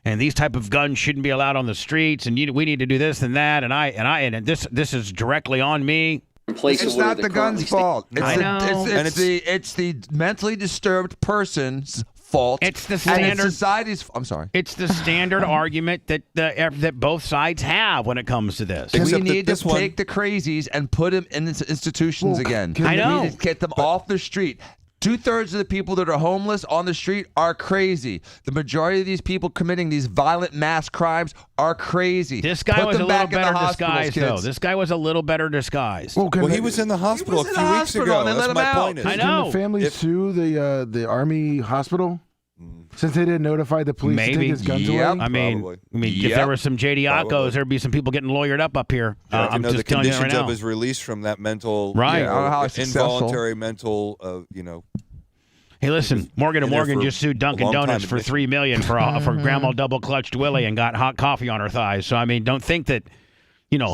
and these type of guns shouldn't be allowed on the streets, and we need to do this and that, and this is directly on me. It's not the gun's fault. I know. It's the mentally disturbed person's fault. It's the and standard. it's society's. I'm sorry. It's the standard argument that both sides have when it comes to this. We need to take the crazies and put them in institutions again. I know. We need to get them off the street. 2/3 of the people that are homeless on the street are crazy. The majority of these people committing these violent mass crimes are crazy. This guy Put was a them little back in the better hospitals, disguised, kids. though. This guy was a little better disguised. Well, he was in the hospital a few weeks ago. That's my point. I know. Can the family sue the Army hospital? Since they didn't notify the police to take his guns away? I mean, if there were some JDIACos, there'd be some people getting lawyered up here. I'm the just telling you right conditions now. of his release from that mental, Right. you know, I don't know how it's involuntary mental, Hey, listen, Morgan & in there Morgan for just sued a Dunkin' long time Donuts for $3 million for Grandma double clutched Willie and got hot coffee on her thighs. So I mean, don't think that.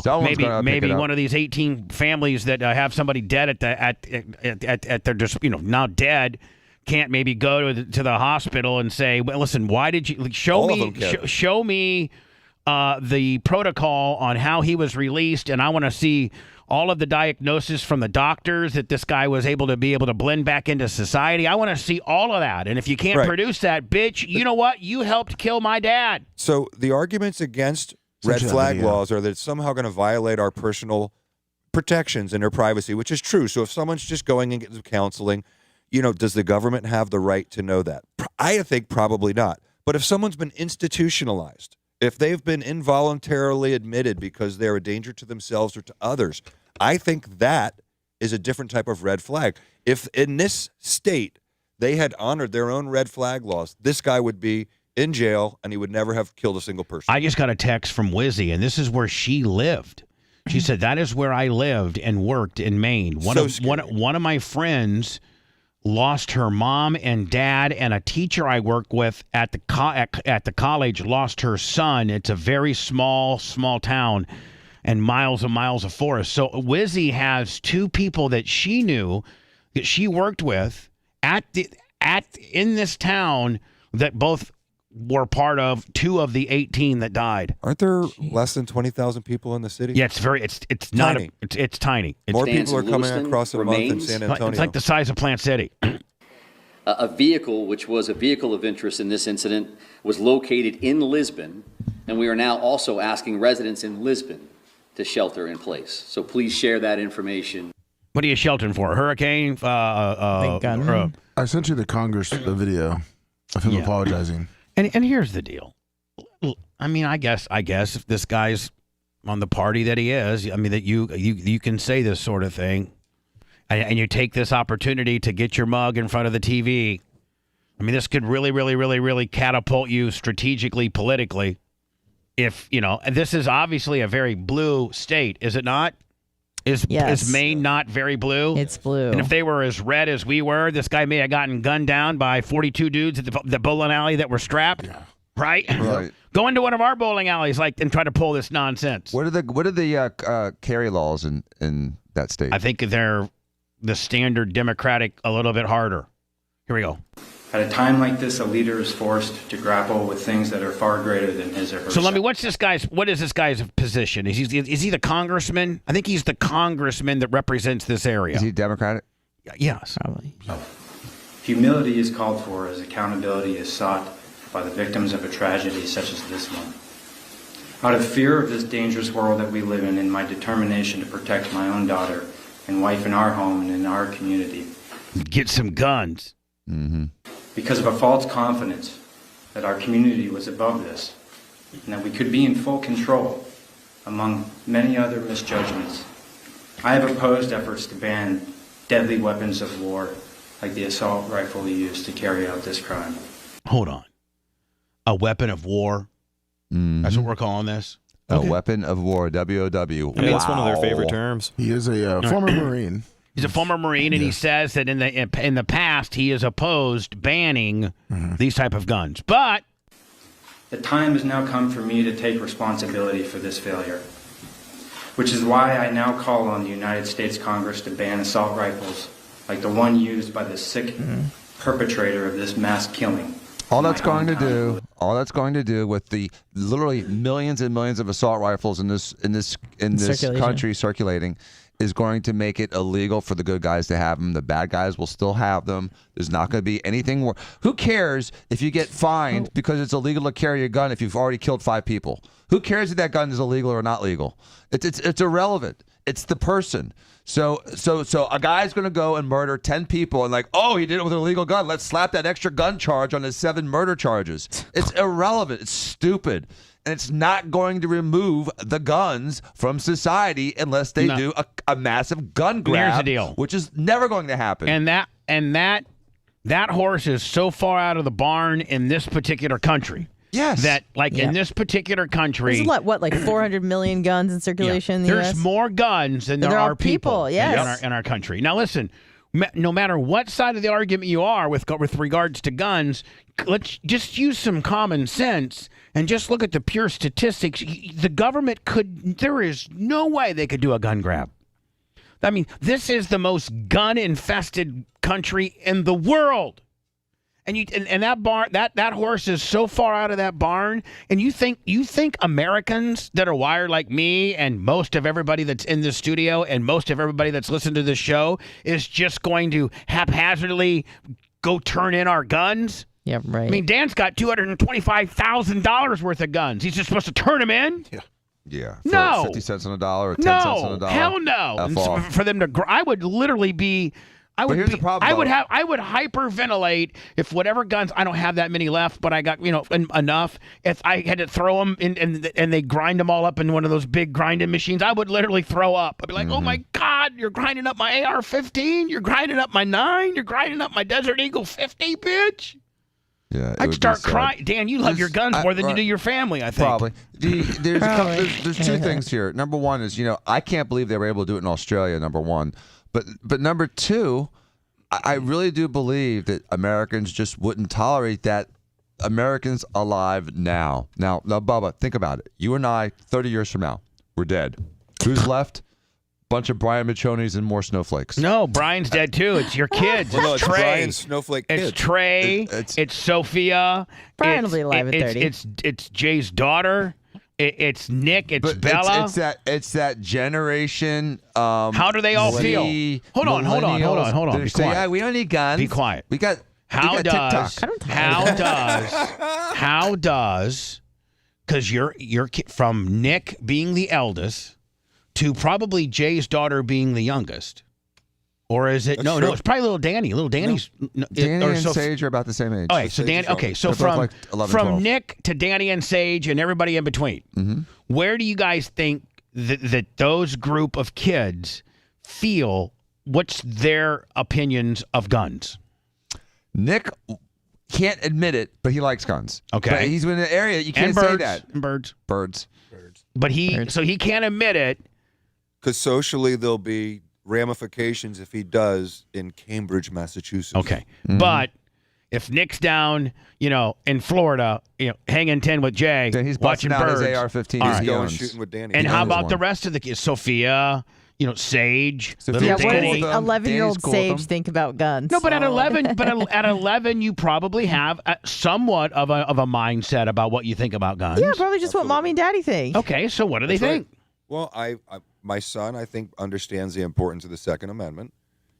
Someone's gonna pick maybe it up. one of these 18 families that have somebody dead at their just now dead can't maybe go to the hospital and say, well, listen, why did you show me the protocol on how he was released, and I want to see all of the diagnosis from the doctors that this guy was able to blend back into society. I want to see all of that. And if you can't produce that, bitch, you know what? You helped kill my dad. So the arguments against red flag laws are that it's somehow going to violate our personal protections and their privacy, which is true. So if someone's just going and getting some counseling, does the government have the right to know that? I think probably not. But if someone's been institutionalized, if they've been involuntarily admitted because they're a danger to themselves or to others, I think that is a different type of red flag. If in this state they had honored their own red flag laws, this guy would be in jail and he would never have killed a single person. I just got a text from Wizzy, and this is where she lived. She said, that is where I lived and worked in Maine. One of my friends lost her mom and dad, and a teacher I work with at the college lost her son. It's a very small in miles and miles of forest. So Wizzy has two people that she knew that she worked with in this town that both were part of 2 of the 18 that died. Aren't there less than 20,000 people in the city? Yeah, it's not tiny. It's tiny. More people are coming across a month in San Antonio. It's like the size of Plant City. A vehicle, which was a vehicle of interest in this incident, was located in Lisbon, and we are now also asking residents in Lisbon to shelter in place. So please share that information. What are you sheltering for? A hurricane? I sent you the Congress video of him apologizing. And here's the deal. I mean, I guess if this guy's on the party that he is. I mean, that you can say this sort of thing, and you take this opportunity to get your mug in front of the TV. I mean, this could really, really, really, really catapult you strategically, politically. If, and this is obviously a very blue state, is it not? Is Maine not very blue? It's blue. And if they were as red as we were, this guy may have gotten gunned down by 42 dudes at the bowling alley that were strapped. Yeah. Right? Right. Go into one of our bowling alleys and try to pull this nonsense. What are the carry laws in that state? I think they're the standard Democratic, a little bit harder. Here we go. At a time like this, a leader is forced to grapple with things that are far greater than his or her. So, what is this guy's position? Is he the congressman? I think he's the congressman that represents this area. Is he Democratic? Yes. Probably. Humility is called for as accountability is sought by the victims of a tragedy such as this one. Out of fear of this dangerous world that we live in and my determination to protect my own daughter and wife in our home and in our community. Get some guns. Mm-hmm. Because of a false confidence that our community was above this and that we could be in full control, among many other misjudgments, I have opposed efforts to ban deadly weapons of war like the assault rifle used to carry out this crime. Hold on. A weapon of war? Mm-hmm. That's what we're calling this? A weapon of war, WOW. I mean, that's one of their favorite terms. He is a former Marine. He's a former Marine, and he says that in the past he has opposed banning these type of guns. But the time has now come for me to take responsibility for this failure, which is why I now call on the United States Congress to ban assault rifles like the one used by the sick perpetrator of this mass killing. All that's going to do with the literally millions and millions of assault rifles in this country circulating is going to make it illegal for the good guys to have them. The bad guys will still have them. There's not going to be anything more. Who cares if you get fined because it's illegal to carry a gun if you've already killed 5 people? Who cares if that gun is illegal or not legal? It's irrelevant. It's the person. So a guy's going to go and murder 10 people and he did it with an illegal gun. Let's slap that extra gun charge on his 7 murder charges. It's irrelevant. It's stupid. And it's not going to remove the guns from society unless they do a massive gun grab. Here's the deal. Which is never going to happen. And that horse is so far out of the barn in this particular country. Yes. That in this particular country, there's like 400 million guns in circulation in the there's US? more guns than there are people yes. in our country. Now listen, no matter what side of the argument you are with regards to guns, let's just use some common sense and just look at the pure statistics. The government there is no way they could do a gun grab. I mean, this is the most gun-infested country in the world. And that horse is so far out of that barn, and you think Americans that are wired like me and most of everybody that's in this studio and most of everybody that's listened to this show is just going to haphazardly go turn in our guns? Yeah, right. I mean, Dan's got $225,000 worth of guns. He's just supposed to turn them in? Yeah. For No. 50 cents on a dollar or 10 cents on a dollar. Hell no. And for them to, I would literally be. Here's the problem, I would hyperventilate if whatever guns, I don't have that many left, but I got enough. If I had to throw them and they grind them all up in one of those big grinding machines, I would literally throw up. I'd be like, oh my God, you're grinding up my AR-15, you're grinding up my 9, you're grinding up my Desert Eagle 50, bitch. Yeah, I'd start crying. Dan, you love your guns more than you do your family, I think. Probably. There's 2 things here. Number one is, I can't believe they were able to do it in Australia, number one. But number 2, I really do believe that Americans just wouldn't tolerate that Americans alive now. Now, Bubba, think about it. You and I, 30 years from now, we're dead. Who's left? Bunch of Brian Machonis and more snowflakes. No, Brian's dead too. It's your kids. Well, no, it's it's Trey. Brian's snowflake It's kid. Trey. It's Sophia. Brian will be alive at 30. It's Jay's daughter. It's Nick. It's Bella. It's that generation. How do they all feel? Hold on. Be say, quiet. yeah, we don't need guns. Be quiet. We got TikTok. How does? Because you're from Nick being the eldest to probably Jay's daughter being the youngest. Or is it? No, it's probably little Danny. Little Danny's. Danny and Sage are about the same age. Okay, so Danny. Okay, so They're both from like 11, from 12. Nick to Danny and Sage and everybody in between, where do you guys think that those group of kids feel? What's their opinions of guns? Nick can't admit it, but he likes guns. Okay. But he's in an area you can't And say birds. that. And birds. Birds. But he can't admit it. Because socially there'll be ramifications if he does in Cambridge, Massachusetts. Okay. But if Nick's down, in Florida, hanging 10 with Jay, he's watching busting out birds. his AR-15. All He's right. going shooting with Danny. And He how owns about one. the rest of the kids? Sophia, Sage, little Yeah, what Danny. does 11-year-old cool with Sage them. think about guns? No, but at 11, you probably have somewhat of a mindset about what you think about guns. Yeah, probably just what mommy and daddy think. Okay, so what do they think? Well, my son, I think, understands the importance of the Second Amendment,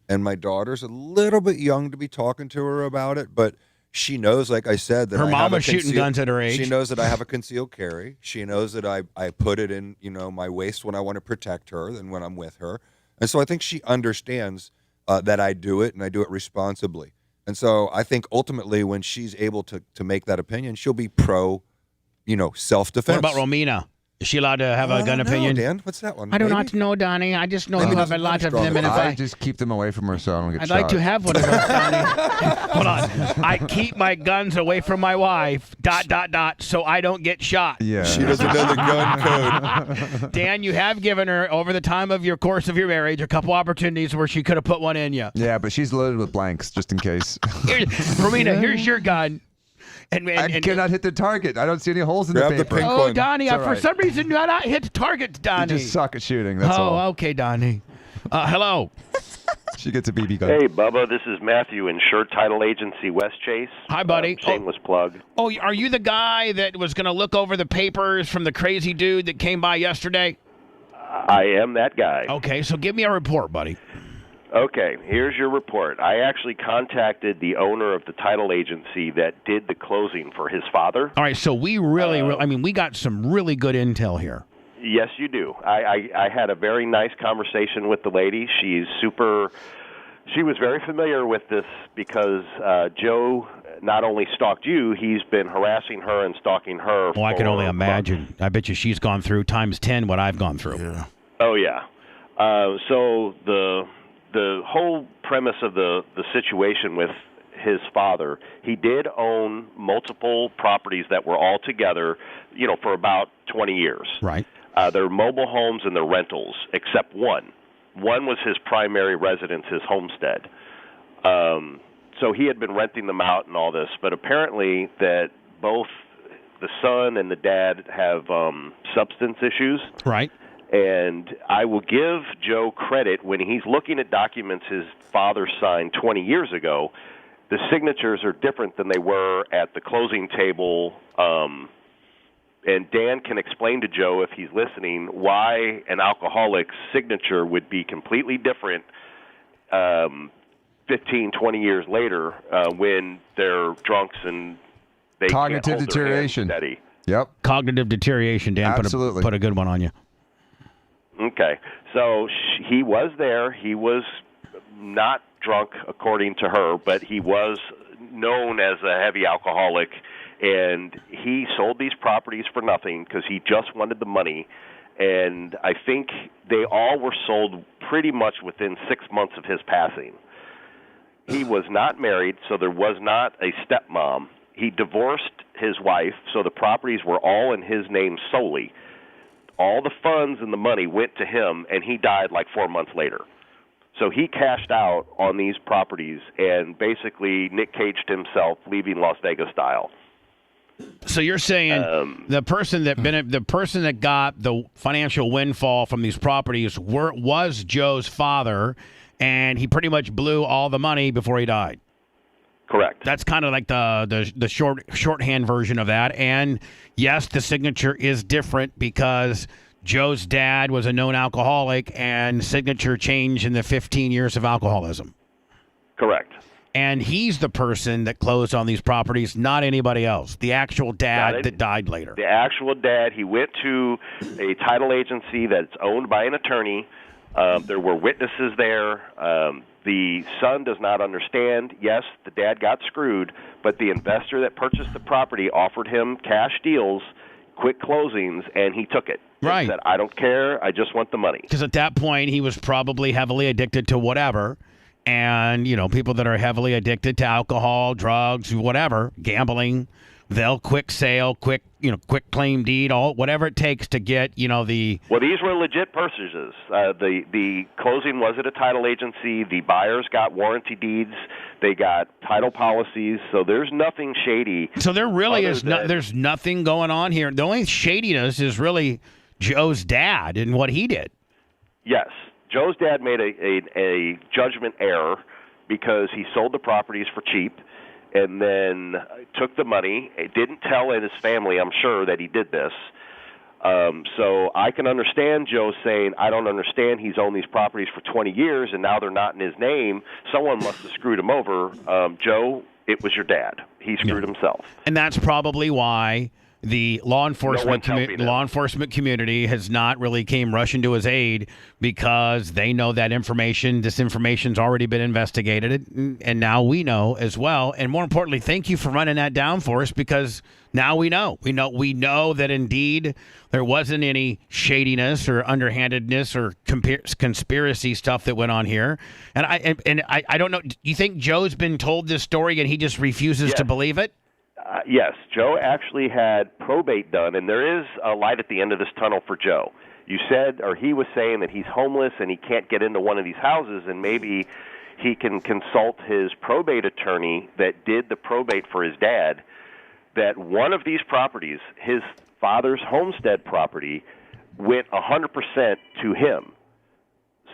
and my daughter's a little bit young to be talking to her about it, but she knows, like I said, that Her I mom have was shooting guns at her age. She knows that I have a concealed carry. She knows that I put it in, my waist when I want to protect her and when I'm with her, and so I think she understands that I do it and I do it responsibly. And so I think ultimately, when she's able to make that opinion, she'll be pro, self-defense. What about Romina? Is she allowed to have a gun opinion? Dan, what's that one? I do Maybe? not know, Donnie. I just know Maybe you have a doesn't lot of strong them. And if I just keep them away from her so I don't get I'd shot. like to have one of those, Donnie. Hold on. I keep my guns away from my wife, ... so I don't get shot. Yeah. She doesn't know the gun code. Dan, you have given her, over the time of your course of your marriage, a couple opportunities where she could have put one in you. Yeah, but she's loaded with blanks just in case. Romina, here's your gun. I cannot hit the target. I don't see any holes in Grab the the paper. pink Oh, one. Donnie, It's all for right. some reason, do not hit targets, Donnie. You just suck at shooting. That's all. Okay, Donnie. Hello. She gets a BB gun. Hey, Bubba, this is Matthew, Insured Title Agency, West Chase. Hi, buddy. Shameless plug. Oh, are you the guy that was going to look over the papers from the crazy dude that came by yesterday? I am that guy. Okay, so give me a report, buddy. Okay, here's your report. I actually contacted the owner of the title agency that did the closing for his father. All right, so we we got some really good intel here. Yes, you do. I had a very nice conversation with the lady. She was very familiar with this because Joe not only stalked you, he's been harassing her and stalking her. Well, I can only imagine. I bet you she's gone through times 10 what I've gone through. Yeah. Oh, yeah. So the whole premise of the situation with his father, he did own multiple properties that were all together, for about 20 years. Right. They're mobile homes and they're rentals, except one. One was his primary residence, his homestead. So he had been renting them out and all this, but apparently that both the son and the dad have substance issues. Right. And I will give Joe credit when he's looking at documents his father signed 20 years ago. The signatures are different than they were at the closing table. And Dan can explain to Joe, if he's listening, why an alcoholic's signature would be completely different 15, 20 years later when they're drunks and they Cognitive can't hold deterioration. Their hands steady. Yep. Cognitive deterioration, Dan. Absolutely. Put a good one on you. Okay, so he was there. He was not drunk, according to her, but he was known as a heavy alcoholic, and he sold these properties for nothing because he just wanted the money, and I think they all were sold pretty much within 6 months of his passing. He was not married, so there was not a stepmom. He divorced his wife, so the properties were all in his name solely. All the funds and the money went to him, and he died like 4 months later. So he cashed out on these properties and basically Nick Caged himself, leaving Las Vegas style. So you're saying the person that got the financial windfall from these properties was Joe's father, and he pretty much blew all the money before he died. Correct. That's kind of like the shorthand version of that. And yes, the signature is different because Joe's dad was a known alcoholic, and signature changed in the 15 years of alcoholism. Correct. And he's the person that closed on these properties, not anybody else. The actual dad that died later. The actual dad, he went to a title agency that's owned by an attorney. There were witnesses there. The son does not understand. Yes, the dad got screwed, but the investor that purchased the property offered him cash deals, quick closings, and he took it. Right. He said, I don't care. I just want the money. Because at that point, he was probably heavily addicted to whatever. And, people that are heavily addicted to alcohol, drugs, whatever, gambling, they'll quick sale, quick claim deed, whatever it takes to get, the... Well, these were legit purchases. The closing was at a title agency. The buyers got warranty deeds. They got title policies. So there's nothing shady. So there really is there's nothing going on here. The only shadiness is really Joe's dad and what he did. Yes. Joe's dad made a judgment error because he sold the properties for cheap and then took the money. It didn't tell his family, I'm sure, that he did this. So I can understand Joe saying, I don't understand. He's owned these properties for 20 years, and now they're not in his name. Someone must have screwed him over. Joe, it was your dad. He screwed himself. And that's probably why the law enforcement community has not really came rushing to his aid, because they know that this information's already been investigated, and now we know as well. And more importantly, thank you for running that down for us, because now we know that indeed there wasn't any shadiness or underhandedness or conspiracy stuff that went on here. And I don't know. Do you think Joe's been told this story and he just refuses to believe it? Yes, Joe actually had probate done, and there is a light at the end of this tunnel for Joe. You said, or he was saying, that he's homeless and he can't get into one of these houses, and maybe he can consult his probate attorney that did the probate for his dad, that one of these properties, his father's homestead property, went 100% to him.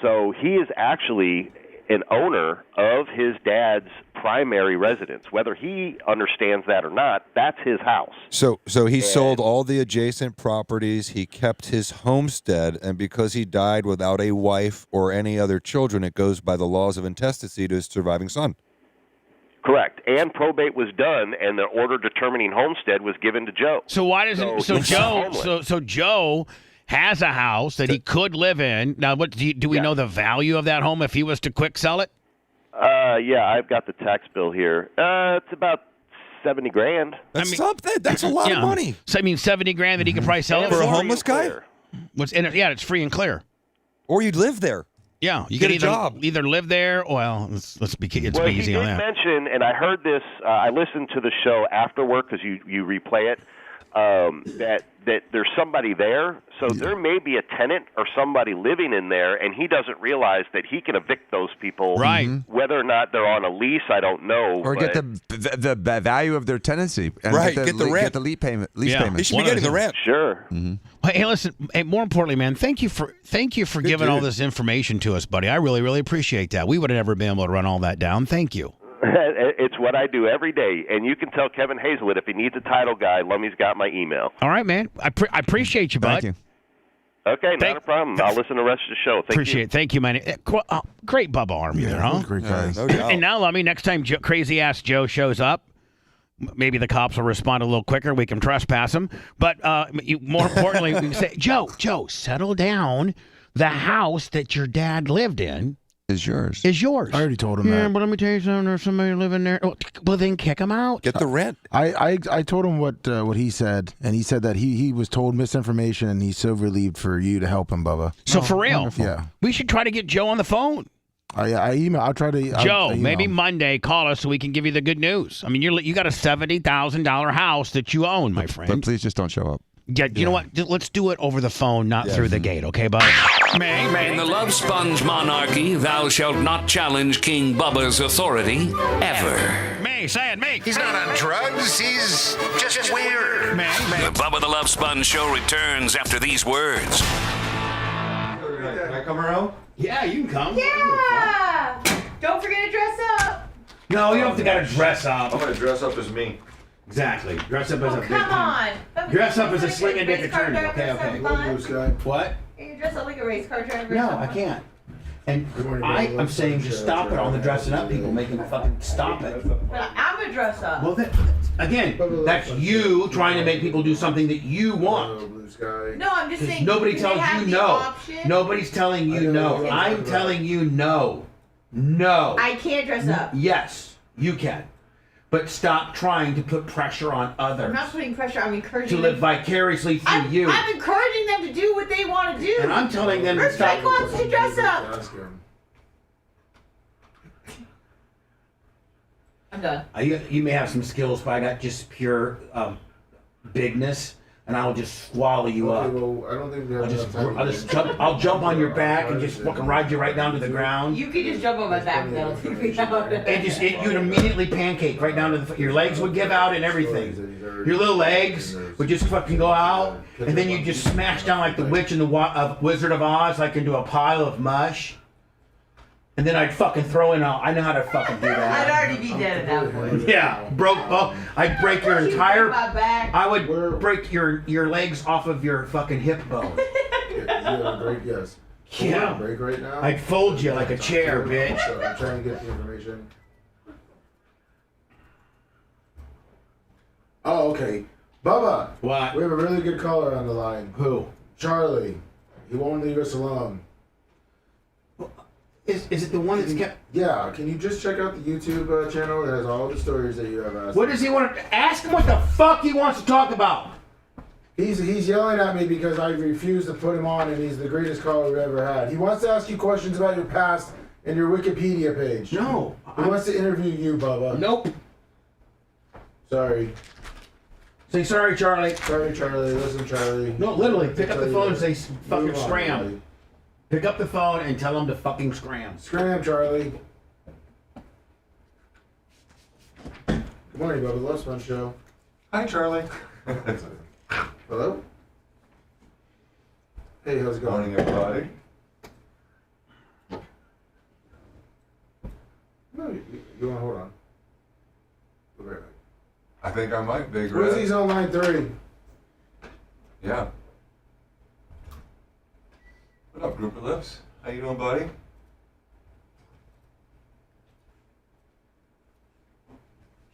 So he is actually an owner of his dad's primary residence. Whether he understands that or not, that's his house. So he sold all the adjacent properties. He kept his homestead, and because he died without a wife or any other children, it goes by the laws of intestacy to his surviving son. Correct. And probate was done, and the order determining homestead was given to Joe. So why doesn't so Joe has a house that he could live in. Now, what do we know the value of that home if he was to quick sell it? Yeah, I've got the tax bill here. It's about $70,000. That's something. That's a lot of money. So I mean, $70,000 that he could probably sell it for a homeless guy. It's free and clear. Or you'd live there. Yeah, you get could a job. Either live there. Well, let's be easy on that. He did mention, and I heard this. I listened to the show afterward because you replay it. That there's somebody there, so there may be a tenant or somebody living in there, and he doesn't realize that he can evict those people. Right. Whether or not they're on a lease, I don't know. Or get the value of their tenancy. And right. Get the rent. Get the lease payment. He should be getting the rent. Sure. Mm-hmm. Well, hey, listen. Hey, more importantly, man, thank you for giving all this information to us, buddy. I really, really appreciate that. We would have never been able to run all that down. Thank you. It's what I do every day, and you can tell Kevin Hazelwood if he needs a title guy, Lummy's got my email. All right, man. I appreciate you, bud. Thank you. Okay, not a problem. I'll listen to the rest of the show. Appreciate it. Thank you, man. Great Bubba Army there, huh? Great guys. No doubt. And now, Lummy, next time crazy-ass Joe shows up, maybe the cops will respond a little quicker. We can trespass him. But more importantly, we can say, Joe, settle down. The house that your dad lived in is yours. I already told him that. Yeah, but let me tell you something. There's somebody living there. Well, then kick him out. Get the rent. I told him what he said, and he said that he was told misinformation, and he's so relieved for you to help him, Bubba. So for real, wonderful. Yeah. We should try to get Joe on the phone. I'll try to. Joe, maybe Monday, call us so we can give you the good news. I mean, you got a $70,000 house that you own, my friend. But please just don't show up. Yeah, you know what? Let's do it over the phone, not through the gate, okay, bud? In the Love Sponge monarchy, thou shalt not challenge King Bubba's authority ever. Say it, me. He's not on drugs. He's just weird. The Bubba the Love Sponge show returns after these words. Can I come around? Yeah, you can come. Yeah! Don't forget to dress up. No, you don't have to dress up. I'm going to dress up as me. Exactly. Dress up as a big come on. Dress up as a slinging dick attorney. Okay. What? What? You dress up like a race car driver. No, I can't. And I'm saying just stop it, all the dressing up people, making fucking stop it. But I'm gonna dress up. Well, again, that's you trying to make people do something that you want. No, I'm just saying. Nobody do tells they have you the no. option? Nobody's telling you no. I'm telling you no. No. I can't dress up. Yes, you can. But stop trying to put pressure on others. I'm not putting pressure. I'm encouraging to them. live vicariously through you. I'm encouraging them to do what they want to do. And I'm telling them to stop. Drake wants to dress up. I'm done. You may have some skills, but I got just pure bigness, and I will just swallow you up. Well, I don't think we have I'll jump on your back and just fucking ride you right down to the ground. You could just jump on my back now. You'd immediately pancake right down to your legs would give out and everything. Your little legs would just fucking go out, and then you just smash down like the witch in the Wizard of Oz, like into a pile of mush. And then I'd fucking throw in I know how to fucking do that. I'd already be dead at that point. Yeah, I'd break your entire. My back. I would break your legs off of your fucking hip bone. Yes. Yeah. Break right now. I'd fold you like a chair, bitch. I'm trying to get the information. Oh, okay. Bubba. What? We have a really good caller on the line. Who? Charlie. He won't leave us alone. Is it the one that's kept? Yeah. Can you just check out the YouTube channel that has all the stories that you have asked? What does he want to ask him? What the fuck he wants to talk about? He's yelling at me because I refuse to put him on, and he's the greatest caller we've ever had. He wants to ask you questions about your past and your Wikipedia page. No. He wants to interview you, Bubba. Nope. Sorry. Say sorry, Charlie. Sorry, Charlie. Listen, Charlie. No, literally, pick up the phone and say fucking scram. Pick up the phone and tell him to fucking scram. Scram, Charlie. Good morning, Bubba the Love Sponge Show. Hi, Charlie. Hello? Hey, how's it going? Morning, everybody. No, you want to hold on. We'll be right back. I think I might, Big Red. Rizzy's on line 3. Yeah. What up, Group of Lips? How you doing, buddy?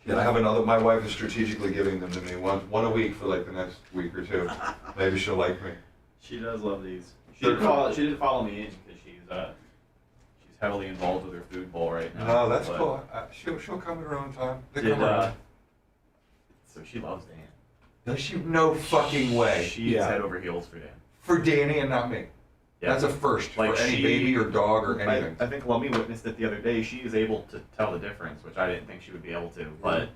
Yeah, I have another. My wife is strategically giving them to me one a week for like the next week or two. Maybe she'll like me. She does love these. She did follow me in because she's heavily involved with her food bowl right now. No, that's cool. She'll come at her own time. They come around. So she loves Dan. Does she? No fucking way. She is head over heels for Dan. For Danny and not me. Yeah. That's a first for any baby or dog or anything. I think Lummy witnessed it the other day. She is able to tell the difference, which I didn't think she would be able to. But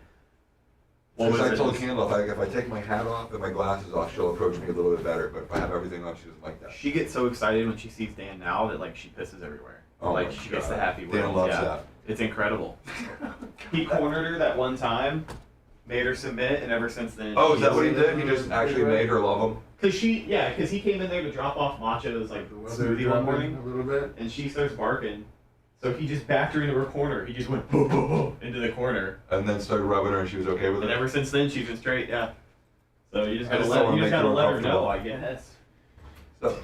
Since I told Kendall, if I take my hat off and my glasses off, she'll approach me a little bit better. But if I have everything on, she doesn't like that. She gets so excited when she sees Dan now that like she pisses everywhere. Oh like my she gets God. the happy Dan world. loves that. It's incredible. He cornered her that one time, made her submit, and ever since then. Oh, is that what he did? He just actually made her love him? Because he came in there to drop off Macho's like smoothie one morning, a little bit, and she starts barking. So he just backed her into her corner. He just went into the corner, and then started rubbing her, and she was okay with it. And ever since then, she's been straight. Yeah. So you just I gotta just don't wanna make her let her uncomfortable. know, I guess. So,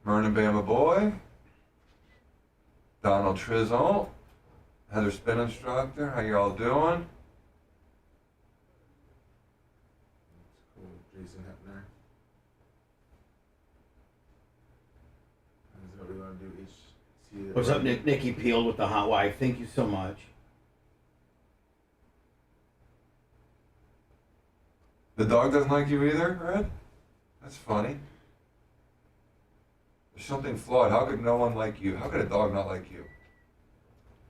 Vernon Bama Boy, Donald Trizol, Heather Spin Instructor, how y'all doing? Jason Hepner. Is that what we want to do each? What's up, Nikki Peeled with the hot wife? Thank you so much. The dog doesn't like you either, Red? That's funny. There's something flawed. How could no one like you? How could a dog not like you?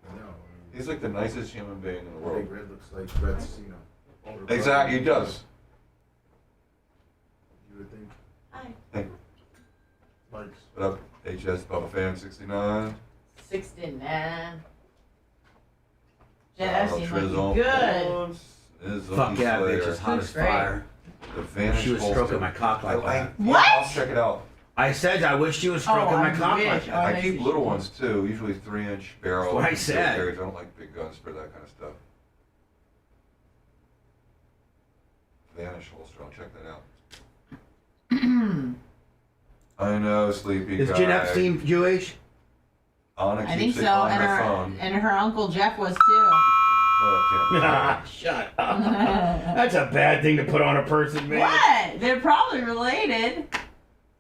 I know. He's like the nicest human being in the world. Big Red looks like Red's, Exactly, he does. You would think. Hey. Mike's. What up, HS Bubba Fan 69? 69. Yeah, that seems like Trizzle. good. Fuck yeah, bitch, it's hot as fire. The Vanish She was Holster. stroking my cock like that. What? I'll check it out. I said I wish she was stroking my cock like that. I keep little ones too, usually 3-inch barrel. That's what I said. I don't like big guns for that kind of stuff. Vanish Holster, I'll check that out. I know, sleepy Is guy. Jen Epstein Jewish? Anna I think keeps so. it on And her her phone. and her uncle Jeff was too. What up, Tim? Shut up. That's a bad thing to put on a person, man. What? They're probably related.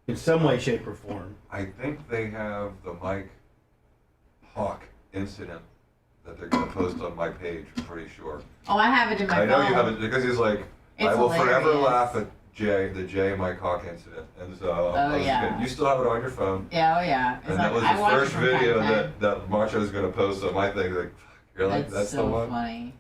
In some way, shape, or form. I think they have the Mike Hawk incident that they're going to post on my page, I'm pretty sure. Oh, I have it in my phone. I know you have it because he's like, It's I will forever hilarious. laugh at the Jay Mike Hawk incident. And so you still have it on your phone. Yeah, oh yeah. It's And like, that was I the watch it first from time to video time. that Macho's going to post on my thing. Like, really? That's so the one? funny.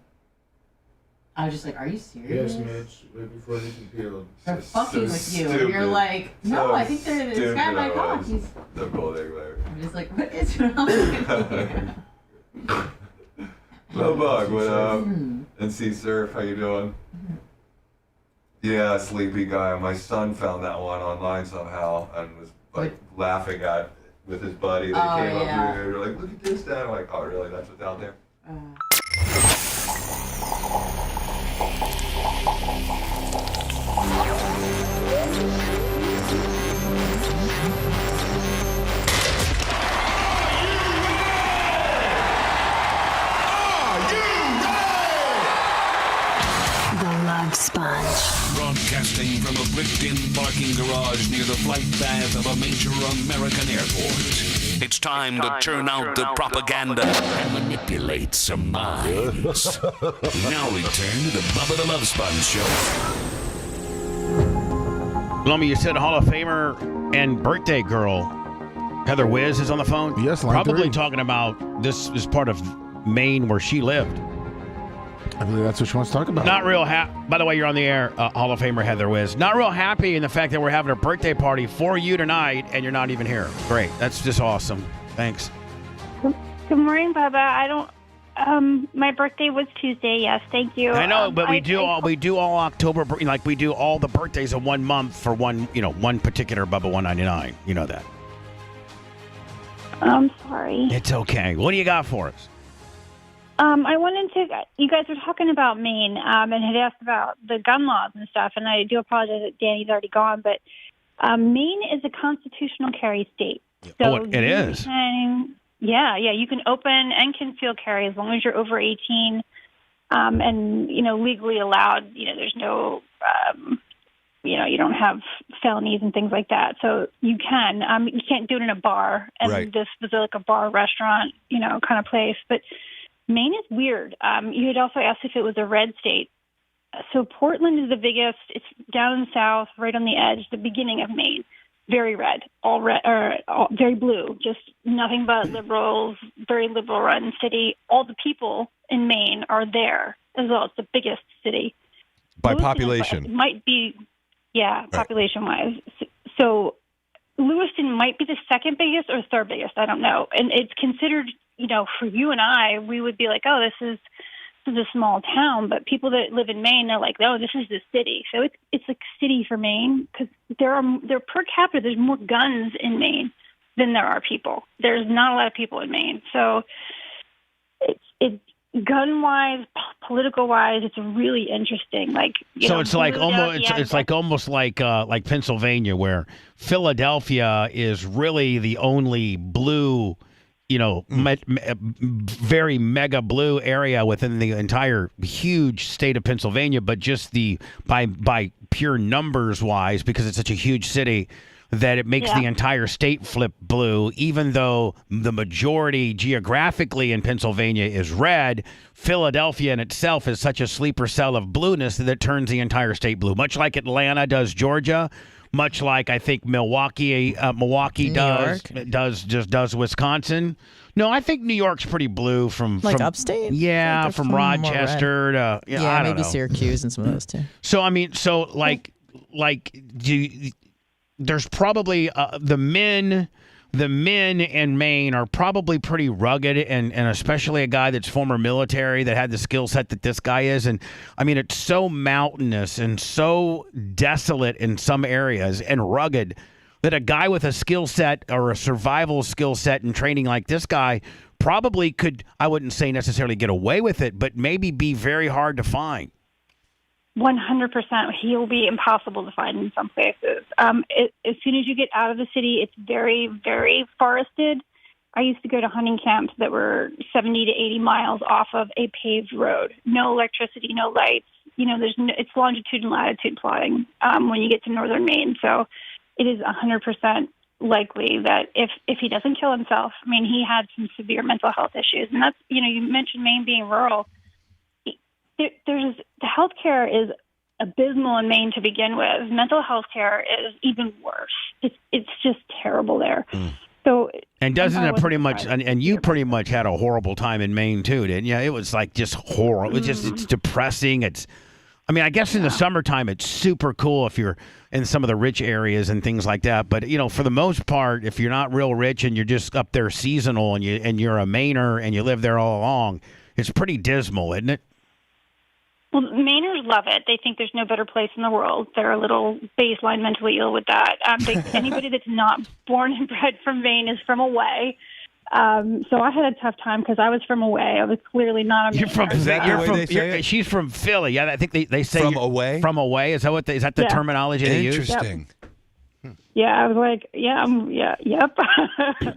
I was just like, are you serious? Yes, Mitch. Right before they compete. They're fucking with you. stupid. You're like, no, So I think they're this stupid guy Mike it Hawk. was. He's. The building there. I'm just like, what is wrong with you? Bug, what up? NC Surf, how you doing? Yeah, sleepy guy. My son found that one online somehow and was like laughing at with his buddy. They came up here and were like, look at this, Dad. I'm like, oh, really? That's what's out there? The Love Sponge. Broadcasting from a bricked-in parking garage near the flight path of a major American airport. It's time to turn out the propaganda and manipulate some minds. Now return to the Bubba the Love Sponge Show. Lomi, you said Hall of Famer and birthday girl Heather Wiz is on the phone? Yes, line probably 3. talking about this is part of Maine where she lived. I believe that's what she wants to talk about. Not real happy. By the way, you're on the air, Hall of Famer Heather Wiz. Not real happy in the fact that we're having a birthday party for you tonight and you're not even here. Great. That's just awesome. Thanks. Good morning, Bubba. I don't. My birthday was Tuesday. Yes, thank you. I know, but we do all October, like we do all the birthdays of 1 month for one particular Bubba 199. You know that. I'm sorry. It's okay. What do you got for us? I wanted to. You guys were talking about Maine, and had asked about the gun laws and stuff. And I do apologize that Danny's already gone, but Maine is a constitutional carry state. So it is. You can open and conceal carry as long as you're over 18, and legally allowed. There's no, you don't have felonies and things like that. So you can. You can't do it in a bar, and this was like a bar restaurant, kind of place, but. Maine is weird. You had also asked if it was a red state. So Portland is the biggest. It's down in the south, right on the edge, the beginning of Maine. Very red, all very blue. Just nothing but liberals. Very liberal run city. All the people in Maine are there as well. It's the biggest city by Lewiston population. Might be, population wise. So Lewiston might be the second biggest or third biggest. I don't know, and it's considered. For you and I, we would be like, oh, this is a small town. But people that live in Maine, they're like, oh, this is the city. So it's like city for Maine because they're per capita. There's more guns in Maine than there are people. There's not a lot of people in Maine. So it's gun wise, political wise, it's really interesting. Like it's like almost like Pennsylvania, where Philadelphia is really the only blue. Very mega blue area within the entire huge state of Pennsylvania, but just by pure numbers wise, because it's such a huge city, that it makes the entire state flip blue, even though the majority geographically in Pennsylvania is red. Philadelphia in itself is such a sleeper cell of blueness that it turns the entire state blue, much like Atlanta does Georgia. Much like I think Milwaukee does Wisconsin. No, I think New York's pretty blue from upstate. Yeah, from Rochester to I don't maybe know. Syracuse and some of those too. So there's probably the men in Maine are probably pretty rugged, and especially a guy that's former military that had the skill set that this guy is. And I mean, it's so mountainous and so desolate in some areas and rugged that a guy with a skill set or a survival skill set and training like this guy probably could, I wouldn't say necessarily get away with it, but maybe be very hard to find. 100%. He'll be impossible to find in some places. As soon as you get out of the city, it's very, very forested. I used to go to hunting camps that were 70 to 80 miles off of a paved road. No electricity, no lights. It's longitude and latitude plotting when you get to northern Maine. So it is 100% likely that if he doesn't kill himself, I mean, he had some severe mental health issues. And that's, you mentioned Maine being rural. The healthcare is abysmal in Maine to begin with. Mental health care is even worse. It's just terrible there. So, and doesn't it pretty much? And you pretty much had a horrible time in Maine too, didn't you? It was like just horrible. It's depressing. I mean, I guess in the summertime it's super cool if you're in some of the rich areas and things like that. But for the most part, if you're not real rich and you're just up there seasonal and you're a Mainer and you live there all along, it's pretty dismal, isn't it? Well, Mainers love it. They think there's no better place in the world. They're a little baseline mentally ill with that. Anybody that's not born and bred from Maine is from away. So I had a tough time because I was from away. I was clearly not a Mainer. She's from Philly. Yeah, I think they say from away. From away, is that the terminology they use? Interesting. Yep. Yeah, I was like, yep.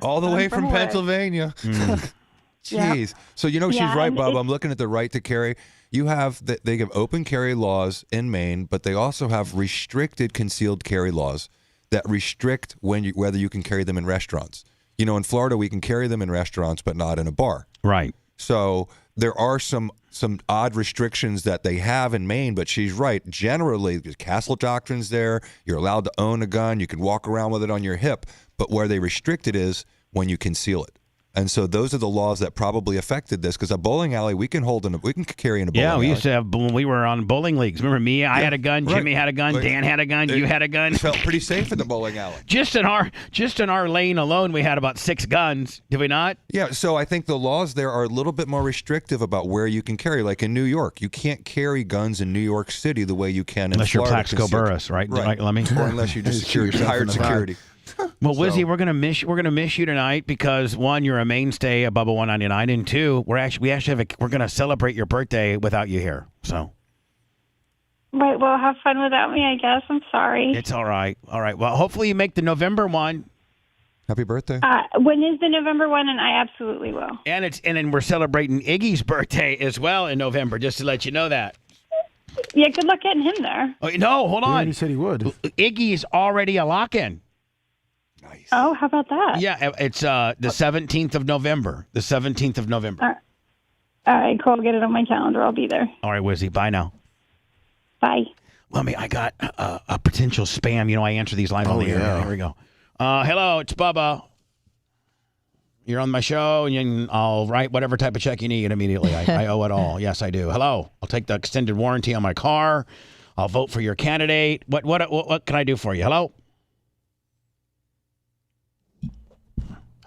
All the way from Pennsylvania. Jeez. So she's right, Bob. I'm looking at the right to carry. You have they have open carry laws in Maine, but they also have restricted concealed carry laws that restrict whether you can carry them in restaurants. In Florida, we can carry them in restaurants, but not in a bar. Right. So there are some odd restrictions that they have in Maine, but she's right. Generally, the castle doctrine's there. You're allowed to own a gun. You can walk around with it on your hip. But where they restrict it is when you conceal it. And so those are the laws that probably affected this, because a bowling alley we can carry in a bowling alley. Yeah, we used to have when we were on bowling leagues. Remember me? I had a gun. Jimmy had a gun. Dan had a gun. You had a gun. It felt pretty safe in the bowling alley. Just in our lane alone, we had about 6 guns. Did we not? Yeah. So I think the laws there are a little bit more restrictive about where you can carry. Like in New York, you can't carry guns in New York City the way you can in Florida. Unless you're Plaxico Burress, right? Right. Let me. Or unless you just hired security. Well, Wizzy, we're gonna miss you tonight because 1, you're a mainstay of Bubba 199, and 2, we're gonna celebrate your birthday without you here. So. Right. Well, have fun without me, I guess. I'm sorry. It's all right. All right. Well, hopefully you make the November one. Happy birthday. When is the November one? And I absolutely will. And then we're celebrating Iggy's birthday as well in November. Just to let you know that. Yeah. Good luck getting him there. Oh, no, hold on. He said he would. Iggy's already a lock-in. Nice. Oh, how about that? Yeah, it's the 17th of November. The 17th of November. All right, cool. I'll get it on my calendar. I'll be there. All right, Wizzy. Bye now. Bye. Well, I got a potential spam. I answer these live on the air. Here we go. Hello, it's Bubba. You're on my show, and I'll write whatever type of check you need immediately. I owe it all. Yes, I do. Hello. I'll take the extended warranty on my car. I'll vote for your candidate. What can I do for you? Hello?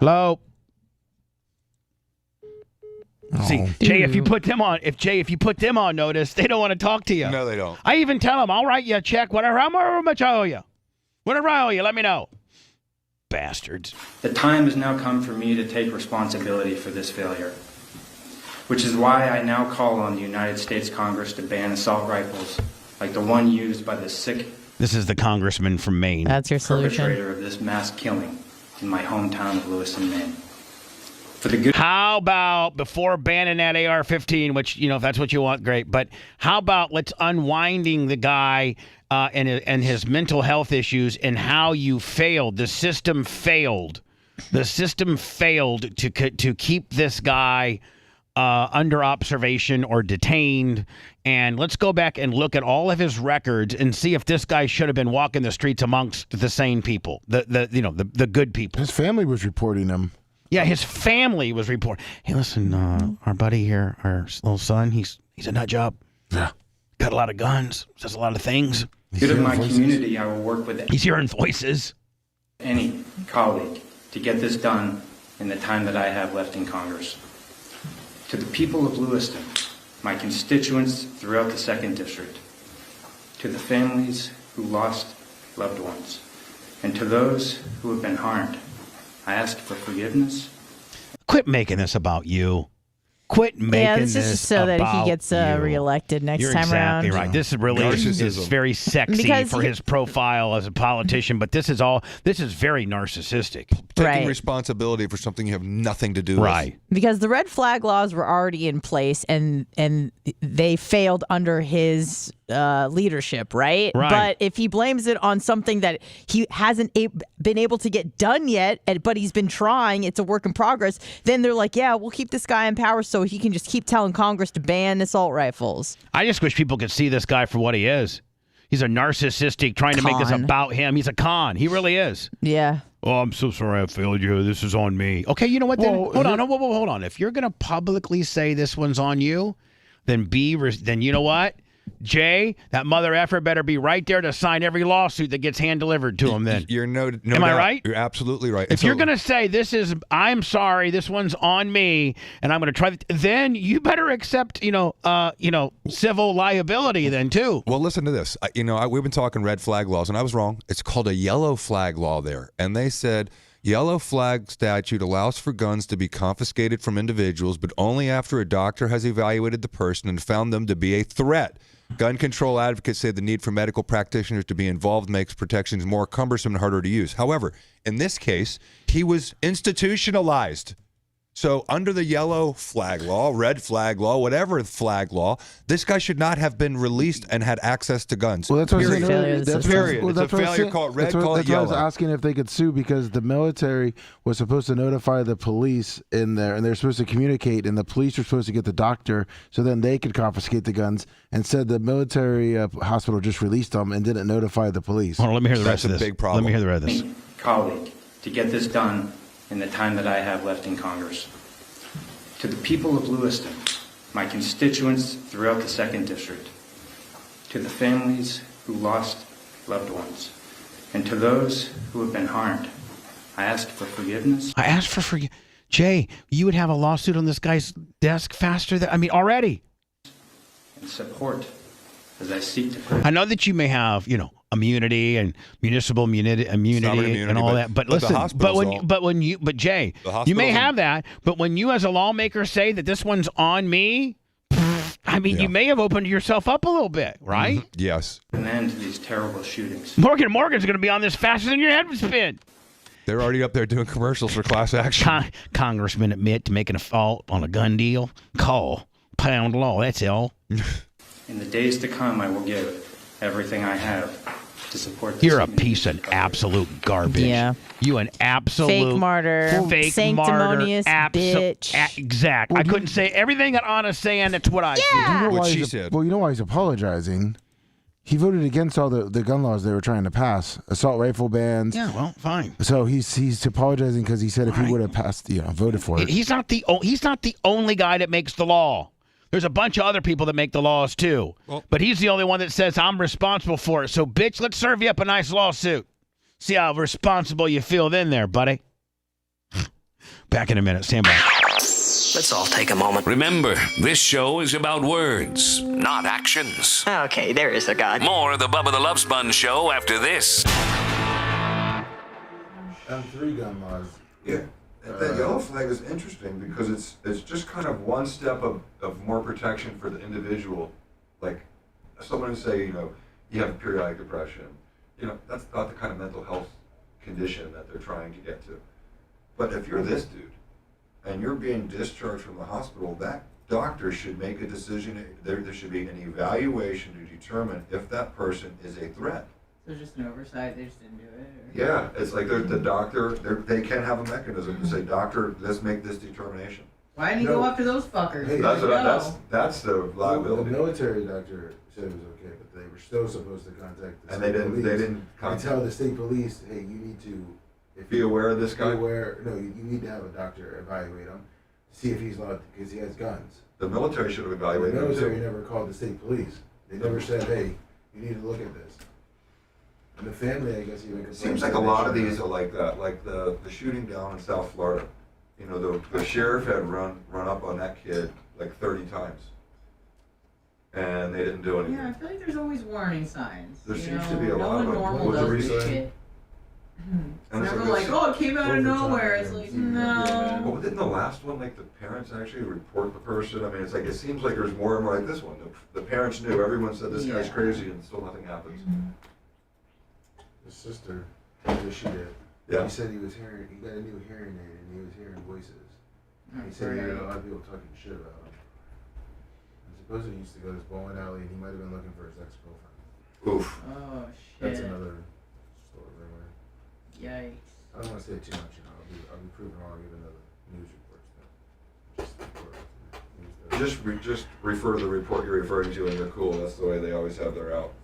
Hello. See, Jay, if you put them on notice, they don't want to talk to you. No, they don't. I even tell them, I'll write you a check, however much I owe you. Whatever I owe you, let me know. Bastards. The time has now come for me to take responsibility for this failure, which is why I now call on the United States Congress to ban assault rifles like the one used by the sick. This is the congressman from Maine. That's your solution. Perpetrator of this mass killing in my hometown of Lewiston, Maine. For the good. How about, before banning that AR-15, which, if that's what you want, great. But how about let's unwinding the guy and his mental health issues and how you failed. The system failed. The system failed to keep this guy under observation or detained. And let's go back and look at all of his records and see if this guy should have been walking the streets amongst the sane people, the good people. His family was reporting him. Yeah, his family was reporting. Hey, listen, our buddy here, our little son, he's a nut job. Yeah. Got a lot of guns, says a lot of things. Good of my community, I will work with He's hearing voices. Any colleague to get this done in the time that I have left in Congress. To the people of Lewiston, my constituents throughout the 2nd District, to the families who lost loved ones, and to those who have been harmed, I ask for forgiveness. Quit making this about you. Quit making Yeah, this is just so that he gets about you. reelected next You're time exactly around. right. This really is very sexy Because for his profile as a politician, but this is very narcissistic. Taking responsibility for something you have nothing to do with. Because the red flag laws were already in place and they failed under his leadership, right? But if he blames it on something that he hasn't been able to get done yet, but he's been trying, it's a work in progress, then they're like, yeah, we'll keep this guy in power so he can just keep telling Congress to ban assault rifles. I just wish people could see this guy for what he is. He's a narcissistic trying to make this about him. He's a con. He really is. Yeah. Oh, I'm so sorry I failed you. This is on me. Okay, you know what then? Hold on. If you're going to publicly say this one's on you, then then you know what? Jay, that mother effer better be right there to sign every lawsuit that gets hand delivered to him then. You're no Am I right? You're absolutely right. If you're going to say I'm sorry, this one's on me, and I'm going to try, then you better accept, civil liability then too. Well, listen to this. We've been talking red flag laws, and I was wrong. It's called a yellow flag law there, and they said yellow flag statute allows for guns to be confiscated from individuals, but only after a doctor has evaluated the person and found them to be a threat. Gun control advocates say the need for medical practitioners to be involved makes protections more cumbersome and harder to use. However, in this case, he was institutionalized. So under the yellow flag law, red flag law, whatever flag law, this guy should not have been released and had access to guns. Well, that's what I'm saying. It's a failure. It's a failure. Call it red, call it yellow. That's why I was asking if they could sue, because the military was supposed to notify the police in there, and they're supposed to communicate, and the police were supposed to get the doctor so then they could confiscate the guns. And said the military hospital just released them and didn't notify the police. Hold on, let me hear the rest of this. That's a big problem. Let me hear the rest of this. Colleague, to get this done in the time that I have left in Congress. To the people of Lewiston, my constituents throughout the 2nd District, to the families who lost loved ones, and to those who have been harmed, I ask for forgiveness. I ask for forgiveness. Jay, you would have a lawsuit on this guy's desk faster than, already. And support as I seek to. I know that you may have, immunity and municipal immunity and all that, but listen, but Jay, you may have that, but when you as a lawmaker say that this one's on me, you may have opened yourself up a little bit, right? Mm-hmm. Yes. An end to these terrible shootings. Morgan's going to be on this faster than your head would spin. They're already up there doing commercials for class action. Congressman admit to making a fault on a gun deal. Call pound law. That's all. In the days to come, I will give everything I have to support this. You're a piece of absolute garbage. Yeah. You an absolute fake martyr, sanctimonious bitch. Exact. I couldn't say everything that Anna's saying. That's what I said. You know why said. Well, you know why he's apologizing. He voted against all the gun laws they were trying to pass, assault rifle bans. Yeah, well, fine. So he's apologizing because he said if he would have passed, voted for it. He's not the only guy that makes the law. There's a bunch of other people that make the laws too, but he's the only one that says I'm responsible for it. So, bitch, let's serve you up a nice lawsuit. See how responsible you feel then, there, buddy. Back in a minute. Stand by. Let's all take a moment. Remember, this show is about words, not actions. Okay, there is a God. More of the Bubba the Love Sponge show after this. And 3 gun laws. Yeah. That yellow flag is interesting because it's just kind of one step of more protection for the individual. Like someone who say, you have periodic depression, that's not the kind of mental health condition that they're trying to get to. But if you're this dude and you're being discharged from the hospital, that doctor should make a decision. There should be an evaluation to determine if that person is a threat. There's just an oversight. They just didn't do it. Yeah, it's like the doctor. They can have a mechanism to say, doctor, let's make this determination. Why didn't you go after those fuckers? Hey, that's the liability. The military doctor said it was okay, but they were still supposed to contact the state police. They didn't contact. They tell the state police, hey, you need to be aware of this guy. You need to have a doctor evaluate him, see if he's allowed because he has guns. The military should have evaluated him. The military never called the state police. They never said, hey, you need to look at this. And the family, I guess, even seems like a lot of these are like that, like the shooting down in South Florida. The sheriff had run up on that kid like 30 times, and they didn't do anything. Yeah, I feel like there's always warning signs. There seems to be a lot of them. Normal does this shit. It's never like, it came out of nowhere. It's like, no. Well, didn't the last one like the parents actually report the person? I mean, it's like it seems like there's more and more like this one. The parents knew. Everyone said this guy's crazy, and still nothing happens. His sister, what she did. Yeah. He said he was hearing. He got a new hearing aid, and he was hearing voices. He said he heard a lot of people talking shit about him. And supposedly he used to go to this bowling alley, and he might have been looking for his ex-girlfriend. Oof. Oh shit. That's another story rumor. Yikes. I don't want to say too much. I'll be proven wrong even though the news reports that. Just refer to the report you're referring to, and they're cool. That's the way they always have their out.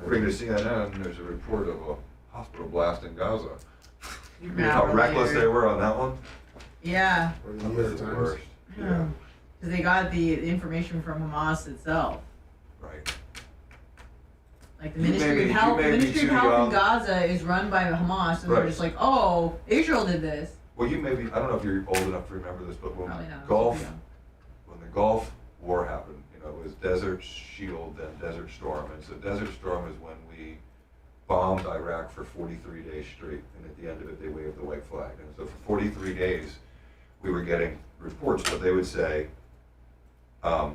According to CNN, there's a report of a hospital blast in Gaza. You mean how reckless they were on that one? Yeah. Or the New York the Times. worst. Yeah. Because they got the information from Hamas itself. Right. Like the Ministry of Health, in Gaza is run by Hamas, and they're just like, oh, Israel did this. Well, I don't know if you're old enough to remember this, but when Probably not. when the Gulf War happened, it was Desert Shield and Desert Storm. And so Desert Storm is when we bombed Iraq for 43 days straight, and at the end of it, they waved the white flag. And so for 43 days, we were getting reports, but they would say, Saddam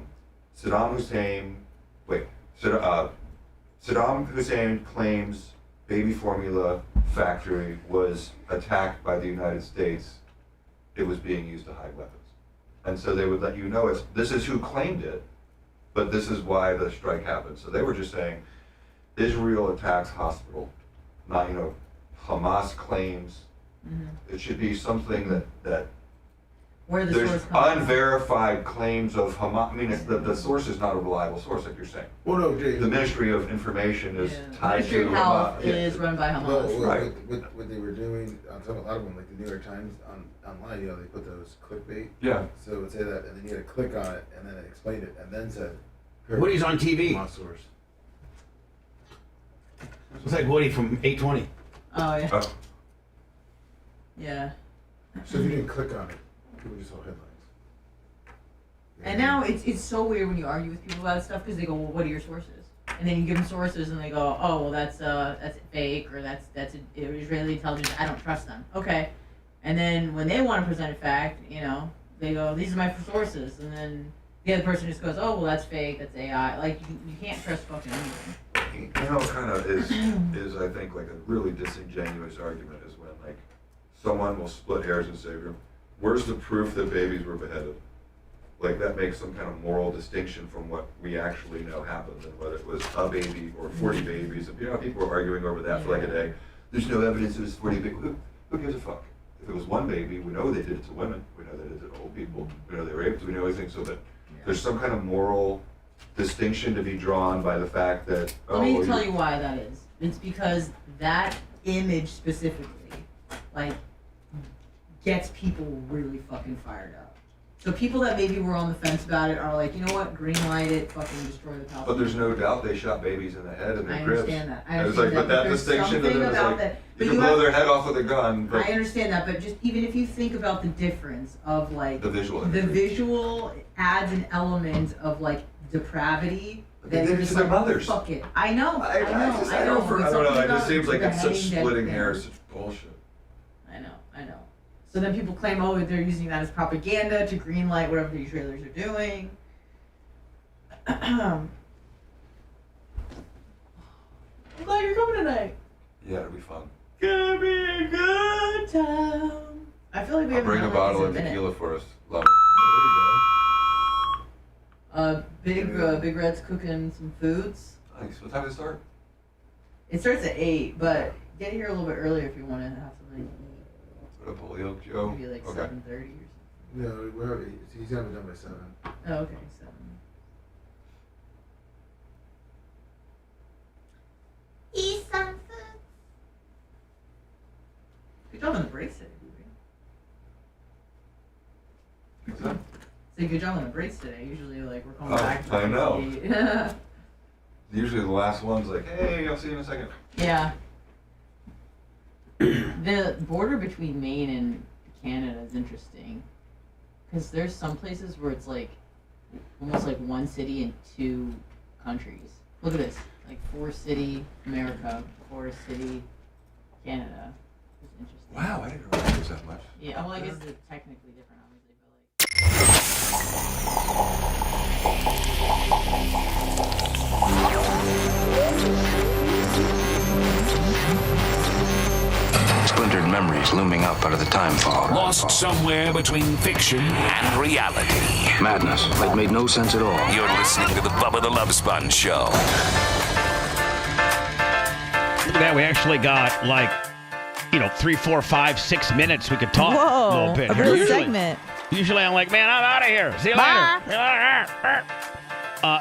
Hussein claims baby formula factory was attacked by the United States. It was being used to hide weapons. And so they would let you know this is who claimed it, but this is why the strike happened. So they were just saying, Israel attacks hospital, not, Hamas claims. Mm-hmm. It should be something that where the there's source comes unverified claims of Hamas. I mean, the source is not a reliable source, like you're saying. Well, no, Jay, the Ministry of Information is tied Ministry to of Health Hamas. is run by Hamas. Right. What they were doing on a lot of them, like the New York Times online, they put those clickbait. Yeah. So it would say that, and then you had to click on it, and then it explained it, and then said, Woody's on TV. Hamas source. It's like Woody from 820. Oh yeah. Oh. Yeah. So if you didn't click on it, people just saw headlines. And now it's so weird when you argue with people about stuff because they go, well, what are your sources? And then you give them sources and they go, oh, well, that's fake, or that's Israeli intelligence. I don't trust them. Okay. And then when they want to present a fact, they go, these are my sources. And then the other person just goes, oh, well, that's fake. That's AI. Like you can't trust fucking anything. Kind of is I think like a really disingenuous argument is when like someone will split hairs and say, where's the proof that babies were beheaded? Like that makes some kind of moral distinction from what we actually know happened, and whether it was a baby or 40 babies. And, people were arguing over that for like a day. There's no evidence it was 40 babies. Who gives a fuck? If it was one baby, we know they did it to women. We know they did it to old people. We know they raped. We know everything. So that there's some kind of moral distinction to be drawn by the fact that. Let me tell you why that is. It's because that image specifically, gets people really fucking fired up. So people that maybe were on the fence about it are like, you know what, green light it, fucking destroy the Palestinians. But there's no doubt they shot babies in the head and their cribs. I understand that. It's like, but that distinction of them is like, you can blow their head off with a gun. But I understand that, but just even if you think about the difference of the visual imagery. The visual adds an element of depravity. They did it to their mothers. Fuck it. I know. I don't know. It just seems like it's such splitting hairs, such bullshit. I know. So then people claim, oh, they're using that as propaganda to greenlight whatever the Israelis are doing. I'm glad you're coming tonight. Yeah, it'll be fun. Gonna be a good time. I feel like we I'll bring a bottle of minute. tequila for us. Love it. Big Red's cooking some foods. Nice. What time does it start? It starts at 8, but get here a little bit earlier if you want to have something to eat. What a Polio Joe. Maybe like 7:30 or something. No, he's gonna be done by 7. Oh, okay, 7. Eat some food. Good job on the brakes today, dude. What's that? Say good job on the brakes today. Usually, we're coming Oh, back. I know. Usually the last one's like, hey, I'll see you in a second. Yeah. The border between Maine and Canada is interesting because there's some places where it's almost like one city and 2 countries. Look at this, 4 city America, 4 city Canada. Wow, I didn't realize it was that much. Yeah, well, I guess it's technically different, obviously, Splintered memories looming up out of the time fog. Lost somewhere between fiction and reality. Madness that made no sense at all. You're listening to the Bubba the Love Sponge Show. Look at that. We actually got 3, 4, 5, 6 minutes we could talk Whoa, a little bit. a here. real segment. Usually I'm like, man, I'm out of here. See you later.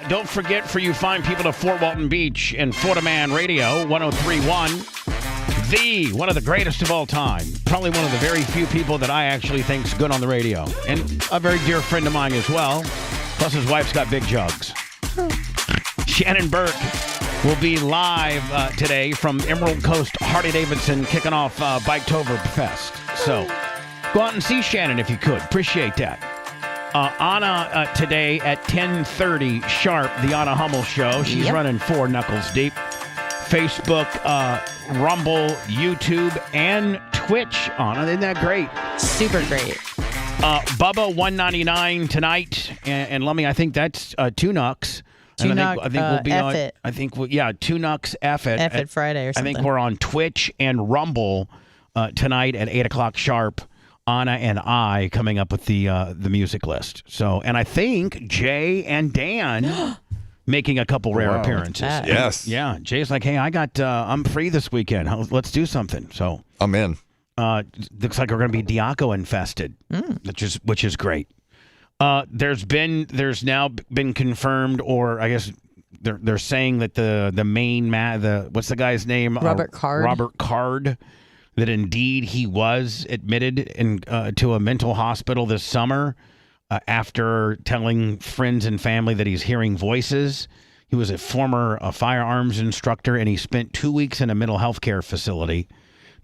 Don't forget, for you fine people of Fort Walton Beach and Florida Man Radio 103.1, one of the greatest of all time. Probably one of the very few people that I actually think's good on the radio. And a very dear friend of mine as well. Plus his wife's got big jugs. Shannon Burke will be live today from Emerald Coast Harley-Davidson, kicking off Biketoberfest. So go out and see Shannon if you could. Appreciate that. Anna today at 10:30 sharp, the Anna Hummel Show. She's running 4 Knuckles Deep. Facebook, Rumble, YouTube, and Twitch. Anna, isn't that great? Super great. Bubba 199 tonight, and Lummy, I think that's 2 Nucks. And I think we'll be on. It. I think 2 Nucks F it. F it Friday or something. I think we're on Twitch and Rumble tonight at 8:00 sharp. Anna and I coming up with the music list. So, and I think Jay and Dan making a couple rare appearances. Yes. Yeah. Jay's like, hey, I'm free this weekend. Let's do something. So I'm in. Looks like we're going to be Diaco infested, which is great. There's now been confirmed, or I guess they're saying that the main what's the guy's name? Robert Card. That indeed he was admitted to a mental hospital this summer after telling friends and family that he's hearing voices. He was a former firearms instructor, and he spent 2 weeks in a mental health care facility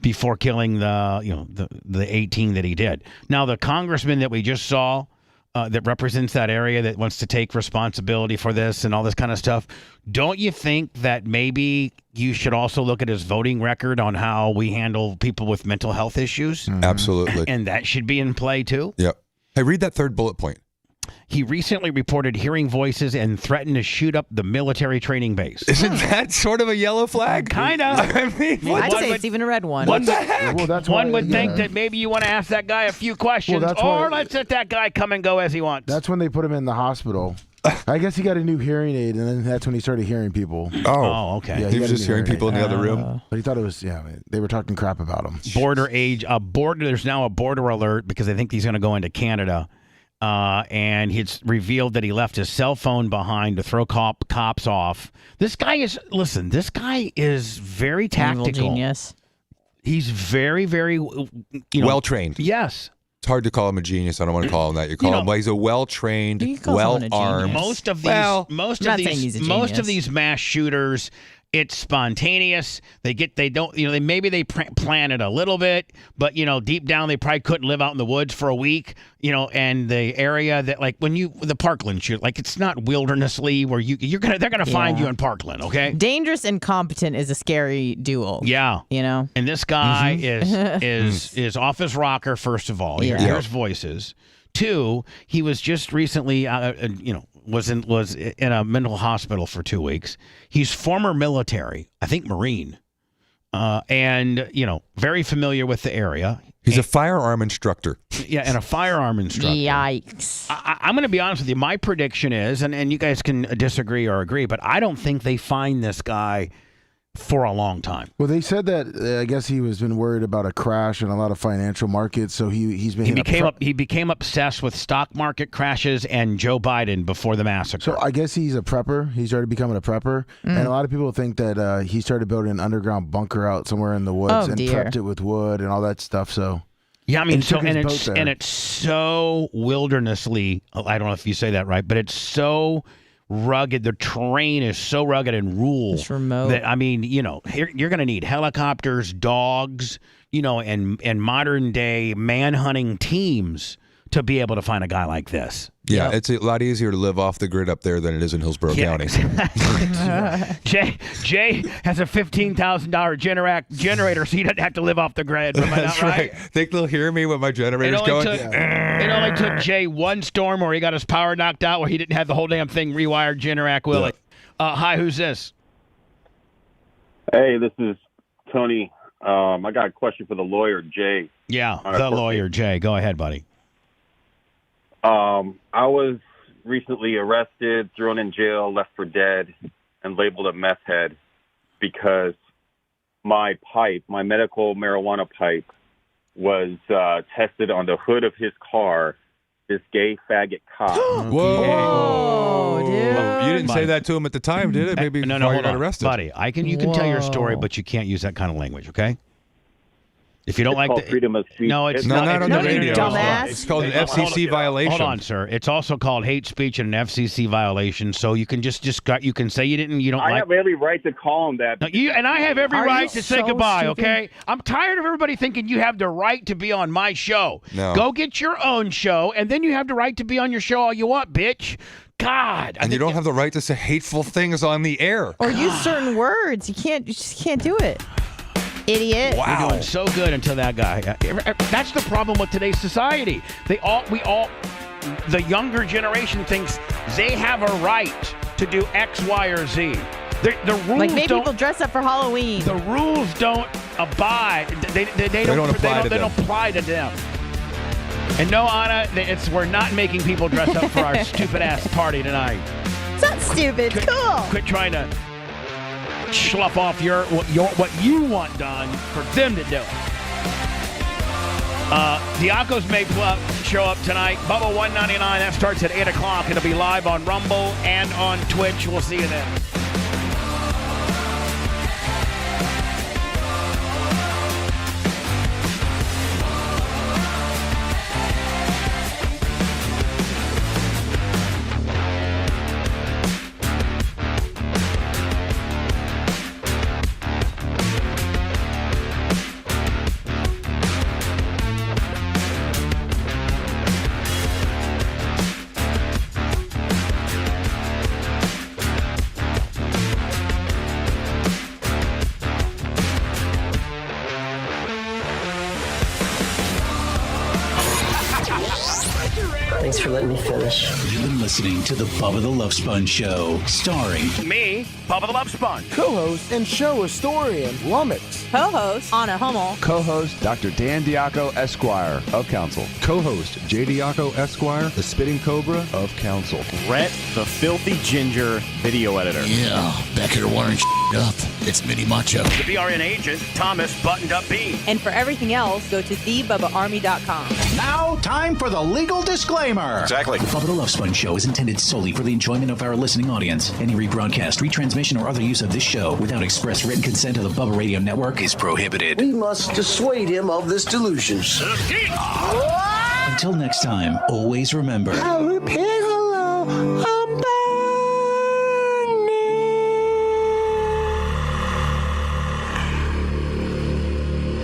before killing the 18 that he did. Now, the congressman that we just saw that represents that area, that wants to take responsibility for this and all this kind of stuff, don't you think that maybe you should also look at his voting record on how we handle people with mental health issues? Absolutely. And that should be in play too? Yep. Hey, read that third bullet point. He recently reported hearing voices and threatened to shoot up the military training base. Isn't that sort of a yellow flag? Kind of. I mean, I'd say it's even a red one. What the heck? Well, that's One why- would think that maybe you want to ask that guy a few questions, that's or why- let's let that guy come and go as he wants. That's when they put him in the hospital. I guess he got a new hearing aid, and then that's when he started hearing people. Oh, okay. Yeah, He was got a just new hearing people in the other room. But he thought it was, they were talking crap about him. There's now a border alert because I think he's going to go into Canada. And it's revealed that he left his cell phone behind to throw cops off. This guy is very tactical. Evil genius. He's very, very Well trained. Yes. It's hard to call him a genius. I don't want to call him that. You call him. Well, he's a well-trained, well-armed. Most of these mass shooters, it's spontaneous. They plan it a little bit, but deep down they probably couldn't live out in the woods for a week. And the area that the Parkland shoot, it's not wildernessly where they're gonna find you in Parkland. Okay. Dangerous and competent is a scary duo. Yeah. And this guy is off his rocker. First of all, he hears voices. 2, he was just recently, was in a mental hospital for 2 weeks. He's former military, I think Marine, and very familiar with the area. He's a firearm instructor. Yeah, and a firearm instructor. Yikes! I'm going to be honest with you. My prediction is, and you guys can disagree or agree, but I don't think they find this guy for a long time. Well, they said that I guess he was been worried about a crash in a lot of financial markets, so he became obsessed with stock market crashes and Joe Biden before the massacre. So I guess he's a prepper. He started becoming a prepper, and a lot of people think that he started building an underground bunker out somewhere in the woods and prepped it with wood and all that stuff. So. Yeah, I mean, it's so wildernessly. I don't know if you say that right, but it's so rugged. The terrain is so rugged and rural. It's remote. That, I mean, you're going to need helicopters, dogs, and modern day manhunting teams to be able to find a guy like this. Yeah, it's a lot easier to live off the grid up there than it is in Hillsborough County. Jay has a $15,000 generator, so he doesn't have to live off the grid. Am I That's not right? Think they'll hear me when my generator's going? It only took Jay one storm where he got his power knocked out, where he didn't have the whole damn thing rewired. Generac Willie. Hi, who's this? Hey, this is Tony. I got a question for the lawyer, Jay. Yeah, the lawyer, Jay. Go ahead, buddy. I was recently arrested, thrown in jail, left for dead, and labeled a meth head because my medical marijuana pipe, was tested on the hood of his car. This gay faggot cop. Whoa, dude! You didn't say that to him at the time, did it? Maybe no, before you hold got on. arrested, buddy. You can tell your story, but you can't use that kind of language, okay? If you don't like the freedom of speech. no, it's not not on the radio. dumbass. It's called an FCC violation. Hold on, sir. It's also called hate speech and an FCC violation. So you can you can say you don't I like. have every right to call him that. No, and I have every Are right you to say so goodbye, stupid? okay? I'm tired of everybody thinking you have the right to be on my show. No. Go get your own show, and then you have the right to be on your show all you want, bitch. God. And you don't have the right to say hateful things on the air. Or use certain words. You just can't do it. Idiot. Wow. You're doing so good until that guy. That's the problem with today's society. The younger generation thinks they have a right to do X, Y, or Z. The rules Like maybe people dress up for Halloween. The rules don't abide. They don't apply to them. And no, Anna, we're not making people dress up for our stupid ass party tonight. It's not stupid. It's cool. Quit trying to slough off what you want done for them to do it. Diaco's may show up tonight. Bubba 199. That starts at 8 o'clock. It'll be live on Rumble and on Twitch. We'll see you then. Thanks for letting me finish. You've been listening to the Bubba the Love Sponge Show, starring me, Bubba the Love Sponge. Co-host and show historian, Lummox. Co-host, Anna Hummel. Co-host, Dr. Dan Diaco, Esquire, of Council. Co-host, J. Diaco, Esquire, the Spitting Cobra of Council. Rhett, the Filthy Ginger video editor. Yeah, back here wiring up. It's Mini Macho. The BRN agent, Thomas Buttoned Up B. And for everything else, go to thebubbaarmy.com. Now, time for the legal disclaimer. Exactly. The Bubba the Love Sponge Show is intended solely for the enjoyment of our listening audience. Any rebroadcast, retransmission, or other use of this show without express written consent of the Bubba Radio Network is prohibited. We must dissuade him of this delusion. Until next time, always remember. I'll repay the law.